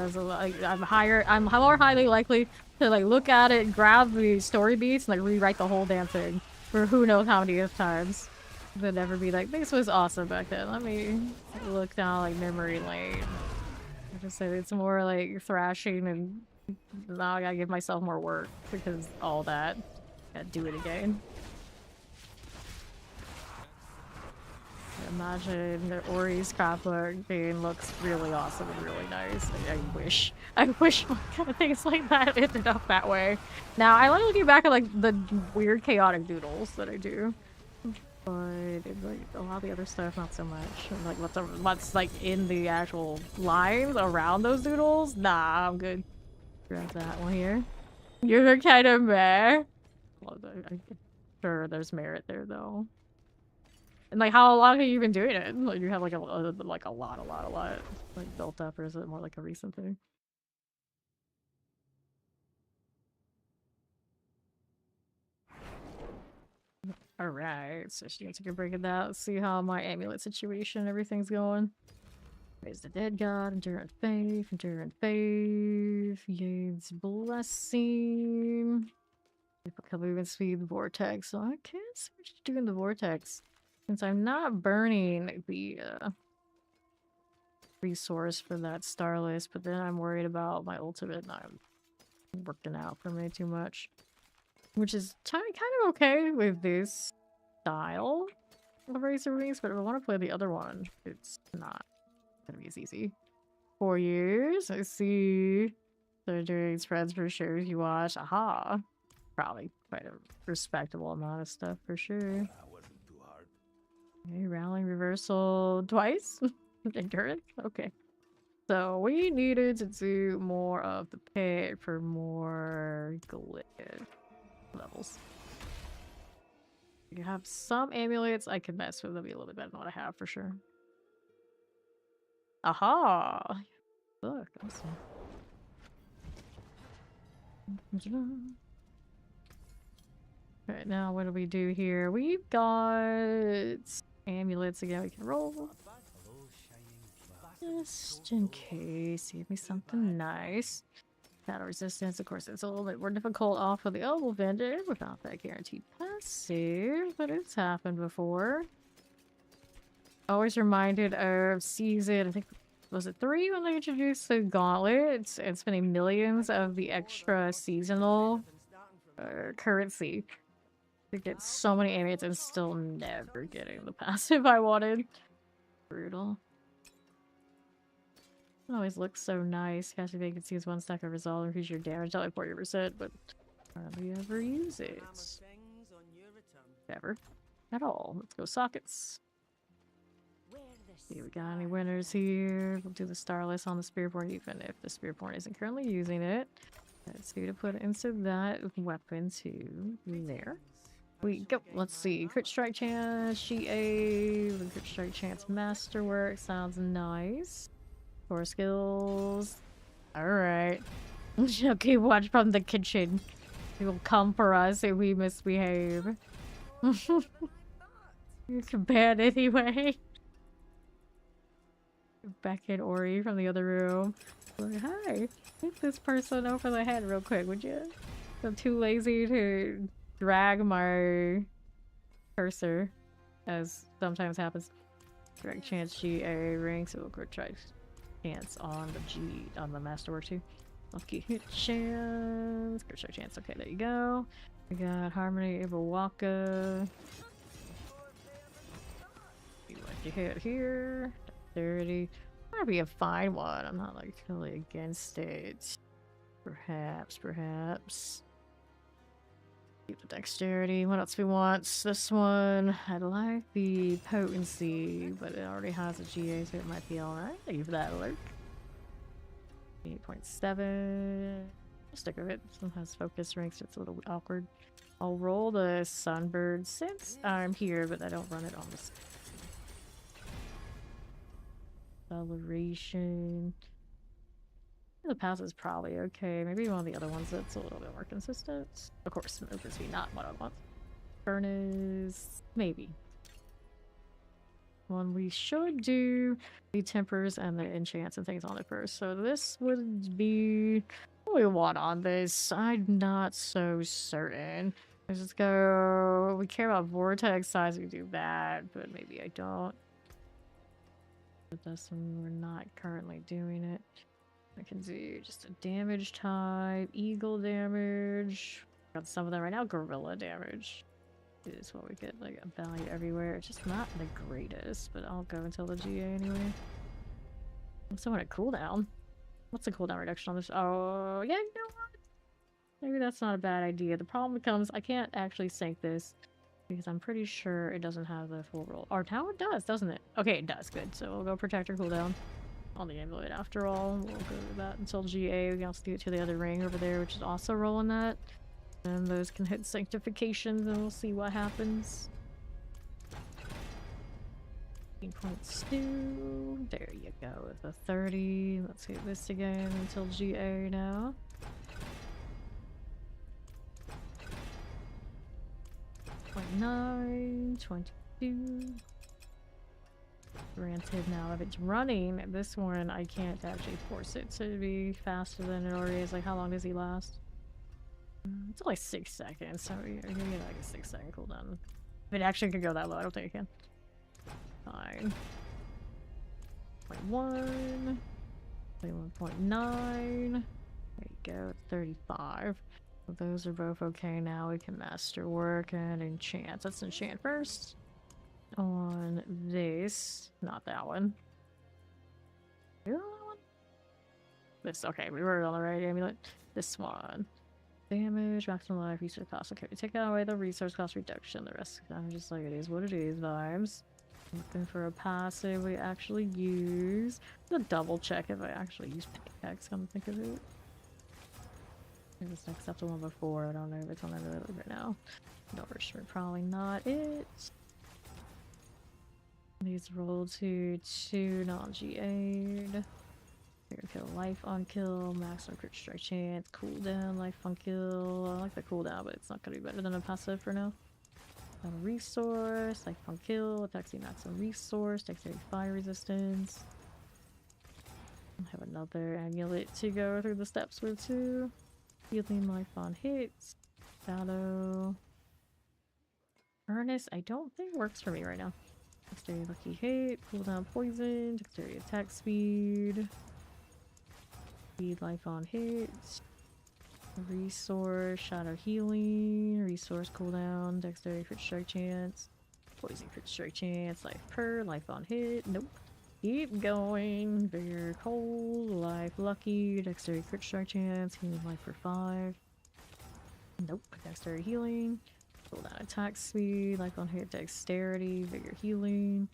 I'm more highly likely to like look at it, grab the story beats, and like rewrite the whole damn thing. For who knows how many times. They'd never be like, this was awesome back then. Let me look down like memory lane. I just say it's more like thrashing, and now I gotta give myself more work because all that. Gotta do it again. Imagine the Ori's scrapbook game looks really awesome and really nice. I wish my kind of things like that ended up that way. Now I like looking back at like the weird chaotic doodles that I do, but like a lot of the other stuff not so much. Like what's like in the actual lines around those doodles? Nah, I'm good. Grab that one here. You're kind of meh. Well, I'm sure there's merit there though. And like, how long have you been doing it? Like, you have like a lot, like built up, or is it more like a recent thing? All right, so she needs to break it out. See how my amulet situation, everything's going. Raise the dead god, endurance faith, Yade's blessing. Couple even speed vortex, so I can't switch to doing the vortex. Since I'm not burning the resource for that Starlist, but then I'm worried about my ultimate not working out for me too much. Which is kind of okay with this style of Razorwings, but if I want to play the other one, it's not gonna be as easy. 4 years, I see. They're doing spreads for shows you watch. Aha! probably quite a respectable amount of stuff for sure. Wasn't too hard. Okay, rallying reversal twice. Endurance? Okay. So we needed to do more of the pit for more glyph levels. You have some amulets I can mess with. They'll be a little bit better than what I have for sure. Aha! Look, awesome. Alright, now what do we do here? We've got amulets again we can roll. Just in case. Give me something nice. Battle resistance, of course, it's a little bit more difficult off of the Elbow Vendor without that guaranteed passive, but it's happened before. Always reminded of season, I think, was it 3 when they introduced the gauntlets and spending millions of the extra seasonal currency to get so many amulets and still never getting the passive I wanted. Brutal. It always looks so nice. Casting vacancy is 1 stack of resolve, increase your damage by like 40%, but hardly ever use it. Never. At all. Let's go sockets. See, we got any winners here. We'll do the Starless on the Spiritborn, even if the Spiritborn isn't currently using it. Let's see to put into that weapon too. There. We go. Let's see. Crit strike chance, GA, crit strike chance masterwork. Sounds nice. 4 skills. Alright. Okay, watch from the kitchen. He will come for us if we misbehave. You can ban anyway. Back in Ori from the other room. Like, hi, hit this person over the head real quick, would you? I'm too lazy to drag my cursor, as sometimes happens. Direct chance GA ring, so we'll try chance on the masterwork too. Lucky hit chance, cursor chance. Okay, there you go. We got Harmony Iwaka. See what you hit here. 30. Might be a fine one. I'm not like totally against it. Perhaps. Keep the dexterity. What else we want? This one. I like the potency, but it already has a GA, so it might be alright. Give that a look. 8.7. Stick with it. Sometimes focus ranks, it's a little awkward. I'll roll the Sunbird since I'm here, but I don't run it on this. Acceleration. The pass is probably okay. Maybe one of the other ones that's a little bit more consistent. Of course, movers be not what I want. Furnace, maybe. One we should do the tempers and the enchants and things on it first. So this would be what we want on this. I'm not so certain. Let's just go. We care about vortex size. We do that, but maybe I don't. But that's when we're not currently doing it. I can do just a damage type, eagle damage. Got some of that right now. Gorilla damage is what we get, like a value everywhere. It's just not the greatest, but I'll go until the GA anyway. Someone at cooldown. What's the cooldown reduction on this? Oh, yeah, you know what? Maybe that's not a bad idea. The problem becomes I can't actually sync this because I'm pretty sure it doesn't have the full roll. Or now it does, doesn't it? Okay, it does. Good. So we'll go protector cooldown on the amulet after all. We'll go to that until GA. We can also do it to the other ring over there, which is also rolling that. And those can hit sanctifications and we'll see what happens. 15.2. There you go with the 30. Let's hit this again until GA now. .9, 22. Granted, now if it's running, this one I can't actually force it to be faster than it already is. Like, how long does he last? It's only 6 seconds, so you're gonna get like a 6-second cooldown. If it actually could go that low, I don't think it can. Fine. 0.1. 21.9. There you go, 35. So those are both okay now. We can masterwork and enchant. Let's enchant first. On this. Not that one. That one? This, okay, we were on the right amulet. This one. Damage, maximum life, resource cost. Okay, take away the resource cost reduction. The rest I'm just like it is what it is vibes. Looking for a passive we actually use. I'm gonna double check if I actually use pickaxe, come to think of it. Maybe it's next up to one before. I don't know if it's on my right now. No, for sure, probably not it. These roll to 2 non-GA'd. Kill life on kill, maximum crit strike chance, cooldown, life on kill. I like the cooldown, but it's not gonna be better than a passive for now. Got a resource, life on kill, attacks the maximum resource, dexterity fire resistance. I have another amulet to go through the steps with too. Healing life on hits, shadow. Furnace, I don't think works for me right now. Dexterity lucky hit, cooldown poison, dexterity attack speed. Life on hits, resource, shadow healing, resource cooldown, dexterity crit strike chance, poison crit strike chance, life per, life on hit, nope. Keep going, vigor cold, life lucky, dexterity crit strike chance, healing life for 5, nope, dexterity healing, cooldown attack speed, life on hit, dexterity, vigor healing,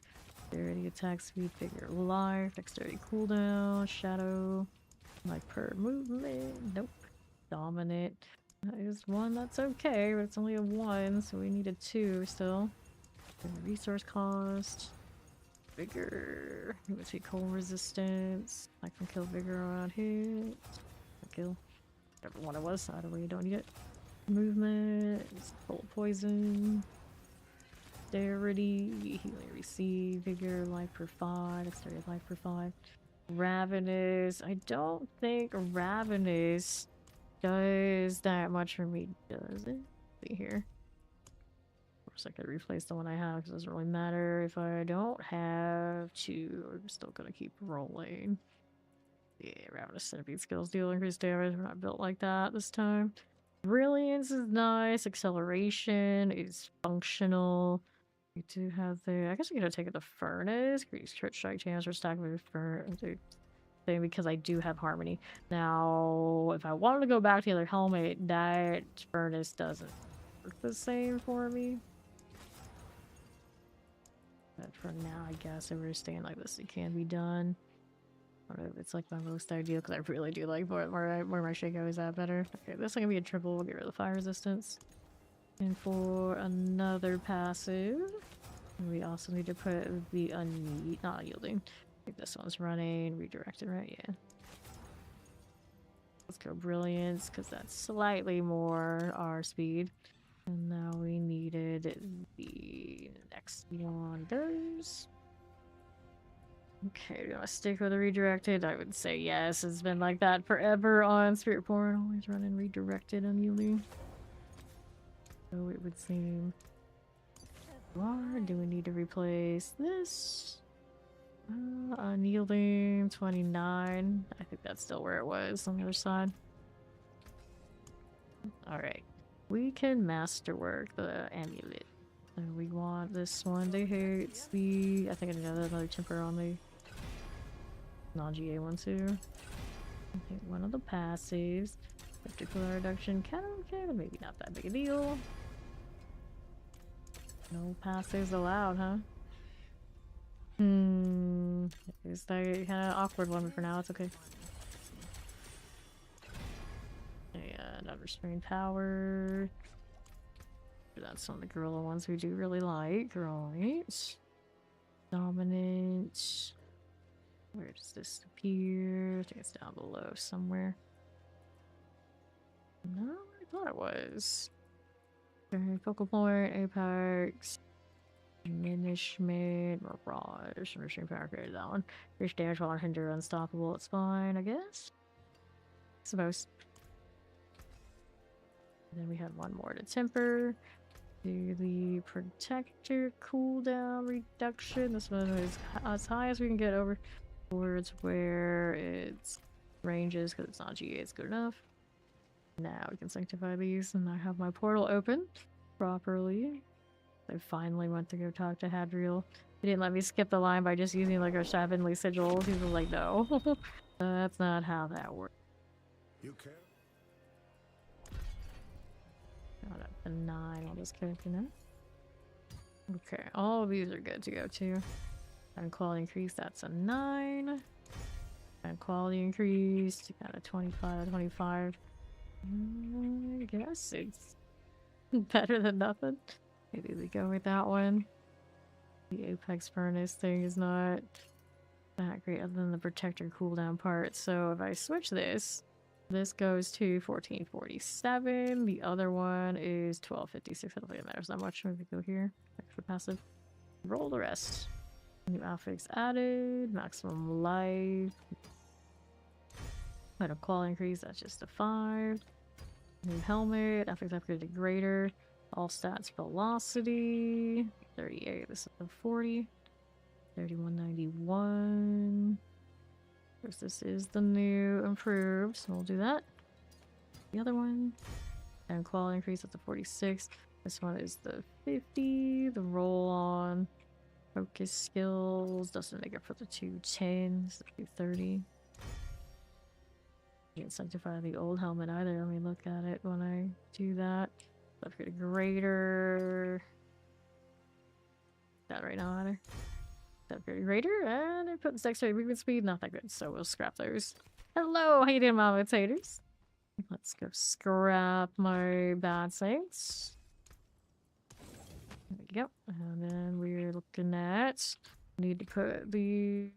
dexterity attack speed, vigor life, dexterity cooldown, shadow, like per movement, nope. Dominant. That is 1, that's okay, but it's only a 1, so we need a 2 still. And the resource cost. Vigor. We would see cold resistance. I can kill vigor on hit. Kill. Whatever one it was, either way you don't need it. Movement. Cold poison. Dexterity. Healing receive. Vigor. Life per 5. Dexterity life per 5. Ravenous. I don't think Ravenous does that much for me, does it? Let's see here. Of course, I could replace the one I have because it doesn't really matter if I don't have to. I'm still gonna keep rolling. Yeah, Ravenous Centipede skills deal increased damage. We're not built like that this time. Brilliance is nice. Acceleration is functional. We do have the. I guess we could have taken the furnace. Increase crit strike chance or stack with furnace. Because I do have harmony. Now, if I wanted to go back to the other helmet, that furnace doesn't work the same for me. But for now, I guess if we're staying like this, it can be done. Or if it's like my most ideal, because I really do like where my Shaco is at better. Okay, this is gonna be a triple. We'll get rid of the fire resistance. And for another passive, we also need to put the not unyielding. I think this one's running, redirected, right? Yeah. Let's go Brilliance, because that's slightly more our speed. And now we needed the next one. Those. Okay, do I stick with the redirected? I would say yes. It's been like that forever on Spiritborn. Always running redirected unyielding. So it would seem. Or do we need to replace this? Unyielding 29. I think that's still where it was on the other side. Alright. We can masterwork the amulet. So we want this one to hit the. I think I need another temper on the non-GA one too. I think one of the passives. Particular reduction, kind of okay, but maybe not that big a deal. No passives allowed, huh? It's the kind of awkward one, but for now it's okay. And unrestrained power. That's one of the gorilla ones we do really like. Right. Dominant. Where does this appear? I think it's down below somewhere. No, I thought it was. Focal point, apex, diminishment, mirage, restrained power carries that one. Reach damage while hinder unstoppable, it's fine, I guess. Suppose. And then we have one more to temper. Do the protector cooldown reduction. This one is as high as we can get over towards where its range is because it's not GA, it's good enough. Now we can sanctify these, and I have my portal open properly. I finally went to go talk to Hadriel. He didn't let me skip the line by just using like our Shavenly sigils. He was like, no, that's not how that works. You care? Got up to 9. I'll just go through them. Okay, all of these are good to go too. And quality increase, that's a 9. And quality increase, you got a 25, 25. I guess it's better than nothing. Maybe we go with that one. The Apex Furnace thing is not that great other than the protector cooldown part. So if I switch this, this goes to 1447. The other one is 1256. I don't think it matters that much. Maybe go here. Extra passive. Roll the rest. New affix added. Maximum life. Item quality increase. That's just a 5. New helmet. Affix upgraded greater. All stats velocity. 38. This is a 40. 3191. Of course, this is the new improved, so we'll do that. The other one. And quality increase at the 46. This one is the 50. The roll on. Focus skills. Doesn't make it for the 210s. The 230. Can't sanctify the old helmet either. Let me look at it when I do that. Upgrade a greater. That right now either. Upgrade greater, and it puts dexterity movement speed. Not that good, so we'll scrap those. Hello, how you doing, mama taters? Let's go scrap my bad things. There we go. And then we're looking at. Need to put the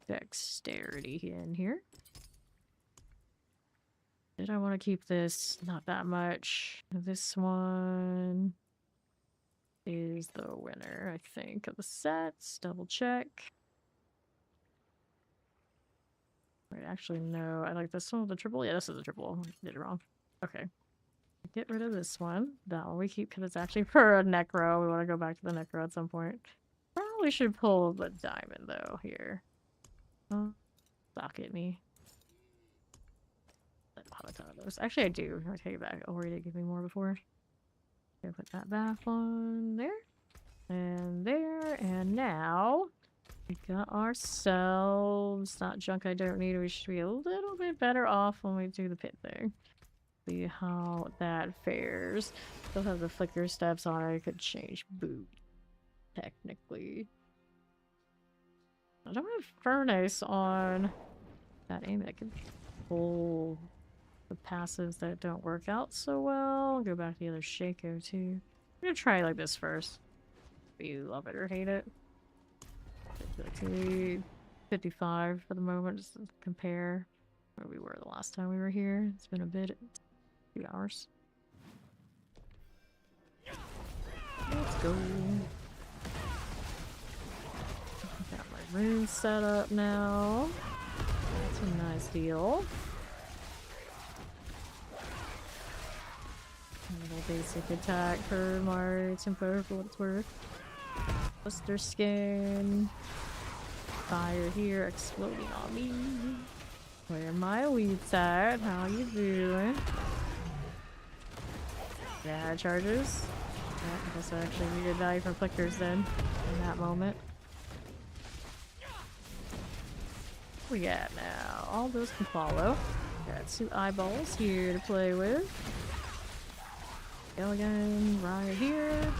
dexterity in here. Did I want to keep this? Not that much. This one is the winner, I think, of the sets. Double check. Wait, actually, no. I like this one with the triple. Yeah, this is the triple. I did it wrong. Okay. Get rid of this one. That one we keep because it's actually for a necro. We want to go back to the necro at some point. Probably should pull the diamond, though, here. Oh, sock at me. I don't have a ton of those. Actually, I do. I take it back. Oh, he did give me more before. Okay, put that back on there. And there. And now we got ourselves not junk I don't need. We should be a little bit better off when we do the pit thing. See how that fares. Still have the flicker steps on it. I could change boot. Technically. I don't have furnace on that aim. I can pull the passives that don't work out so well. Go back to the other Shaco too. I'm gonna try like this first. You love it or hate it. 55 for the moment, just to compare where we were the last time we were here. It's been a bit, a few hours. Let's go. Got my room set up now. That's a nice deal. A little basic attack for my tempo for what it's worth. Buster skin. Fire here exploding on me. Where my weeds at? How you doing? Yeah, charges. Yeah, I guess I actually needed value for flickers then in that moment. What we got now? All those can follow. Got 2 eyeballs here to play with. Go again, right here.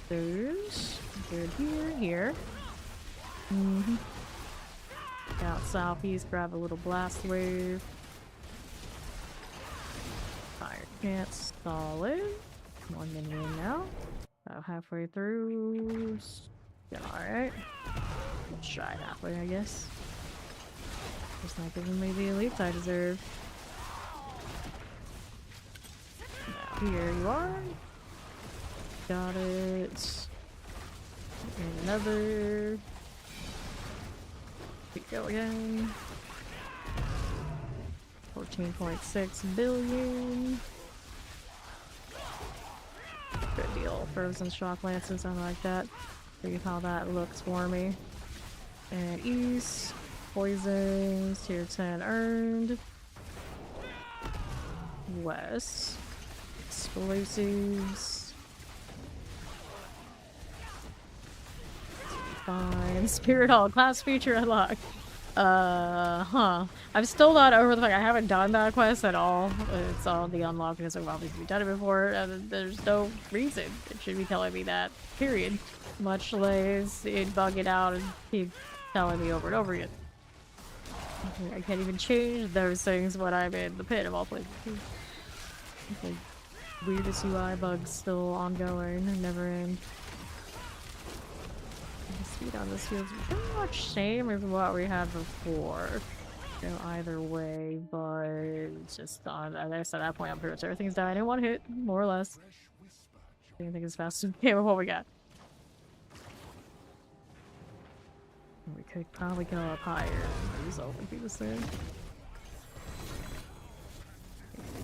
Those. Good here. Out southeast, grab a little blast wave. Fire chance, solid. 1 minute in now. About halfway through. Yeah, alright. Let's try halfway, I guess. Just not giving me the elites I deserve. Now, here you are. Got it. And another. We go again. 14.6 billion. Good deal. Frozen shock lances, something like that. See how that looks for me. And east. Poisons. Tier 10 earned. West. Explosives. Fine. Spirit Hall class feature unlocked. I'm still not over the fact I haven't done that quest at all. It's all the unlock because I've obviously done it before, and there's no reason it should be telling me that, period. Much less it bug it out and keep telling me over and over again. I can't even change those things when I'm in the pit of all places. It's like weirdest UI bugs still ongoing and never end. The speed on this feels pretty much same as what we had before. Go either way, but it's just on. I guess at that point, I'm pretty much everything's dying in one hit, more or less. Anything as fast as we can with what we got. We could probably go up higher. The result would be the same.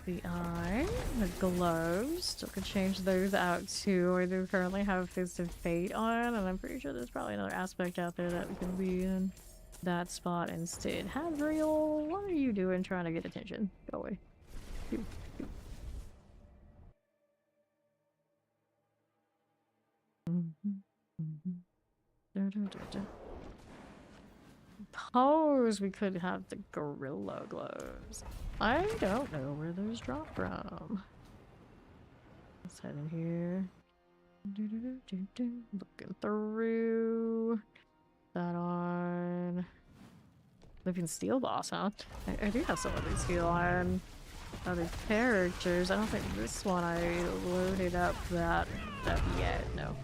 The eye, the gloves, still could change those out too. I do currently have Fist of Fate on, and I'm pretty sure there's probably another aspect out there that can be in that spot instead. Hadriel, what are you doing trying to get attention? Go away. Suppose we could have the gorilla gloves. I don't know where those drop from. Let's head in here. Looking through. That on. Living Steel Boss, huh? I do have some of these steel on other characters. I don't think this one I loaded up that yet. No.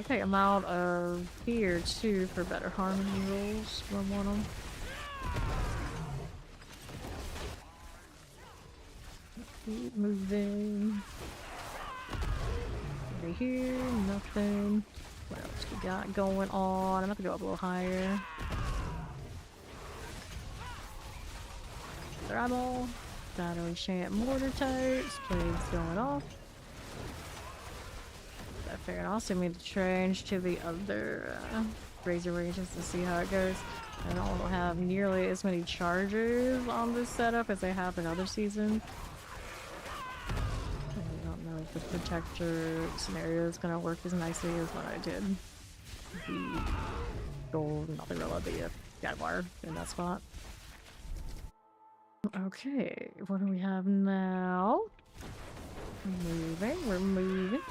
Okay, amount of here too for better harmony rules from one of them. Keep moving. Over here, nothing. What else we got going on? I'm gonna have to go up a little higher. Eyeball. Shadow enchant mortar types. Plagues going off. I figured I also need to change to the other Razorwings just to see how it goes. I don't have nearly as many charges on this setup as I have in other seasons. I don't know if the protector scenario is gonna work as nicely as what I did. The gold, not the gorilla, the jaguar in that spot. Okay, what do we have now? We're moving.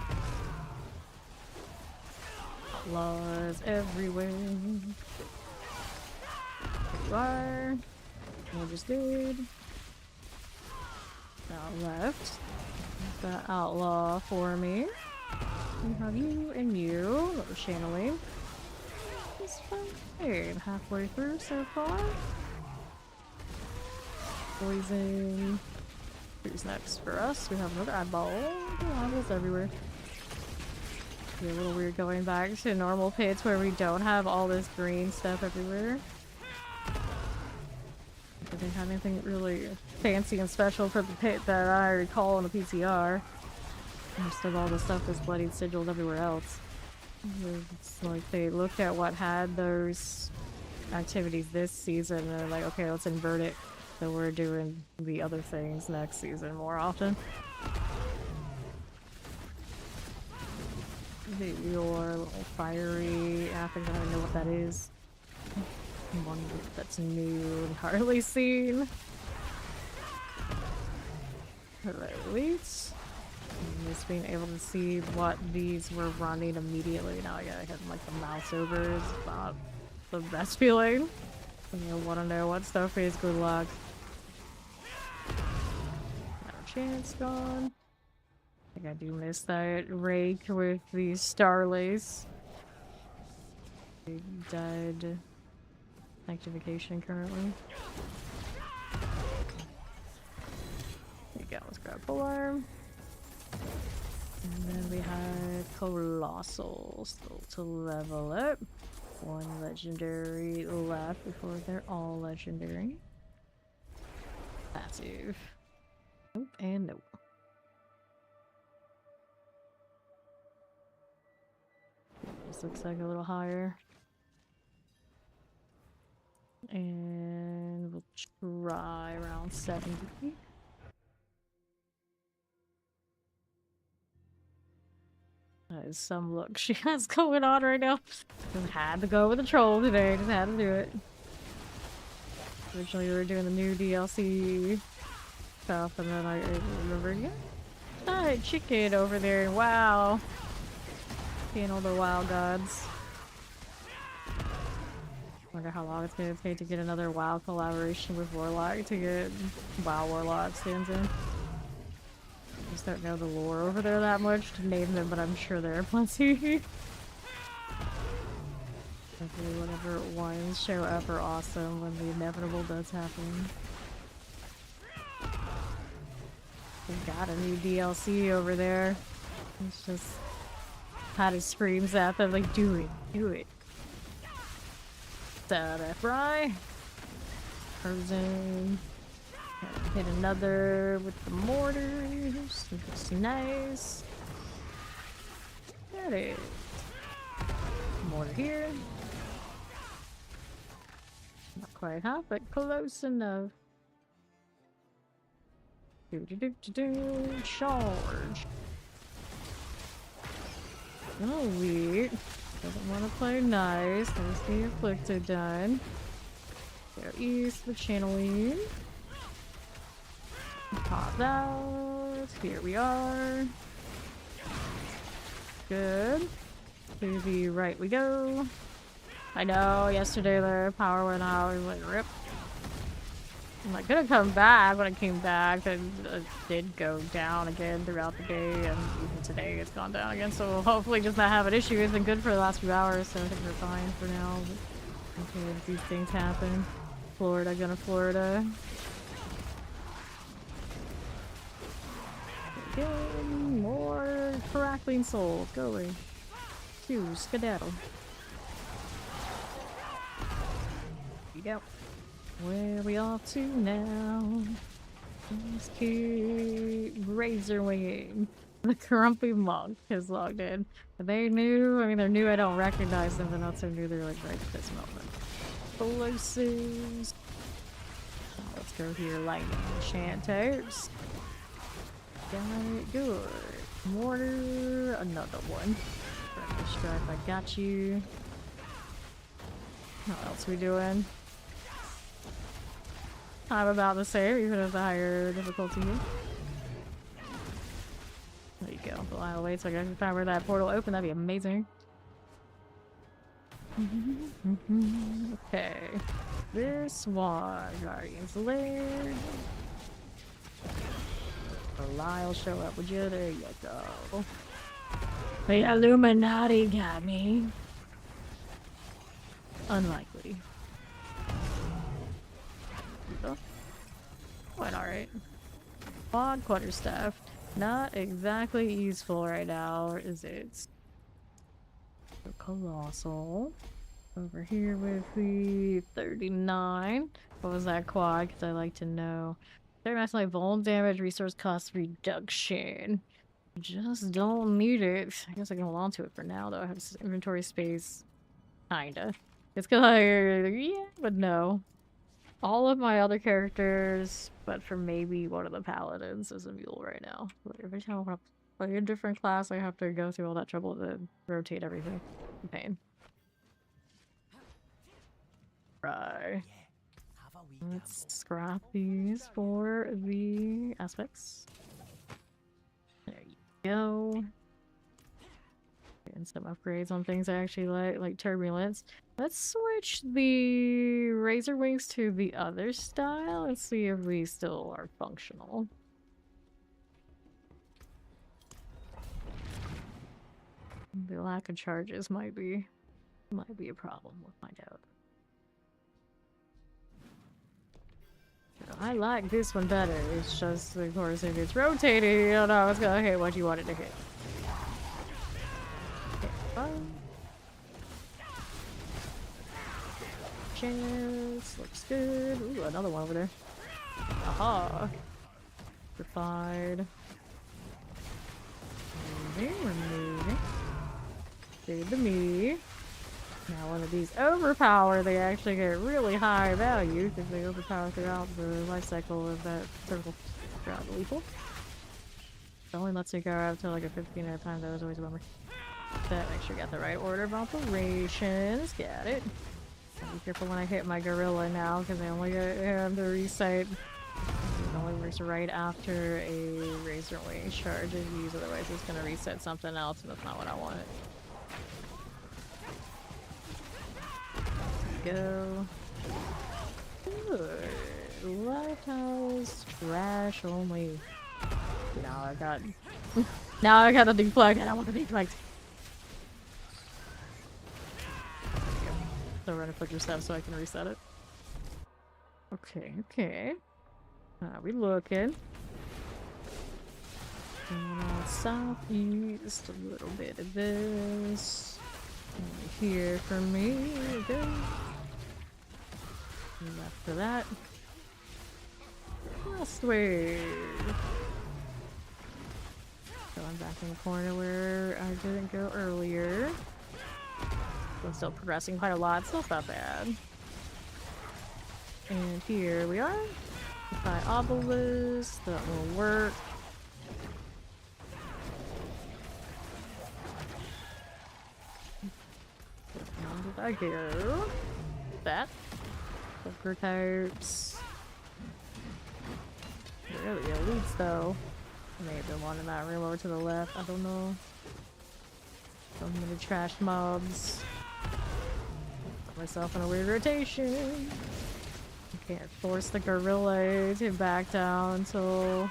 Claws everywhere. There you are. We just did. Now left. The outlaw for me. We have you and you. Little channeling. It's fine. Halfway through so far. Poison. Who's next for us? We have another eyeball. Eyeballs everywhere. Be a little weird going back to normal pits where we don't have all this green stuff everywhere. I didn't have anything really fancy and special for the pit that I recall on the PCR. Most of all the stuff is bloodied sigiled everywhere else. It's like they looked at what had those activities this season and they're like, okay, let's invert it. So we're doing the other things next season more often. Your little fiery, I think I don't know what that is. One that's new and hardly seen. At least just being able to see what these were running immediately. Now I gotta hit like the mouse over is not the best feeling. You want to know what stuff is. Good luck. Not a chance gone. I think I do miss that rake with the Starlace. Dead activation currently. There you go, let's grab Polearm. And then we have Colossal still to level up. One legendary left before they're all legendary. Passive. Nope, and nope. This looks like a little higher. And we'll try around 70. That is some look she has going on right now. Just had to go with the troll today, just had to do it. Originally we were doing the new DLC stuff, and then I remember, yeah, that chicken over there, wow. Seeing all the wild gods. Wonder how long it's gonna take to get another WoW collaboration with Warlock to get WoW Warlock stands in. I just don't know the lore over there that much to name them, but I'm sure there are plenty. Hopefully whatever ones show up are awesome when the inevitable does happen. We got a new DLC over there. It's just Patty screams at them like, do it, do it. Fry. Frozen. Hit another with the mortars. Looks nice. There it is. Mortar here. Not quite hot, but close enough. Charge. Oh, wait. Doesn't want to play nice. There's the Afflicted done. Go east with channeling. Pop out. Here we are. Good. To the right we go. I know, yesterday the power went out. We went rip. I'm like, gonna come back. When I came back, it did go down again throughout the day, and even today it's gone down again. So hopefully just not have an issue. It's been good for the last few hours, so I think we're fine for now. But okay, if these things happen. Florida, gonna Florida. Again, more crackling souls. Go away. Two, skedaddle. Here we go. Where are we off to now? Let's keep Razorwing. The Grumpy Monk is logged in. Are they new? I mean, they're new. I don't recognize them, but not so new. They're like right at this moment. Explosives. Let's go here. Lightning enchanters. Got it. Good. Mortar. Another one. Stripe. I got you. What else we doing? I'm about the same, even at the higher difficulty here. There you go. I'll wait so I can find where that portal opened. That'd be amazing. Okay. This one. Guardian's Lair. Belial show up, would you? There you go. The Illuminati got me. Unlikely. Went alright. Quad quarterstaff. Not exactly useful right now, is it? So colossal. Over here with the 39. What was that quad? Because I like to know. Very much like vuln damage, resource cost reduction. Just don't need it. I guess I can hold on to it for now, though. I have inventory space. Kinda. It's cause yeah, but no. All of my other characters, but for maybe one of the paladins is a mule right now. Like every time I want to play a different class, I have to go through all that trouble to rotate everything. Pain. Right. Let's scrap these for the aspects. There you go. And some upgrades on things I actually like turbulence. Let's switch the Razorwings to the other style and see if we still are functional. The lack of charges might be a problem. We'll find out. I like this one better. It's just, of course, if it's rotating, you don't know it's gonna hit what you want it to hit. Okay, fine. Chance, looks good. Ooh, another one over there. Aha! Refined. Moving. Save the me. Now one of these overpower, they actually get really high value because they overpower throughout the life cycle of that circle throughout the lethal. It only lets you go up to like a 15 at a time, that was always a bummer. That make sure you got the right order of operations. Got it. Be careful when I hit my gorilla now, because I only get him to reset. It only works right after a Razorwing charge is used, otherwise it's gonna reset something else, and that's not what I want. Go. Good. Lighthouse trash only. Now I got now I got a deflect and I want to deflect. So run and put your stuff so I can reset it. Okay, okay. We looking. Going on southeast, a little bit of this. Over here for me. Okay. Left for that. Last way. Going back in the corner where I didn't go earlier. I'm still progressing quite a lot, so it's not bad. And here we are. By obelisk, that will work. How did I go? That. Poker types. Really elites though. May have been one in that room over to the left. I don't know. So many trash mobs. Put myself in a weird rotation. I can't force the gorilla to back down until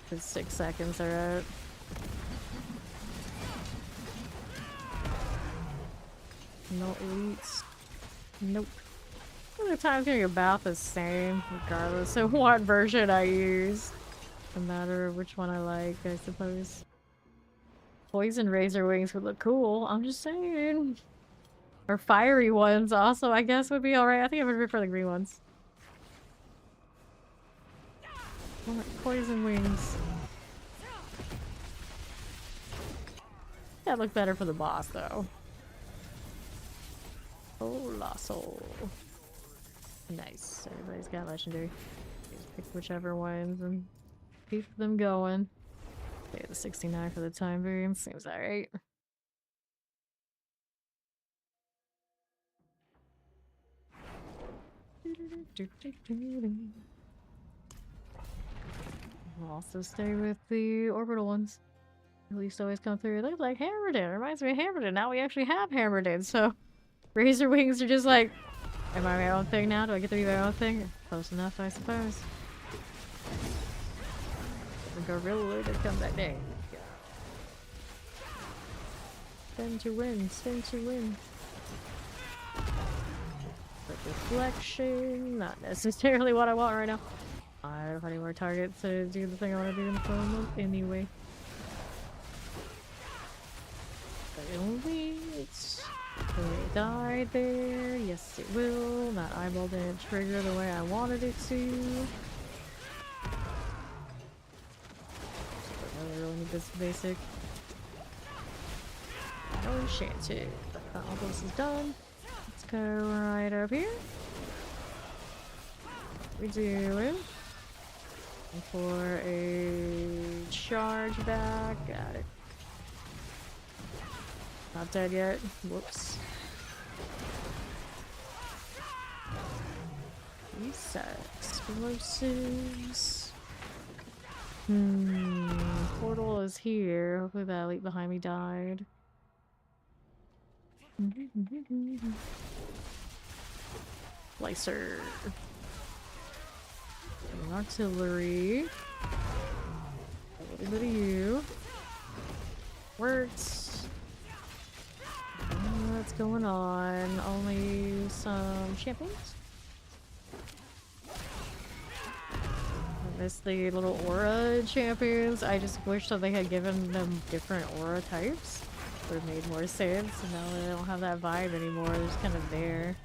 the 6 seconds are out. No elites. Nope. The time's gonna be about the same, regardless of what version I use. No matter which one I like, I suppose. Poison Razorwings would look cool, I'm just saying. Or fiery ones also, I guess, would be alright. I think I would prefer the green ones. Poison wings. That look better for the boss, though. Oh, la soul. Nice. Everybody's got legendary. Just pick whichever ones and keep them going. Okay, the 69 for the time being seems alright. We'll also stay with the orbital ones. At least always come through. They look like Hammerden. Reminds me of Hammerden. Now we actually have Hammerden, so Razorwings are just like, am I my own thing now? Do I get to be my own thing? Close enough, I suppose. The gorilla to come that day. Spin to win, spin to win. But deflection, not necessarily what I want right now. I don't have any more targets to do the thing I want to do in the phone anyway. But elites. Will it die there? Yes, it will. That eyeball didn't trigger the way I wanted it to. I really need this basic. No enchanted. All this is done. Let's go right up here. What we doing? For a charge back. Got it. Not dead yet. Whoops. Reset. Explosives. Portal is here. Hopefully that elite behind me died. Slicer. Artillery. A little bit of you. Works. What's going on? Only some champions? I miss the little aura champions. I just wish that they had given them different aura types. Would have made more sense. And now they don't have that vibe anymore. They're just kind of there.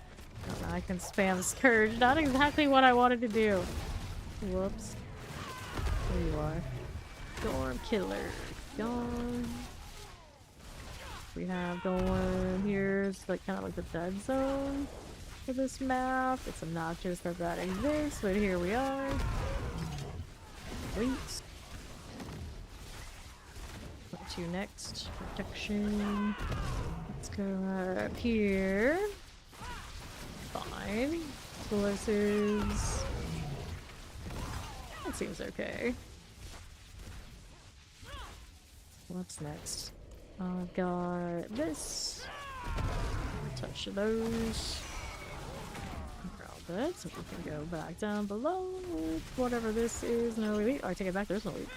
Now I can spam Scourge. Not exactly what I wanted to do. Whoops. There you are. Storm Killer. Gone. We have going here. It's like kind of like the dead zone for this map. It's obnoxious that that exists, but here we are. Wait. What to next? Protection. Let's go up here. fine. Explosives. That seems okay. What's next? I've got this. Touch those. Grab it, so we can go back down below. Whatever this is. No elite. Oh, I take it back. There's no elite.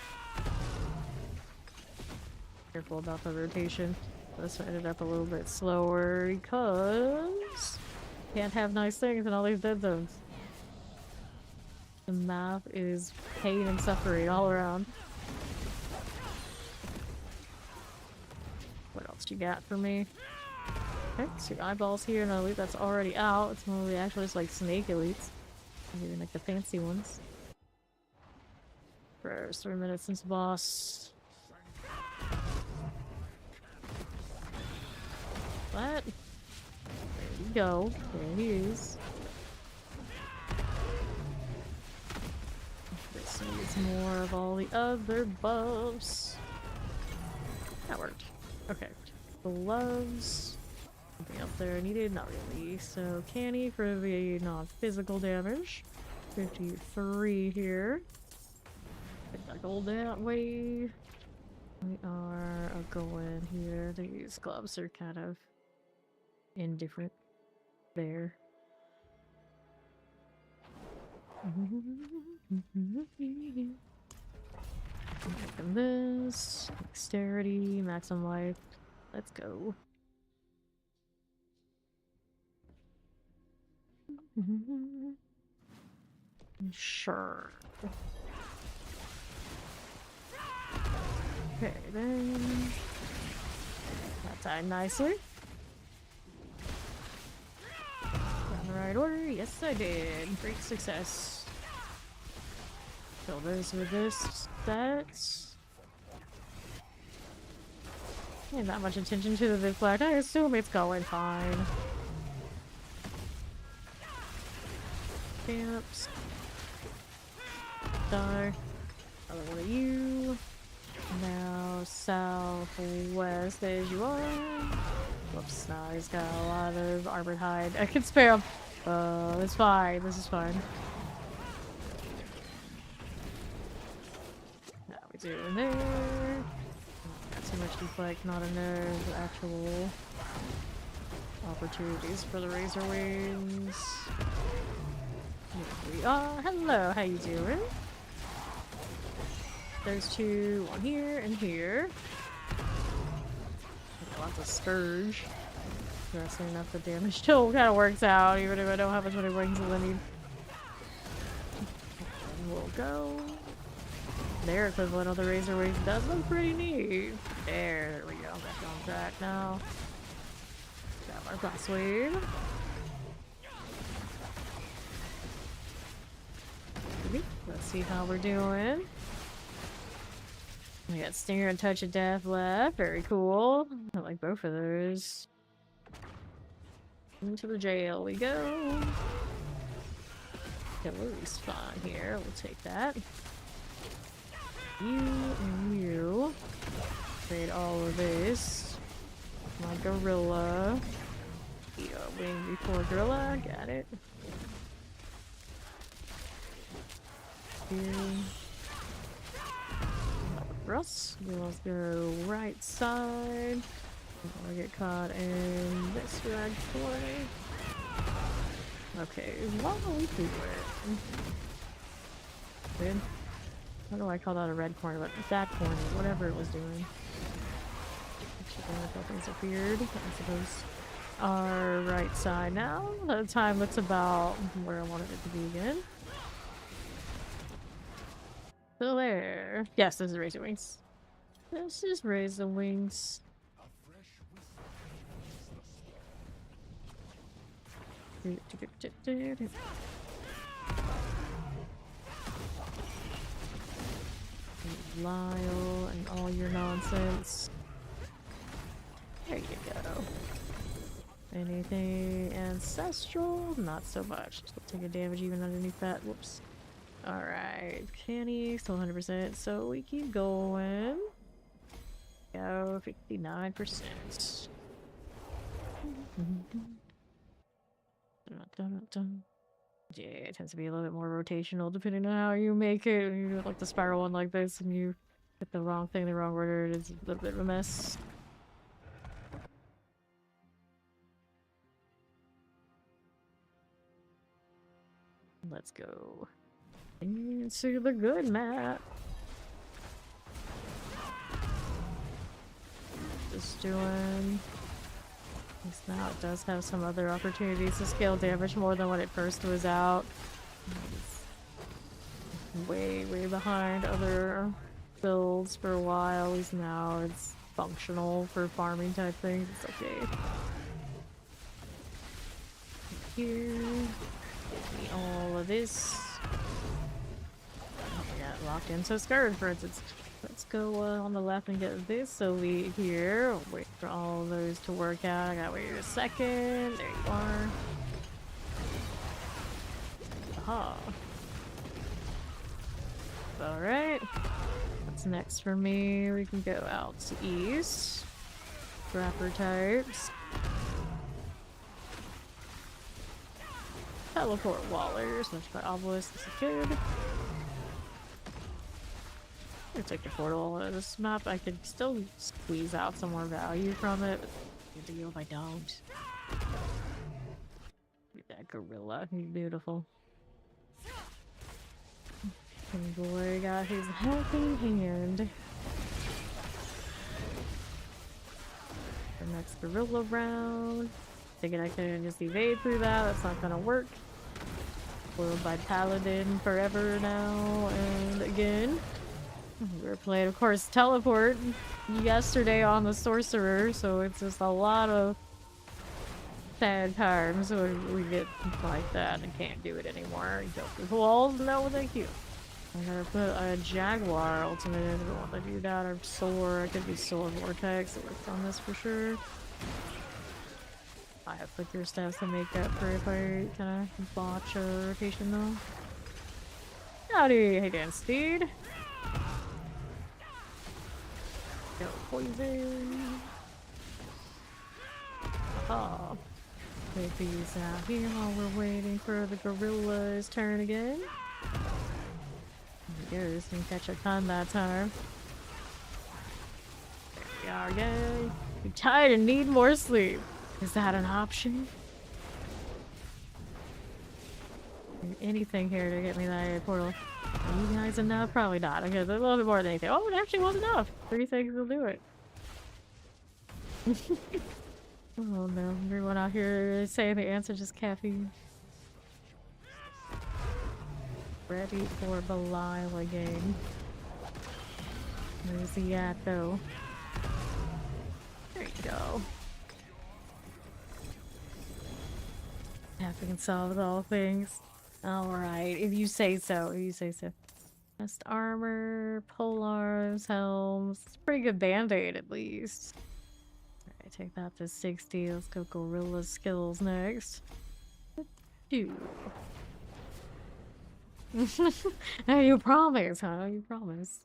Careful about the rotation. This ended up a little bit slower because can't have nice things and all these dead zones. The map is pain and suffering all around. What else you got for me? Okay, 2 eyeballs here and an elite that's already out. It's mostly actually just like snake elites. Not even like the fancy ones. First 3 minutes since boss. What? There you go. There he is. This needs more of all the other buffs. That worked. Okay. Gloves. Something up there needed? Not really. So canny for the non-physical damage. 53 here. Take that gold that way. We are going here. These gloves are kind of indifferent there. Making this. Dexterity, maximum life. Let's go. Sure. Okay, then. That tied nicely. In the right order? Yes, I did. Great success. Kill this with this. That's. Ain't that much attention to the flag. I assume it's going fine. Camps. Die. Another one of you. Now southwest as you are. Whoops, no, he's got a lot of armored hide. I can spare him. It's fine. This is fine. How we doing there? Not too much deflect, not enough actual opportunities for the Razorwings. Here we are. Hello, how you doing? There's 2, 1 here and here. Lots of Scourge. That's enough the damage still kind of works out, even if I don't have as many wings as I need. And we'll go. Their equivalent of the Razorwings does look pretty neat. There we go. Back on track now. Got our plus wave. Let's see how we're doing. We got Stinger and Touch of Death left. Very cool. I like both of those. Into the jail we go. Artillery spawn here. We'll take that. You and you. Trade all of this. My gorilla. Eat a wing before gorilla. Got it. Here. Russ, let's go right side. I get caught in this red corner. Okay, what are we doing? Good. How do I call that a red corner? But that corner, whatever it was doing. Actually, things appeared, I suppose. Our right side now. The time looks about where I wanted it to be again. So there. Yes, this is Razorwings. This is Razorwings. Lyle and all your nonsense. There you go. Anything ancestral? Not so much. Still taking damage even underneath that. Whoops. Alright, canny, still 100%, so we keep going. Go, 59%. Dun. Yeah, it tends to be a little bit more rotational depending on how you make it. When you do like the spiral one like this and you hit the wrong thing, the wrong order, it's a little bit of a mess. Let's go into the good map. Just doing... Now it does have some other opportunities to scale damage more than when it first was out. It's way behind other builds for a while. At least now it's functional for farming type things. It's okay. Here, give me all of this. Oh, I got locked into Scourge, for instance. Let's go on the left and get this elite here. Wait for all of those to work out. I gotta wait a second. There you are. Aha. Alright. What's next for me? We can go out to east. Grapper types. Teleport wallers. That's my obelisk. This is good. I'm gonna take the portal out of this map. I could still squeeze out some more value from it. Good deal if I don't. Look at that gorilla. He's beautiful. And boy got his helping hand. The next gorilla round. Thinking I can just evade through that. That's not gonna work. Foiled by Paladin forever now and again. We were playing, of course, teleport yesterday on the sorcerer, so it's just a lot of sad times when we get like that and can't do it anymore. You go through the walls, no thank you. I gotta put a Jaguar ultimate in if I want to do that, or Soar. I could do Soar Vortex, it works on this for sure. I have flicker steps to make up for if I kind of botch a rotation though. Howdy, hey Dan Steed. Go poison. Oh, take these out here while we're waiting for the gorilla's turn again. There he goes, can catch a ton that time. There we are again. You're tired and need more sleep. Is that an option? Anything here to get me that portal? Are you guys enough? Probably not. Okay, a little bit more than anything. Oh, it actually was enough. 3 things will do it. Oh no, everyone out here saying the answer is just caffeine. Ready for Belial again. Where's he at though? There you go. Caffeine solves all things. Alright, if you say so, if you say so. Best armor, polearms, helms. It's a pretty good band-aid at least. Alright, take that to 60. Let's go gorilla skills next. 2. You promise, huh? You promise.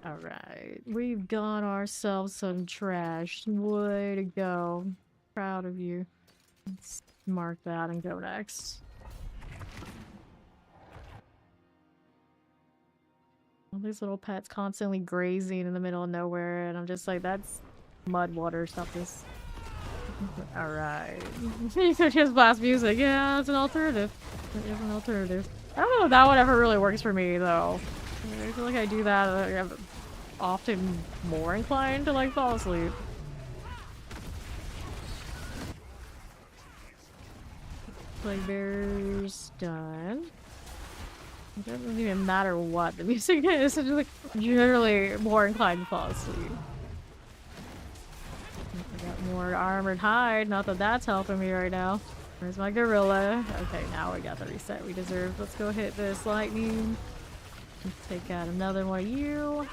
Alright, we've got ourselves some trash. Way to go. Proud of you. Let's mark that and go next. All these little pets constantly grazing in the middle of nowhere, and I'm just like, that's mud water, stop this. Alright. You could just blast music. Yeah, it's an alternative. It is an alternative. I don't know if that one ever really works for me, though. I feel like I do that, I'm often more inclined to, like, fall asleep. Plague Bear's done. It doesn't even matter what the music is, it's just, like, generally more inclined to fall asleep. I got more armored hide, not that that's helping me right now. Where's my gorilla? Okay, now we got the reset we deserve. Let's go hit this lightning. Let's take out another one of you.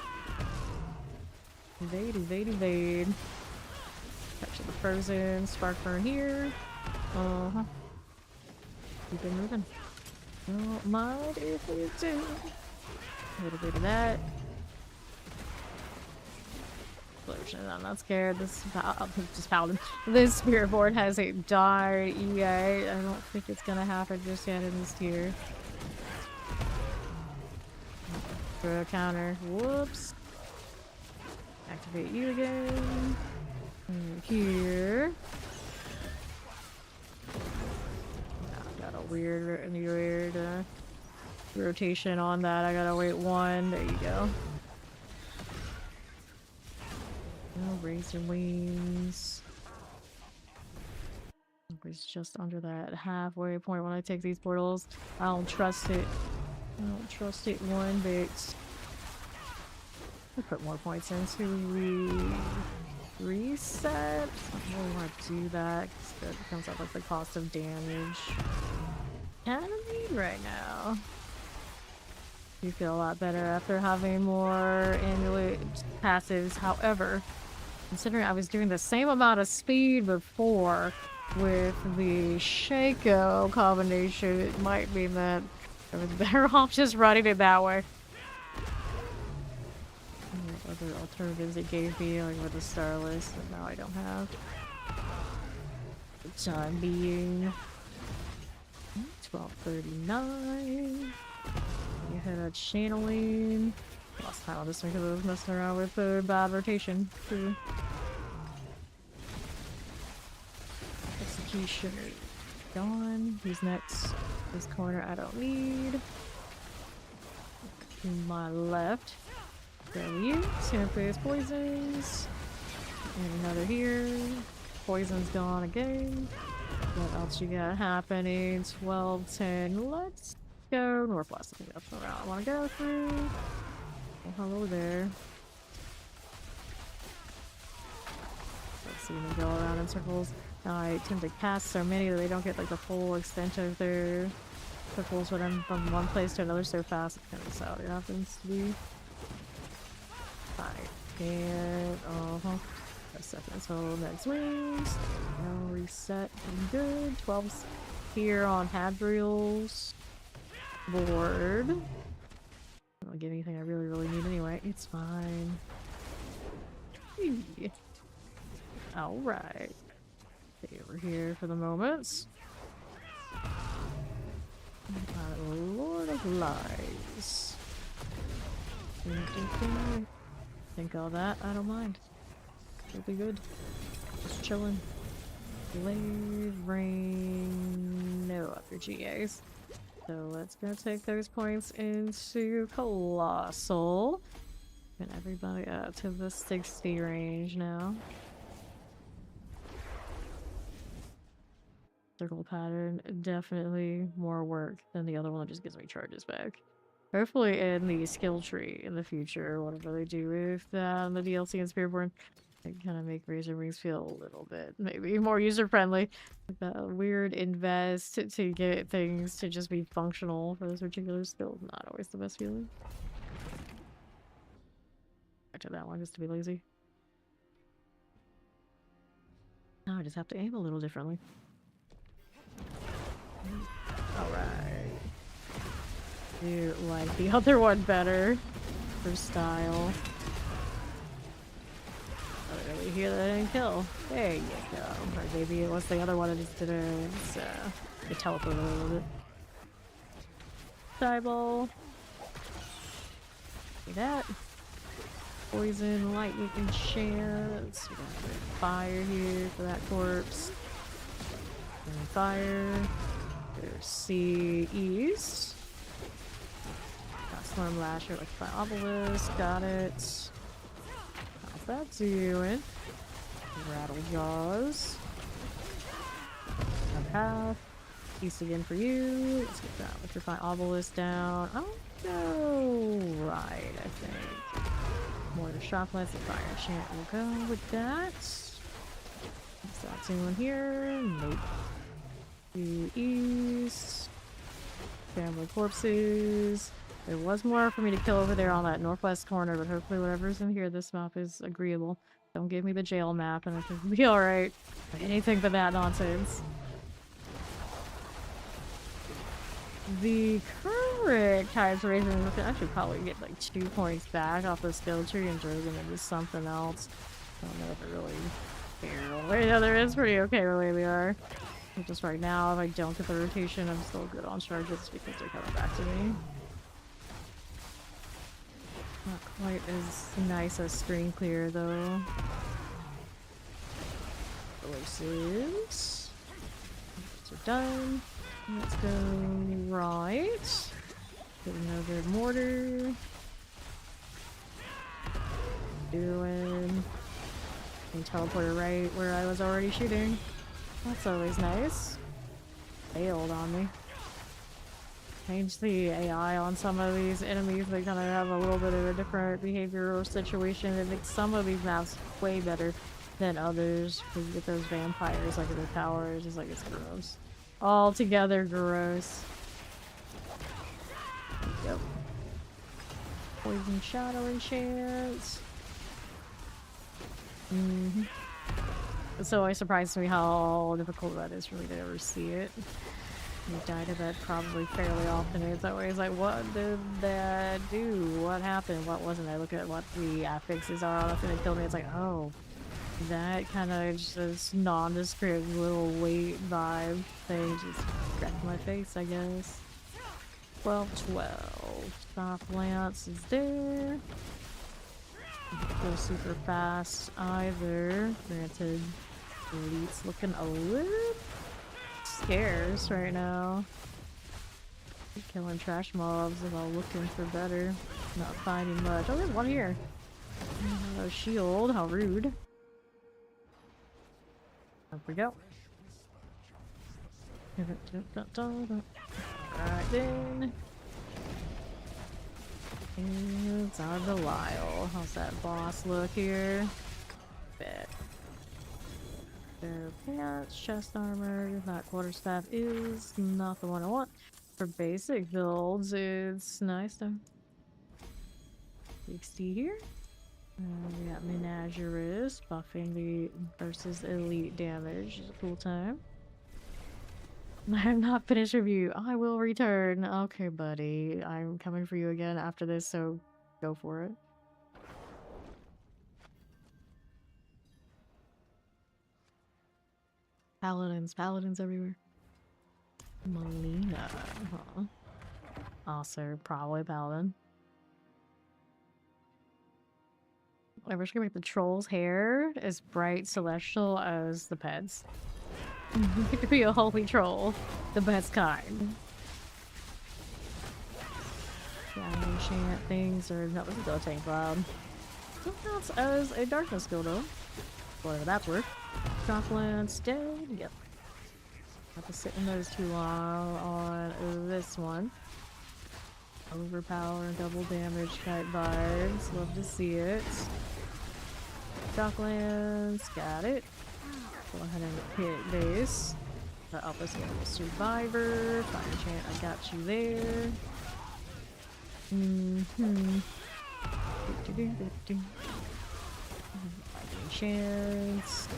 Evade, evade, evade. Capture the frozen spark burn here. Uh-huh. Keep it moving. Don't mind if we do. A little bit of that. Close unfortunate. I'm not scared. Just Paladin. This Spiritborn has a die EA. I don't think it's gonna happen just yet in this tier. Throw a counter. Whoops. Activate you again. Here. Got a weird rotation on that. I gotta wait one. There you go. No Razorwings. It's just under that halfway point when I take these portals. I don't trust it. I don't trust it one bit. I put more points into reset. I don't really want to do that because it comes up with the cost of damage. Kind of need right now. You feel a lot better after having more amulet passives. However, considering I was doing the same amount of speed before with the Shaco combination, it might mean that I was better off just running it that way. Other alternatives it gave me, like with the Starless, that now I don't have. The time being 12:39. You had a channeling. Lost time on this one because I was messing around with the bad rotation too. Executioner gone. Who's next? This corner I don't need. To my left. There you. Sample poisons. And another here. Poison's gone again. What else you got happening? 12:10. Let's go northwest. I think that's the route I want to go through. Oh, hello there. Let's see them go around in circles. I tend to cast so many that they don't get like the full extent of their circles when I'm from one place to another so fast. It's kind of how it happens to be. And a second until next wings. Now reset. I'm good. 12's here on Hadriel's board. I don't get anything I really need anyway. It's fine. Alright. Stay over here for the moment. Lord of Lies. Think all that, I don't mind. It'll be good. Just chilling. Blade, rain, no upper GAs. So let's go take those points into Colossal. And everybody up to the 60 range now. Circle pattern, definitely more work than the other one that just gives me charges back. Hopefully in the skill tree in the future, whatever they do with the DLC and Spiritborn, they kind of make Razorwings feel a little bit maybe more user-friendly. Like that weird invest to get things to just be functional for this particular skill. Not always the best feeling. Back to that one just to be lazy. Now I just have to aim a little differently. Alright. Do like the other one better for style. I don't really hear that I didn't kill. There you go. Or maybe it was the other one I just did it teleported a little bit. Diablo. See that. Poison, lightning, enchant. We got a bit of fire here for that corpse. And fire. There's sea east. Storm Lasher with my obelisk, got it. How's that doing? Rattle Jaws. Another half. East again for you. Let's get that with your fine obelisk down. I'll go right, I think. More to Shopless and Fire Enchant will go with that. What's that doing here? Nope. To east. Family corpses. There was more for me to kill over there on that northwest corner, but hopefully whatever's in here, this map is agreeable. Don't give me the jail map and it'll be alright. Anything but that nonsense. The current Tides Raising, I should probably get like 2 points back off the skill tree and throw them into something else. I don't know if it really fair. Wait, no, there is pretty okay the way we are. But just right now, if I don't get the rotation, I'm still good on charges because they're coming back to me. Not quite as nice as screen clear though. Releases. Those are done. Let's go right. Get another mortar. Doing. And teleporter right where I was already shooting. That's always nice. Failed on me. Change the AI on some of these enemies. They kind of have a little bit of a different behavior or situation. It makes some of these maps way better than others. Because you get those vampires like in the towers. It's like it's gross. Altogether gross. Yep. Poison shadow enchants. It's always surprised me how difficult that is for me to ever see it. You die to that probably fairly often. It's always like, what did that do? What happened? What wasn't? I look at what the affixes are on the thing that killed me. It's like, oh, that kind of just nondescript little weight vibe thing just cracked my face, I guess. 12. Stop Lance is there. Go super fast either. Granted, Elite's looking a little scarce right now. Killing trash mobs while looking for better. Not finding much. Oh, there's one here. Oh, shield. How rude. Up we go. Alright then. It's our Belial. How's that boss look here? Bet. Their pants, chest armor, that quarterstaff is not the one I want. For basic builds, it's nice though. 60 here. We got Menagerist buffing the versus elite damage. It's a cool time. I have not finished review. I will return. Okay, buddy. I'm coming for you again after this, so go for it. Paladins everywhere. Melina, huh? Also, probably Paladin. I wish I could make the troll's hair as bright celestial as the pets. It could be a holy troll, the best kind. Yeah, enchant things or no, this is a tank cloud. Still counts as a darkness skill though. Whatever that's worth. Droplands dead. Yep. Have to sit in those too long on this one. Overpower and double damage type vibes. Love to see it. Docklands, got it. Go ahead and hit base. The opposite of a survivor. Fire enchant, I got you there. Enchants.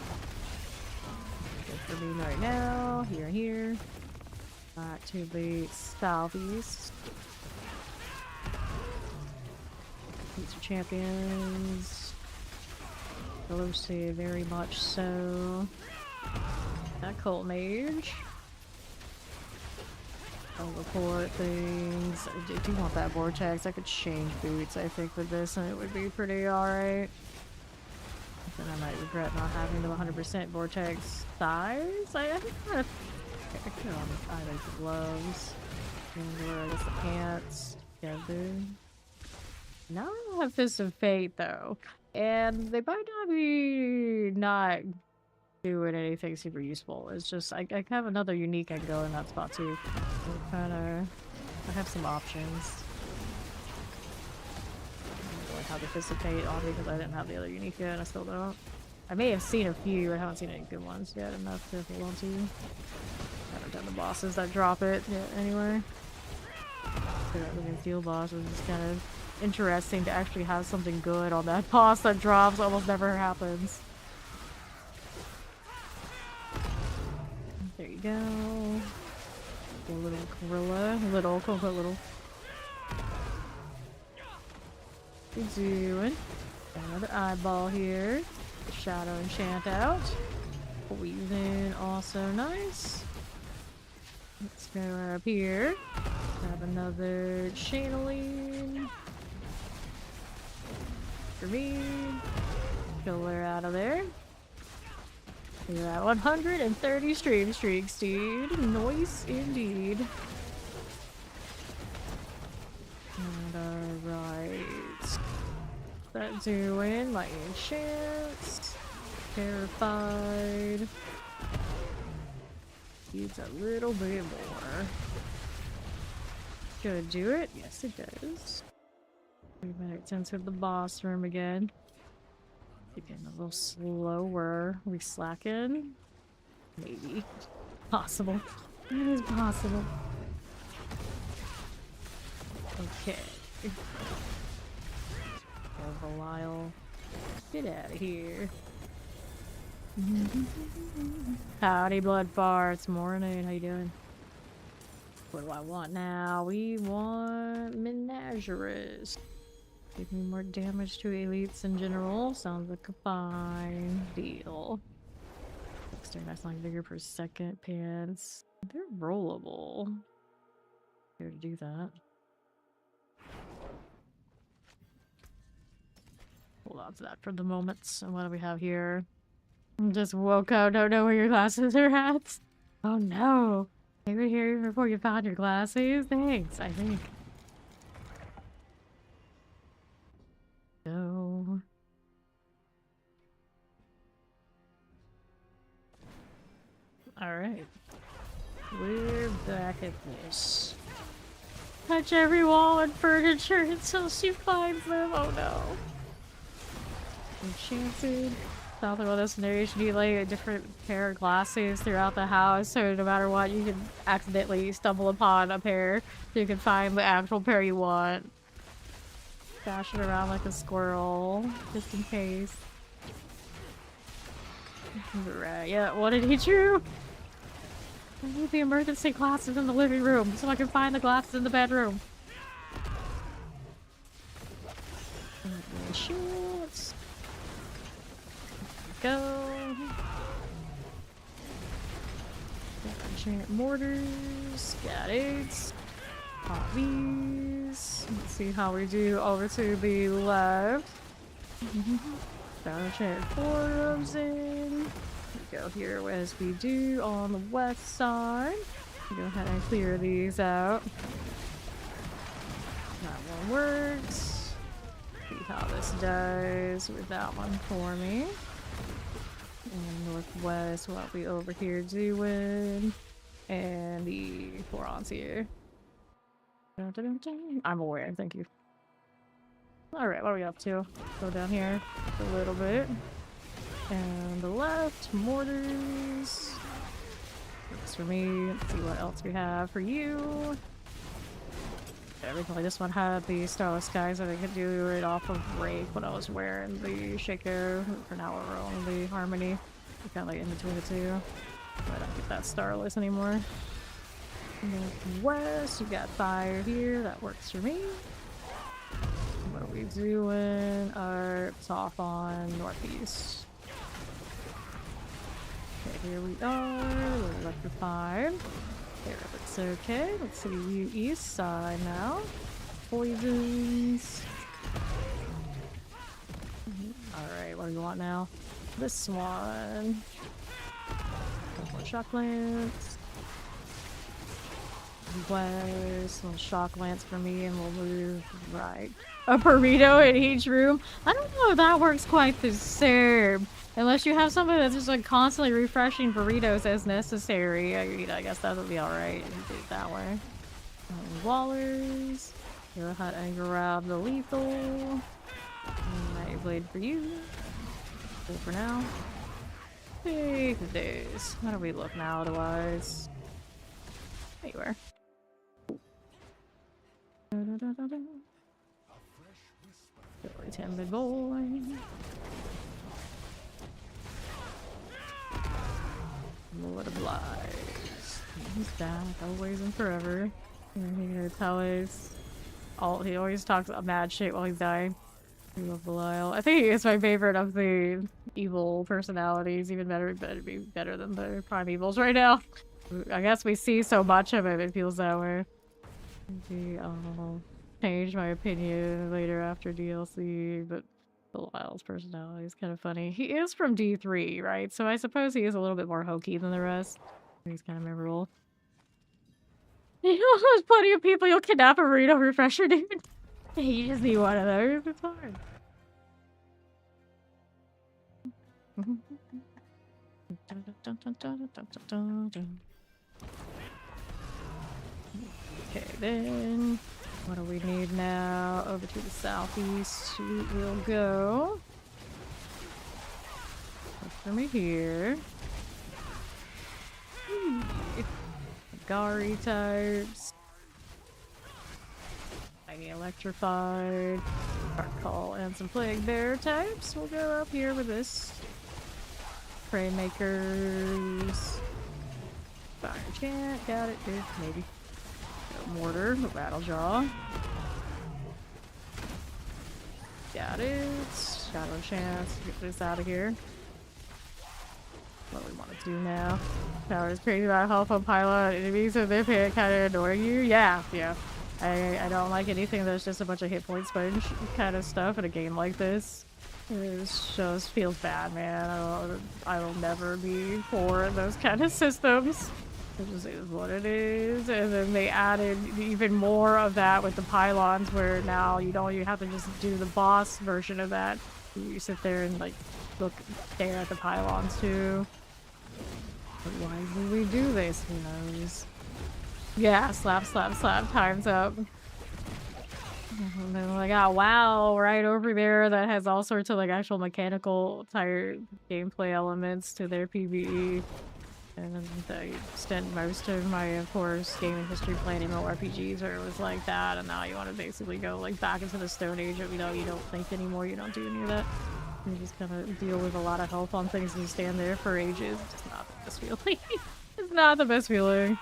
Good for me right now. Here and here. Back to the southeast. These are champions. Veloci, very much so. That cult mage. Teleport things. I do want that vortex. I could change boots, I think, with this, and it would be pretty alright. Then I might regret not having the 100% vortex size. I think I could on either the gloves. And wear, I guess, the pants together. Now I don't have Fist of Fate, though. And they might not be not doing anything super useful. It's just, I have another unique I can go in that spot, too. So I have some options. I don't really have the Fist of Fate on me because I didn't have the other unique yet, and I still don't. I may have seen a few, I haven't seen any good ones yet enough to hold on to. I haven't done the bosses that drop it yet, anyway. The field bosses is kind of interesting to actually have something good on that boss that drops. Almost never happens. There you go. A little gorilla. Little, quote unquote, little. What you doing? Got another eyeball here. Shadow enchant out. Poison, also nice. Let's go up here. Have another channeling. For me. Killer out of there. You're at 130 stream streaks, dude. Nice indeed. And alright. That doing my enchants. Terrified. Needs a little bit more. Should do it? Yes, it does. 3 minutes into the boss room again. Getting a little slower. We slacking? Maybe. Possible. It is possible. Okay. Belial. Get out of here. Howdy, blood farts. Morning. How you doing? What do I want now? We want Menagerist. Give me more damage to elites in general. Sounds like a fine deal. External line vigor per second pants. They're rollable. Here to do that. Hold on to that for the moment. So what do we have here? Just woke up, don't know where your glasses are at. Oh no. They were here before you found your glasses. Thanks, I think. So alright. We're back at this. Touch every wall and furniture until she finds them. Oh no. Enchanted. South of this narration, you lay a different pair of glasses throughout the house, so no matter what, you can accidentally stumble upon a pair, so you can find the actual pair you want. Dash it around like a squirrel, just in case. Right, yeah, what did he drew? I need the emergency glasses in the living room, so I can find the glasses in the bedroom. Shorts. Go. Enchant mortars. Got it. Pop these. Let's see how we do over to the left. Enchant 4 of them in. We go here as we do on the west side. Go ahead and clear these out. That one works. See how this does with that one for me. And northwest, what we over here doing, and the Forons here. I'm aware, thank you. Alright, what are we up to? Go down here a little bit. And the left, mortars. Works for me. Let's see what else we have for you. Originally this one had the Starless Skies that I could do it off of Rake when I was wearing the Shaco. For now we're on the Harmony. We're kind of like in between the two. I don't get that Starless anymore. Northwest, you got fire here. That works for me. What are we doing? It's off on northeast. Okay, here we are. We're electrified. There, looks okay. Let's see you east side now. Poisons. Alright, what do you want now? This one. More shock lance. West, little shock lance for me, and we'll move right. A burrito in each room. I don't know if that works quite the same. Unless you have somebody that's just like constantly refreshing burritos as necessary. I guess that would be alright if you do it that way. Wallers. Go ahead and grab the lethal. Night blade for you. Good for now. Hey, good days. How do we look now otherwise? Anywhere. Really timid boy. Lord of Lies. He's back, always and forever. And he always talks about mad shit while he's dying. I love Belial. I think it's my favorite of the evil personalities, even better be better than the primevals right now. I guess we see so much of it feels that way. Maybe I'll change my opinion later after DLC, but Belial's personality is kind of funny. He is from D3, right? So I suppose he is a little bit more hokey than the rest. He's kind of memorable. You know, there's plenty of people you'll kidnap a burrito refresher, dude. You just need one of those. It's fine. Okay, then what do we need now? Over to the southeast we'll go. Look for me here. Gari types. Tiny electrified. Dark Call and some Plague Bear types. We'll go up here with this. Prey Makers. Fire Chant. Got it, dude. Maybe. Mortar, Battle Jaw. Got it. Shadow Chance. Get this out of here. What do we want to do now? Tower is crazy about health on pylon enemies, so they kind of annoying you. Yeah. I don't like anything that's just a bunch of hit point sponge kind of stuff in a game like this. It just feels bad, man. I'll never be for those kind of systems. It just is what it is. And then they added even more of that with the pylons, where now you have to just do the boss version of that. You sit there and like stare at the pylons too. But why do we do this? Who knows? Yeah, slap, time's up. And then like, oh wow, right over there that has all sorts of like actual mechanical type gameplay elements to their PvE. And I spent most of my, of course, gaming history playing MMORPGs where it was like that, and now you want to basically go like back into the Stone Age of, you know, you don't think anymore, you don't do any of that. You just kind of deal with a lot of health on things and you stand there for ages. It's just not the best feeling. It's not the best feeling.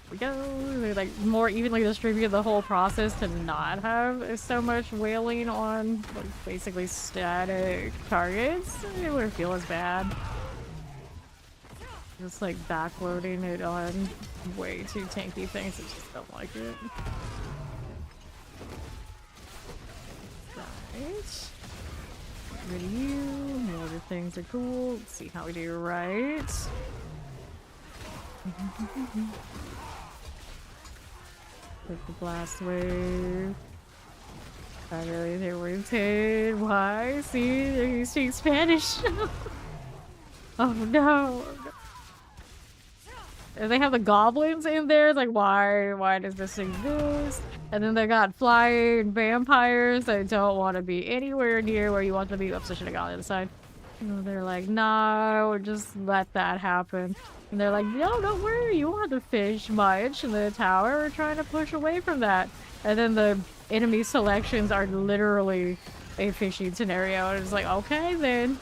We go. They like more evenly distribute the whole process to not have so much wailing on like basically static targets. It wouldn't feel as bad. Just like backloading it on way too tanky things. I just don't like it. Right. Get rid of you. More other things are cool. Let's see how we do right. With the blast wave. Not really their oriented. Why? See, they speak Spanish. Oh no. And they have the goblins in there. It's like, why does this exist? And then they got flying vampires that don't want to be anywhere near where you want them to be. Oops, I should have gone on the other side. And they're like, no, just let that happen. And they're like, no, don't worry, you won't have to fish much in the tower. We're trying to push away from that. And then the enemy selections are literally a fishing scenario. And it's like, okay then.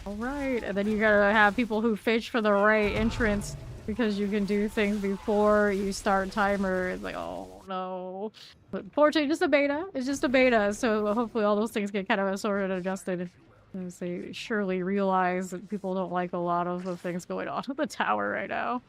Alright. And then you gotta have people who fish for the right entrance because you can do things before you start timer. It's like, oh no. But fortunately, just a beta. It's just a beta. So hopefully all those things get kind of sorted and adjusted. As they surely realize that people don't like a lot of the things going on with the tower right now.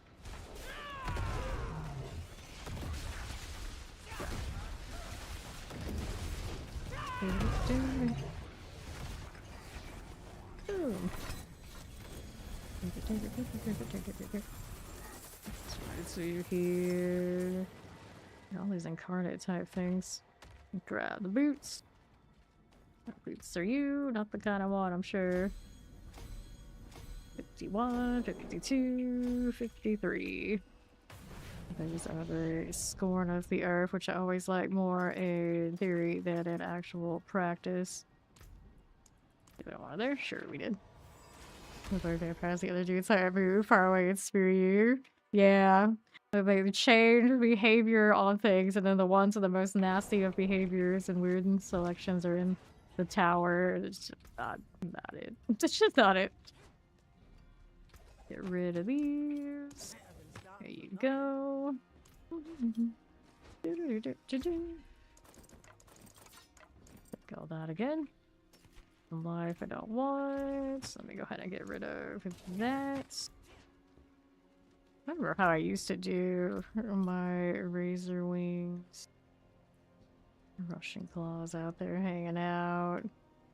So you're here. All these incarnate type things. Grab the boots. What boots are you? Not the kind I want, I'm sure. 51, 52, 53. Those are the Scorn of the Earth, which I always like more in theory than in actual practice. Did we don't want there? Sure, we did. With our vampires, the other dudes are move far away and spear you. Yeah. They change behavior on things, and then the ones with the most nasty of behaviors and weird selections are in the tower. It's just not it. It's just not it. Get rid of these. There you go. Take all that again. Life I don't want. So let me go ahead and get rid of that. I remember how I used to do my Razorwings. Rushing claws out there hanging out.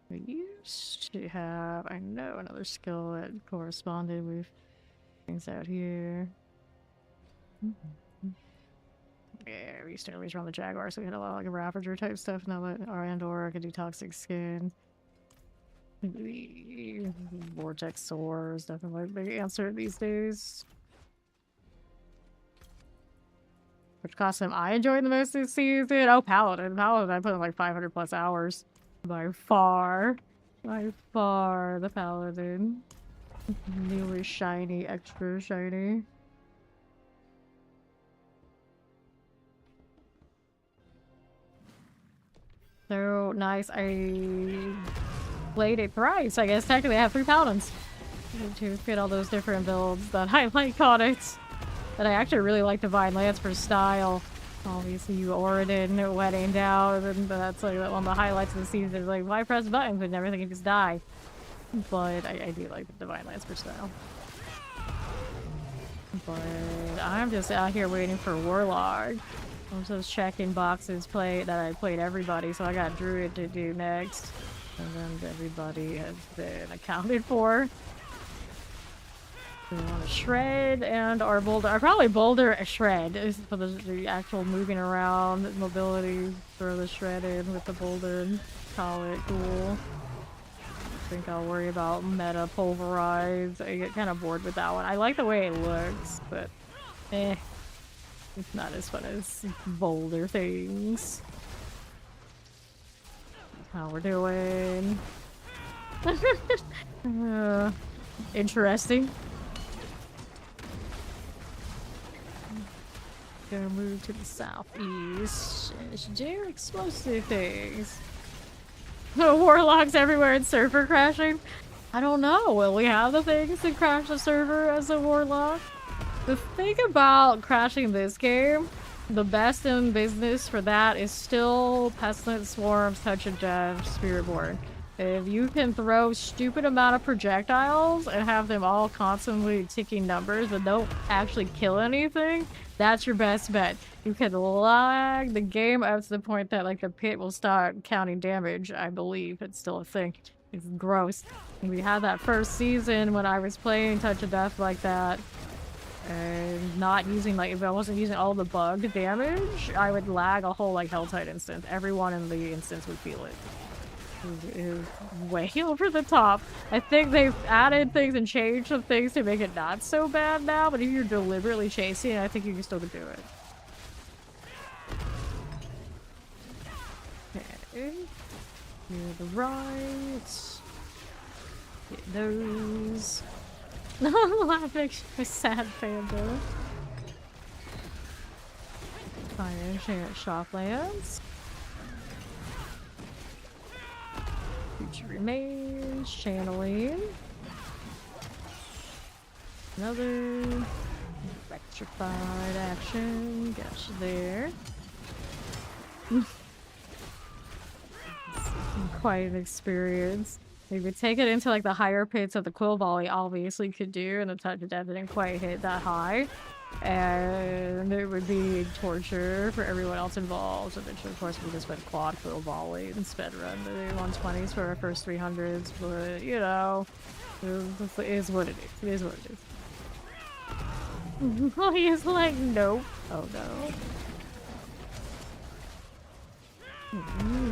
We used to have, I know, another skill that corresponded with things out here. Yeah, we used to always run the Jaguar, so we had a lot of like Ravager type stuff. Now that Andor, I could do Toxic Skin. Vortex Soar is definitely a big answer these days. Which costume I enjoyed the most this season? Oh, Paladin. Paladin, I put in like 500 plus hours. By far, the Paladin. Newly shiny, extra shiny. So nice. I played it thrice. I guess technically I have 3 Paladins to fit all those different builds that I like on it. But I actually really like Divine Lance for style. Obviously, you Oridon wetting down, and that's like one of the highlights of the season. Like, why press buttons and everything can just die? But I do like the Divine Lance for style. But I'm just out here waiting for Warlock. I'm just checking boxes that I played everybody, so I got Druid to do next. And then everybody has been accounted for. We want to Shred and our Boulder. I probably Boulder a Shred for the actual moving around mobility. Throw the Shred in with the Boulder and call it cool. I think I'll worry about meta Pulverize. I get kind of bored with that one. I like the way it looks, but it's not as fun as Boulder things. How we're doing. Interesting. Gonna move to the southeast. Do explosive things. Warlocks everywhere and server crashing. I don't know. Will we have the things to crash the server as a warlock? The thing about crashing this game, the best in business for that is still Pestilent Swarms, Touch of Death, Spiritborn. If you can throw stupid amount of projectiles and have them all constantly ticking numbers but don't actually kill anything, that's your best bet. You can lag the game up to the point that like the pit will start counting damage, I believe. It's still a thing. It's gross. We had that first season when I was playing Touch of Death like that. And not using, like, if I wasn't using all the bug damage, I would lag a whole, like, Helltide instance. Everyone in the instance would feel it. It was way over the top. I think they've added things and changed some things to make it not so bad now, but if you're deliberately chasing, I think you can still do it. Okay. Near the right. Get those. Laughing, sad panda. Fire enchant shoplands. Future remains. Channeling. Another electrified action. Gotcha there. Quite an experience. We would take it into like the higher pits of the Quill Volley, obviously could do, and the Touch of Death didn't quite hit that high. And it would be torture for everyone else involved. Eventually, of course, we just went quad Quill Volley and sped run the 120s for our first 300s, but you know, it is what it is. It is what it is. He's like, nope. Oh no.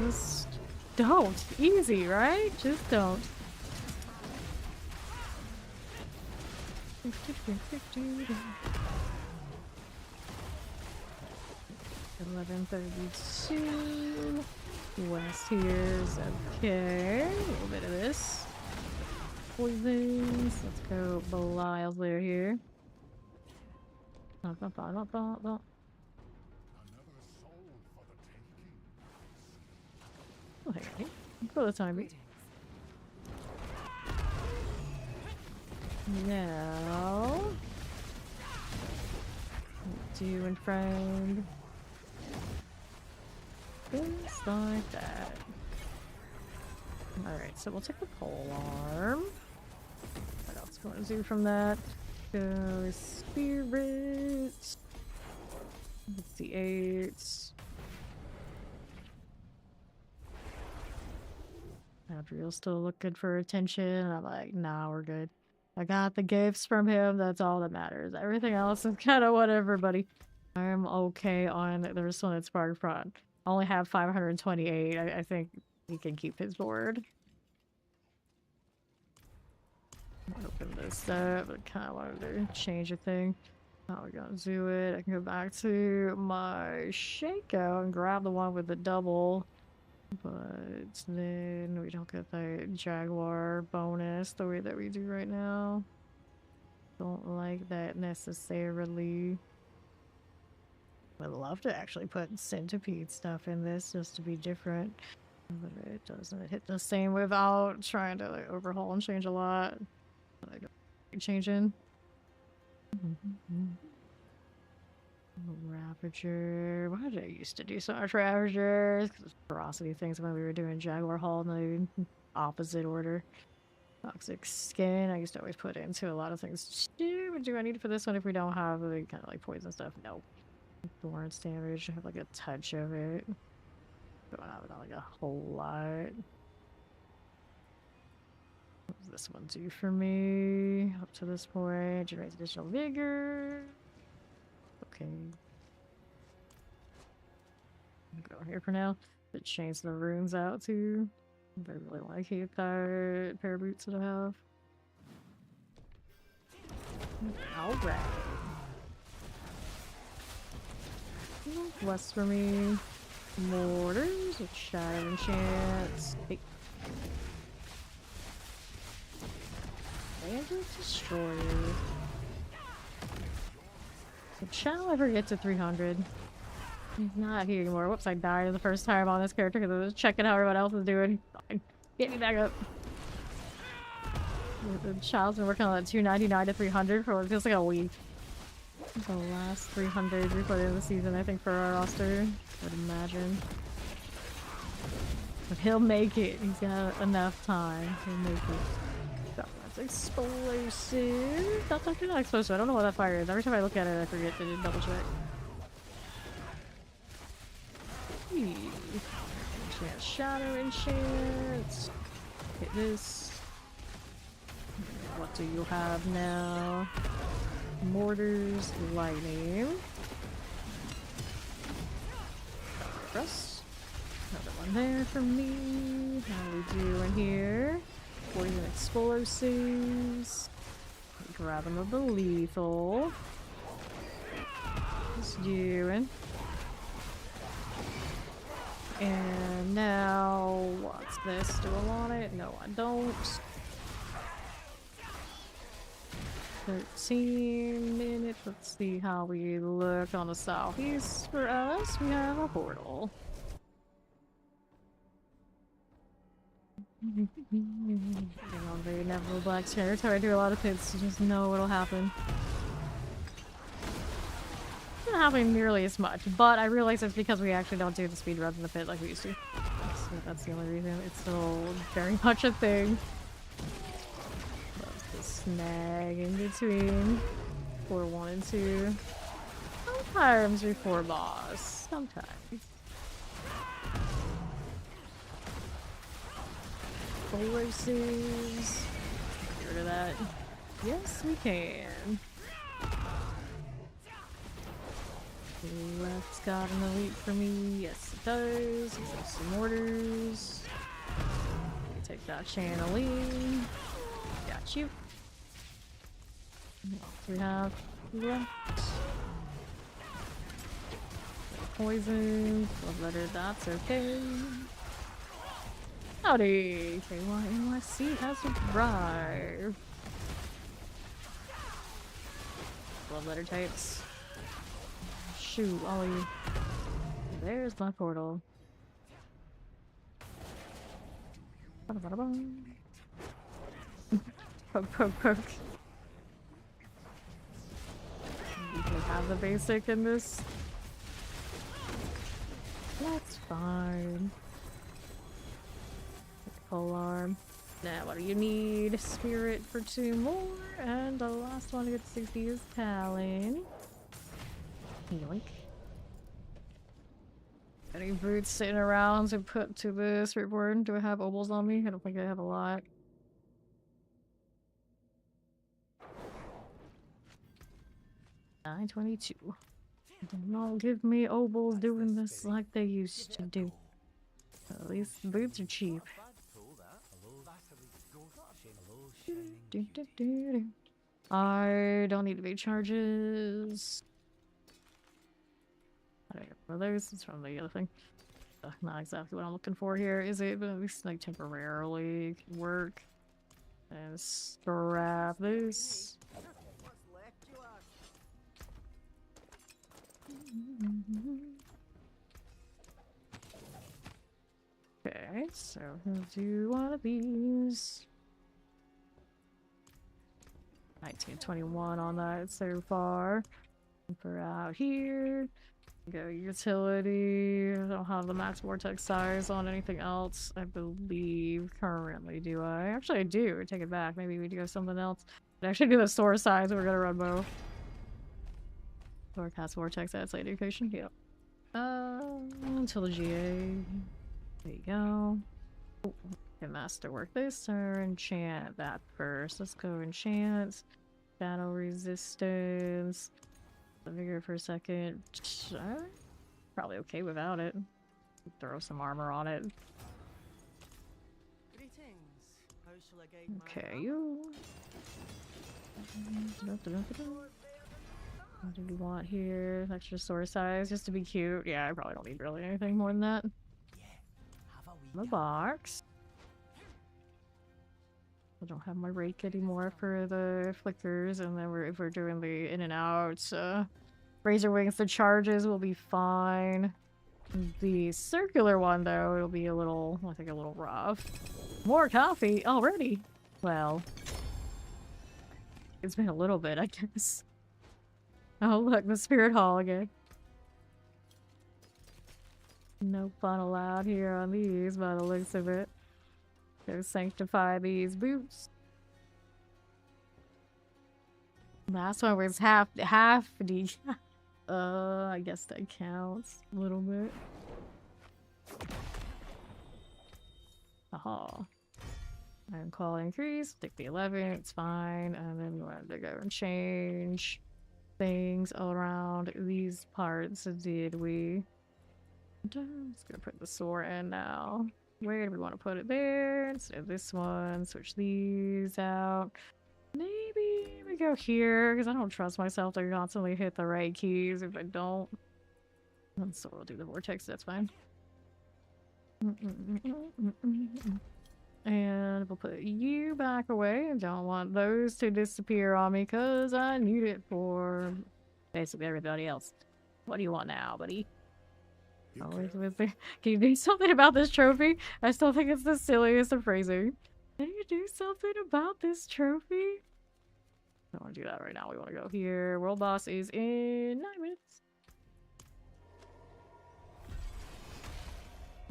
Just don't. Easy, right? Just don't. 11:32. West here's okay. A little bit of this. Poisons. Let's go Belial's lair here. Okay, for the time being. Now, do in front. Just like that. Alright, so we'll take the pole arm. What else do we want to do from that? Go spirits. 58. Adriel's still looking for attention. I'm like, nah, we're good. I got the gifts from him. That's all that matters. Everything else is kind of whatever, buddy. I'm okay on the Resilient Spark front. I only have 528. I think he can keep his board. Open this up. I kind of wanted to change a thing. How are we gonna do it? I can go back to my shakeout and grab the one with the double. But then we don't get the Jaguar bonus the way that we do right now. Don't like that necessarily. Would love to actually put centipede stuff in this just to be different. But it doesn't hit the same without trying to like overhaul and change a lot. I don't changing. Ravager. Why did I used to do so much Ravagers? Because ferocity things when we were doing Jaguar Hall in the opposite order. Toxic skin. I used to always put into a lot of things. Do I need it for this one if we don't have the kind of like poison stuff? No. Thorns damage. I have like a touch of it. Going on without like a whole lot. What does this one do for me? Up to this point. Generates additional vigor. Okay. Go here for now. But change the runes out too. I really want to keep that pair of boots that I have. Alright. Less for me. Mortars with Shadow Enchants. Hey. Bandit Destroyer. Shall ever get to 300? He's not here anymore. Whoops, I died the first time on this character because I was checking how everyone else is doing. Fine. Get me back up. The child's been working on that 299 to 300 for what feels like a week. The last 300 before the end of the season, I think, for our roster. I would imagine. But he'll make it. He's got enough time. He'll make it. That's explosive. That's actually not explosive. I don't know what that fire is. Every time I look at it, I forget to double check. Enchant Shadow Enchant. Hit this. What do you have now? Mortars, lightning. Press. Another one there for me. How are we doing here? Poison explosives. Grab him of the lethal. Just doing. And now, what's this? Do I want it? No, I don't. 13 minutes. Let's see how we look on the southeast. For us, we have a portal. On very Neville Black's territory, I do a lot of pits to just know what'll happen. It's not happening nearly as much, but I realize it's because we actually don't do the speed runs in the pit like we used to. So that's the only reason. It's still very much a thing. Loves to snag in between 4-1 and 2. Sometimes before boss. Sometimes. Explosives. Get rid of that. Yes, we can. Left's got an elite for me. Yes, it does. Let's some mortars. Take that channeling. Got you. What do we have left? Poison. Love letter. That's okay. Howdy! KYNYC has arrived. Love letter types. Shoot, Ollie. There's my portal. Poke, poke, poke. You can have the basic in this. That's fine. polearm. Now, what do you need? Spirit for 2 more, and the last one to get 60 is Talon. Yoink. Any boots sitting around to put to the Spiritborn? Do I have obols on me? I don't think I have a lot. $9.22. Do not give me obols doing this like they used to do. At least the boots are cheap. I don't need to make charges. I don't know those. It's from the other thing. Not exactly what I'm looking for here, is it? But at least like temporarily can work. And scrap this. Okay, so we'll do one of these. 1921 on that so far. For out here. Go utility. I don't have the max vortex size on anything else, I believe, currently, do I? Actually, I do. Take it back. Maybe we do something else. I actually do the store size. We're gonna run both. Or cast vortex at site education. Yep. Until the GA. There you go. Oh, can masterwork this or enchant that first. Let's go enchant. Battle resistance. Vigor for a second. Probably okay without it. Throw some armor on it. Okay, you. What do we want here? Extra sword size, just to be cute. Yeah, I probably don't need really anything more than that. The box. I don't have my rake anymore for the flickers, and then if we're doing the in and out, Razorwings, the charges will be fine. The circular one, though, it'll be a little, I think, a little rough. More coffee already. Well, it's been a little bit, I guess. Oh, look, the Spirit Hall again. No fun allowed here on these, by the looks of it. Go sanctify these boots. Last one was half the. I guess that counts a little bit. Aha. Iron Claw increase. Take the 11. It's fine. And then we wanted to go and change things all around these parts. Did we? Just gonna put the sword in now. Where do we want to put it there? Instead of this one, switch these out. Maybe we go here, because I don't trust myself to constantly hit the right keys if I don't. And so we'll do the vortex, that's fine. And we'll put you back away. I don't want those to disappear on me, because I need it for basically everybody else. What do you want now, buddy? Can you do something about this trophy? I still think it's the silliest of phrasing. Can you do something about this trophy? I don't want to do that right now. We want to go here. World boss is in 9 minutes.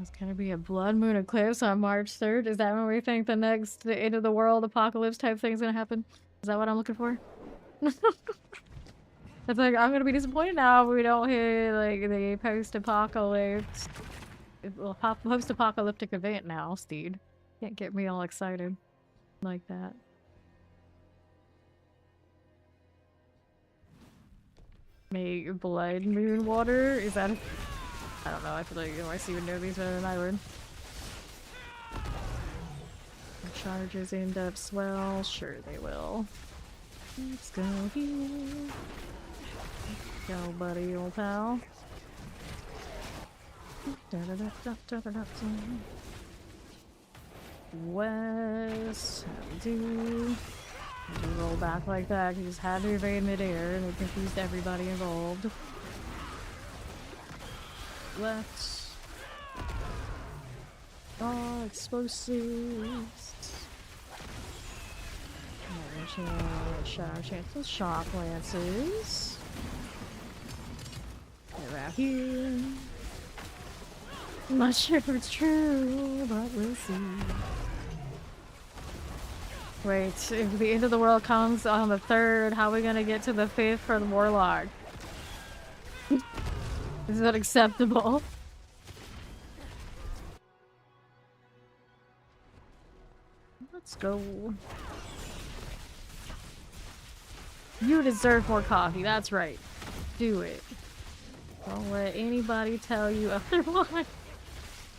It's gonna be a blood moon eclipse on March 3rd. Is that when we think the end of the world apocalypse type thing is gonna happen? Is that what I'm looking for? It's like, I'm gonna be disappointed now if we don't hit, like, the post-apocalypse... Well, post-apocalyptic event now, Steed. Can't get me all excited like that. Make blood moon water? Is that a... I don't know, I feel like OIC would know these better than I would. The charges end up swell? Sure they will. Let's go here. Go, buddy, old pal. West, how do you roll back like that? You just had to evade midair, and it confused everybody involved. Left. Oh, explosives. Shadow chances, shock lances. Right here. I'm not sure if it's true, but we'll see. Wait, if the end of the world comes on the 3rd, how are we gonna get to the 5th for the Warlock? Is that acceptable? Let's go. You deserve more coffee, that's right. Do it. Don't let anybody tell you otherwise.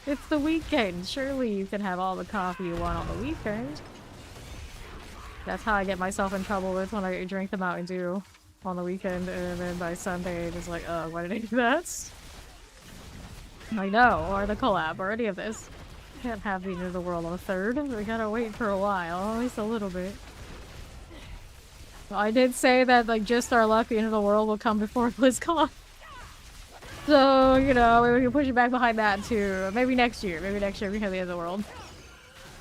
It's the weekend. Surely you can have all the coffee you want on the weekend. That's how I get myself in trouble with when I drink the Mountain Dew on the weekend, and then by Sunday it's like, why did I do that? I know, or the collab, or any of this. Can't have the end of the world on the 3rd. We gotta wait for a while, at least a little bit. Well, I did say that, like, just our luck, the end of the world will come before BlizzCon. So, you know, we can push it back behind that too. Maybe next year. Maybe next year we have the end of the world.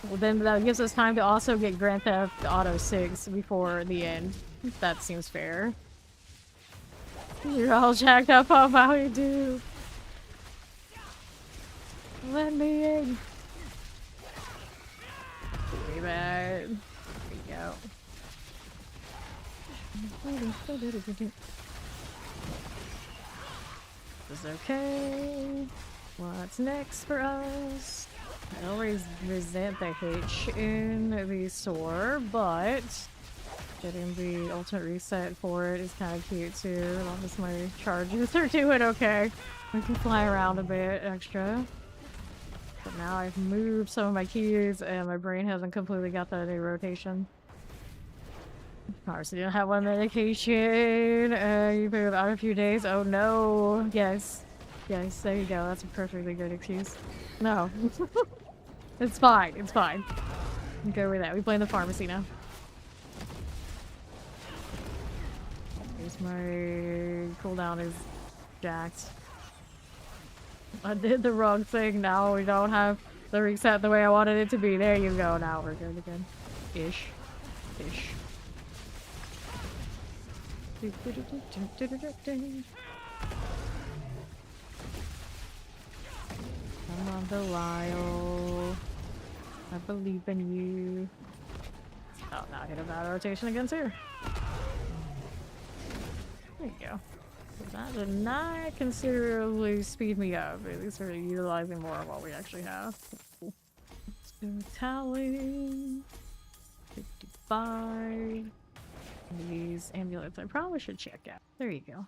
Well, then that gives us time to also get Grand Theft Auto 6 before the end. That seems fair. You're all jacked up on how you do. Let me in. Way back. There we go. This is okay. What's next for us? I always resent the H in the SOAR, but getting the ultimate reset for it is kind of cute too, as long as my charges are doing okay. We can fly around a bit extra. But now I've moved some of my keys and my brain hasn't completely got that new rotation. Of course, you don't have one medication. You've been out a few days. Oh no. Yes. Yes, there you go. That's a perfectly good excuse. No. It's fine. It's fine. Go with that. We play in the pharmacy now. Here's my cooldown is jacked. I did the wrong thing. Now we don't have the reset the way I wanted it to be. There you go. Now we're good again. Ish. Ish. Come on, Belial. I believe in you. Oh, now I hit a bad rotation against here. There you go. That did not considerably speed me up. At least we're utilizing more of what we actually have. Cool. Let's do tally. 55. These amulets I probably should check out. There you go.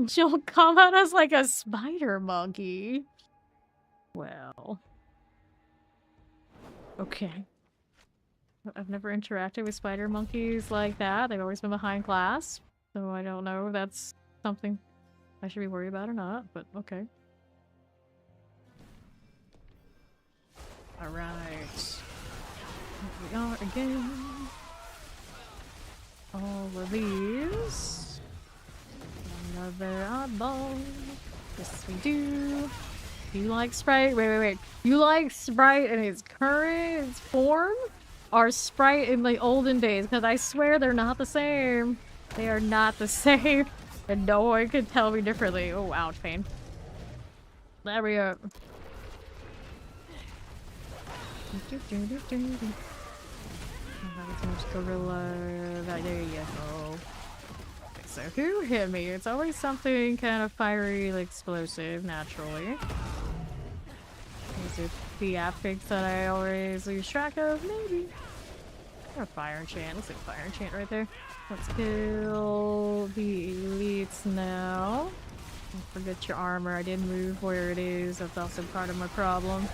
She'll come at us like a spider monkey. Well. Okay. I've never interacted with spider monkeys like that. They've always been behind glass. So I don't know if that's something I should be worried about or not, but okay. Alright. Here we are again. All of these. Another oddball. Yes, we do. You like Sprite? Wait. You like Sprite in its current form? Or Sprite in the olden days? Because I swear they're not the same. They are not the same. And no one can tell me differently. Oh, ouch, pain. There we go. Gorilla. There you go. Okay, so who hit me? It's always something kind of fiery, like explosive, naturally. Is it the affix that I always lose track of? Maybe. Or fire enchant. Looks like fire enchant right there. Let's kill the elites now. Don't forget your armor. I did move where it is. That's also part of my problem.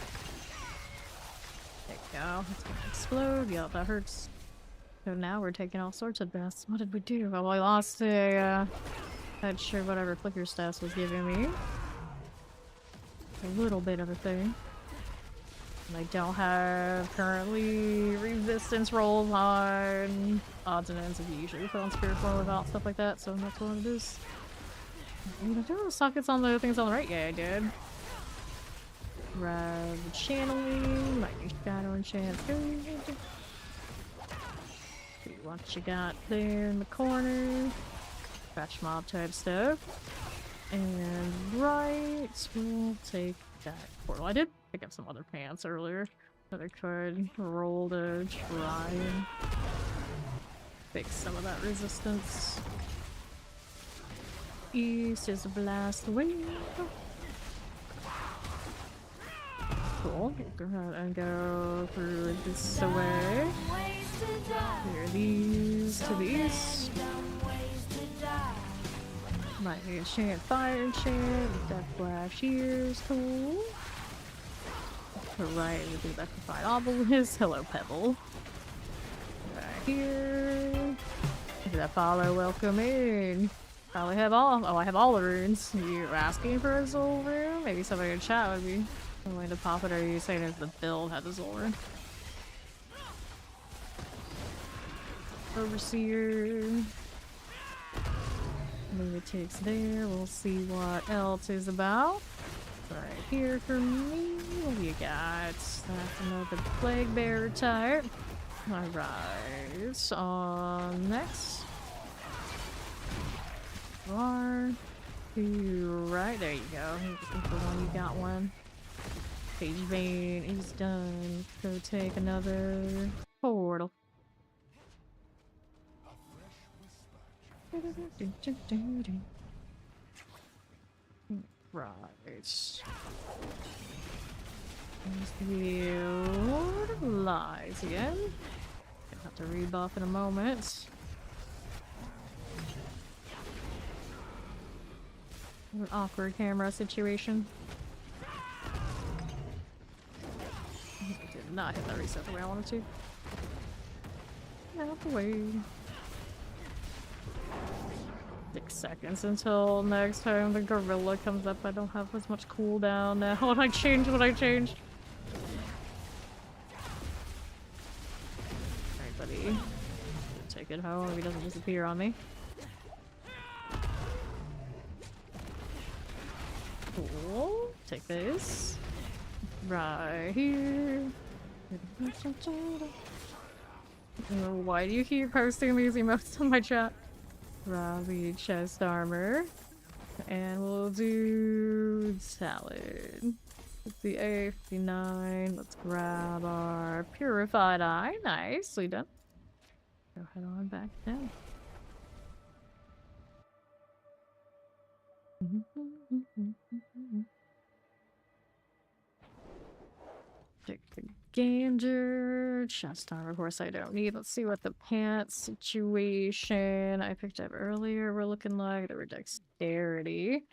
There you go. It's gonna explode. Yeah, that hurts. So now we're taking all sorts of deaths. What did we do? Well, I lost a, not sure whatever flicker stats was giving me. A little bit of a thing. And I don't have currently resistance rolls on odds and ends that you usually put on Spiritborn without stuff like that, so that's what it is. Did I do those sockets on the things on the right? Yeah, I did. Grab the channeling, might use shadow enchant. See what you got there in the corner. Fetch mob type stuff. And right, we'll take that portal. I did pick up some other pants earlier that I could roll to try and fix some of that resistance. East is a blast wave. Cool. Go ahead and go through this way. Clear these to the east. Might need a chant fire enchant. Death flash here is cool. To right with the electrified obelisk. Hello, Pebble. Right here. Look at that follow. Welcome in. Probably have all. Oh, I have all the runes. You asking for a soul rune? Maybe somebody in chat would be willing to pop it. Or are you saying if the build had the soul rune? Overseer. Lunatics there. We'll see what else is about. Right here for me. What do you got? That's another plague bearer type. Alright. On next. Right, there you go. Looking for one, you got one. Page vein is done. Go take another portal. Right. Field lies again. Gonna have to rebuff in a moment. An awkward camera situation. I did not hit that reset the way I wanted to. Out the way. 6 seconds until next time the gorilla comes up. I don't have as much cooldown now. What I changed, Alright, buddy. Take it home if he doesn't disappear on me. Cool. Take this. Right here. Why do you keep posting these emotes in my chat? Robbie chest armor. And we'll do salad. It's the A59. Let's grab our purified eye. Nicely done. Go head on back down. Take the gander. Chest armor, of course I don't need. Let's see what the pants situation I picked up earlier were looking like. They were dexterity.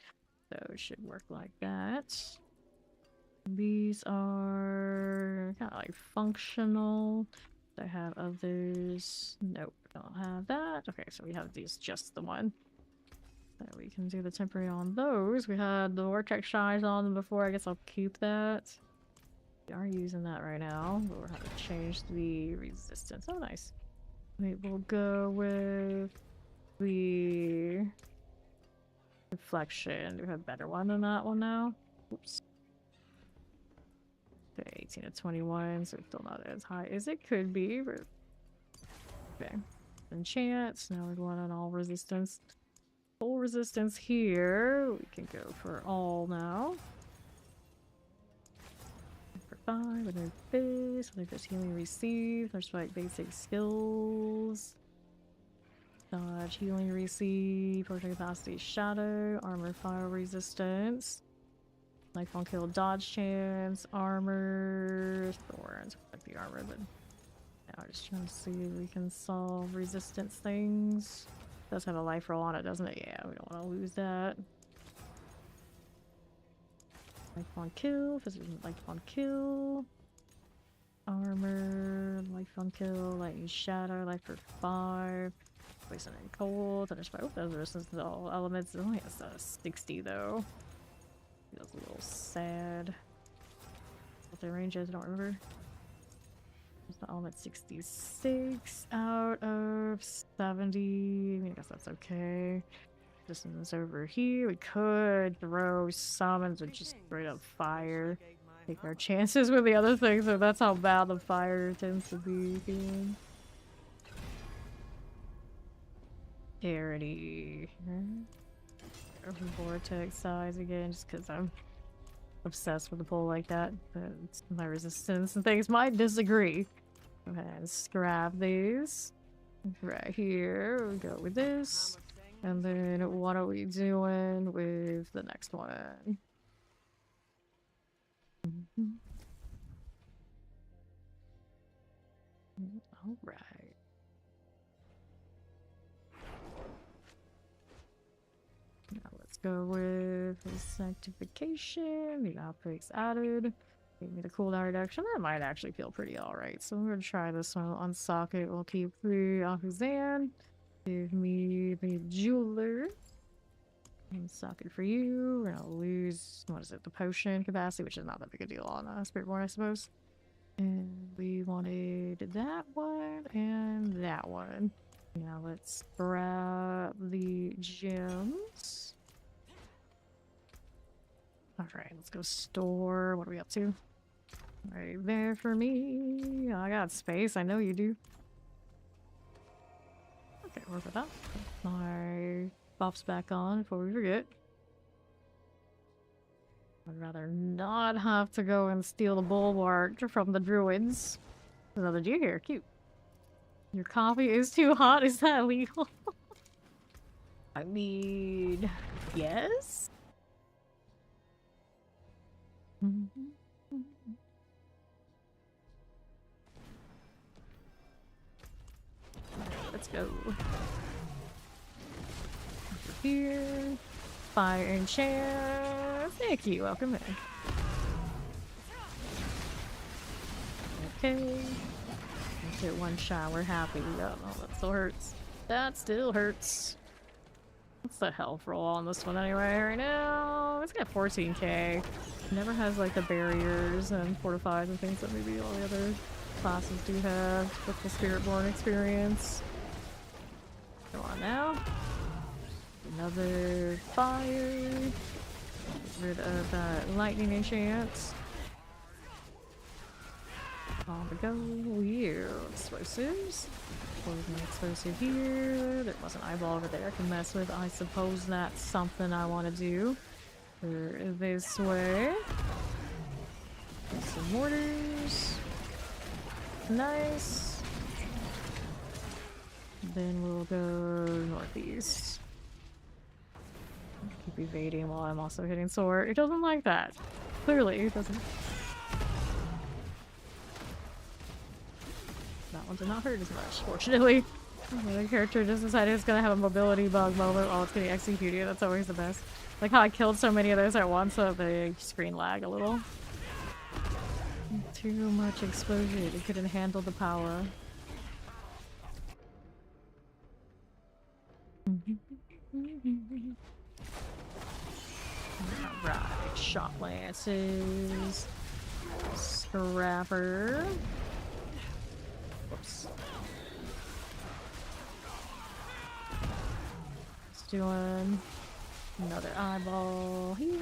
So it should work like that. These are kind of like functional. I have others. Nope, don't have that. Okay, so we have these, just the one. So we can do the temporary on those. We had the vortex shines on them before. I guess I'll keep that. We are using that right now, but we're going to change the resistance. Oh, nice. We'll go with the reflection. Do we have a better one than that one now? Oops. Okay, 18 to 21, so it's still not as high as it could be. But... okay. Enchant. Now we're going on all resistance. Full resistance here. We can go for all now. For 5, and then this. I think there's healing received. There's like basic skills. Dodge, healing receive, portion capacity, shadow, armor, fire resistance, life on kill, dodge chance, armor, thorns. Like the armor, but now just trying to see if we can solve resistance things. It does have a life roll on it, doesn't it? Yeah, we don't want to lose that. Life on kill, physical life on kill. Armor, life on kill, lightning shadow, life for 5. Poison and cold. And oh, those are resistance to all elements. It only has 60 though. Feels a little sad. What their range is, I don't remember. There's the element 66 out of 70. I guess that's okay. Resistance over here. We could throw summons with just straight up fire. Take our chances with the other things, so that's how bad the fire tends to be. Charity. vortex size again, just because I'm obsessed with the pole like that. But my resistance and things might disagree. Go ahead and grab these. Right here, we go with this. And then what are we doing with the next one? Alright. Now let's go with the sanctification. The optics added. Give me the cooldown reduction. That might actually feel pretty alright. So I'm gonna try this one. We'll unsock it. We'll keep the Alakazam. Give me the jeweler. Unsock it for you. We're gonna lose, what is it, the potion capacity, which is not that big a deal on Spiritborn, I suppose. And we wanted that one and that one. Now let's grab the gems. Alright, let's go store. What are we up to? Right there for me. I got space, I know you do. Okay, work with that. Put my buffs back on before we forget. I'd rather not have to go and steal the bulwark from the druids. There's another deer here, cute. Your coffee is too hot, is that illegal? I mean, yes? Let's go. Over here. Fire and chair. Thank you. Welcome in. Okay. Get one shot. We're happy. Oh, that still hurts. That still hurts. What's the health roll on this one anyway right now? It's got 14k. Never has like the barriers and fortifies and things that maybe all the other classes do have with the Spiritborn experience. Go on now. Another fire. Get rid of that lightning enchant. On the go. You explosives. Closing explosive here. There was an eyeball over there I can mess with. I suppose that's something I want to do. This way. Some mortars. Nice. Then we'll go northeast. Keep evading while I'm also hitting sword. It doesn't like that. Clearly, it doesn't. That one did not hurt as much, fortunately. The character just decided it's gonna have a mobility bug moment while it's getting executed. That's always the best. Like how I killed so many of those at once, so the screen lag a little. Too much explosion. It couldn't handle the power. Alright, shot lances. Scrapper. Whoops. Just doing another eyeball here.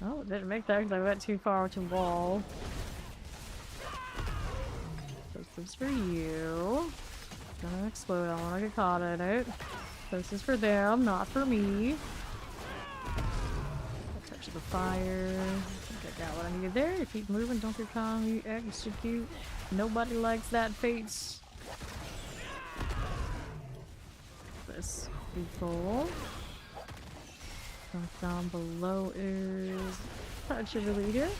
Oh, it didn't make that because I went too far to wall. This is for you. Gonna explode. I wanna get caught in it. This is for them, not for me. Touch the fire. Get that what I needed there. Keep moving. Don't get caught on the execute. Nobody likes that face. This people. Down below is touch of relief here.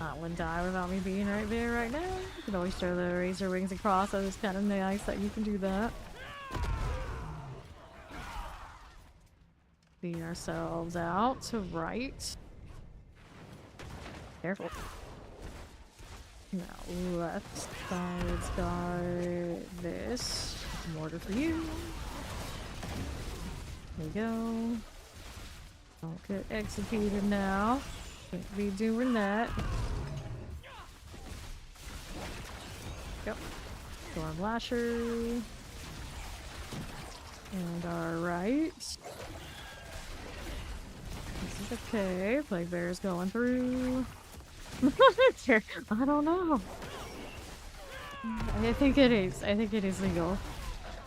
That one die without me being right there right now. You can always throw the Razorwings across. That is kind of nice that you can do that. Beat ourselves out to right. Careful. Now left side's got this. Mortar for you. There we go. Don't get executed now. Can't be doing that. Yep. Storm Lasher. And alright. This is okay. Plague Bear's going through. I don't know. I think it is. I think it is legal.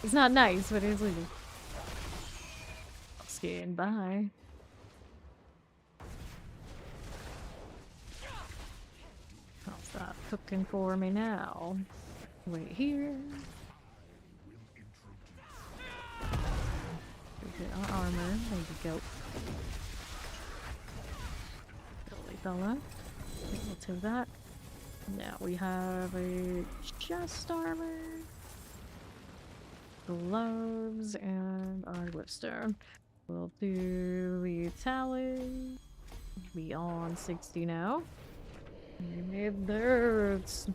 It's not nice, but it is legal. skin. Bye. How's that cooking for me now? Wait here. Get our armor. There we go. Silly fella. We'll take that. Now we have a chest armor, gloves, and our whipstone. We'll do the talon. Be on 60 now. We made there. It's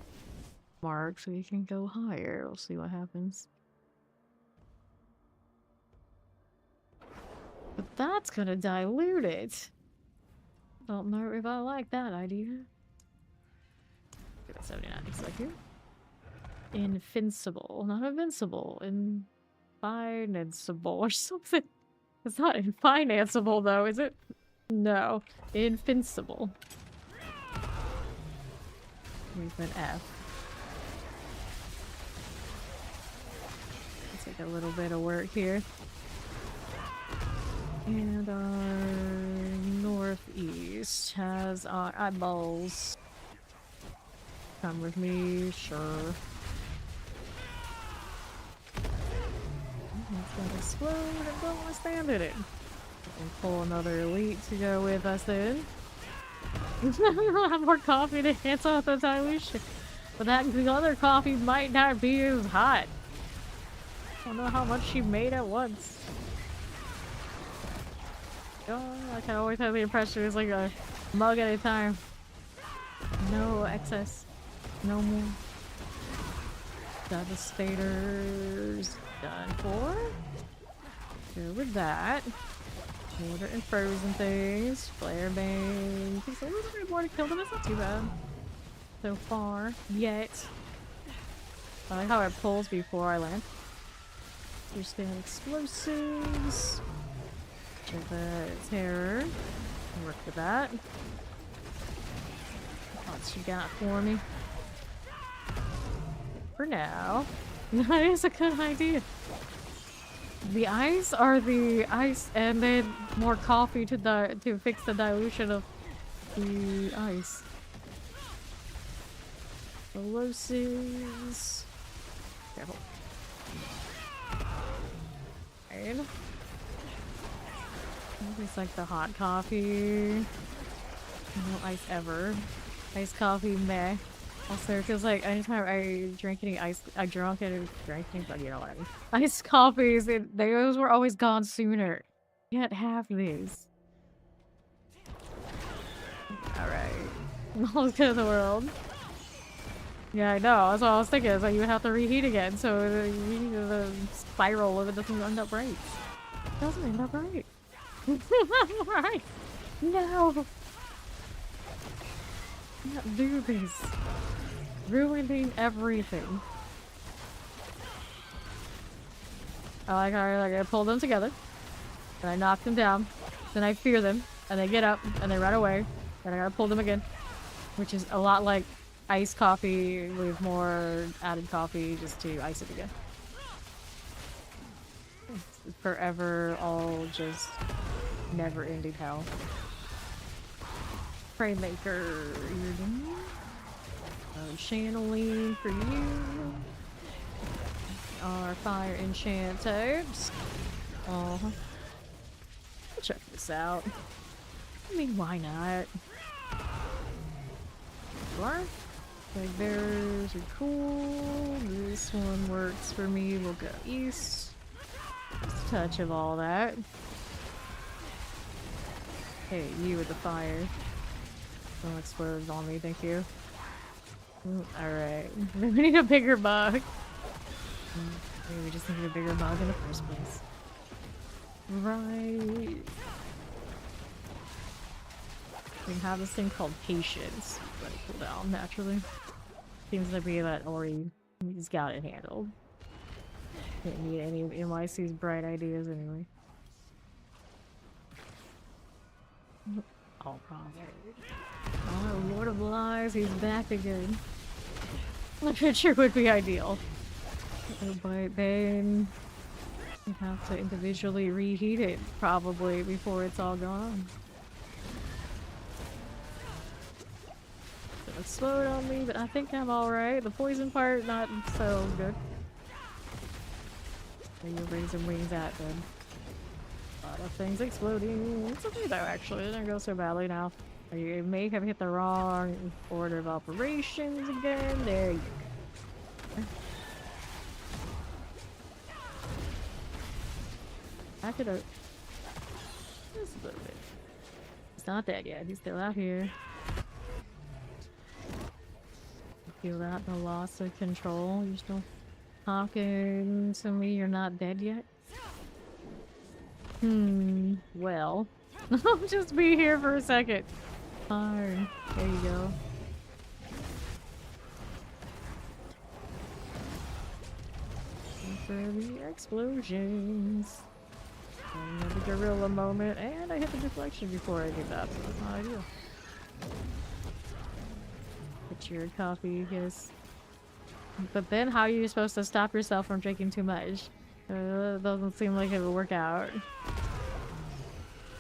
marked, so we can go higher. We'll see what happens. But that's gonna dilute it. Don't know if I like that idea. Give it 79 looks like you. Invincible. Not invincible. Infinanceable or something. It's not infinanceable though, is it? No. Invincible. With an F. Let's take a little bit of work here. And our northeast has our eyeballs. Come with me, sure. It's gonna explode and don't want to stand in it. And pull another elite to go with us then. We'll have more coffee to cancel out the dilution. But the other coffee might not be as hot. I don't know how much she made at once. I can always have the impression it's like a mug at a time. No excess. No more. Devastators. Done for. Go with that. Water and frozen things. Flare bang. Takes a little bit more to kill them. It's not too bad. So far. Yet. I like how it pulls before I land. Just gonna explosives. Check the terror. Work with that. What's she got for me? For now. That is a good idea. The ice are the ice and then more coffee to fix the dilution of the ice. Explosives. Careful. Right. It's like the hot coffee. No ice ever. Iced coffee, meh. Also, because like anytime I drink any ice, I drunk and drank any, but you know what I mean. Iced coffees, those were always gone sooner. Can't have these. Alright. All good in the world. Yeah, I know. That's what I was thinking. It's like you would have to reheat again, so the spiral of it doesn't end up right. It doesn't end up right. Right. No. Can't do this. Ruining everything. I like how I pull them together, and I knock them down, then I fear them, and they get up, and they run away, and I gotta pull them again. Which is a lot like iced coffee with more added coffee just to ice it again. It's forever all just never-ending hell. Praymaker, you're done. Channeling for you. Our fire enchant types. We'll check this out. I mean, why not? Like theirs are cool. This one works for me. We'll go east. Just a touch of all that. Hey, you with the fire. Don't explode on me, thank you. Alright. We need a bigger bug. Maybe we just needed a bigger bug in the first place. Right. We have this thing called patience. Let it cool down naturally. Seems to be that Ori he's got it handled. Didn't need any of NYC's bright ideas anyway. All right. Oh, Lord of Lies, he's back again. The picture would be ideal. Oh, Bite Bane. You have to individually reheat it, probably, before it's all gone. It slowed on me, but I think I'm alright. The poison part, not so good. Where your Razorwings at, then? A lot of things exploding. It's okay though, actually. It didn't go so badly now. You may have hit the wrong order of operations again. There you go. Back it up. Just a little bit. He's not dead yet. He's still out here. Feel that? The loss of control. You're still talking to me. You're not dead yet? Well. I'll just be here for a second. Fine. There you go. For the explosions. Another gorilla moment, and I hit the deflection before I did that, so that's not ideal. Get your coffee, yes. But then how are you supposed to stop yourself from drinking too much? Doesn't seem like it would work out.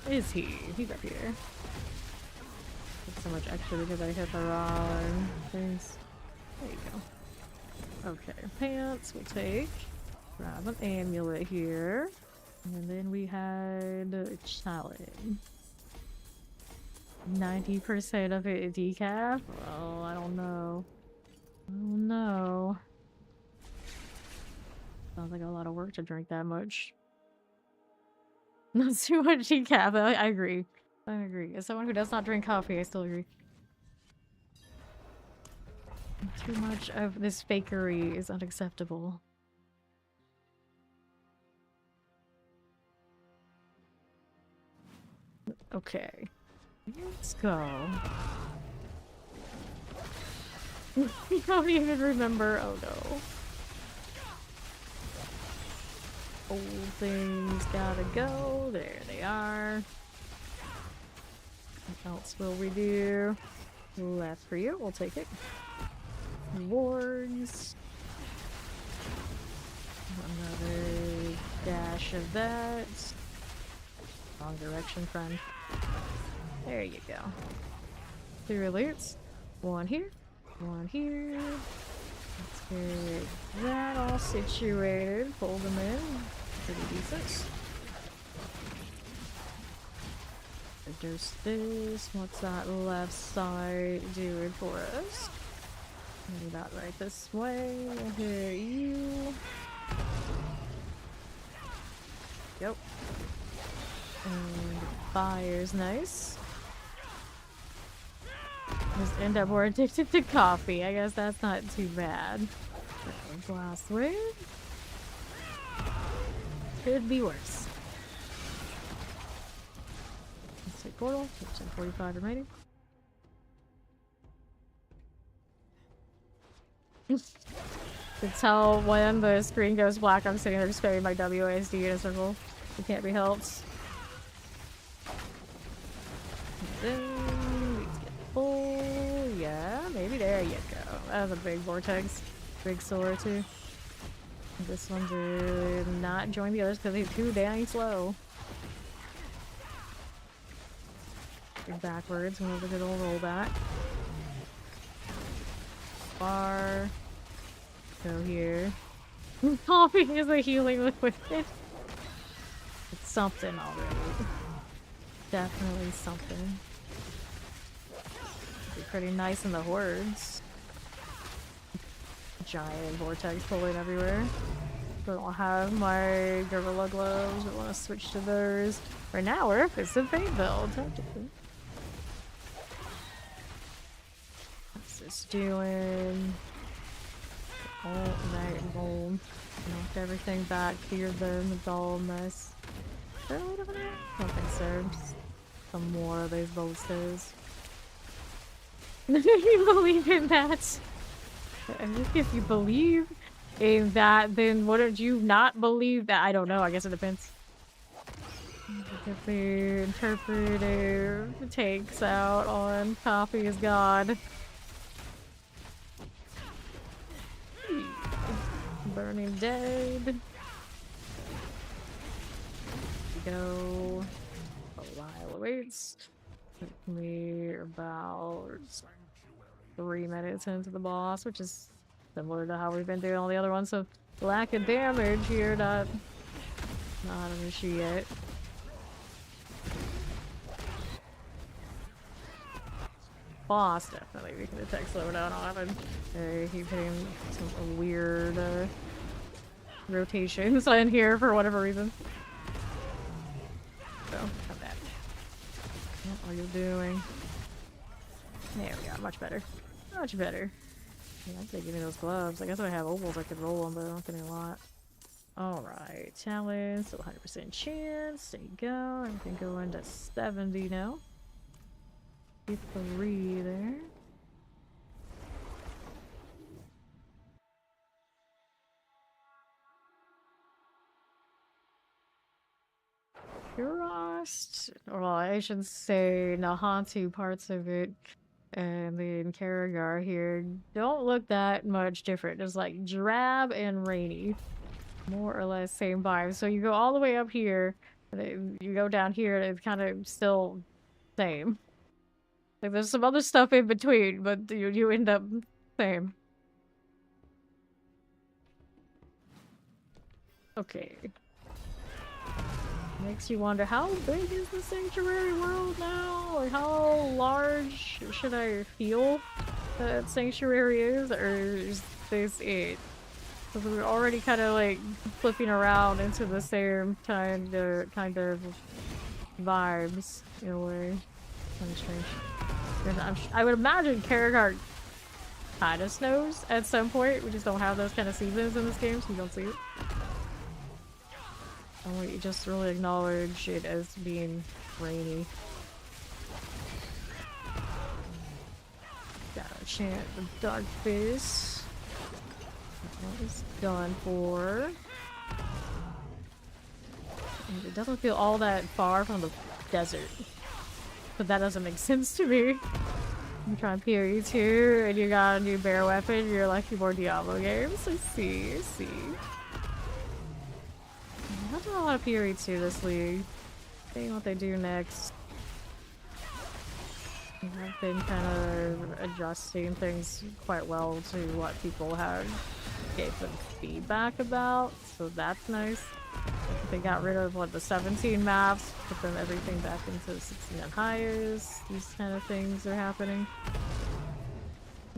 Is he? He's up here. It's so much extra because I hit the wrong things. There you go. Okay, pants we'll take. Grab an amulet here. And then we had a challenge. 90% of it decaf? Oh, I don't know. I don't know. Sounds like a lot of work to drink that much. Not too much decaf. I agree. I agree. As someone who does not drink coffee, I still agree. Too much of this fakery is unacceptable. Okay. Let's go. I don't even remember. Oh no. Old things gotta go. There they are. What else will we do? Left for you. We'll take it. Rewards. Another dash of that. Wrong direction, friend. There you go. 3 alerts. One here. One here. Let's get that all situated. Pull them in. Pretty decent. There's this. What's that left side doing for us? Maybe that right this way. We'll hit you. Yep. And fire's nice. Just end up more addicted to coffee. I guess that's not too bad. Blast wave. Could be worse. Let's take portal. 45 remaining. To tell when the screen goes black, I'm sitting there spamming my WASD in a circle. It can't be helped. Then we get full. Yeah, maybe there you go. That was a big vortex. Big sword too. This one did not join the others because they're too dang slow. Go backwards whenever the old rollback. Bar. Go here. Coffee is a healing liquid. It's something already. Definitely something. Be pretty nice in the hordes. Giant vortex pulling everywhere. Don't have my gorilla gloves. I want to switch to those. For now, we're it's a fate build. What's this doing? Oh, that gold. Knocked everything back, cleared them. It's all a mess. Nothing serves. Some more of those bolsters. Do you believe in that? If you believe in that, then wouldn't you not believe that? I don't know. I guess it depends. The interpretive takes out on Coffee is God. Burning dead. go. A while awaits. Took me about 3 minutes into the boss, which is similar to how we've been doing all the other ones. So lack of damage here, not an issue yet. Boss, definitely we can detect slowdown on, and keep hitting some weird rotations in here for whatever reason. So, come back. What are you doing? There we are, much better. Much better. Yeah, I'd say give me those gloves. I guess if I have ovals I could roll them, but I don't get a lot. Alright, challenge, still 100% chance. There you go. Everything going to 70 now. 3 there. Kurost, well, I should say Nahantu parts of it, and then Karagar here don't look that much different. Just like drab and rainy, more or less same vibe. So you go all the way up here, and then you go down here, and it's kind of still same. Like there's some other stuff in between, but you end up same. Okay. Makes you wonder, how big is the sanctuary world now? Like, how large should I feel that sanctuary is? Or is this it? Because we're already kind of like flipping around into the same kind of vibes in a way. Kind of strange. I would imagine Karagar kind of snows at some point. We just don't have those kind of seasons in this game, so you don't see it. And we just really acknowledge it as being rainy. Gotta chant the Dark Fist. That is done for. And it doesn't feel all that far from the desert. But that doesn't make sense to me. I'm trying PoE2 and you got a new bear weapon, you're like more Diablo games. I see. Not doing a lot of PoE2 this league. Seeing what they do next. I've been kind of adjusting things quite well to what people have gave them feedback about, so that's nice. They got rid of what, the 17 maps, put them everything back into 16 and highest. These kind of things are happening.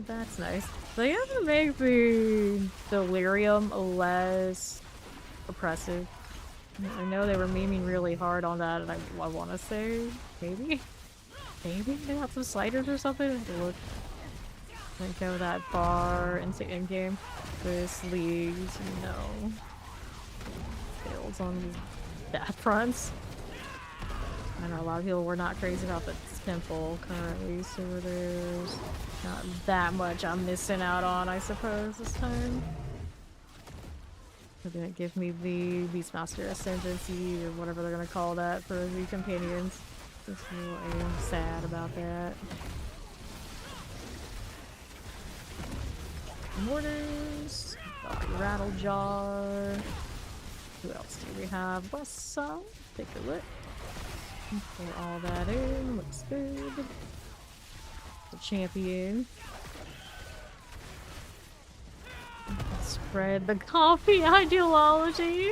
That's nice. They have to make the delirium less oppressive. I know they were memeing really hard on that, and I want to say maybe they have some sliders or something. I have to look. I don't go that far into in-game. This league, you know, fails on that front. I know a lot of people were not crazy about the temple currently, so there's not that much I'm missing out on, I suppose, this time. They're gonna give me the Beastmaster Ascendancy, or whatever they're gonna call that, for the companions. Just I am sad about that. Mortars, Rattle Jar. Who else do we have? Westside. Take a look. Pour all that in. Looks good. The champion. Spread the coffee ideology.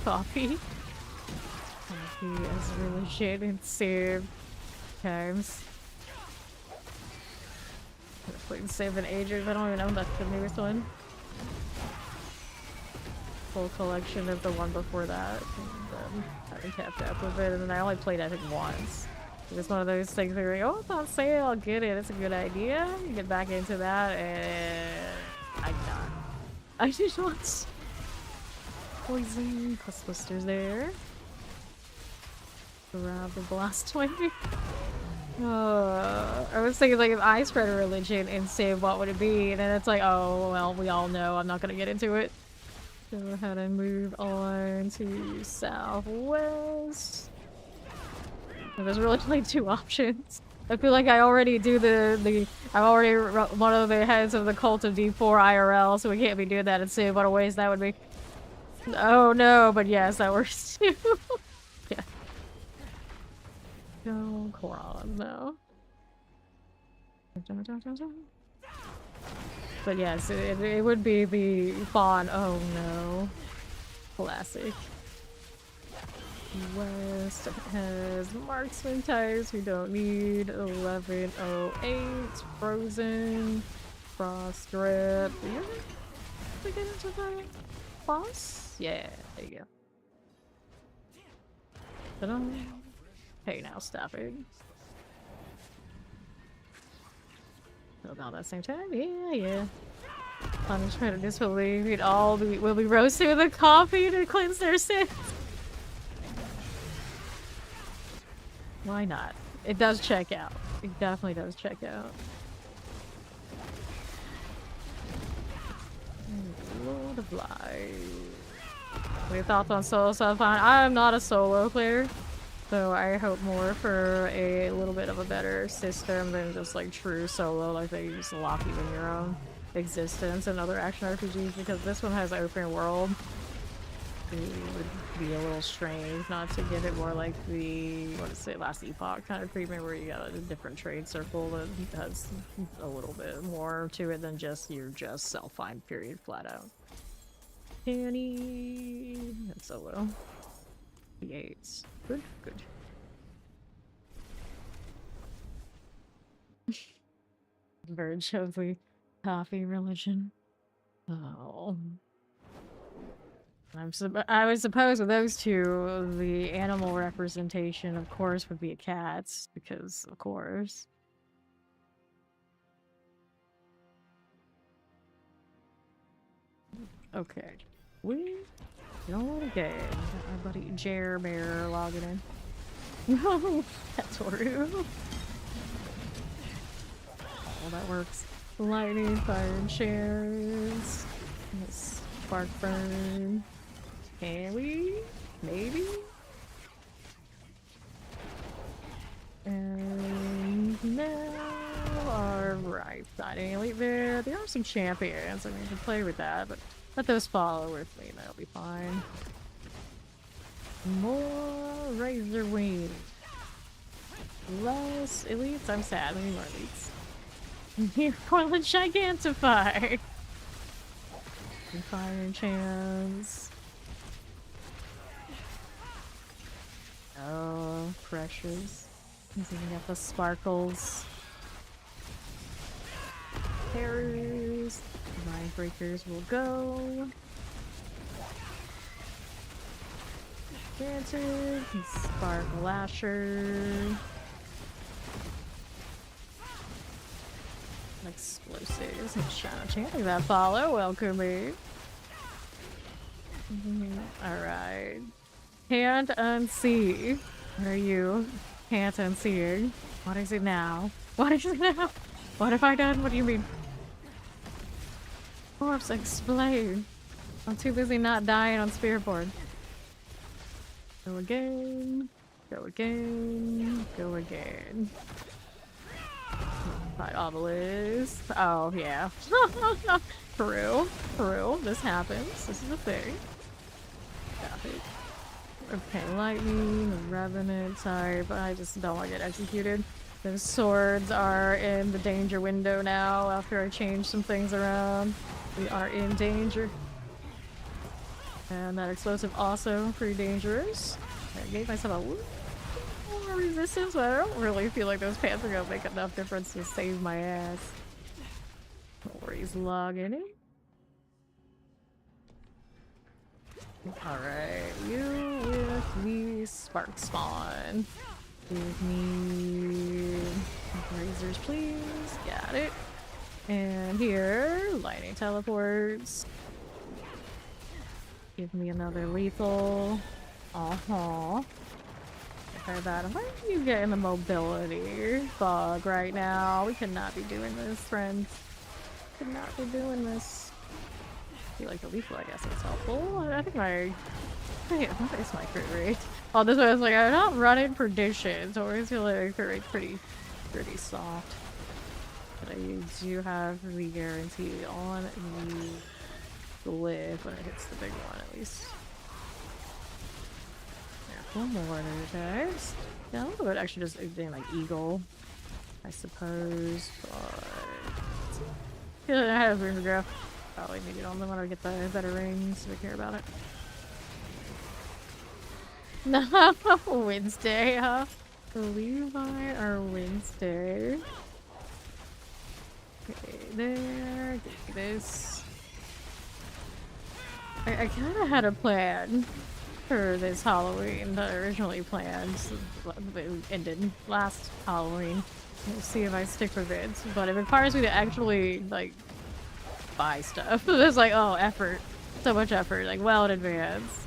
Coffee is really shit in Civ times. I've played Civ in ages. I don't even know that's the newest one. Full collection of the one before that. And, I haven't kept up with it, and then I only played I think once. It was one of those things where you're like, oh, it's on sale, I'll get it, it's a good idea. You get back into that, and I'm done. I just want poison plus blisters there. Grab the blast wing. I was thinking like if I spread a religion and Civ, what would it be? And then it's like, oh well, we all know. I'm not gonna get into it. Go ahead and move on to southwest. There's really only two options. I feel like I already do I'm already one of the heads of the cult of D4 IRL, so we can't be doing that and see what a waste that would be. Oh no, but yes, that works too. Yeah. Go Coron, no. But yes, it would be the Fawn. Oh no. Classic. West has marksman types we don't need. 1108. Frozen. Frost grip. Yeah. We get into the boss? Yeah, there you go. Ta-da. Hey, now stop it. About that same time? Yeah. Punishment of disbelief. Will be roasted with a coffee to cleanse their sins. Why not? It does check out. It definitely does check out. Lord of Light. What are your thoughts on solo stuff? I'm not a solo player, so I hope more for a little bit of a better system than just like true solo, like they used to lock you in your own existence and other action RPGs, because this one has open world. It would be a little strange not to give it more like the, what is it, Last Epoch kind of treatment where you got a different trade circle that has a little bit more to it than just you're just self-find period flat out. Danny and solo. D8s. Good. Verge of the coffee religion. Oh. I would suppose with those two, the animal representation, of course, would be a cat's, because, of course. Okay. We don't again. Our buddy Jer Bear logging in. No, that's Toru. Well, that works. Lightning, fire, and shares. Spark burn. Can we? Maybe? And now, alright, signing elite there. There are some champions. I mean, you can play with that, but let those follow with me, that'll be fine. More Razorwings. Less elites? I'm sad, we need more elites. Here, Portland Gigantify! Fire chance. Oh, precious. He's even got the sparkles. Terrors. Mind breakers will go. Dancer. Spark lasher. Explosives and shadow chanting that follow. Welcome me. Alright. Can't unsee. Where are you? Can't unseeing. What is it now? What is it now? What have I done? What do you mean? Corpse explain. I'm too busy not dying on Spiritborn. Go again. Go again. Go again. Fight obelisk. Oh, yeah. True. This happens. This is a thing. Got it. Okay, lightning, revenant type. I just don't want to get executed. Those swords are in the danger window now after I changed some things around. We are in danger. And that explosive also pretty dangerous. I gave myself a little more resistance, but I don't really feel like those pants are gonna make enough difference to save my ass. He's logging in. Alright, you with the spark spawn. Give me razors, please. Got it. And here, lightning teleports. Give me another lethal. Okay, that. Why are you getting the mobility bug right now? We cannot be doing this, friends. Could not be doing this. I feel like the lethal, I guess, is helpful. I think my... what is my crit rate? Oh, this one is like, I'm not running perdition, so I always feel like my crit rate's pretty soft. But I do have the guarantee on the live when it hits the big one, at least. Careful, more attacks. Yeah, I would actually just doing like eagle, I suppose, but yeah, I have room to grow. Probably maybe don't want to get the better rings if I care about it. No, Wednesday, huh? Levi or Wednesday. Okay, there. Get this. I kind of had a plan for this Halloween that I originally planned. It ended last Halloween. We'll see if I stick with it. But it requires me to actually, like, buy stuff. It's like, oh, effort. So much effort, like, well in advance.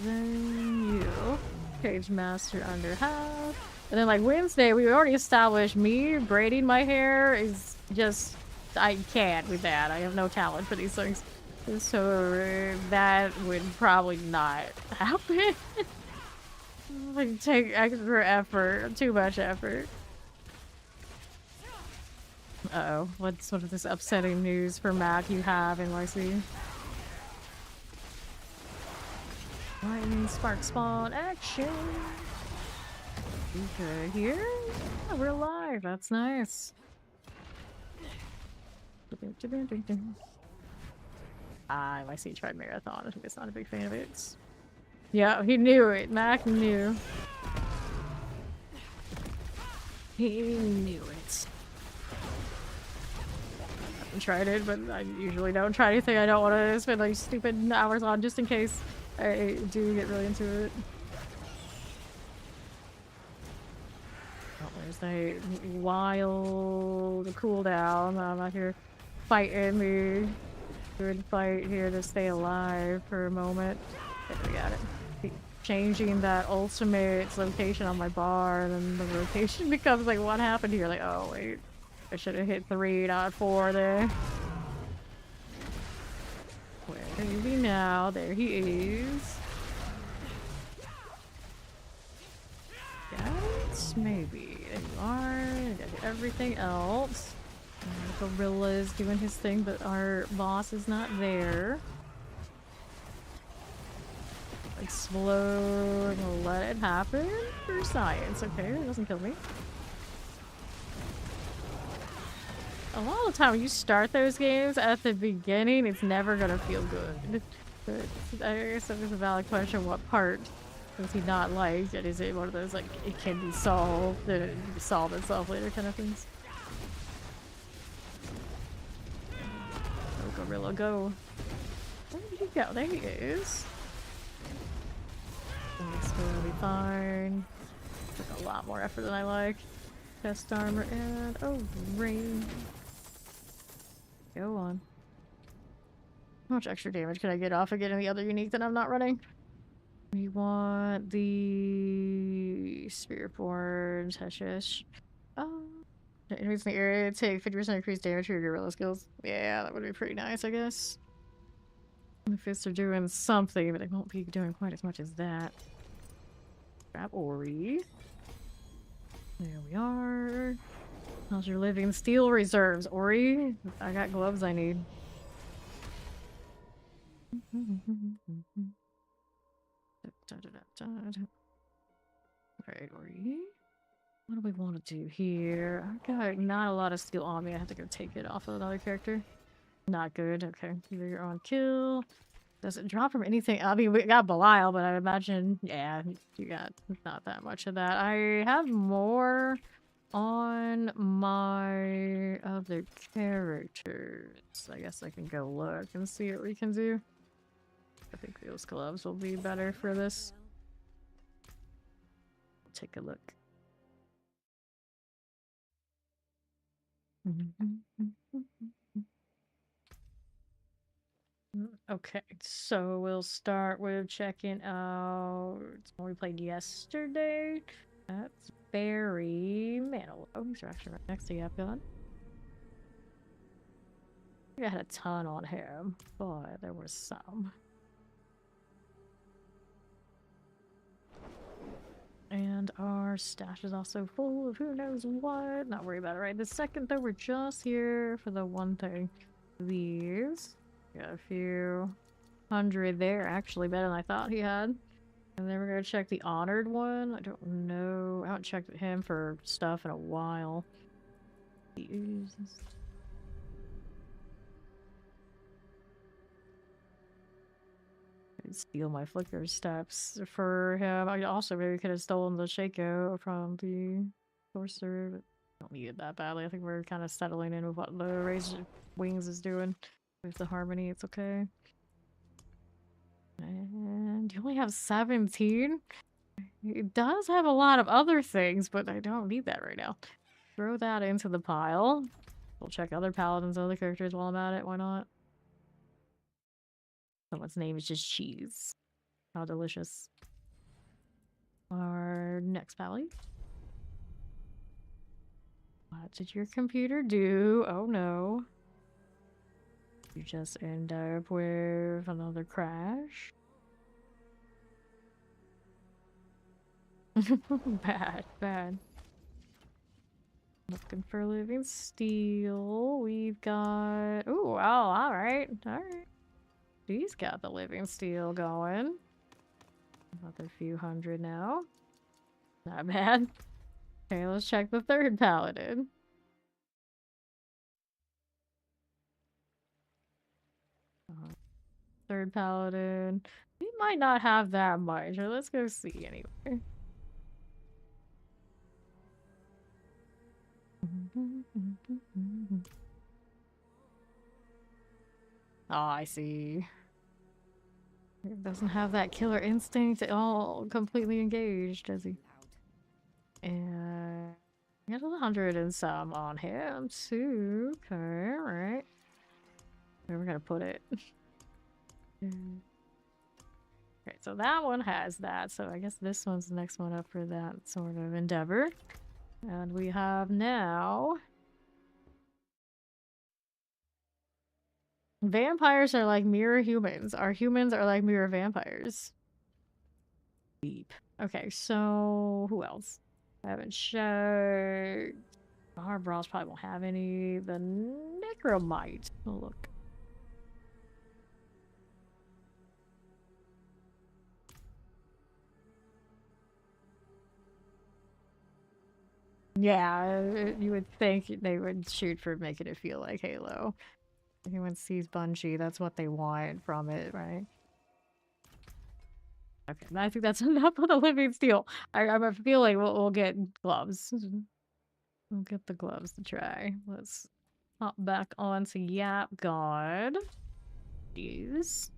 Then you. Cage Master under half. And then, like, Wednesday, we already established me braiding my hair is just... I can't with that. I have no talent for these things. So that would probably not happen. Like, take extra effort. Too much effort. Uh-oh. What sort of this upsetting news for Mac you have, NYC? Lightning Spark Spawn action! Okay, here? Yeah, we're alive. That's nice. I see tried Marathon. I think it's not a big fan of it. Yeah, he knew it. Mac knew. He knew it. I haven't tried it, but I usually don't try anything I don't want to spend like stupid hours on just in case I do get really into it. Oh, there's the wild cooldown. I'm out here fighting the good fight here to stay alive for a moment. There, we got it. Keep changing that ultimate location on my bar, and then the rotation becomes like, what happened here? Like, oh wait, I should have hit 3, not 4 there. Where is he now? There he is. Yes, maybe. There you are. Got everything else. Gorilla is doing his thing, but our boss is not there. Explode. We'll let it happen for science. Okay, it doesn't kill me. A lot of the time when you start those games at the beginning, it's never gonna feel good. But I guess that is a valid question. What part does he not like? And is it one of those, like, it can be solved, and it can solve itself later kind of things? Go, Gorilla, go. Where did he go? There he is. This will be fine. Took a lot more effort than I like. Chest armor and oh, rain. Go on. How much extra damage can I get off of getting the other unique that I'm not running? We want the Spiritborn Teshish. Enemies in the area take 50% increased damage for your gorilla skills. Yeah, that would be pretty nice, I guess. The fists are doing something, but they won't be doing quite as much as that. Grab Ori. There we are. How's your living? Steel reserves, Ori. I got gloves I need. Alright, Ori. What do we want to do here? I got not a lot of steel on me. I have to go take it off of another character. Not good. Okay. You're on kill. Does it drop from anything? I mean, we got Belial, but I imagine, yeah, you got not that much of that. I have more on my other characters. I guess I can go look and see what we can do. I think those gloves will be better for this. Take a look. Okay, so we'll start with checking out what we played yesterday. That's Barry Manilow. Oh, he's actually right next to you, I've got. I had a ton on him, but there was some. And our our stash is also full of who knows what. Not worry about it, right? The second though, we're just here for the one thing. These. Got a few hundred there, actually better than I thought he had. And then we're gonna check the honored one. I don't know. I haven't checked him for stuff in a while. Steal my flicker steps for him. I also maybe could have stolen the Shaco from the sorcerer, but I don't need it that badly. I think we're kind of settling in with what the Razorwings is doing. With the harmony, it's okay. And you only have 17? It does have a lot of other things, but I don't need that right now. Throw that into the pile. We'll check other paladins and other characters while I'm at it. Why not? Someone's name is just cheese. How delicious. Our next pally. What did your computer do? Oh no. You just end up with another crash. Bad, bad. Looking for living steel. We've got... Ooh, wow, alright, alright. He's got the living steel going. Another few hundred now. Not bad. Okay, let's check the third paladin. Third paladin. He might not have that much. Or let's go see anyway. Oh, I see. It doesn't have that killer instinct at all completely engaged, does he? And he has 100 and some on him too. Okay, alright. Where we're gonna put it? Okay, so that one has that. So I guess this one's the next one up for that sort of endeavor. And we have now... Vampires are like mirror humans. Our humans are like mirror vampires. Deep. Okay, so who else? I haven't checked. Our brawls probably won't have any. The Necromite. Oh, look. Yeah, you would think they would shoot for making it feel like Halo. Everyone sees Bungie, that's what they want from it, right? Okay, I think that's enough of the living steel. I have a feeling we'll get gloves. We'll get the gloves to try. Let's hop back on to Yap God. Jeez.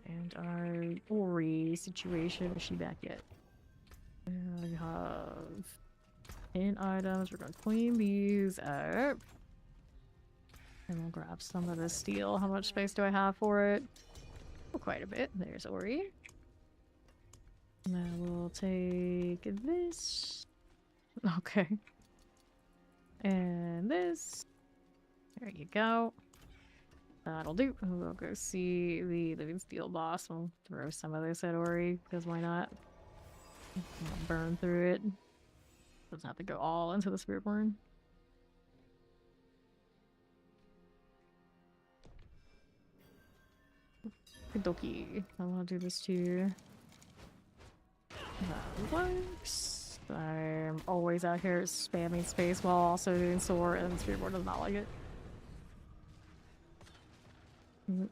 And our Ori situation, is she back yet? We have 10 items. We're gonna clean these up. And we'll grab some of the steel. How much space do I have for it? Oh, quite a bit. There's Ori. And then we'll take this. Okay. And this. There you go. That'll do. We'll go see the living steel boss. We'll throw some of this at Ori, because why not? I'll burn through it. Doesn't have to go all into the Spiritborn. Okie. I want to do this too. That works. I'm always out here spamming space while also doing sword, and the Spiritborn does not like it.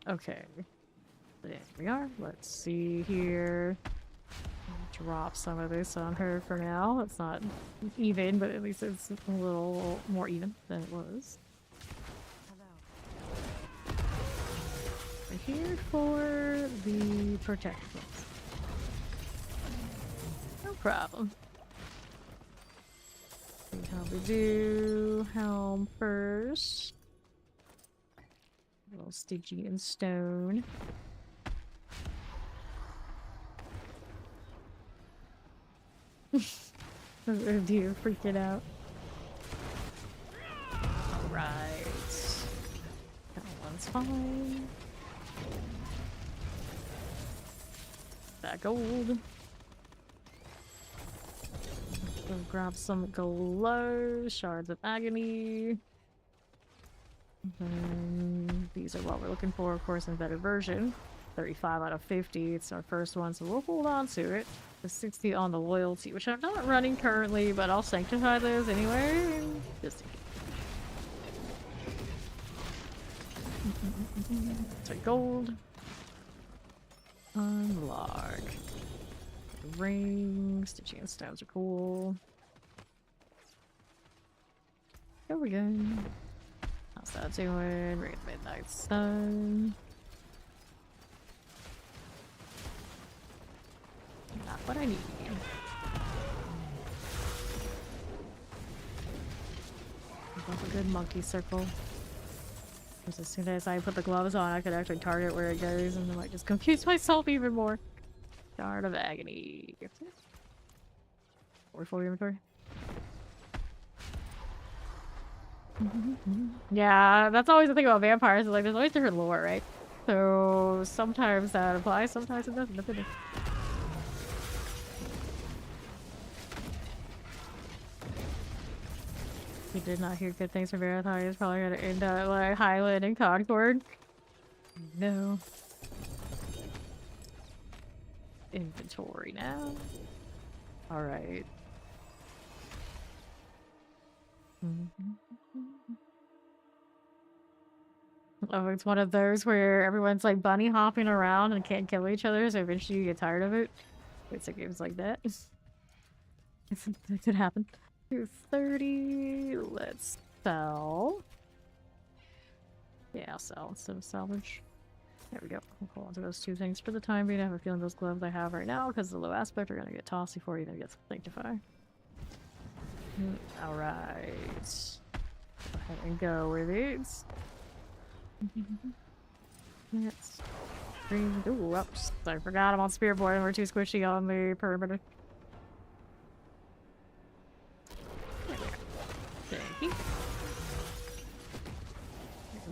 Okay. There we are. Let's see here. Drop some of this on her for now. It's not even, but at least it's a little more even than it was. We're here for the protections. No problem. See how we do. Helm first. A little Stygian stone. Do you freaking out? Alright. That one's fine. That gold. Go grab some glow, shards of agony. These are what we're looking for, of course, in better version. 35 out of 50. It's our first one, so we'll hold on to it. The 60 on the loyalty, which I'm not running currently, but I'll sanctify those anyway. Just in case. Take gold. Unlock. Rings. Stitching stones are cool. There we go. How's that doing? Raid Midnight Sun. Not what I need. That's a good monkey circle. Because as soon as I put the gloves on, I could actually target where it goes, and I might just confuse myself even more. Shard of Agony. Or full inventory. Yeah, that's always the thing about vampires. Like, there's always different lore, right? So sometimes that applies, sometimes it doesn't. Depending. We did not hear good things from Marathon. It's probably gonna end up like Highland and Concord. No. Inventory now. Alright. Oh, it's one of those where everyone's like bunny hopping around and can't kill each other, so eventually you get tired of it. It's a games like that. It could happen. 230. Let's sell. Yeah, I'll sell instead of salvage. There we go. I'll hold on to those two things for the time being. I have a feeling those gloves I have right now, because the low aspect, are going to get tossed before you even get sanctify. Alright. Go ahead and go with these. Let's bring. Ooh, oops. I forgot I'm on Spiritborn and we're too squishy on the perimeter. Thank you.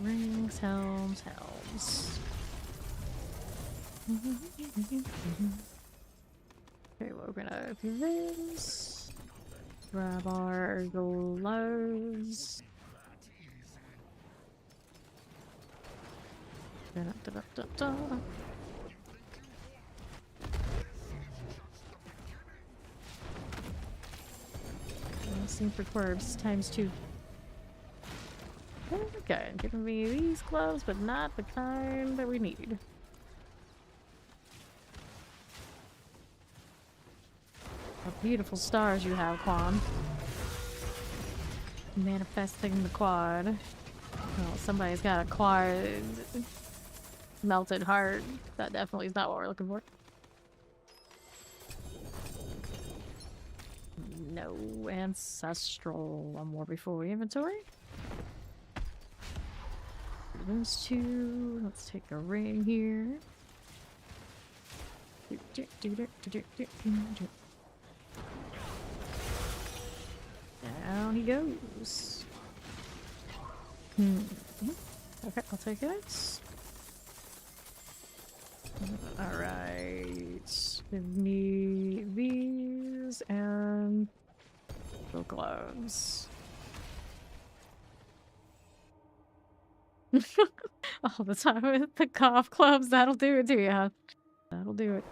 Rings, helms, helms. Okay, we're gonna do this. Grab our gloves. Sing for corpse ×2. Okay, giving me these gloves, but not the kind that we need. What beautiful stars you have, Quan. Manifesting the quad. Oh, somebody's got a quad melted heart. That definitely is not what we're looking for. No ancestral. One more before we inventory. Those two. Let's take a ring here. Down he goes. Okay, I'll take it. Alright. Give me these and the gloves. All the time with the cough clubs, that'll do it to you. That'll do it.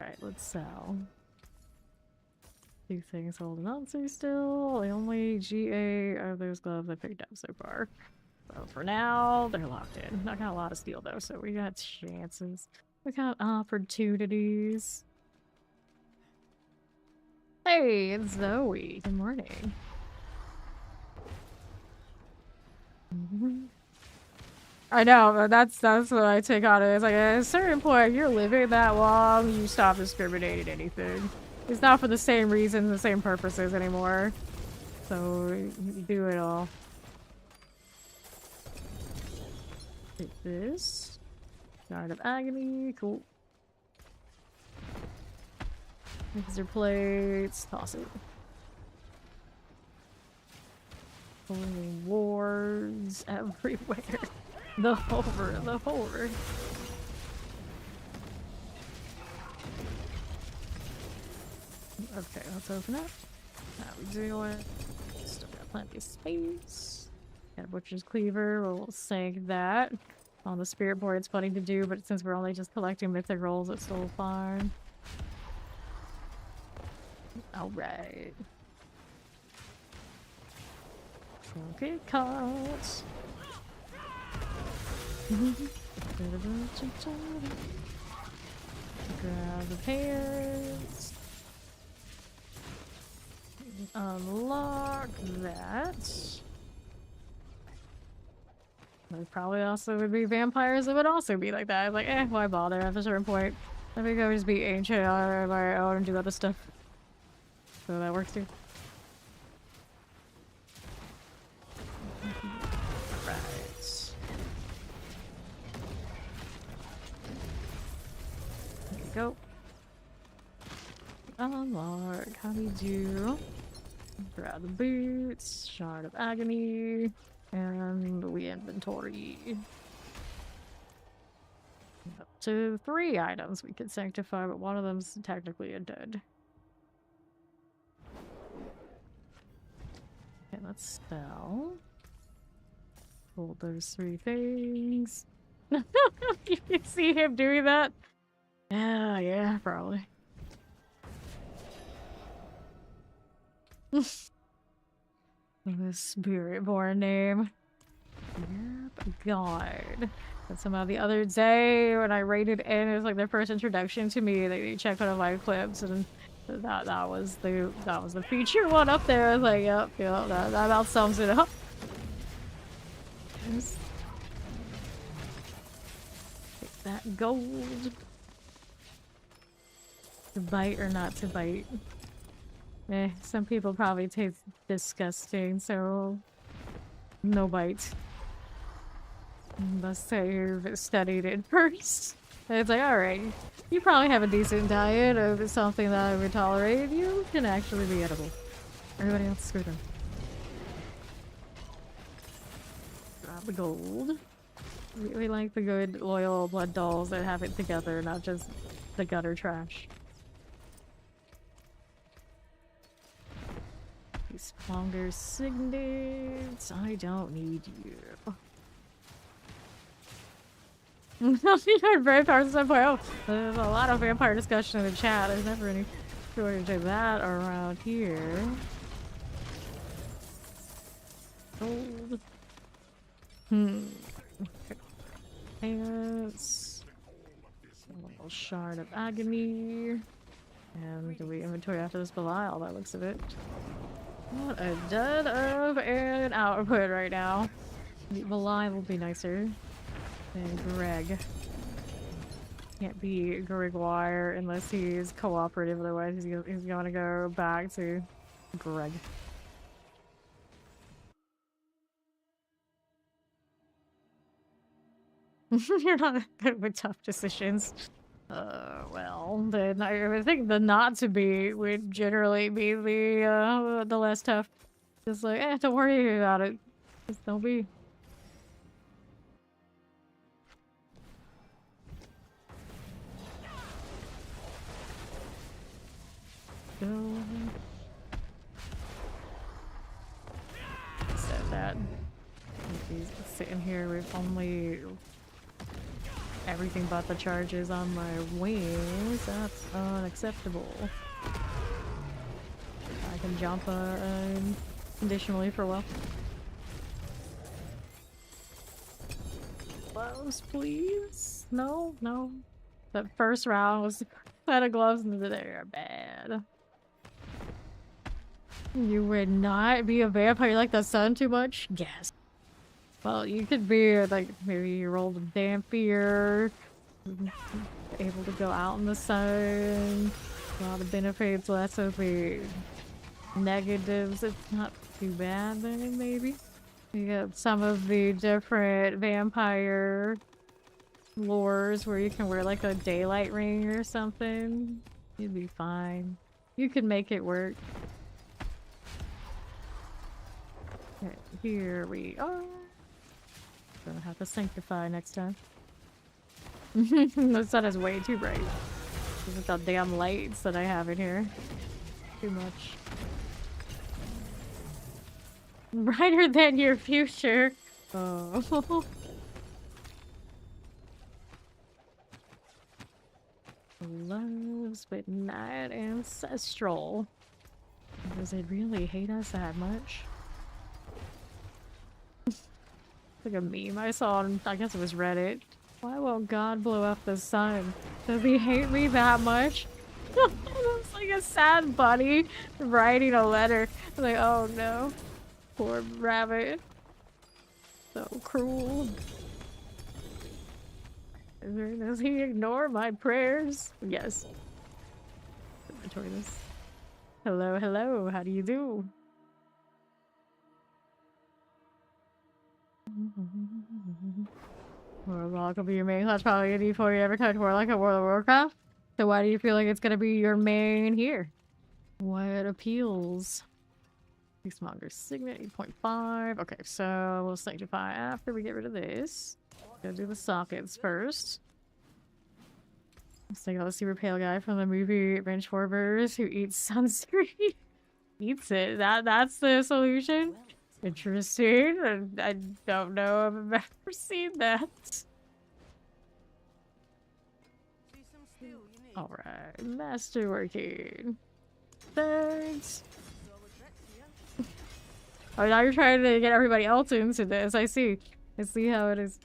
Alright, let's sell. Two things holding on to still. The only GA of those gloves I picked up so far. So for now, they're locked in. Not got a lot of steel though, so we got chances. We got opportunities. Hey, it's Zoe. Good morning. I know, but that's what I take on it. It's like at a certain point, you're living that long, you stop discriminating anything. It's not for the same reasons, the same purposes anymore. So you do it all. Take this. Shard of Agony, cool. Laser plates, toss it. Holy wards everywhere. The horror, the horror. Okay, let's open it. How we doing? Still got plenty of space. Got a butcher's cleaver. We'll sink that. On the spirit board, it's funny to do, but since we're only just collecting mythic rolls, it's still fine. Alright. Okay, cards. Grab the pairs. Unlock that. There probably also would be vampires that would also be like that. Like, why bother at a certain point? I think I would just be ancient on my own and do other stuff. So that works too. Right. There we go. Unlock. How do you do? Grab the boots, shard of agony, and we inventory. Up to 3 items we could sanctify, but one of them's technically a dead. Okay, let's sell. Hold those 3 things. You can see him doing that? Yeah, probably. The Spiritborn name. Yep, God. And somehow the other day when I raided in, it was like their first introduction to me. They checked one of my clips, and that was the feature one up there. I was like, yep, that about sums it up. Yes. Take that gold. To bite or not to bite. Some people probably taste disgusting, so no bite. Must say you've studied it first. And it's like, alright, you probably have a decent diet of something that I would tolerate. You can actually be edible. Everybody else, screw them. Grab the gold. We like the good, loyal blood dolls that have it together, not just the gutter trash. These longer signets. I don't need you. Vampires at some point. Oh, there's a lot of vampire discussion in the chat. There's never any shortage of that around here. Gold. Okay. Pants. A little shard of agony. And do we inventory after this Belial? That looks of it. What a dud of an output right now. Belial will be nicer than Greg. Can't be Gregoire unless he's cooperative, otherwise he's gonna go back to Greg. You're not good with tough decisions. Well, then I think the not to be would generally be the less tough. Just like, don't worry about it. Just don't be. Go. Said that. He's sitting here with only everything but the charges on my wings. That's unacceptable. I can jump conditionally for a while. Gloves, please? No, no. That first round was kind of gloves and they're bad. You would not be a vampire. You like the sun too much? Yes. Well, you could be like, maybe you rolled a dampier, able to go out in the sun, a lot of benefits, less of the negatives. It's not too bad then, maybe. You got some of the different vampire lores where you can wear like a daylight ring or something. You'd be fine. You could make it work. Okay, here we are. Gonna have to sanctify next time. The sun is way too bright. Look at the damn lights that I have in here. Too much. Brighter than your future. Oh. Loves but not ancestral. Does it really hate us that much? Like a meme I saw on, I guess it was Reddit. Why won't God blow up the sun? Does he hate me that much? It's like a sad bunny writing a letter. I'm like, oh no. Poor rabbit. So cruel. Does he ignore my prayers? Yes. Inventory this. Hello, hello. How do you do? Warlock will be your main class probably before you ever touch Warlock at World of Warcraft. So why do you feel like it's gonna be your main here? What appeals? Peacemonger's Signet 8.5. Okay, so we'll sanctify after we get rid of this. Go do the sockets first. Let's take out the super pale guy from the movie Bench Forbers who eats sunscreen. Eats it. That's the solution. Interesting. I don't know if I've ever seen that. Alright, masterworking. Thanks. Oh, now you're trying to get everybody else into this. I see. I see how it is.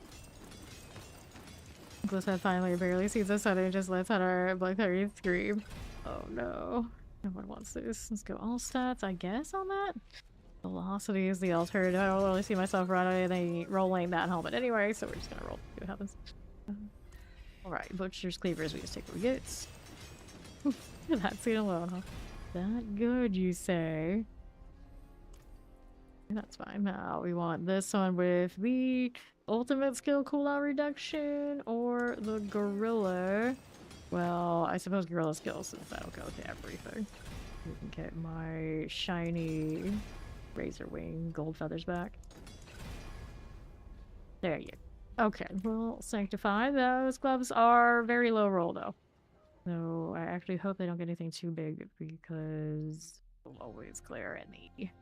Glisshead finally barely sees us and it just lets out our Black Harry scream. Oh no. No one wants this. Let's go all stats, I guess, on that. Velocity is the alternative. I don't really see myself rolling that helmet anyway, so we're just gonna roll. See what happens. Alright, Butcher's Cleavers, we just take what we get. That scene alone, huh? That good, you say? That's fine. Now we want this one with the ultimate skill cooldown reduction or the gorilla. Well, I suppose gorilla skills since that'll go to everything. We can get my shiny Razorwing gold feathers back. There you go. Okay, we'll sanctify. Those gloves are very low roll though. So I actually hope they don't get anything too big because they'll always glare at me.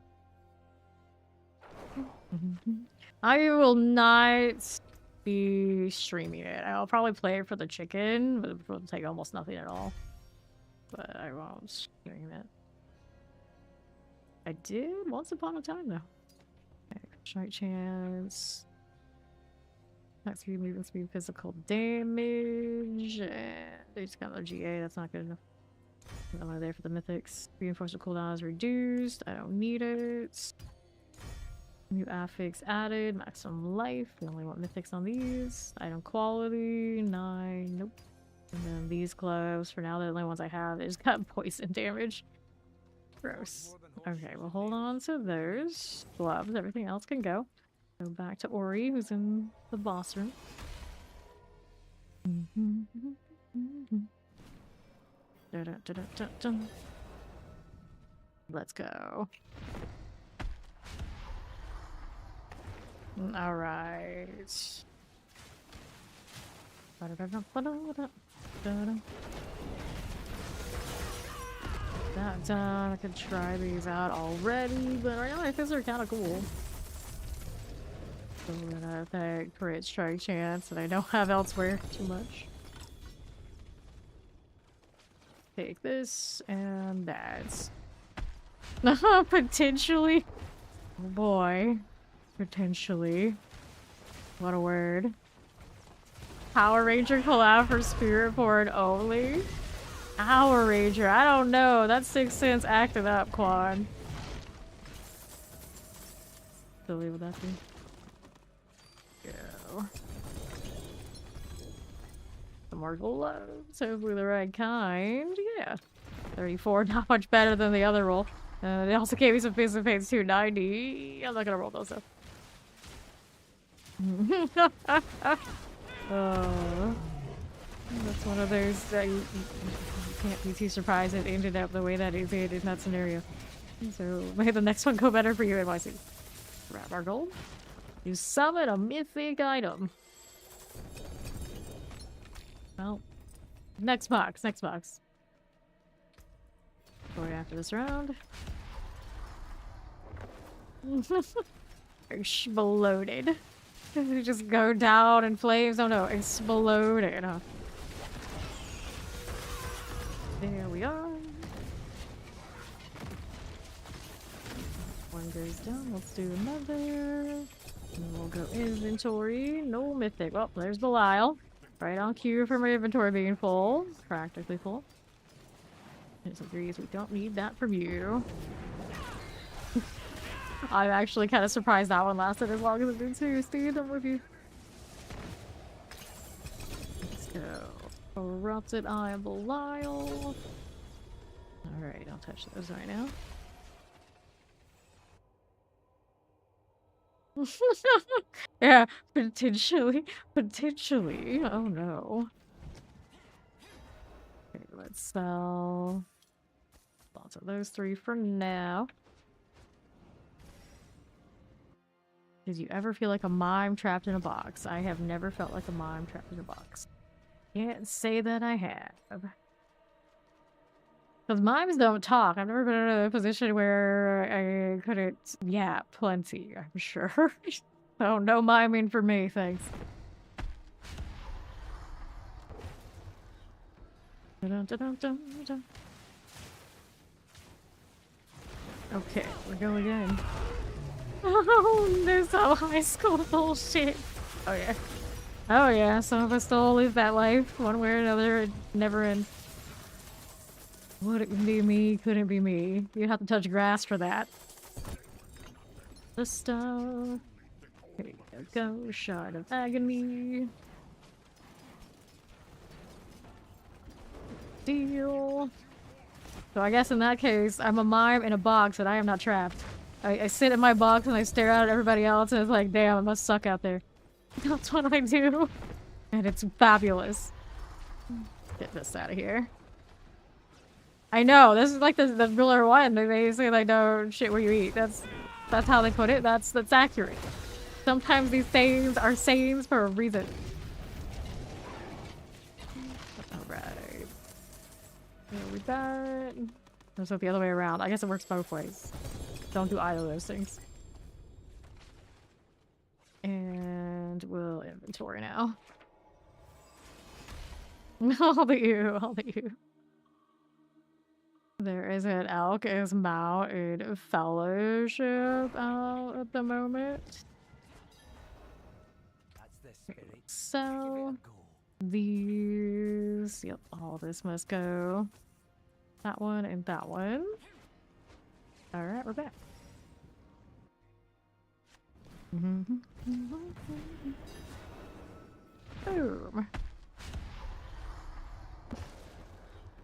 I will not be streaming it. I'll probably play it for the chicken, but it will take almost nothing at all. But I won't stream it. I did once upon a time though. Okay, strike chance. Max speed, movement speed, physical damage. They just got their GA, that's not good enough. I'm only there for the mythics. Reinforcement cooldown is reduced. I don't need it. New affix added. Maximum life. We only want mythics on these. Item quality. 9. Nope. And then these gloves. For now, they're the only ones I have. They just got poison damage. Gross. Okay, we'll hold on to those gloves. Everything else can go. Go back to Ori, who's in the boss room. Let's go. All right. That done. I could try these out already, but right now I think they're kind of cool. So we're gonna attack crit strike chance that I don't have elsewhere too much. Take this and that. Potentially. Oh boy. Potentially. What a word. Power Ranger collab for Spiritborn only? Power Ranger, I don't know. That Sixth Sense acted up, Quan. Silly would that be? Go. Some more gloves. Hopefully the right kind. Yeah. 34, not much better than the other roll. They also gave me some Fist of Pains 290. I'm not gonna roll those though. That's one of those that you can't be too surprised it ended up the way that it did in that scenario. So may the next one go better for you, NYC. Grab our gold. You summon a mythic item. Well, next box, next box. Going after this round. Exploded. You just go down in flames. Oh no, exploded. Huh? There we are. One goes down. Let's do another. And we'll go inventory. No mythic. Well, there's Belial. Right on cue for my inventory being full. Practically full. It agrees we don't need that from you. I'm actually kind of surprised that one lasted as long as it did too, Steve. I'm with you. Let's go. Corrupted Eye of Belial. Alright, don't touch those right now. Yeah, potentially. Potentially. Oh no. Okay, let's sell lots of those three for now. Did you ever feel like a mime trapped in a box? I have never felt like a mime trapped in a box. Can't say that I have. Because mimes don't talk. I've never been in a position where I couldn't... Yeah, plenty, I'm sure. Oh, no miming for me, thanks. Okay, we're going in. Oh, there's some high school bullshit. Oh yeah. Oh yeah, some of us still live that life, one way or another, it never ends. Would it be me? Couldn't be me. You'd have to touch grass for that. The stuff. Here you go. Shard of Agony. Deal. So I guess in that case, I'm a mime in a box and I am not trapped. I sit in my box and I stare out at everybody else and it's like, damn, it must suck out there. That's what I do. And it's fabulous. Get this out of here. I know, this is like the Miller one. They say like, no shit where you eat. That's how they put it. That's accurate. Sometimes these sayings are sayings for a reason. Alright. There we go. Let's go the other way around. I guess it works both ways. Don't do either of those things. And we'll inventory now. All the you, all the you. There is an Alchemist Mountain Fellowship out at the moment. So these, yep, all this must go. That one and that one. Alright, we're back. Boom.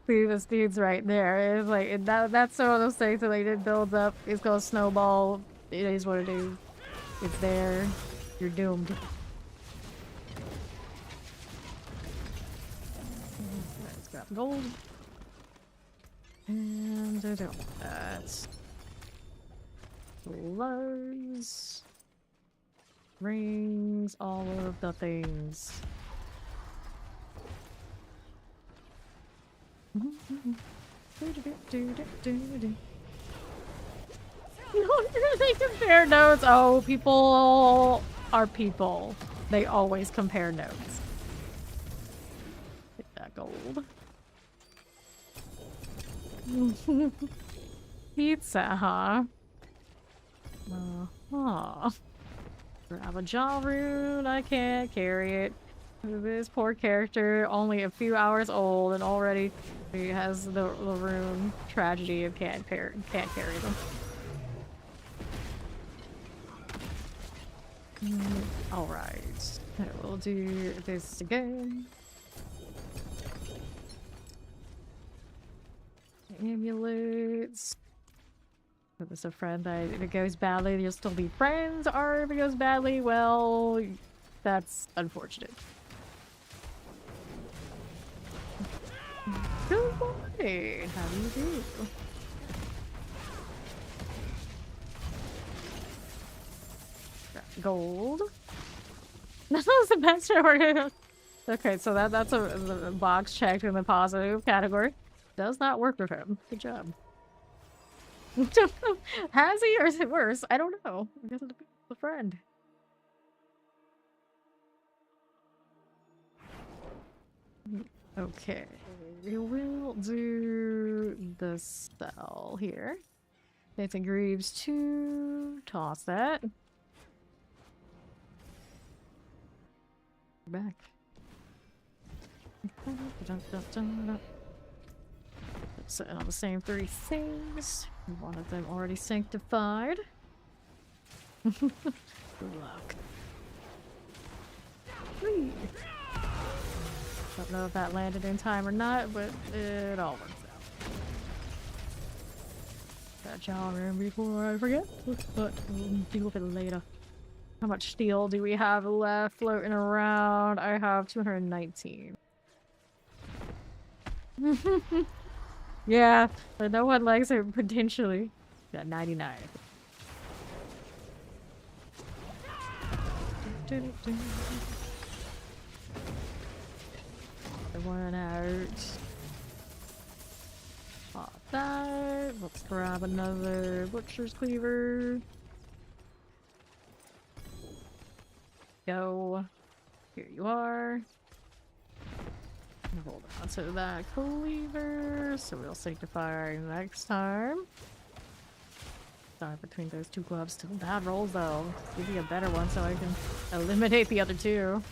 See, this dude's right there. It's like that's one of those things that like it builds up. It's gonna snowball. It is what it is. It's there. You're doomed. Let's grab gold. And I don't want that. Gloves. Rings, all of the things. They compare notes. Oh, people are people. They always compare notes. Get that gold. Pizza, huh? Grab a jaw rune. I can't carry it. This poor character, only a few hours old, and already he has the rune tragedy of can't carry them. Alright. We'll do this again. Amulets. If it's a friend, if it goes badly, you'll still be friends, or if it goes badly, well, that's unfortunate. Good morning! How do you do? Grab gold. That was the best order. Okay, so that's a box checked in the positive category. Does not work with him. Good job. Has he, or is it worse? I don't know. I guess it depends on the friend. Okay, we will do the cell here. Nathan Greaves 2. Toss that. Back. Sitting on the same 3 things. One of them already sanctified. Good luck. 3. Don't know if that landed in time or not, but it all works out. That job room before I forget, but we'll deal with it later. How much steel do we have left floating around? I have 219. Yeah, but no one likes it potentially. Got 99. The one out. Pop that. Let's grab another butcher's cleaver. Go. Here you are. Hold on to that cleaver, so we'll sanctify next time. Sorry, between those 2 gloves, still bad rolls though. Give me a better one so I can eliminate the other 2.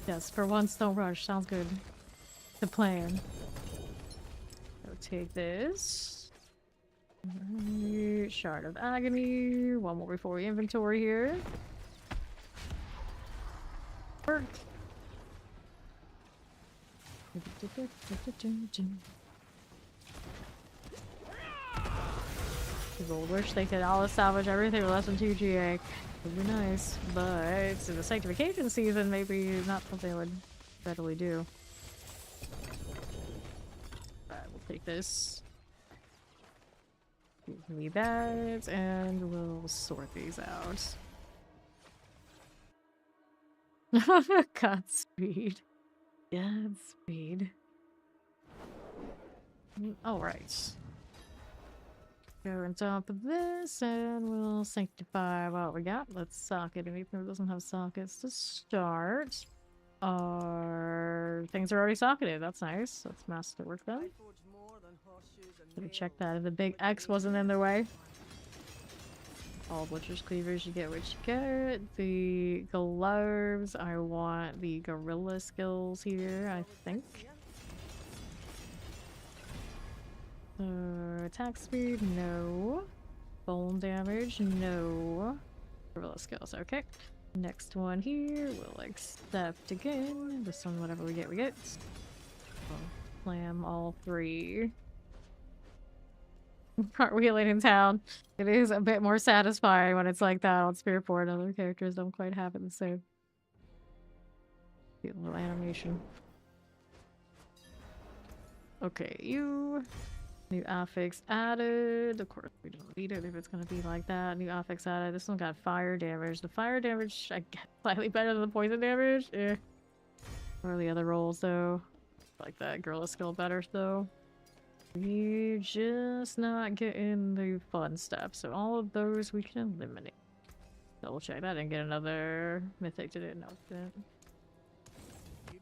Yes, for once, don't rush. Sounds good. The plan. So take this. Shard of Agony. One more before we inventory here. Work. People wish they could all salvage everything with less than 2 GA. Would be nice, but in the sanctification season, maybe not something I would readily do. Alright, we'll take this. Leave that, and we'll sort these out. Godspeed. Godspeed. Alright. Go on top of this, and we'll sanctify what we got. Let's socket it, even if it doesn't have sockets to start. Our things are already socketed. That's nice. Let's master work them. Let me check that if the big X wasn't in their way. All butcher's cleavers, you get what you get. The gloves, I want the gorilla skills here, I think. Attack speed, no. Bone damage, no. Gorilla skills, okay. Next one here, we'll accept again. This one, whatever we get, we get. We'll slam all 3. Cartwheeling in town. It is a bit more satisfying when it's like that on Spiritborn. Other characters don't quite have it the same. Cute little animation. Okay, you. New affix added. Of course, we don't need it if it's gonna be like that. New affix added. This one got fire damage. The fire damage, I get slightly better than the poison damage. Eh. What are the other rolls though? I like that gorilla skill better though. We're just not getting the fun stuff, so all of those we can eliminate. Double check that. I didn't get another mythic, did it? No, it didn't.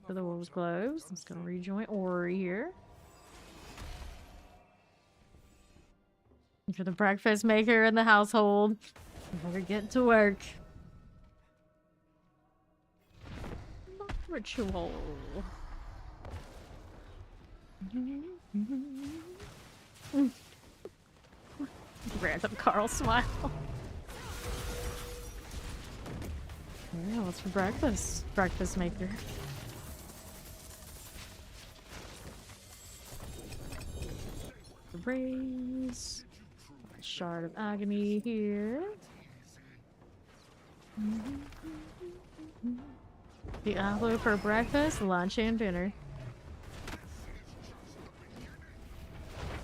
For the wolves gloves, I'm just gonna rejoin Ori here. For the breakfast maker in the household, better get to work. Ritual. Random Carl smile. Yeah, what's for breakfast? Breakfast maker. The raise. Shard of Agony here. Diablo for breakfast, lunch, and dinner.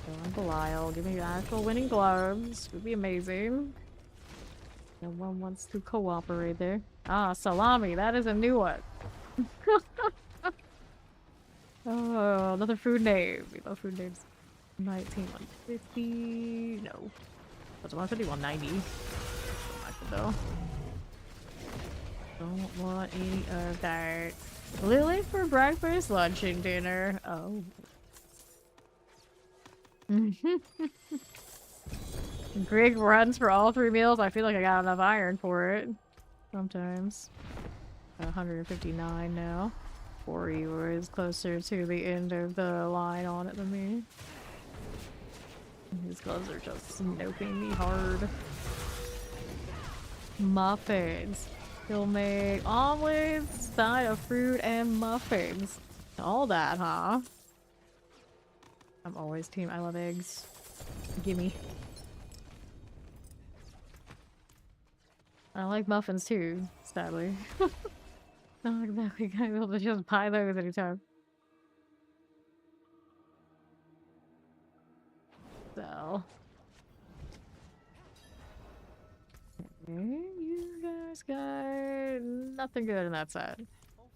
Going Belial. Give me actual winning gloves. Would be amazing. No one wants to cooperate there. Ah, salami. That is a new one. Oh, another food name. We love food names. 150. No. What's 150? 190. Though. Don't want any of that. Lily for breakfast, lunch, and dinner. Oh. Greg runs for all 3 meals. I feel like I got enough iron for it. Sometimes. 159 now. 40 was closer to the end of the line on it than me. His gloves are just snoping me hard. Muffins. He'll make omelets, side of fruit, and muffins. All that, huh? I'm always team I love eggs. Gimme. I like muffins too, sadly. Not exactly gonna be able to just buy those anytime. So. Okay, you guys got nothing good on that side.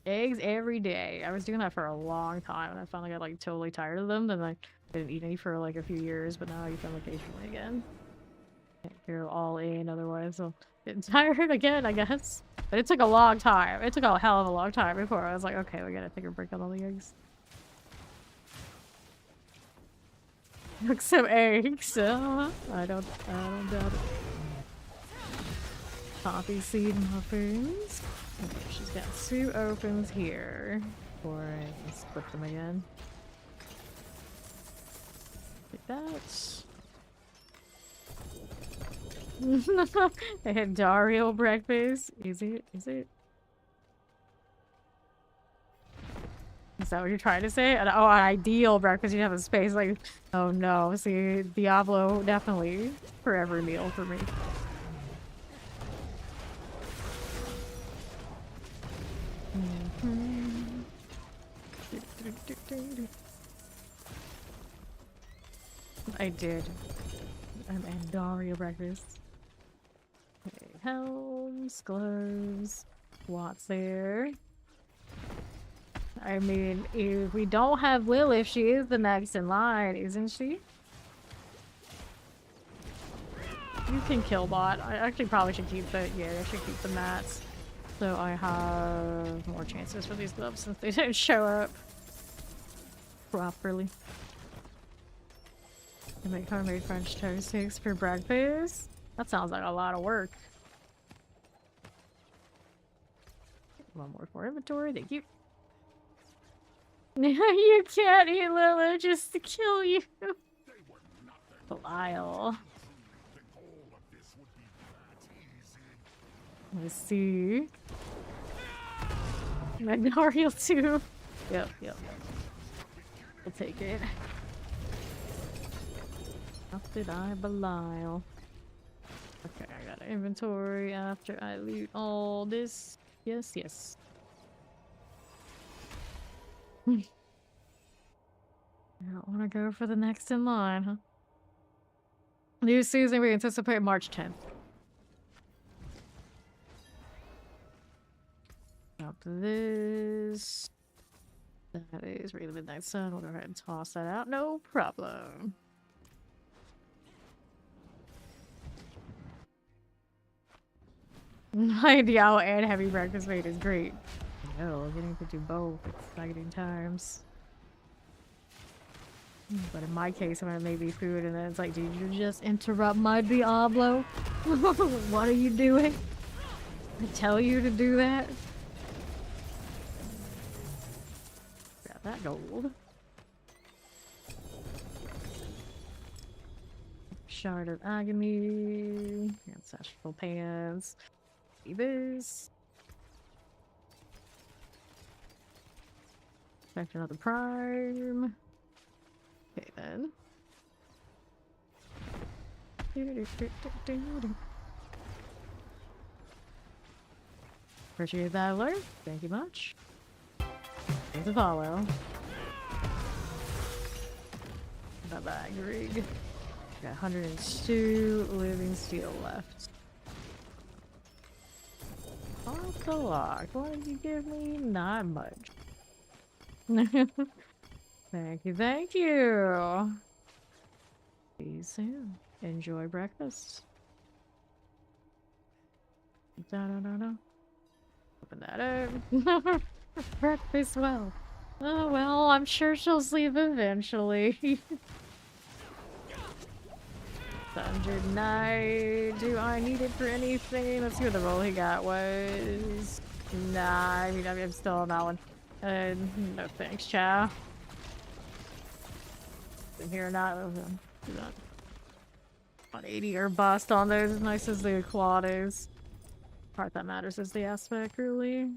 Eggs every day. I was doing that for a long time and I finally got like totally tired of them. Then I didn't eat any for like a few years, but now I eat them occasionally again. Can't go all in otherwise I'll get tired again, I guess. But it took a long time. It took a hell of a long time before I was like, okay, we gotta take a break on all the eggs. Look, some eggs. I don't doubt it. Poppy seed muffins. Okay, she's got 2 opens here. Before I can split them again. Like that. I had Dario breakfast. Is it? Is it? Is that what you're trying to say? Oh, an ideal breakfast. You have a space like, oh no. See, Diablo definitely for every meal for me. I did. And Dario breakfast. Okay, helms, gloves, Watts there. I mean, if we don't have Lilith, she is the next in line, isn't she? You can kill bot. I actually probably should keep the, yeah, I should keep the mats. So I have more chances for these gloves since they didn't show up properly. I make homemade French toast sticks for breakfast. That sounds like a lot of work. One more for inventory, thank you. You can't eat Lila just to kill you. Belial. Let's see. Magnoria too. Yep. We'll take it. How did I Belial? Okay, I got an inventory after I loot all this. Yes. I don't want to go for the next in line, huh? New season, we anticipate March 10th. Up this. That is Read the Midnight Sun. We'll go ahead and toss that out. No problem. Diablo and heavy breakfast mate is great. No, getting to do both. Exciting times. But in my case, I'm gonna make me food, and then it's like, did you just interrupt my Diablo? What are you doing? I tell you to do that? Grab that gold. Shard of Agony. Ancestral pants. See this. Expect another prime. Okay then. Appreciate that alert. Thank you much. Thanks to follow. The bag rig. Got 102 living steel left. Off the lock. What did you give me? Not much. Thank you, thank you. See you soon. Enjoy breakfast. Da-da-da-da. Open that up. Breakfast well. Oh well, I'm sure she'll sleep eventually. Thunder Knight. Do I need it for anything? Let's see what the roll he got was. Nah, I mean, I'm still on that one. No thanks, chow. Been here or not. Do that. 180 or bust on those, as nice as the quad is. Part that matters is the aspect, really.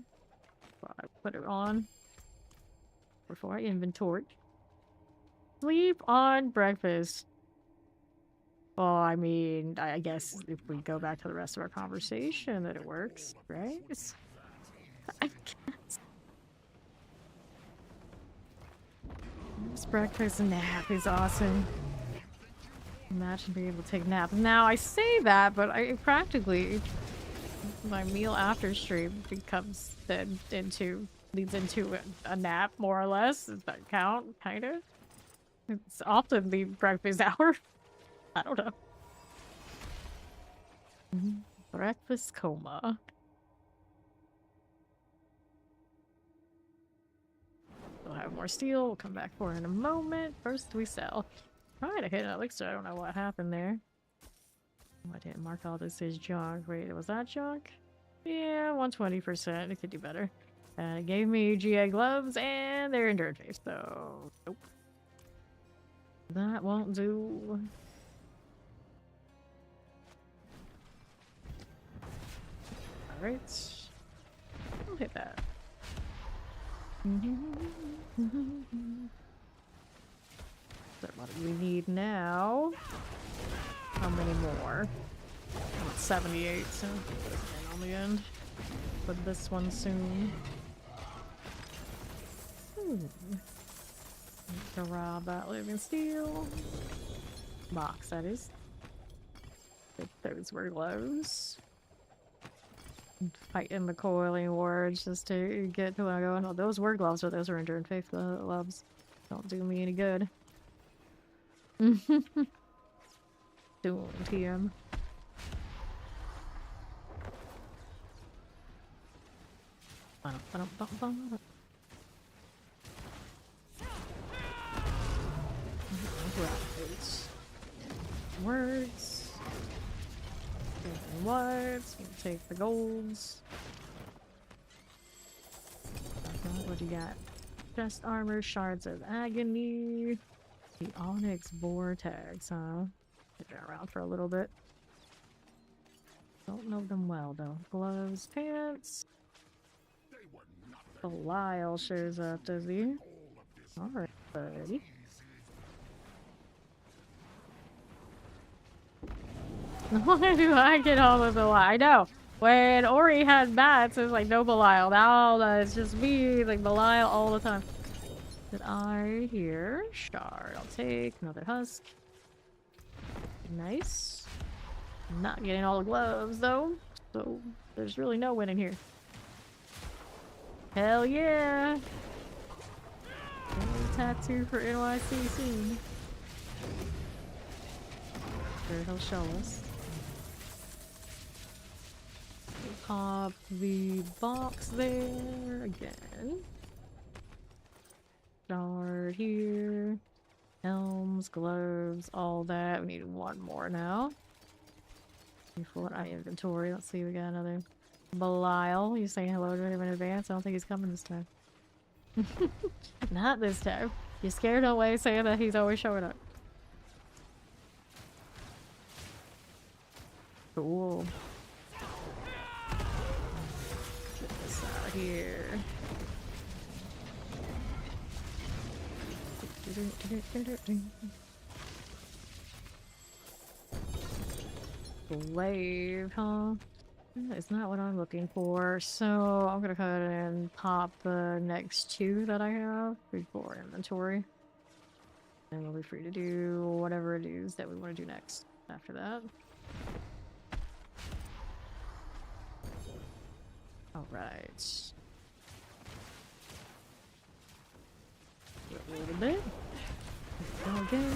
But I put it on before I inventory. Sleep on breakfast. Well, I mean, I guess if we go back to the rest of our conversation, that it works, right? I guess. This breakfast nap is awesome. Imagine being able to take a nap. Now, I say that, but I practically, my meal after stream becomes then leads into a nap, more or less. Does that count? Kind of? It's often the breakfast hour. I don't know. Breakfast coma. We'll have more steel. We'll come back for it in a moment. First, we sell. Trying to hit an elixir. I don't know what happened there. Oh, I didn't mark all this as junk. Wait, was that junk? Yeah, 120%. It could do better. And it gave me GA gloves and they're endurance phase, so nope. That won't do. Alright. I'll hit that. So what do we need now? How many more? I'm at 78, so on the end. Put this one soon. Need to rob that living steel. Box, that is. If those were gloves. Fighting the coiling wards just to get to where I'm going. Oh, those were gloves, or those were enduring faith gloves. Don't do me any good. Doomed him. Words. What? Take the golds. What do you got? Chest armor, shards of agony. The onyx vortex, huh? Been around for a little bit. Don't know them well though. Gloves, pants. Belial shows up, does he? Alright, buddy. Why do I get all of Belial? I know. When Ori had bats, it was like no Belial. Now it's just me, like Belial all the time. Did I hear? Shard. I'll take another husk. Nice. I'm not getting all the gloves though, so there's really no winning here. Hell yeah! Tattoo for NYC soon. Sure, he'll show us. We'll pop the box there again. Shard here. Helms, gloves, all that. We need one more now. Before I inventory, let's see, we got another Belial. You saying hello to him in advance? I don't think he's coming this time. Not this time. You're scared away saying that he's always showing up. Cool. Get this out here. Slave, huh? It's not what I'm looking for, so I'm gonna go ahead and pop the next two that I have before inventory. And we'll be free to do whatever it is that we want to do next after that. Alright. A little bit. Go again.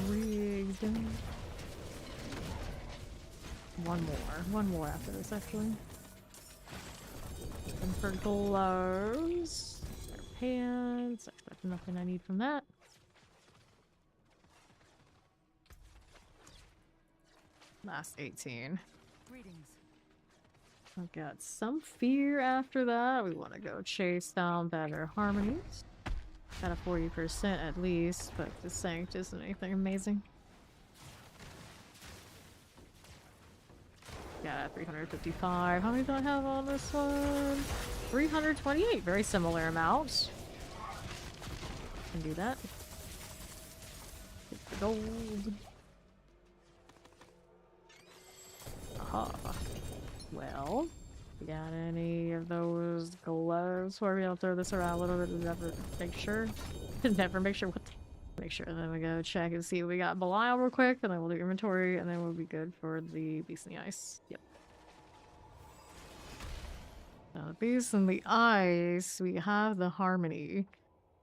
Rigs down. One more after this, actually. And for gloves, our pants. I expect nothing I need from that. Last 18. Greetings. I've got some fear after that. We want to go chase down better harmonies. Got a 40% at least, but the Sanct isn't anything amazing. Got 355. How many do I have on this one? 328. Very similar amounts. Can do that. Get the gold. Aha. Well, we got any of those gloves where we'll throw this around a little bit and never make sure? Never make sure what the make sure. And then we go check and see what we got Belial real quick, and then we'll do inventory, and then we'll be good for the Beast in the Ice. Yep. Now the Beast in the Ice, we have the Harmony.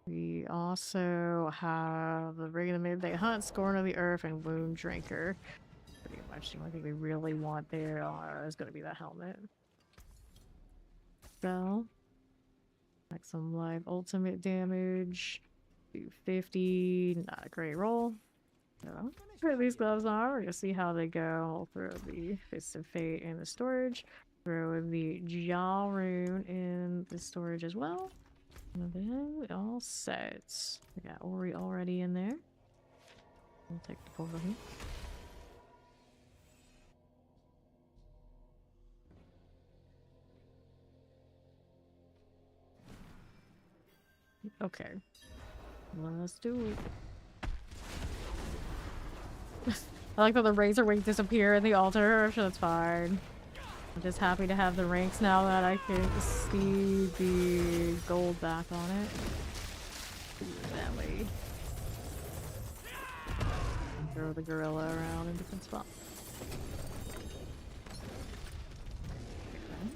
We also have the Ring of the Midday Hunt, Scorn of the Earth, and Wound Drinker. Pretty much the only thing we really want there is going to be that helmet. So, like some live ultimate damage. 250, not a great roll. So, put these gloves on. We're going to see how they go. I'll throw the Fist of Fate in the storage. Throw the Jaw Rune in the storage as well. And then all set. We got Ori already in there. We'll take the portal here. Okay. Let's do it. I like that the Razorwings disappear in the altar. I'm sure that's fine. I'm just happy to have the ranks now that I can see the gold back on it. That way. Throw the gorilla around in different spots. Okay.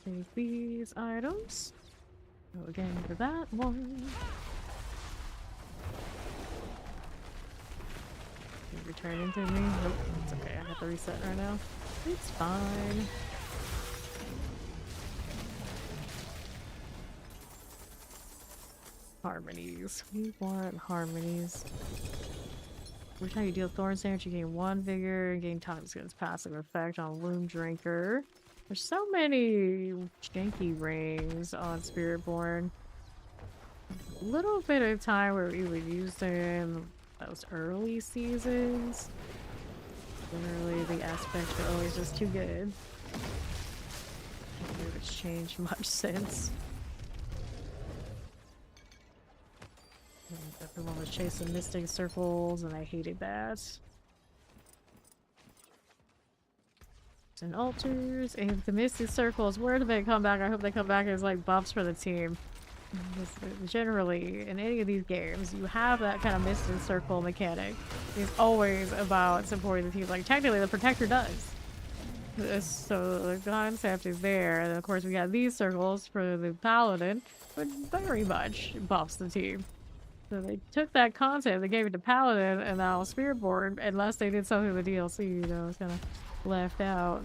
Take these items. Go again for that one. Return into me? Nope, it's okay. I have to reset right now. It's fine. Harmonies. We want harmonies. Every time you deal Thorn Damage, you gain 1 vigor and gain Toxic's passive effect on Wound Drinker. There's so many janky rings on Spiritborn. A little bit of time where we would use them those early seasons. Generally, the aspects are always just too good. I don't think it's changed much since. Everyone was chasing Mystic Circles, and I hated that. And altars, and the Mystic Circles, where do they come back? I hope they come back as like buffs for the team. Generally, in any of these games, you have that kind of Mystic Circle mechanic. It's always about supporting the team. Like, technically, the Protector does. So, the concept is there. And, of course, we got these circles for the Paladin, but very much buffs the team. So, they took that concept, they gave it to Paladin, and now Spiritborn, unless they did something with the DLC, you know, it's kind of left out.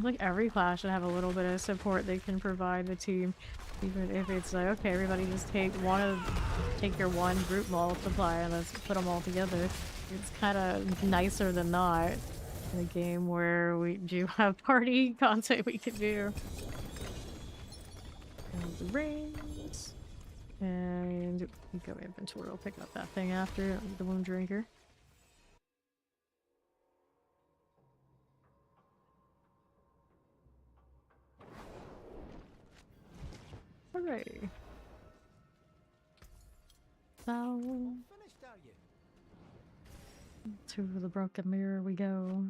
Like, every class should have a little bit of support they can provide the team. Even if it's like, okay, everybody just take your one group multiply and let's put them all together. It's kind of nicer than not in a game where we do have party content we can do. And the rings. And we go inventory. We'll pick up that thing after the Wound Drinker. Hooray. So, to the broken mirror we go.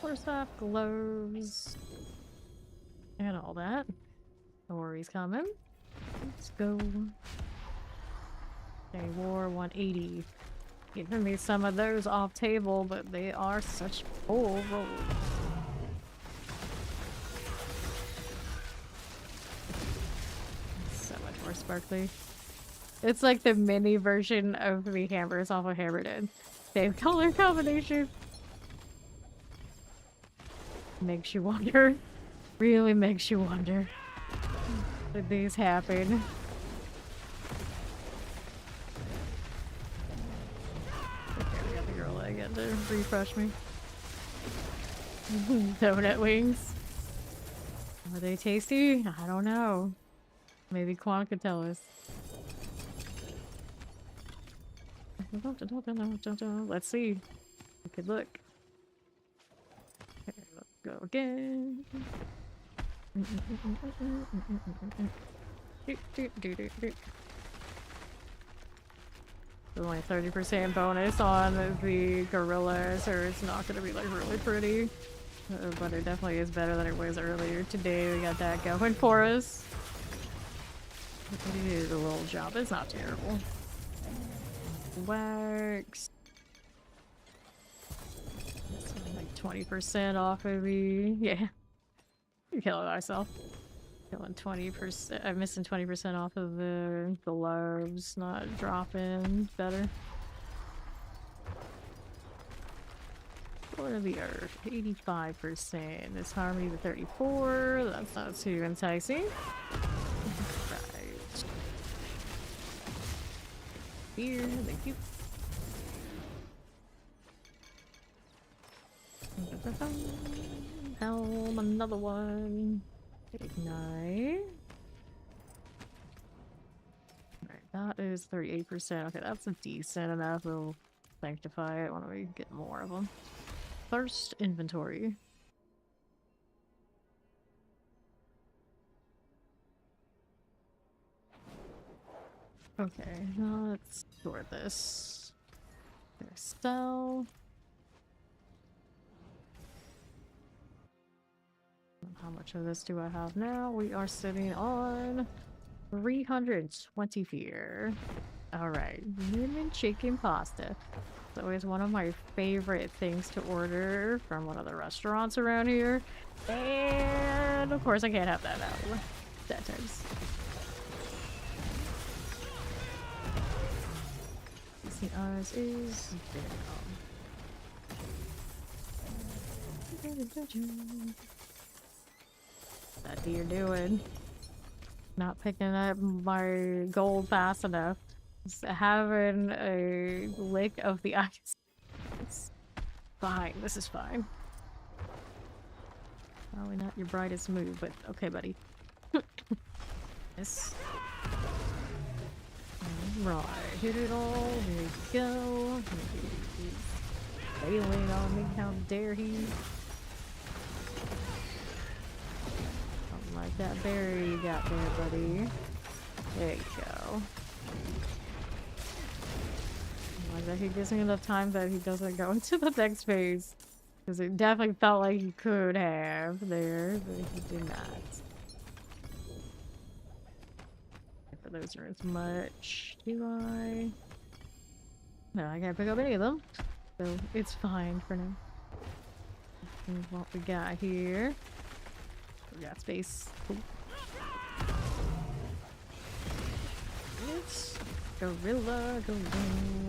First off, gloves. And all that. Ori's coming. Let's go. Okay, War 180. Giving me some of those off table, but they are such full rolls. So much more sparkly. It's like the mini version of the hammers off of Hammerden. Same color combination. Makes you wonder. Really makes you wonder. Did these happen? Okay, we got the girl again to refresh me. Donut wings. Are they tasty? I don't know. Maybe Quan could tell us. Let's see. We could look. Okay, let's go again. There's only 30% bonus on the gorilla, so it's not gonna be like really pretty. But it definitely is better than it was earlier today. We got that going for us. We did a little job. It's not terrible. Wax. Like 20% off of the... Yeah. I'm killing myself. Killing 20%. I'm missing 20% off of the gloves. Not dropping. Better. Sword of the Earth. 85%. This harmony to 34. That's not too enticing. Right. Here. Thank you. Helm, another one. Ignite. Alright, that is 38%. Okay, that's a decent enough. We'll sanctify it. Why don't we get more of them? First inventory. Okay, now let's store this. There's sell. How much of this do I have now? We are sitting on 320 fear. Alright, lemon chicken pasta. It's always one of my favorite things to order from one of the restaurants around here. And of course I can't have that now. That times. See, ours is What you're doing? Not picking up my gold fast enough. Just having a lick of the ice. It's fine. This is fine. Probably not your brightest move, but okay, buddy. Yes. Right, hit it all. There you go. He's failing on me. How dare he? Something like that berry you got there, buddy. There you go. Like that, he gives me enough time that he doesn't go into the next phase. Because it definitely felt like he could have there, but he did not. Those aren't as much, do I? No, I can't pick up any of them, so it's fine for now. And what we got here? We got space. Cool. It's gorilla.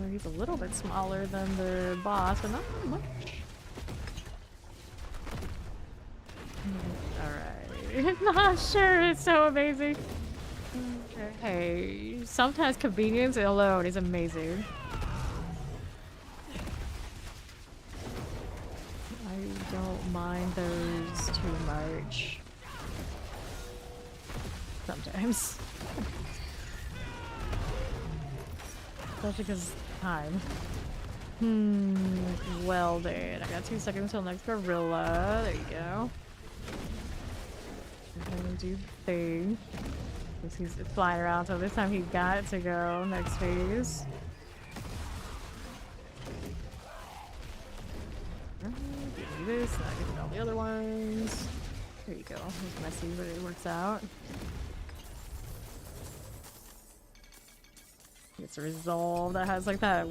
He's a little bit smaller than the boss, but not that much. Alright. Not sure, it's so amazing. Hey, sometimes convenience alone is amazing. I don't mind those too much. Sometimes. Especially because time. Well then, I got 2 seconds till next gorilla. There you go. I'm gonna do the thing. He's flying around, so this time he got to go next phase. Give me this, and I get all the other ones. There you go. It's messy, but it works out. It's a resolve that has like that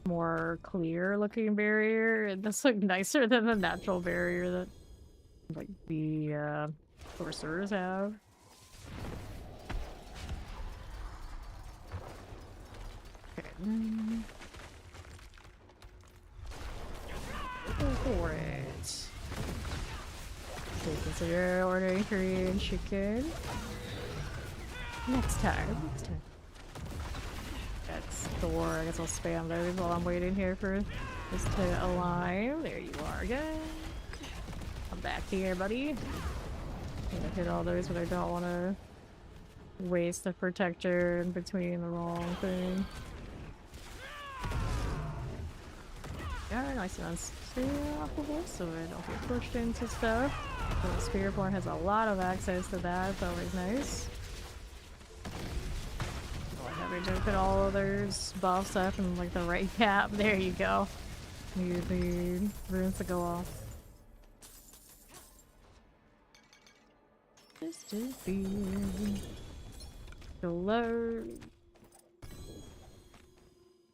more clear looking barrier. It does look nicer than the natural barrier that like the sorcerers have. Okay. Go for it. So consider ordering Korean chicken. Next time. That's Thor. I guess I'll spam those while I'm waiting here for this to align. There you are again. I'm back here, buddy. I'm gonna hit all those, but I don't want to waste the protector in between the wrong thing. Yeah, nice and unstoppable, so I don't get pushed into stuff. So Spiritborn has a lot of access to that. It's always nice. Having to put all of those buffs up in like the right cap. There you go. Need the runes to go off. Just to be below.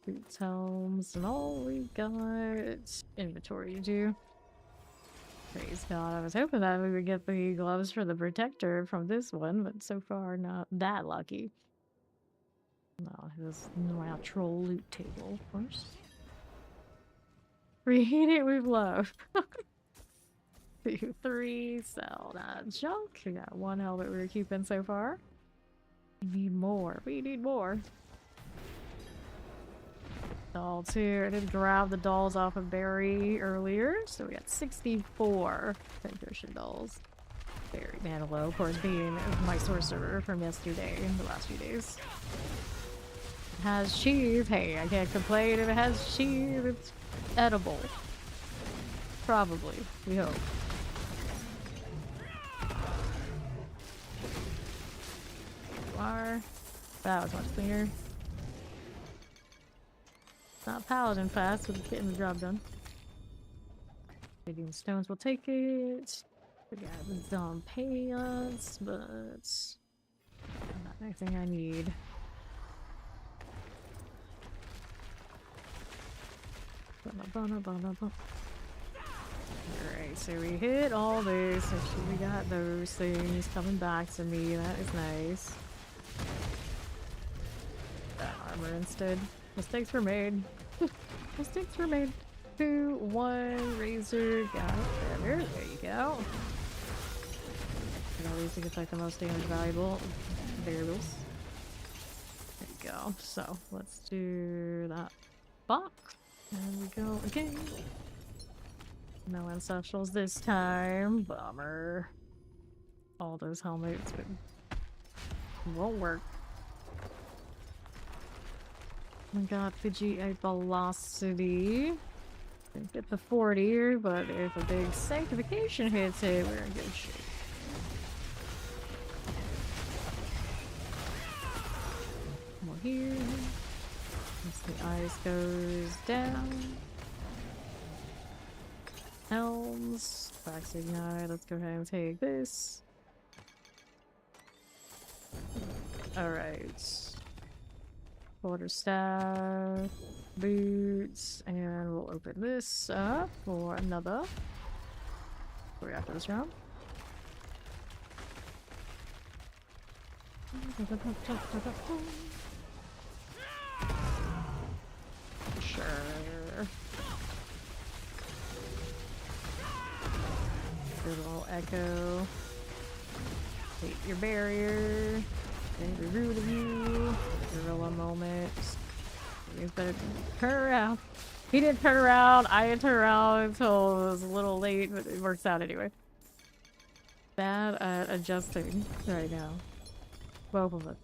Boots, helms, and all we got. Inventory to do. Praise God. I was hoping that we would get the gloves for the protector from this one, but so far not that lucky. No, his natural loot table, of course. Read it with love. 2, 3, sell that junk. We got 1 helmet we're keeping so far. We need more. We need more. Doll 2. I did grab the dolls off of Barry earlier, so we got 64 Pincushion dolls. Barry Manilow, of course, being my sorcerer from yesterday, the last few days. Has cheese. Hey, I can't complain if it has cheese. It's edible. Probably. We hope. You are. That was much cleaner. Not paladin fast, but it's getting the job done. Radiant stones will take it. We got some pants, but not anything I need. Alright, so we hit all those. Actually, we got those things coming back to me. That is nice. That armor instead. Mistakes were made. Mistakes were made. 2, 1, razor. Got it better. There you go. And at least it gets like the most damage valuable variables. There you go. So let's do that box. And we go again. No ancestrals this time. Bummer. All those helmets won't work. We got the GA velocity. Didn't get the 40, but if a big sanctification hits it, we're in good shape. More here. As the ice goes down. Helms. Wax ignite. Let's go ahead and take this. Alright. Quarterstaff. Boots. And we'll open this up for another. We're after this round. Sure. Good little echo. Hate your barrier. Every root of you. Gorilla moment. You better turn around. He didn't turn around. I didn't turn around until it was a little late, but it works out anyway. Bad at adjusting right now. Both of it.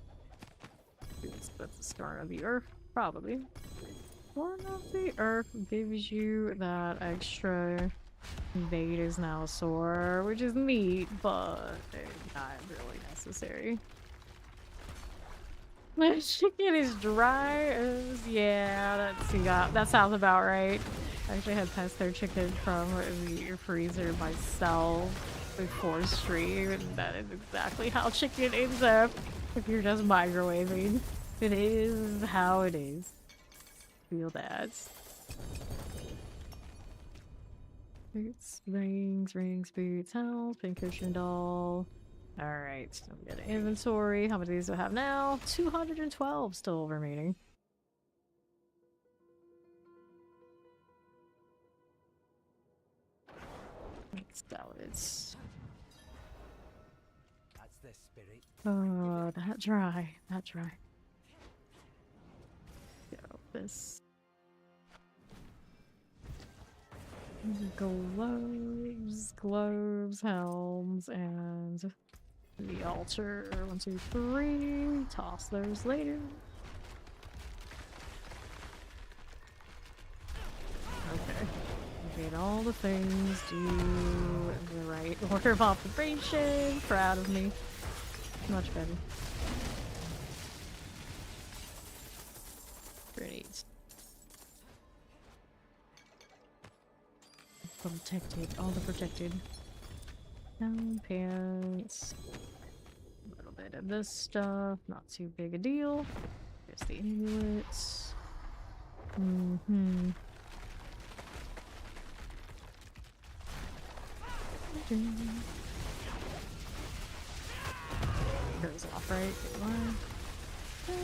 That's the start of the earth, probably. Born of the Earth gives you that extra invade is now sore, which is neat, but not really necessary. My chicken is dry as yeah, that sounds about right. I actually had pesto chicken from the freezer myself before stream, and that is exactly how chicken ends up if you're just microwaving. It is how it is. Feel that. Boots, rings, boots, house, pincushion doll. Alright, so we got an inventory. How many of these do I have now? 212 still remaining. Salads. That's the spirit. Oh, that dry. Go, this. Gloves, helms, and the altar. 1, 2, 3. Toss those later. Okay. Get all the things, do the right order of operation. Proud of me. Much better. Great. Protected, all the protected. Down pants. A little bit of this stuff, not too big a deal. Here's the amulets. Goes off, right?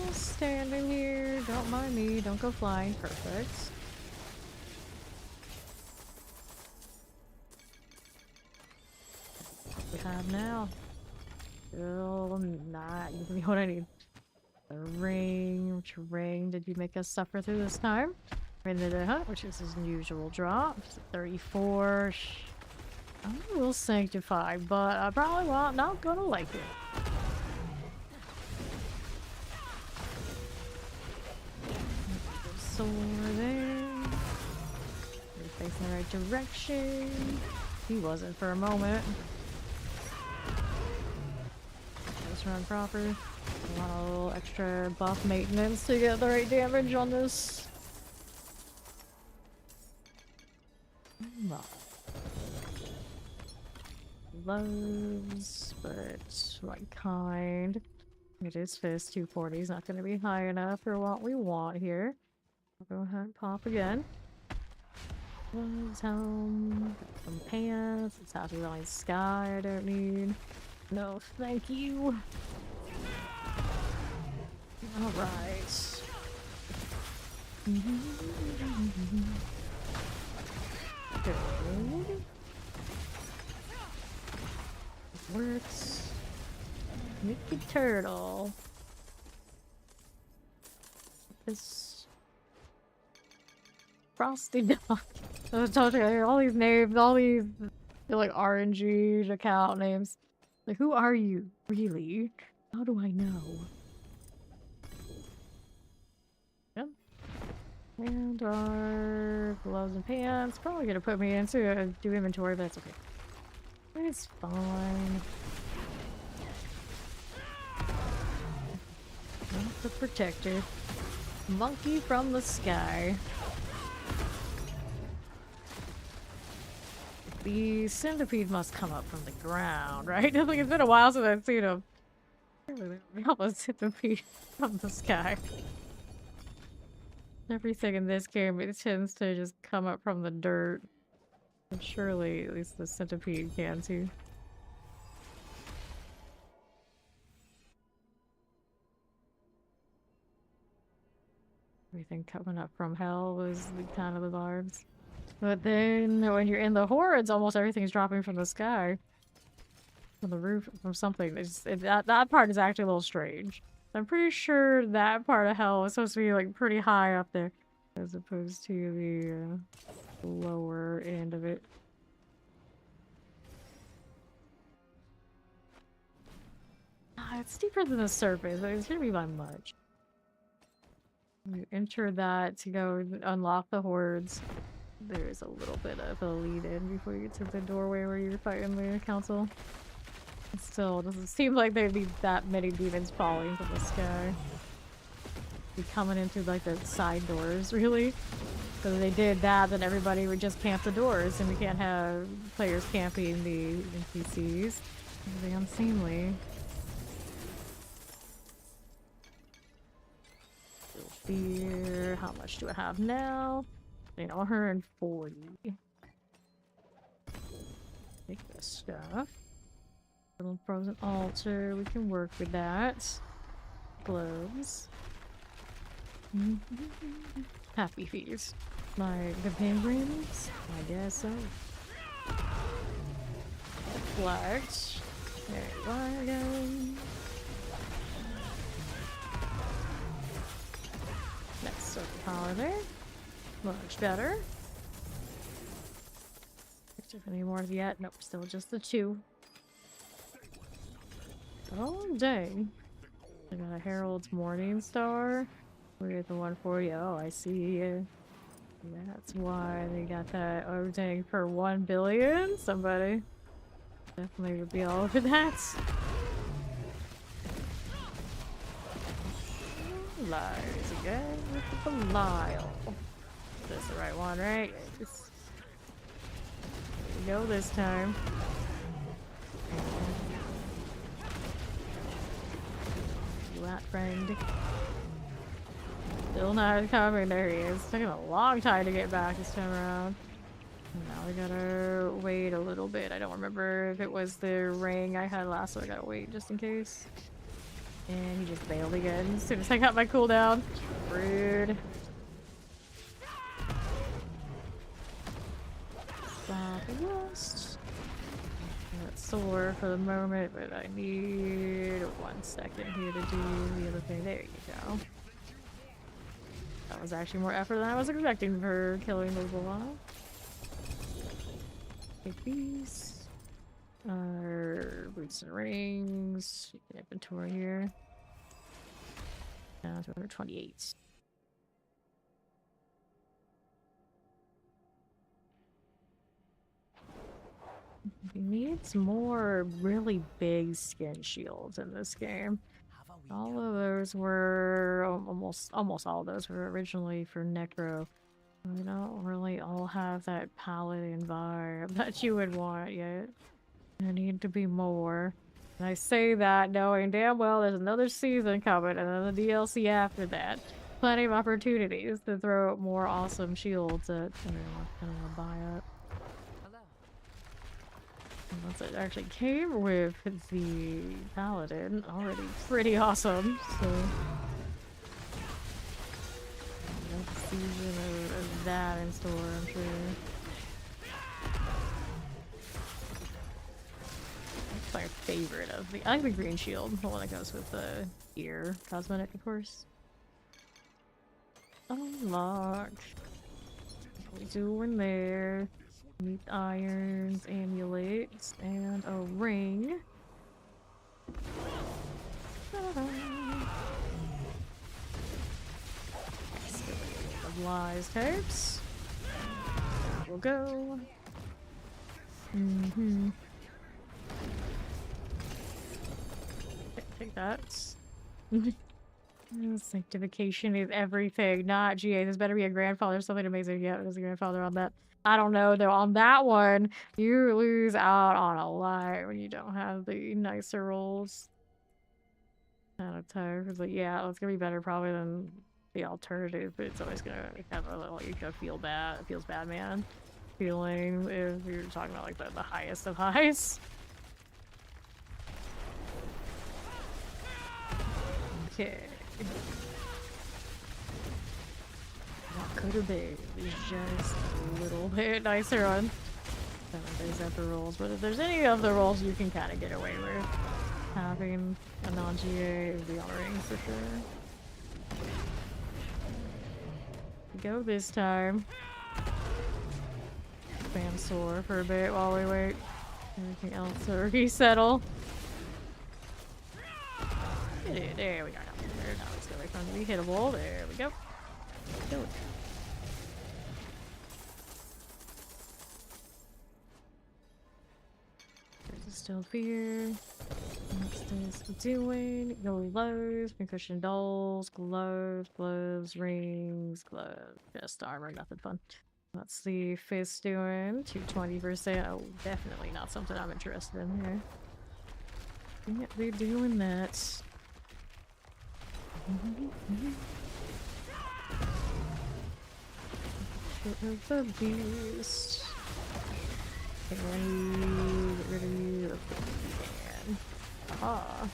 Just standing here, don't mind me, don't go flying. Perfect. We have now. Still not giving me what I need. The ring. Which ring did you make us suffer through this time? Ring of the Hunt, which is his usual drop. 34. I will sanctify, but I probably not gonna like it. Sword there. We're facing the right direction. He wasn't for a moment. Let's run proper. I want a little extra buff maintenance to get the right damage on this. No. Gloves, but what kind? It is fist 240 is not going to be high enough for what we want here. I'll go ahead and pop again. Gloves, helm, some pants. It's happy line sky I don't need. No, thank you. Alright. Good. Works. Mickey Turtle. This Frosty Dog. I was talking all these names, all these like RNG account names. Like, who are you, really? How do I know? Yep. And our gloves and pants. Probably gonna put me into do inventory, but that's okay. It's fine. Not the protector. Monkey from the sky. The centipede must come up from the ground, right? Like, it's been a while since I've seen him. We almost centipede from the sky. Everything in this game, it tends to just come up from the dirt. But surely, at least the centipede can too. Everything coming up from hell was kind of the vibes. But then, when you're in the hordes, almost everything's dropping from the sky. From the roof, from something. That part is actually a little strange. I'm pretty sure that part of hell is supposed to be like pretty high up there. As opposed to the lower end of it. It's deeper than the surface, but it's gonna be by much. You enter that to go unlock the hordes. There's a little bit of a lead in before you get to the doorway where you're fighting the council. It still doesn't seem like there'd be that many demons falling from the sky. Be coming in through like the side doors, really. Because if they did that, then everybody would just camp the doors, and we can't have players camping the NPCs. It'd be unseemly. Spear. How much do I have now? You know, 140. Take this stuff. Little frozen altar. We can work with that. Gloves. Happy feet. Like the penguins? I guess so. Flags. There you are again. Next circle power there. Much better. Any more yet? Nope, still just the 2. Oh, dang. I got a Herald's Morning Star. We're at the 140. Oh, I see. That's why they got that. Oh, dang, for 1 billion? Somebody definitely would be all over that. Lies again with the Belial. That's the right one, right? Yes. Here we go this time. You at, friend? Still not coming. There he is. It's taking a long time to get back this time around. Now we gotta wait a little bit. I don't remember if it was the ring I had last, so I gotta wait just in case. And he just bailed again as soon as I got my cooldown. Rude. Stop the rust. That's sore for the moment, but I need 1 second here to do the other thing. There you go. That was actually more effort than I was expecting for killing those alive. Take these. Boots and rings. Inventory here. 228. He needs more really big skin shields in this game. All of those were almost all of those were originally for Necro. We don't really all have that paladin vibe that you would want yet. There need to be more. And I say that knowing damn well there's another season coming and then the DLC after that. Plenty of opportunities to throw more awesome shields at everyone kind of buy up. Once it actually came with the paladin, already pretty awesome, so next season of that in store, I'm sure. That's my favorite of the. I like the green shield, the one that goes with the ear cosmetic, of course. Unlock. What are we doing there? Need irons, amulets, and a ring. Of lies tapes. We'll go. Take that. Sanctification is everything, not GA. There's better be a grandfather, something amazing. Yeah, there's a grandfather on that. I don't know though, on that one, you lose out on a lot when you don't have the nicer rolls. Kind of tired, but yeah, it's gonna be better probably than the alternative, but it's always gonna have a little, you gonna feel bad. It feels bad, man. Feeling if you're talking about like the highest of highs. Okay. What could have been just a little bit nicer on some of those upper rolls, but if there's any of the rolls you can kind of get away with, having a non-GA is the honoring for sure. Go this time. Spam sore for a bit while we wait. Everything else to resettle. There we go. Now it's going to be hittable. There we go. Do it. There's still fear. What's this doing? Gloves, concussion dolls, gloves, rings, gloves, just armor, nothing fun. What's the fist doing? 220%. Oh, definitely not something I'm interested in here. Can't be doing that. of the beast. Can you get rid of you? Of course you can. Aha.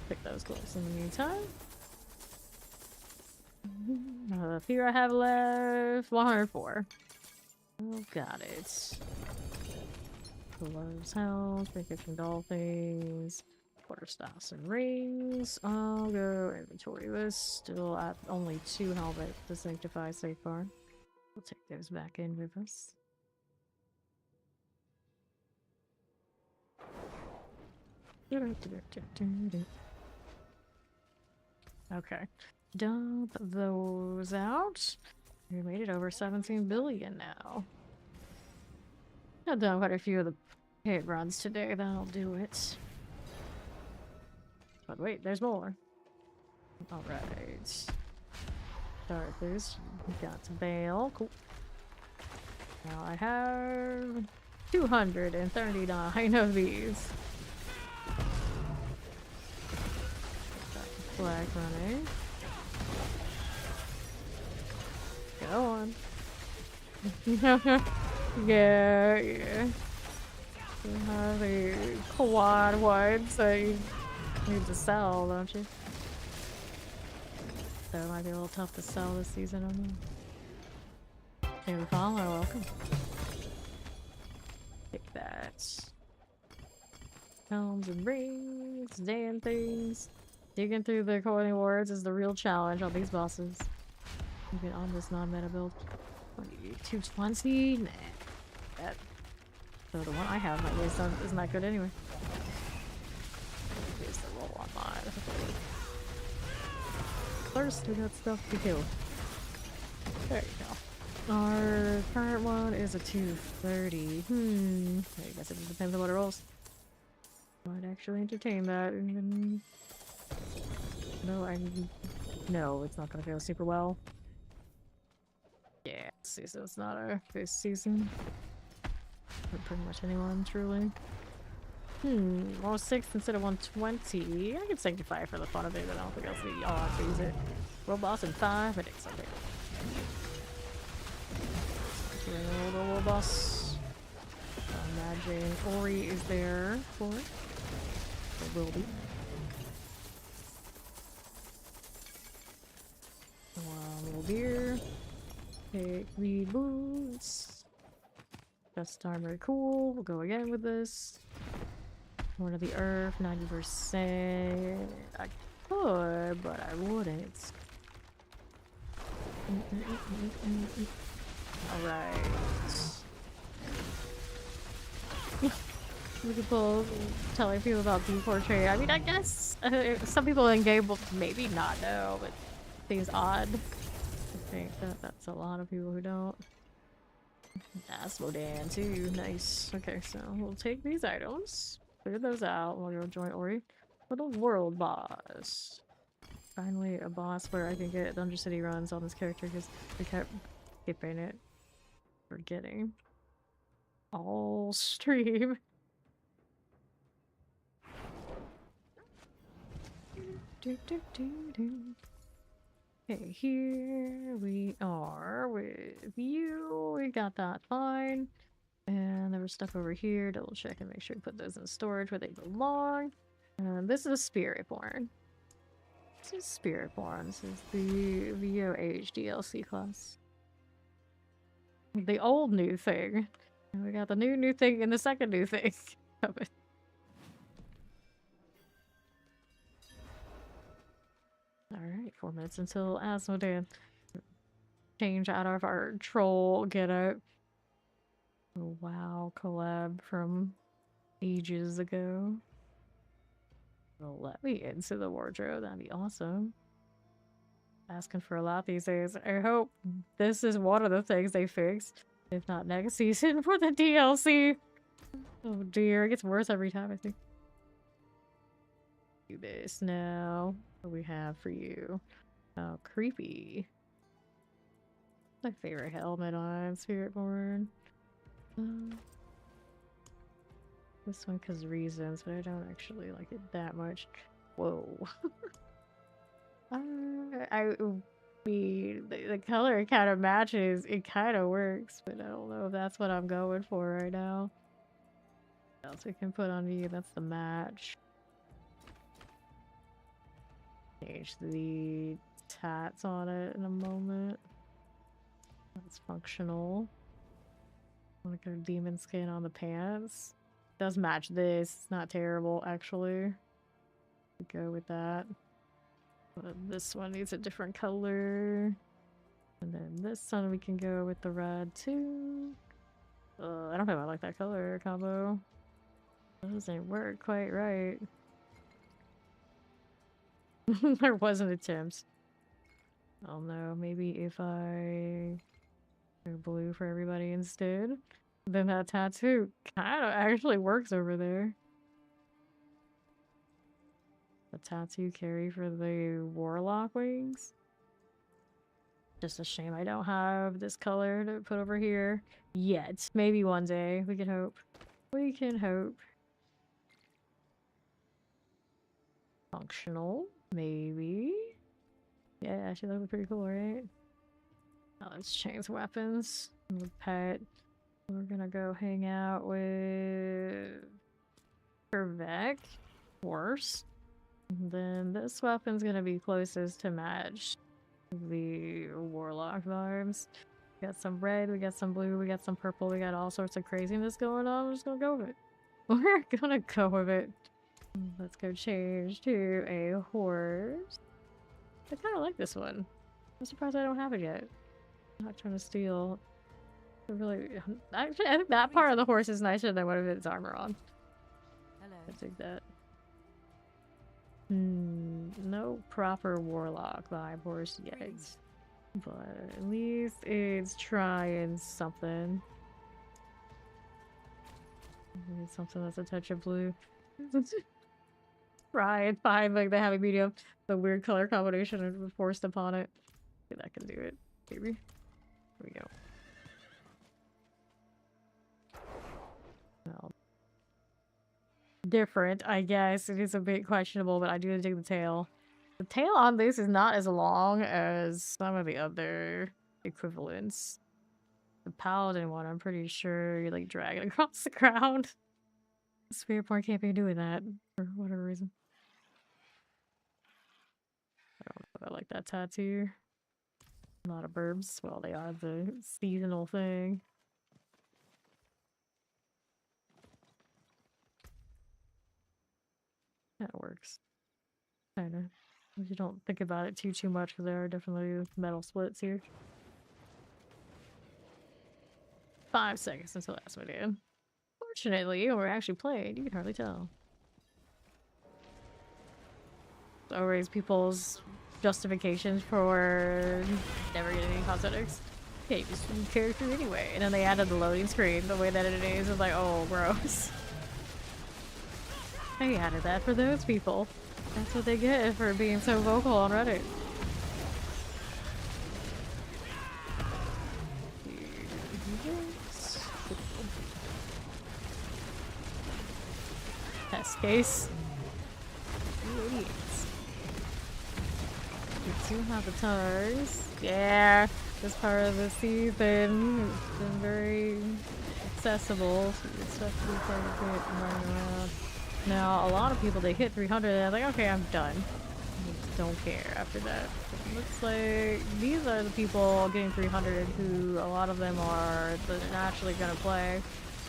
Pick those clothes in the meantime. Fear I have left 104. Oh, got it. Gloves, house, prescription dolphins, quarterstaffs and rings. I'll go inventory list. Still at only 2 helmets to sanctify so far. We'll take those back in with us. Okay. Dump those out. We made it over 17 billion now. I've done quite a few of the hit runs today, that'll do it. But wait, there's more. Alright. Start this. We got to bail. Cool. Now I have 239 of these. Flag running. Go on. Yeah. You have a quad wide, so you need to sell, don't you? So it might be a little tough to sell this season, I don't know. Hey, we follow, welcome. Take that. Helms and rings, damn things. Digging through the coin awards is the real challenge on these bosses. Even on this non-meta build. 220? Nah. That. So the one I have my waist on isn't that good anyway. Here's the roll on mine. First, we got stuff to kill. There you go. Our current one is a 230. I guess it depends on what it rolls. Might actually entertain that. No, it's not gonna go super well. Yeah, see, so it's not a good season. For pretty much anyone, truly. 106 instead of 120. I can sanctify for the fun of it, but I don't think I'll see y'all have to use it. World boss in 5 minutes, okay. World boss. I imagine Ori is there for it. It will be. Little beer. Take the boots. Best armor, cool. We'll go again with this. Horn of the Earth, 90%. I could, but I wouldn't. Alright. We could pull telling people about deportray. I mean, I guess some people in game will maybe not know, but it seems odd. I think that's a lot of people who don't. Asmodan too, nice. Okay, so we'll take these items, clear those out, we'll go join Ori for the world boss. Finally a boss where I can get Dungeon City runs on this character because we kept skipping it. Forgetting. All stream. Okay, here we are with you. We got that fine. And there was stuff over here. Double check and make sure we put those in storage where they belong. And this is Spiritborn. This is Spiritborn. This is the VOH DLC class. The old new thing. And we got the new thing and the second new thing coming. Alright, 4 minutes until Asmodan. Change out of our troll getup. Oh, wow, collab from ages ago. Well, let me into the wardrobe, that'd be awesome. Asking for a lot these days. I hope this is one of the things they fixed. If not next season for the DLC. Oh dear, it gets worse every time I think. Do this now. What do we have for you? Oh, creepy. My favorite helmet on Spiritborn. This one because reasons, but I don't actually like it that much. Whoa. The color kind of matches. It kind of works, but I don't know if that's what I'm going for right now. What else we can put on you? That's the match. Change the tats on it in a moment. That's functional. I'm gonna go demon skin on the pants. Does match this. It's not terrible, actually. Go with that. This one needs a different color. And then this one we can go with the red too. I don't know if I like that color combo. That doesn't work quite right. There was an attempt. I don't know, maybe if I go blue for everybody instead, then that tattoo kind of actually works over there. The tattoo carry for the warlock wings. Just a shame I don't have this color to put over here yet. Maybe one day. We can hope. We can hope. Functional. Maybe. Yeah, actually that would be pretty cool, right? Now let's change weapons. The pet. We're gonna go hang out with Vec. Horse. And then this weapon's gonna be closest to match the warlock vibes. We got some red, we got some blue, we got some purple, we got all sorts of craziness going on. We're just gonna go with it. We're gonna go with it. Let's go change to a horse. I kind of like this one. I'm surprised I don't have it yet. I'm not trying to steal. Actually, I think that part of the horse is nicer than what its armor on. Hello. I dig that. No proper warlock vibe horse yet. But at least it's trying something. Maybe something that's a touch of blue. Try and find like the happy medium, the weird color combination and forced upon it. Maybe that can do it. Maybe. Here we go. Well, different, I guess. It is a bit questionable, but I do dig the tail. The tail on this is not as long as some of the other equivalents. The paladin one, I'm pretty sure you're like dragging across the ground. Spiritborn can't be doing that for whatever reason. I don't know if I like that tattoo. A lot of burbs. Well, they are the seasonal thing. That works. Kinda. If you don't think about it too much, because there are definitely metal splits here. 5 seconds until last video. Fortunately, we're actually playing. You can hardly tell. It's always people's justifications for never getting any cosmetics. Okay, you just new character anyway. And then they added the loading screen. The way that it is like, oh, gross. They added that for those people. That's what they get for being so vocal on Reddit. Test case. You idiots. We do have the tars. Yeah, this part of the season has been very accessible. So it's definitely quite a bit running around. Now, a lot of people, they hit 300 and they're like, okay, I'm done. I just don't care after that. It looks like these are the people getting 300 who, a lot of them are naturally going to play.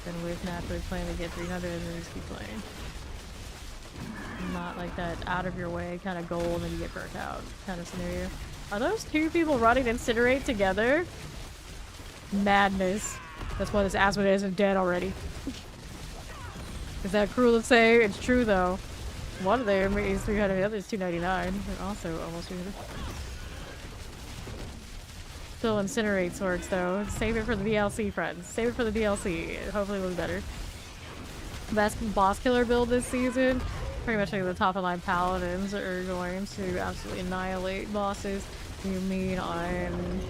And with naturally playing to get 300 and they just keep playing. Not like that out of your way kind of goal and then you get burnt out kind of scenario. Are those two people running Incinerate together? Madness. That's why this Asmodee isn't dead already. Is that cruel to say? It's true though. One of them is 300, the other is 299. They're also almost 300. Still Incinerates works though. Save it for the DLC, friends. Save it for the DLC. Hopefully it'll be better. Best boss killer build this season. Pretty much like the top of line paladins are going to absolutely annihilate bosses. You mean on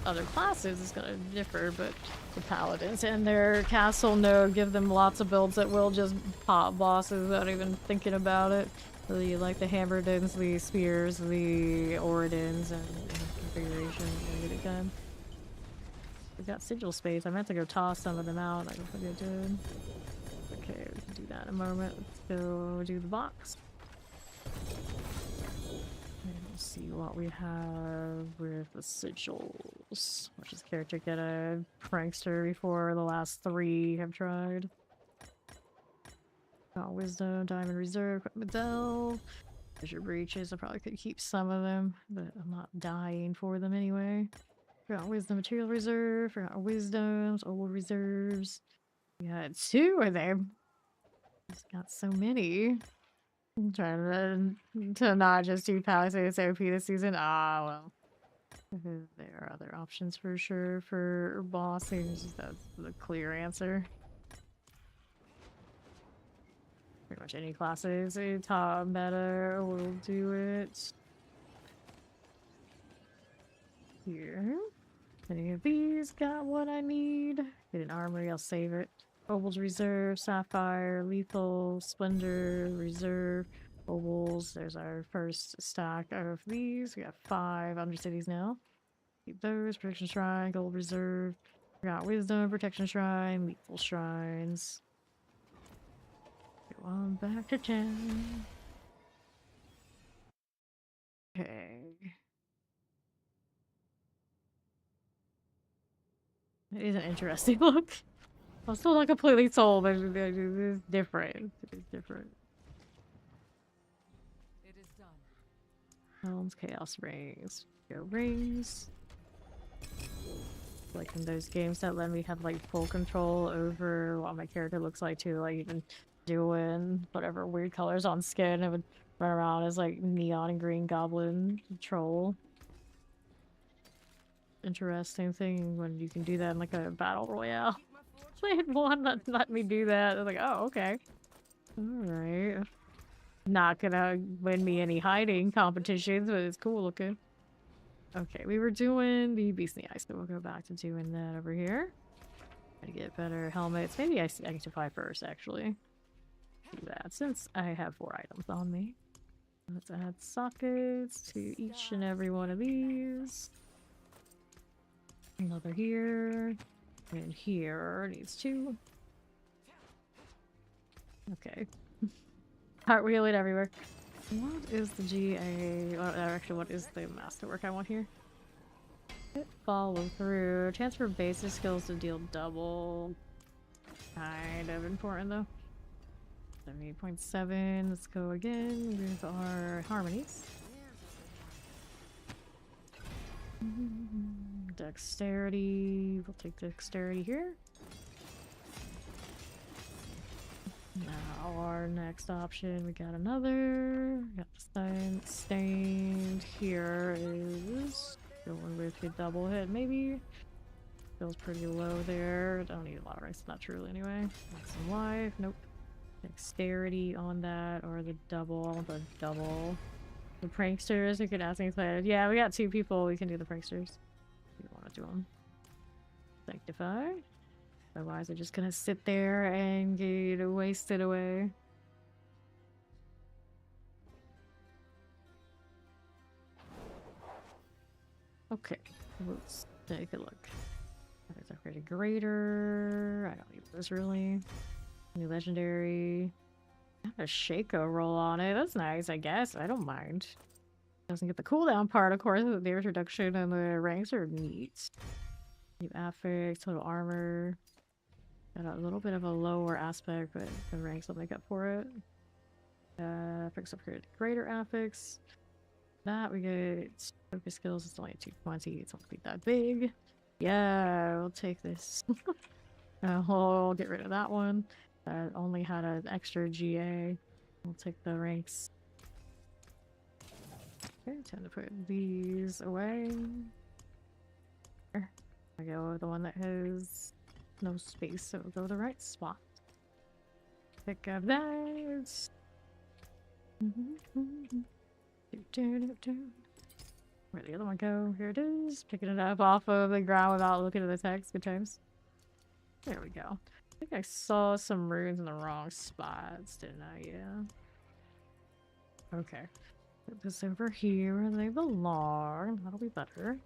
other classes it's gonna differ, but the paladins and their castle node give them lots of builds that will just pop bosses without even thinking about it. Like the Hammerdins, the Spears, the Oridins, and configuration and get it done. We got sigil space. I meant to go toss some of them out. I don't think I did. Okay, we can do that in a moment. Let's go do the box. And we'll see what we have with the sigils. Watch this character get a prankster before the last 3 have tried. Got wisdom, diamond reserve, medal. Treasure breaches. I probably could keep some of them, but I'm not dying for them anyway. Forgot wisdom material reserve, forgot wisdoms, old reserves. We had 2 of them. Just got so many. I'm trying to not just do Palisades OP this season. Ah, well. There are other options for sure for bosses. That's the clear answer. Pretty much any classes, a top meta will do it. Here. Any of these got what I need? Get an armory, I'll save it. Opals Reserve, Sapphire, Lethal, Splendor, Reserve, Opals. There's our first stack of these. We got 5 Undercities now. Keep those. Protection Shrine, Gold Reserve. We got Wisdom, Protection Shrine, Lethal Shrines. Go on back to town. Okay. It is an interesting look. I'm still not completely sold, but it is different. It is different. It is done. Helms, Chaos Rings. Go Rings. Like in those games that let me have like full control over what my character looks like too, like even doing whatever weird colors on skin, it would run around as like neon and green goblin troll. Interesting thing when you can do that in like a battle royale. Played one that let me do that. I was like, oh, okay. Alright. Not gonna win me any hiding competitions, but it's cool looking. Okay, we were doing the Beast in the Ice, so we'll go back to doing that over here. Try to get better helmets. Maybe I sanctify first, actually. Do that, since I have 4 items on me. Let's add sockets to each and every one of these. Another here. And here needs 2. Okay. Cartwheel it everywhere. What is the GA? Actually, what is the masterwork I want here? Follow through. Transfer basic skills to deal double. Kind of important though. 78.7. Let's go again with our harmonies. Dexterity. We'll take dexterity here. Now our next option, we got another. Got the stained. Here is going with a double hit, maybe. Feels pretty low there. Don't need a lot of ranks, not truly anyway. Got some life. Nope. Dexterity on that, or the double. The double. The pranksters, we could ask me players. Yeah, we got 2 people. We can do the pranksters. We want to do them. Sanctify. Otherwise, they're just gonna sit there and get wasted away. Okay, let's take a look. There's upgraded greater. I don't need this really. New legendary. Got a Shaco roll on it. That's nice, I guess. I don't mind. Doesn't get the cooldown part, of course. The introduction and the ranks are neat. New affix, total armor. Got a little bit of a lower aspect, but the ranks will make up for it. Affix upgraded greater affix. That we get focus skills. It's only 220. It's not gonna be that big. Yeah, we'll take this. We'll get rid of that one. That only had an extra GA. We'll take the ranks. Okay, time to put these away. Here. I go with the one that has no space, so we'll go to the right spot. Pick up that. Where'd the other one go? Here it is. Picking it up off of the ground without looking at the text. Good times. There we go. I think I saw some runes in the wrong spots, didn't I? Yeah. Okay. Put this over here where they belong. That'll be better.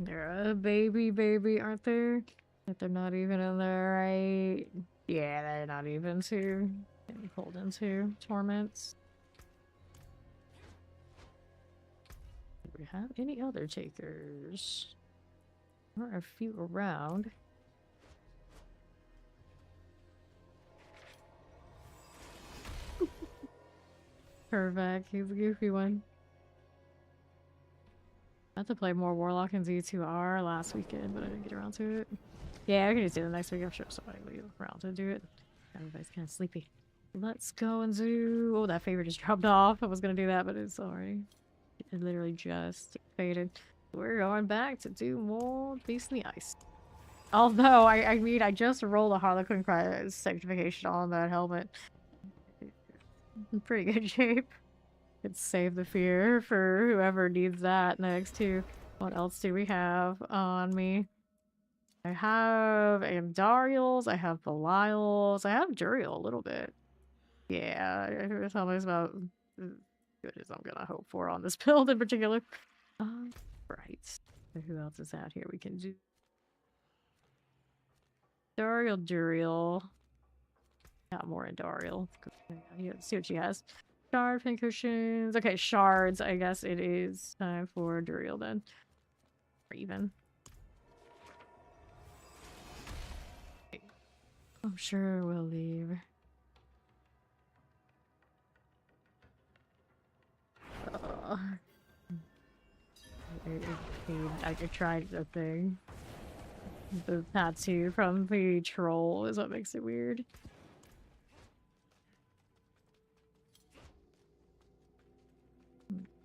They're a baby, aren't they? Like they're not even in there, right? Yeah, they're not even getting pulled into torments. Do we have any other takers? There are a few around. Perfect, he's a goofy one. I had to play more Warlock and Z2R last weekend, but I didn't get around to it. Yeah, I can just do it next week. I'm sure somebody will be around to do it. Everybody's kind of sleepy. Let's go and do... Oh, that favor just dropped off. I was going to do that, but it's already... It literally just faded. We're going back to do more Beast in the Ice. Although, I mean, I just rolled a Harlequin Cry sanctification on that helmet. In pretty good shape. Could save the fear for whoever needs that next too. What else do we have on me? I have Andariels, I have Belials, I have Duriel a little bit. Yeah, it's almost about as good as I'm gonna hope for on this build in particular. Right. So who else is out here we can do? Duriel. Got more in Dariel. Yeah, see what she has. Shard pincushions. Okay, shards. I guess it is time for Duriel then. Or even. I'm sure we'll leave. I tried the thing. The tattoo from the troll is what makes it weird.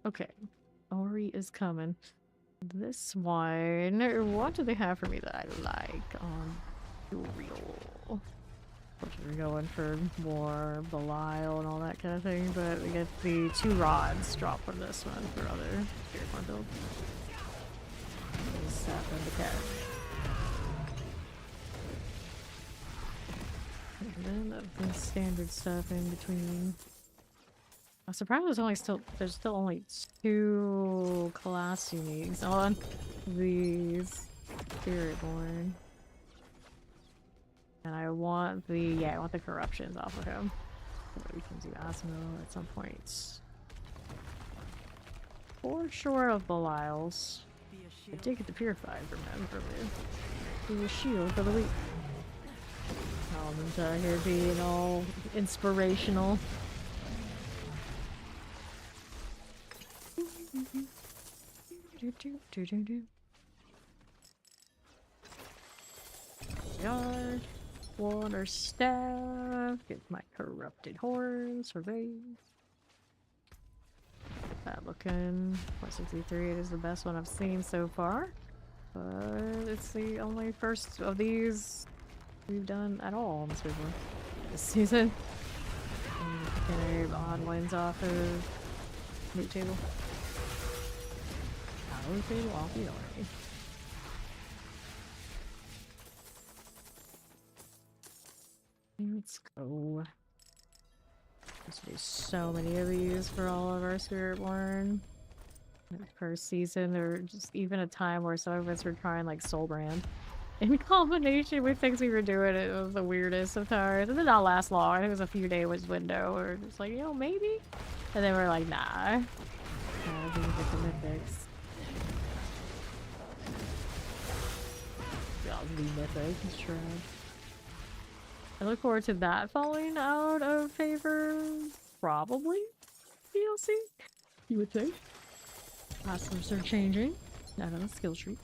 Okay, Ori is coming. This one, what do they have for me that I like on Duriel? We're going for more Belial and all that kind of thing, but we get the 2 rods drop from this one for other Spiritborn builds. Sap and the cat. And then the standard stuff in between. I'm surprised there's still only 2 class uniques on these Spiritborn. And I want the corruptions off of him. So that we can do Asmo at some point. For sure of Belials. I did get the Purified from him earlier. Be a shield for the week. I'm here being all inspirational. Yard. Water staff. Get my corrupted horn. Survey. That looking. 163. It is the best one I've seen so far. But it's the only first of these we've done at all on this season. Picking odd wins off of loot table. Loot table off the army. Let's go. There's so many of these for all of our Spiritborn. Per season, or just even a time where some of us were trying like Soulbrand. In combination with things we were doing, it was the weirdest of times. It did not last long. I think it was a few days window, or just like, maybe? And then we're like, nah. We can get the mythics. Y'all be mythic. It's true. I look forward to that falling out of favor. Probably DLC. You would think. Passives are changing. Not on a skill tree.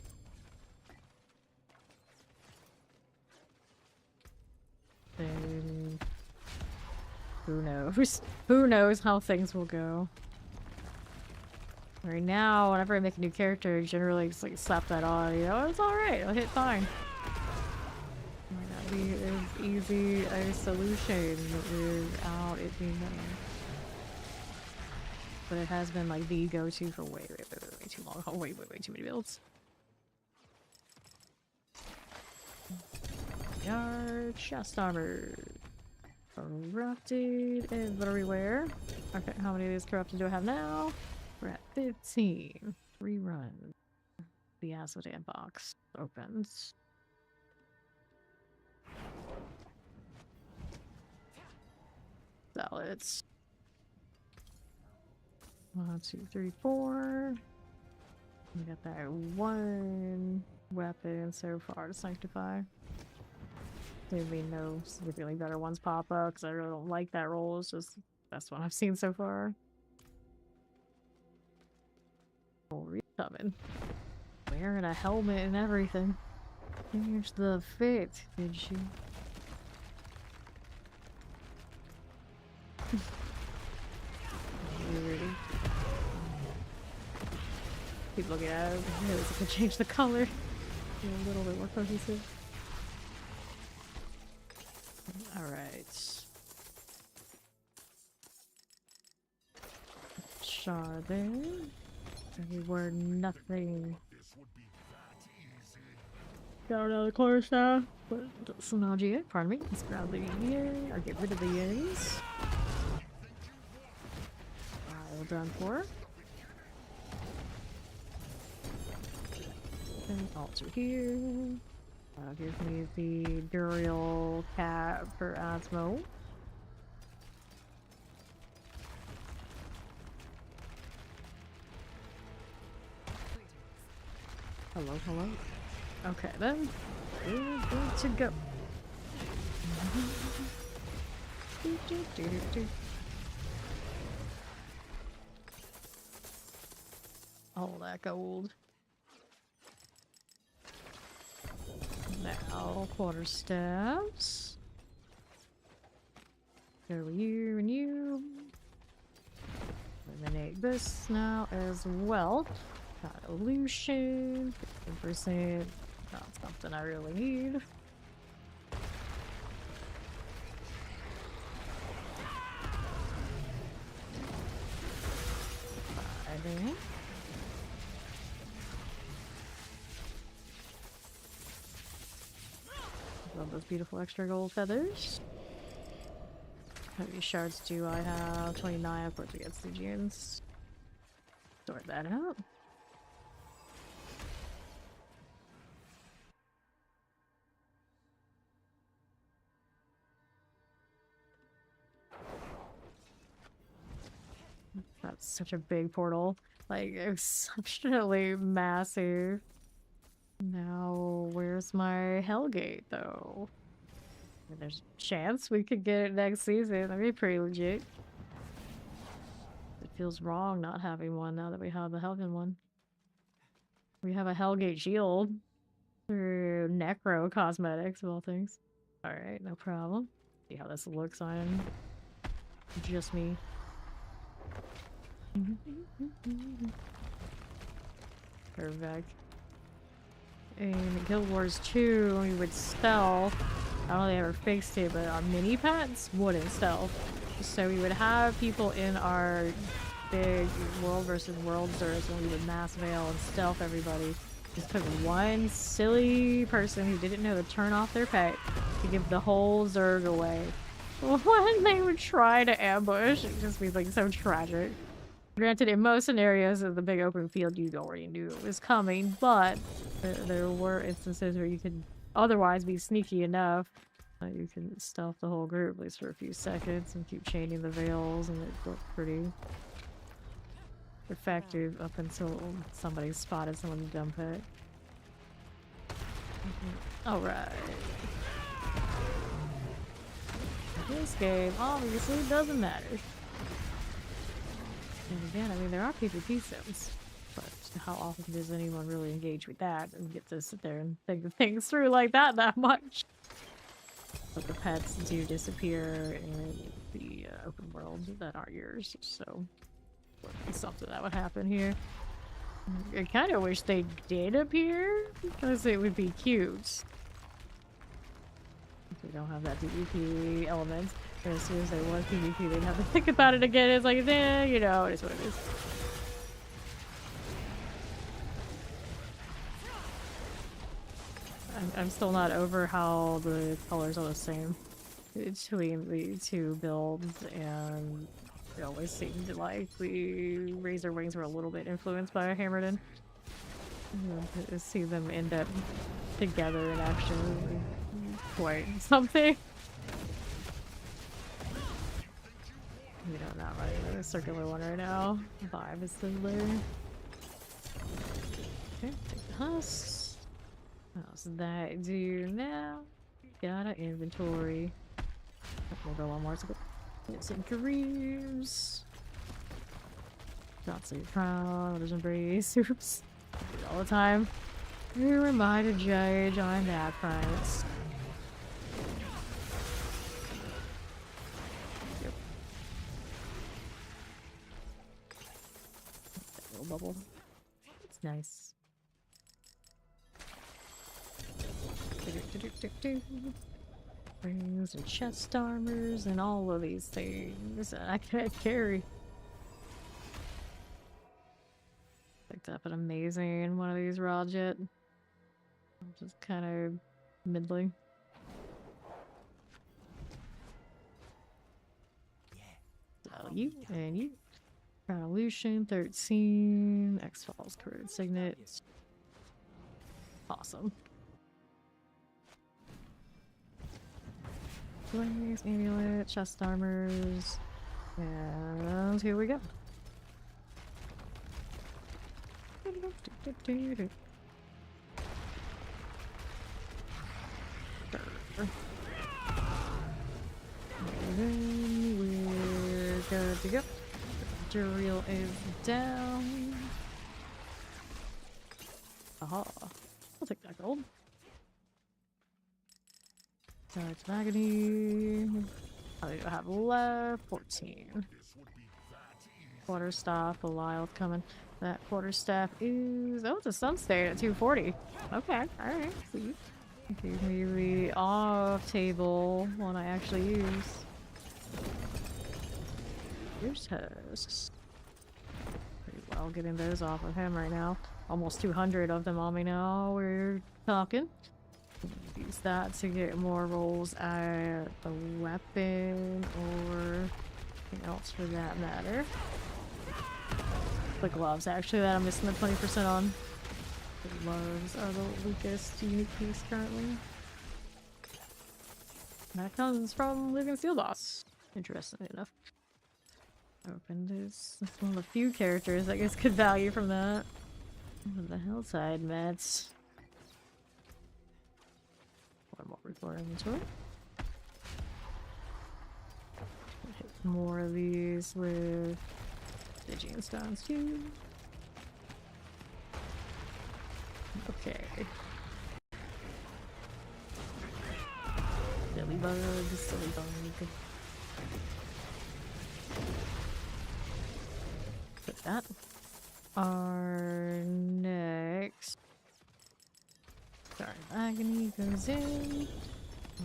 Then who knows? Who knows how things will go? Right now, whenever I make a new character, I generally just like slap that on. It's alright. It'll hit fine. Might not be as easy a solution without it being better. But it has been like the go-to for way too long. Oh, way too many builds. Yard, chest armor. Corrupted everywhere. Okay, how many of these corrupted do I have now? We're at 15. 3 runs. The acid ant box opens. Salads. 1, 2, 3, 4. We got that one weapon so far to sanctify. Maybe no significantly better ones pop up because I really don't like that roll. It's just the best one I've seen so far. Oh, coming. Wearing a helmet and everything. Here's the fit, did she? You ready? Keep looking at it. I know it's gonna change the color. Be a little bit more cohesive. Alright. Shard there. Everywhere, nothing. Got another quarterstaff, but that's not yet. Pardon me. Let's grab the ear. Or get rid of the ears. All done for. And altar here. That'll give me the Duriel cap for Asmo. Hello, hello. Okay then. We're good to go. All that gold. Now, quarterstaffs. Go you and you. Eliminate this now as well. Got illusion, 15%. Not something I really need. Fighting. Love those beautiful extra gold feathers. How many shards do I have? 29, of course we get Stygians. Sort that out. That's such a big portal. Like, exceptionally massive. Now, where's my Hellgate, though? There's a chance we could get it next season. That'd be pretty legit. It feels wrong not having one now that we have the Helgen one. We have a Hellgate shield through Necro Cosmetics, of all things. Alright, no problem. See how this looks on just me. Perfect. In Guild Wars 2, we would stealth. I don't know if they ever fixed it, but our mini pets wouldn't stealth. So we would have people in our big world versus world zergs and we would mass veil and stealth everybody. Just took one silly person who didn't know to turn off their pet to give the whole zerg away. When they would try to ambush, it'd just be like so tragic. Granted, in most scenarios of the big open field, you already knew it was coming, but there were instances where you could otherwise be sneaky enough. You can stealth the whole group, at least for a few seconds, and keep chaining the veils, and it looked pretty effective up until somebody spotted someone to dump it. Alright. This game obviously doesn't matter. And again, I mean, there are PvP sims, but how often does anyone really engage with that and get to sit there and think things through like that much? But the pets do disappear in the open world that aren't yours, so would be something that would happen here. I kind of wish they did appear, because it would be cute. If we don't have that PvP element. As soon as there was PvP, they'd have to think about it again. It's like, eh, you know, it is what it is. I'm still not over how the colors are the same between the two builds, and It always seemed like the Razorwings were a little bit influenced by Hammerden. To see them end up together in action quite something. You know, not running the circular one right now. Vibe is still there. Okay, take the husks. How's that do now? Got an inventory. We'll go one more to go. Get some careers. Not so proud. There's embrace. Oops. Do it all the time. Who am I to judge on that price? Yep. That little bubble. It's nice. Rings and chest armors and all of these things I can't carry. Picked up an amazing one of these rods yet. Just kind of middling. So you and you. Revolution 13. X-Files Career Signet. Awesome. Wings, amulet, chest armors, and here we go. And then we're good to go. Material is down. Aha. I'll take that gold. It's agony. How many do I have left? 14. Quarterstaff, Belial's coming. That quarterstaff is... Oh, it's a sunstate at 240. Okay, alright. Give me the off table one I actually use. Here's husks. Pretty well getting those off of him right now. Almost 200 of them on me now. We're talking. Use that to get more rolls at the weapon or anything else for that matter. The gloves, actually, that I'm missing the 20% on. The gloves are the weakest unique piece currently. That comes from Living Steel Boss. Interestingly enough. Open this. That's one of the few characters that gets good value from that. The Hillside Mets. One more before inventory. Hit more of these with Stygian stones too. Okay. Silly bug, silly bug. Put that. Our next. Sorry, agony goes in.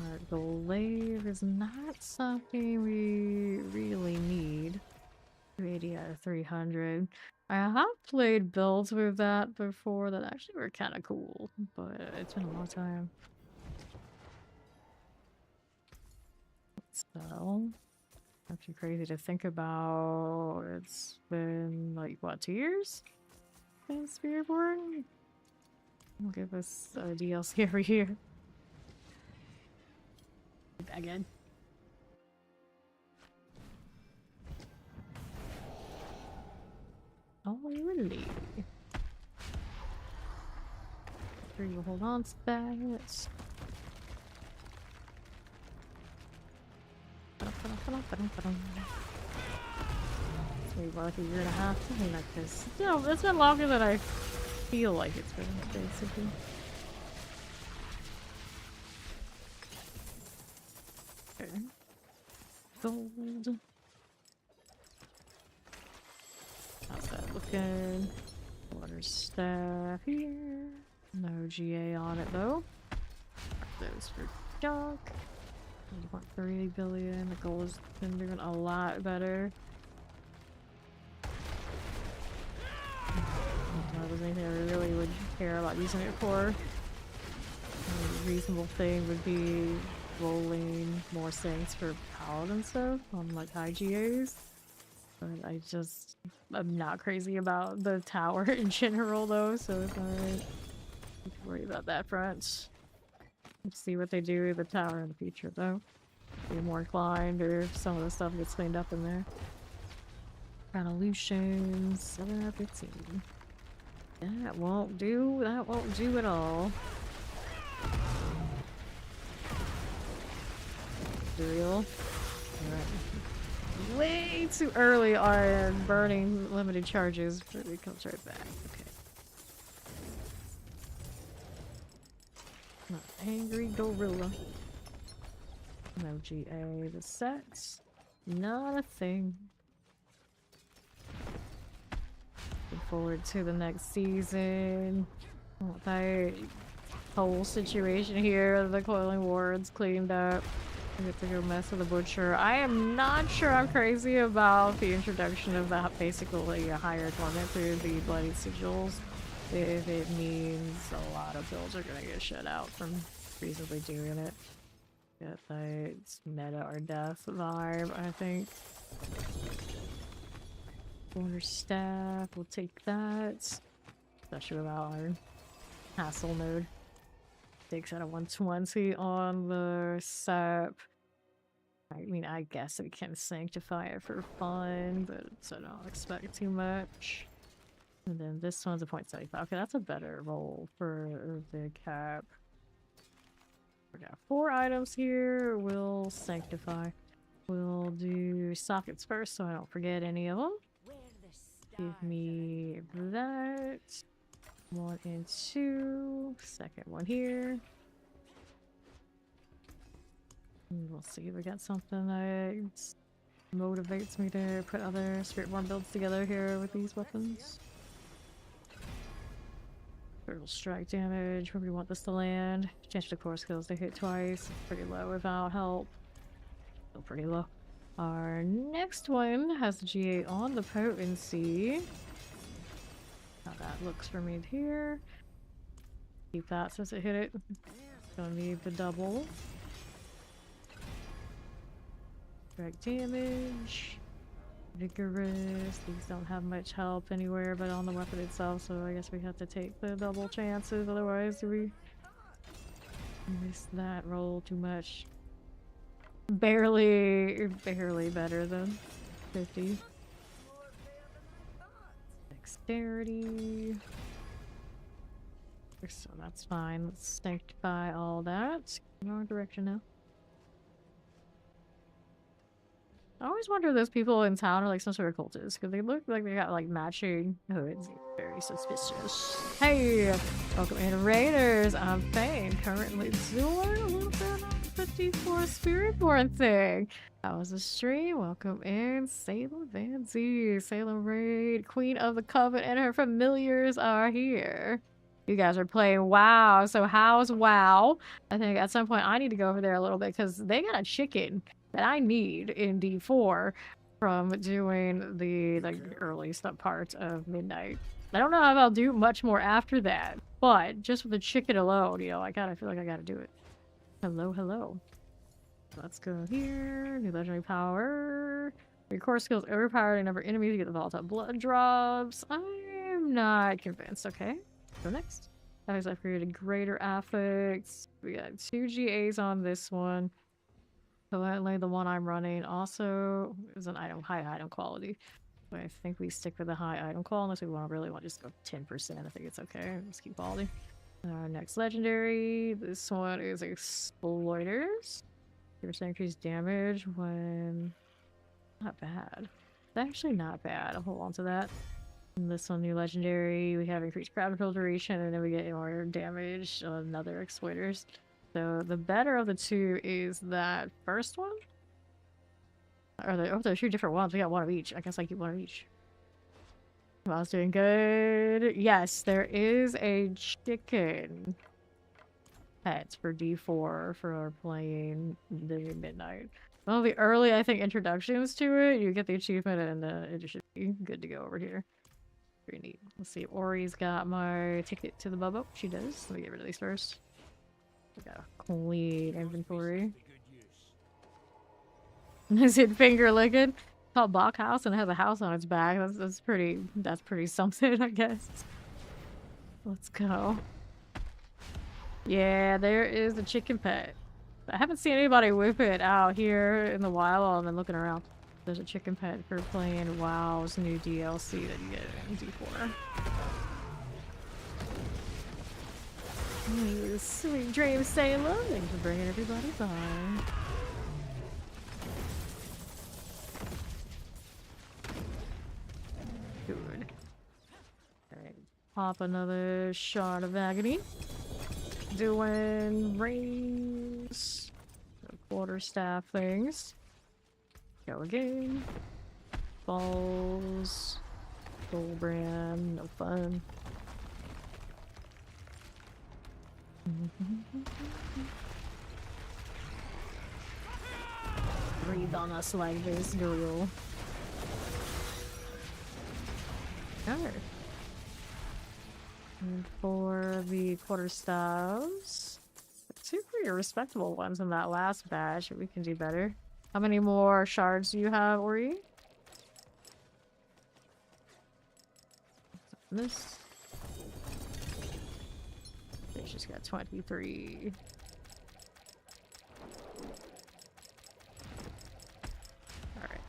Our glaive is not something we really need. 280 out of 300. I have played builds with that before that actually were kind of cool, but it's been a long time. So, actually crazy to think about. It's been like, what, 2 years since Spiritborn? I'll give us a DLC every year. Back in. Oh, really? Sure you hold on to that. Maybe like a year and a half, something like this. No, it's been longer than I feel like it's been, basically. Okay. Gold. How's that looking? Water staff here. No GA on it though. Those for junk. 1.3 billion. The gold has been doing a lot better. That was anything I really would care about using it for. A reasonable thing would be rolling more things for paladin stuff on like high GAs. But I'm not crazy about the tower in general though, so it's alright. Don't worry about that front. Let's see what they do with the tower in the future though. Be more inclined, or if some of the stuff gets cleaned up in there. Revolutions, 7 out of 15. That won't do at all. Real. Alright. Way too early on burning limited charges, but it comes right back. Okay. Not angry gorilla. No GA. The sets. Not a thing. Looking forward to the next season. That whole situation here, the coiling wards cleaned up. I get to go mess with the butcher. I am not sure I'm crazy about the introduction of that basically a higher torment through the bloody sigils. If it means a lot of builds are gonna get shut out from reasonably doing it. Get that meta or death vibe, I think. Corner staff, we'll take that. Especially without our hassle node. 6 out of 120 on the sap. I mean, I guess we can sanctify it for fun, but I don't expect too much. And then this one's a 0.75. Okay, that's a better roll for the cap. We got 4 items here. We'll sanctify. We'll do sockets first so I don't forget any of them. Give me that. 1 and 2. Second one here. And we'll see if we got something that motivates me to put other Spiritborn builds together here with these weapons. Critical strike damage, where we want this to land. Chance for the core skills to hit twice. Pretty low without help. Still pretty low. Our next one has the GA on the potency. How that looks for me here. Keep that since it hit it. Gonna need the double. Strike damage. Vigorous. These don't have much help anywhere but on the weapon itself, so I guess we have to take the double chances, otherwise we miss that roll too much. Barely better than 50. Dexterity. So that's fine. Let's sanctify all that. Wrong direction now. I always wonder if those people in town are like some sort of cultists, because they look like they got like matching hoods. Very suspicious. Hey! Welcome in, Raiders! I'm Fane, currently doing a little bit on the 54 Spiritborn thing. That was a stream. Welcome in, Salem Van Z, Salem Raid, Queen of the Coven, and her familiars are here. You guys are playing WoW, so how's WoW? I think at some point I need to go over there a little bit, because they got a chicken that I need in D4 from doing the like early stuff parts of Midnight. I don't know if I'll do much more after that, but just with the chicken alone, you know, I kind of feel like I gotta do it. Hello, hello. Let's go here. New legendary power. Your core skills overpowered a number of enemies. You get the volatile blood drops. I'm not convinced. Okay, go next. I've created greater affix. We got 2 GAs on this one. So the one I'm running also is an item, high item quality. But I think we stick with the high item quality unless we really want to just go 10%. I think it's okay. Let's keep quality. Next legendary. This one is Exploiters. 3% increased damage when... Not bad. It's actually not bad. I'll hold on to that. And this one, new legendary. We have increased crowd filtration, and then we get more damage. Another Exploiters. So the better of the two is that first one? Or there are 2 different ones. We got one of each. I guess I keep one of each. I was doing good. Yes, there is a chicken pet for D4 for playing the Midnight. One of the early, I think, introductions to it. You get the achievement and it should be good to go over here. Pretty neat. Let's see if Ori's got my ticket to the bubble. She does. Let me get rid of these first. We got a clean inventory. Is it finger licking? called Bach House and it has a house on its back. That's pretty something, I guess. Let's go. Yeah, there is a chicken pet. I haven't seen anybody whip it out here in the wild while I've been looking around. There's a chicken pet for playing WoW's new DLC that you get in D4. Ooh, sweet dreams, Sailor. Thanks for bringing everybody by. Good. Alright, pop another shard of agony. Doing rings, quarterstaff things. Go again. Balls. Gold brand, no fun. Breathe on us like this, girl. Alright. And for the quarterstaffs, two pretty respectable ones in that last batch. We can do better. How many more shards do you have, Ori? This. They just got 23. Alright.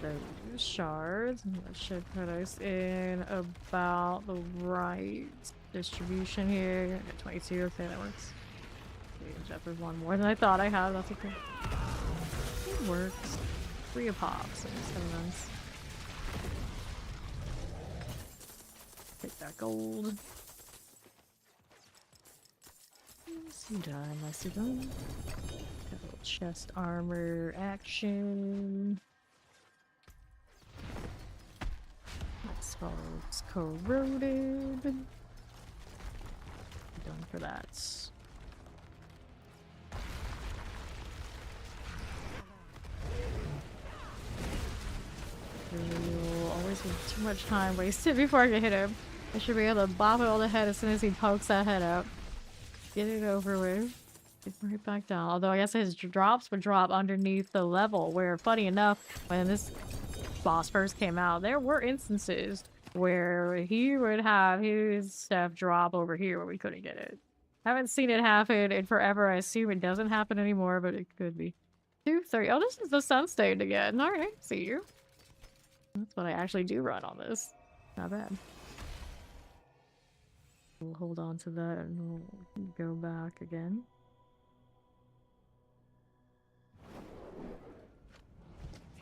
Those shards. That should put us in about the right distribution here. I got 22. Okay, that works. That was one more than I thought I had. That's okay. It works. 3 a pop, so 7 runs. Take that gold. Nicely done, nicely done. Got a little chest armor action. That's all it's corroded. Done for that. You'll always have too much time wasted before I can hit him. I should be able to bop it on the head as soon as he pokes that head out. Get it over with. Get right back down. Although I guess his drops would drop underneath the level, where, funny enough, when this boss first came out, there were instances where he would have his stuff drop over here where we couldn't get it. Haven't seen it happen in forever. I assume it doesn't happen anymore, but it could be. 2, 3. Oh, this is the sun state again. Alright, see you. That's what I actually do run on this. Not bad. We'll hold on to that and we'll go back again.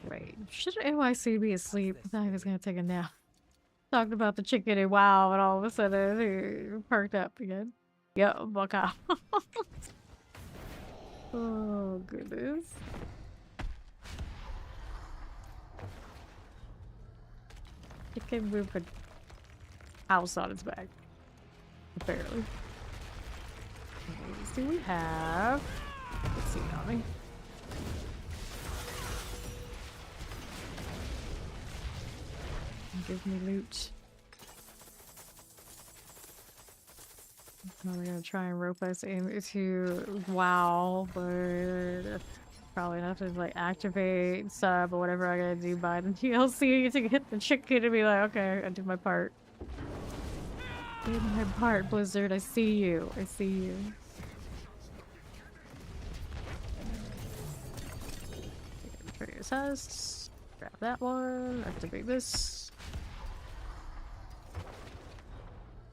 Wait, should NYC be asleep? I thought he was gonna take a nap. Talked about the chicken and wow, and all of a sudden he perked up again. Yo, buck out. Oh, goodness. Chicken with a house on its back. Apparently. What do we have? Let's see, on me. Give me loot. Now we're gonna try and rope us into WoW, but probably enough to like activate sub or whatever I gotta do by the DLC to get the chicken to be like, okay, I did my part. Did my part, Blizzard. I see you. I see you. Trigger tests. Grab that one. Activate this.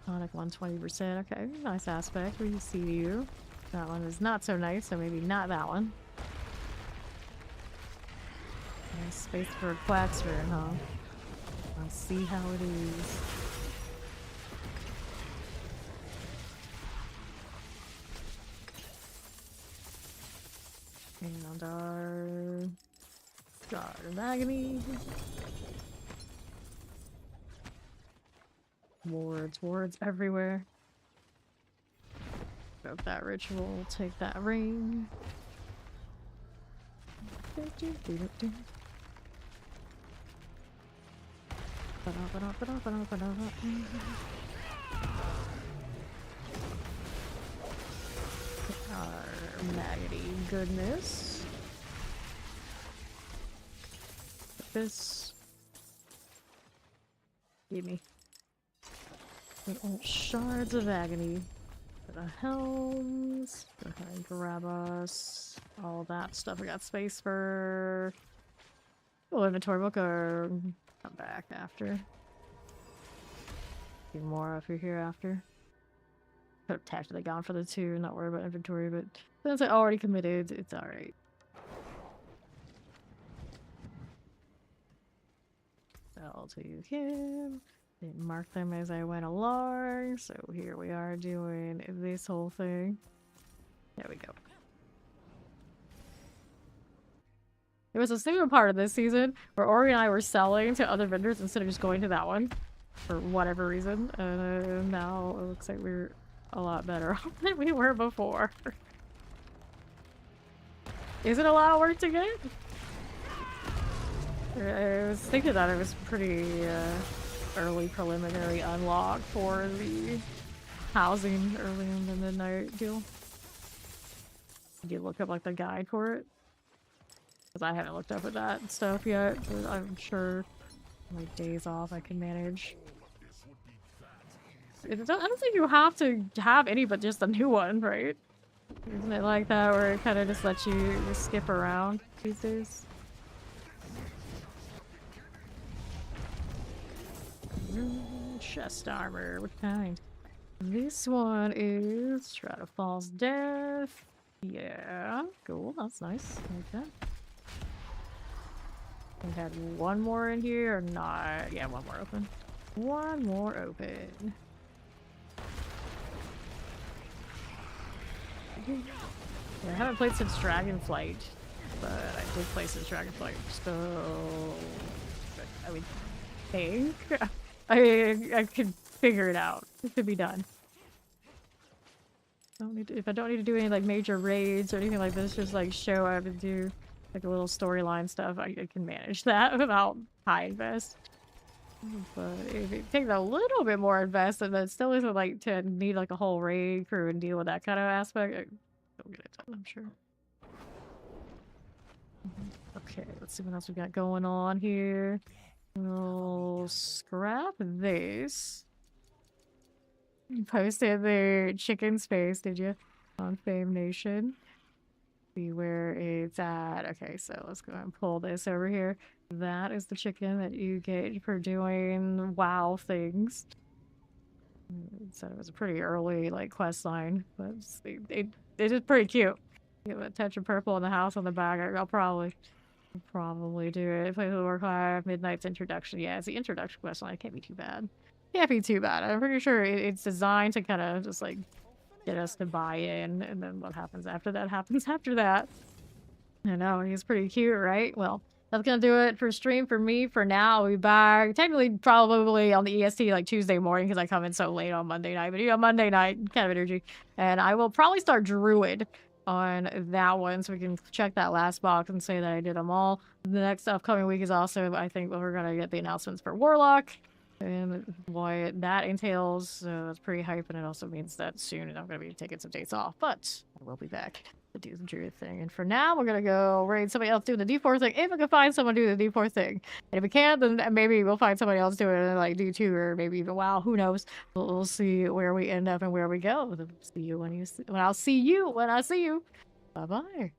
Tonic 120%. Okay, nice aspect. We see you. That one is not so nice, so maybe not that one. Nice space for a Quackster, huh? I'll see how it is. And our Shard of Agony. Wards everywhere. Grab that ritual, take that ring. Our maggoty goodness. this. Give me. Shards of agony. The helms. Go ahead and grab us. All that stuff. We got space for. Oh, inventory book or come back after. Do more if you're here after. Could have tactically gone for the 2, not worry about inventory, but since I already committed, it's alright. Sell to him. Didn't mark them as I went along, so here we are doing this whole thing. There we go. There was a single part of this season where Ori and I were selling to other vendors instead of just going to that one for whatever reason, and now it looks like we're a lot better off than we were before. Is it a lot of work to get? I was thinking that it was pretty early preliminary unlock for the housing early in the midnight deal. Did you look up like the guide for it? Because I haven't looked up at that stuff yet, but I'm sure my days off I can manage. I don't think you have to have any but just a new one, right? Isn't it like that where it kind of just lets you just skip around these days? Chest armor, what kind? This one is Shroud of False Death. Yeah, cool, that's nice. Like that. We had one more in here or not? Yeah, one more open. One more open. Yeah, I haven't played since Dragonflight, but I did play since Dragonflight, so I would think I could figure it out. It could be done. If I don't need to do any like major raids or anything like this, just like show up and do like a little storyline stuff, I can manage that without high invest. But if it takes a little bit more invest, and it still isn't like to need like a whole raid crew and deal with that kind of aspect, I'll get it done, I'm sure. Okay, let's see what else we got going on here. We'll scrap this. You posted the chicken space, did you? On Fame Nation. See where it's at. Okay, so let's go and pull this over here. That is the chicken that you get for doing WoW things. It said it was a pretty early like quest line, but it is pretty cute. Give it a touch of purple in the house on the back. I'll probably do it. Play the Warcraft Midnight's introduction. Yeah, it's the introduction quest line. It can't be too bad. Can't be too bad. I'm pretty sure it's designed to kind of just like get us to buy in, and then what happens after that happens after that. I know, he's pretty cute, right? Well, that's gonna do it for stream for me for now. I'll be back technically probably on the EST like Tuesday morning because I come in so late on Monday night, but you know, Monday night kind of energy, and I will probably start Druid on that one so we can check that last box and say that I did them all. The next upcoming week is also, I think, we're gonna get the announcements for Warlock and what that entails, so that's pretty hype, and it also means that soon I'm going to be taking some days off, but I will be back to do the Druid thing. And for now, we're going to go raid somebody else doing the D4 thing, if we can find someone doing the D4 thing. And if we can't, then maybe we'll find somebody else doing it, like D2, or maybe even WoW, who knows. We'll see where we end up and where we go. See you when I'll see you when I see you. Bye-bye.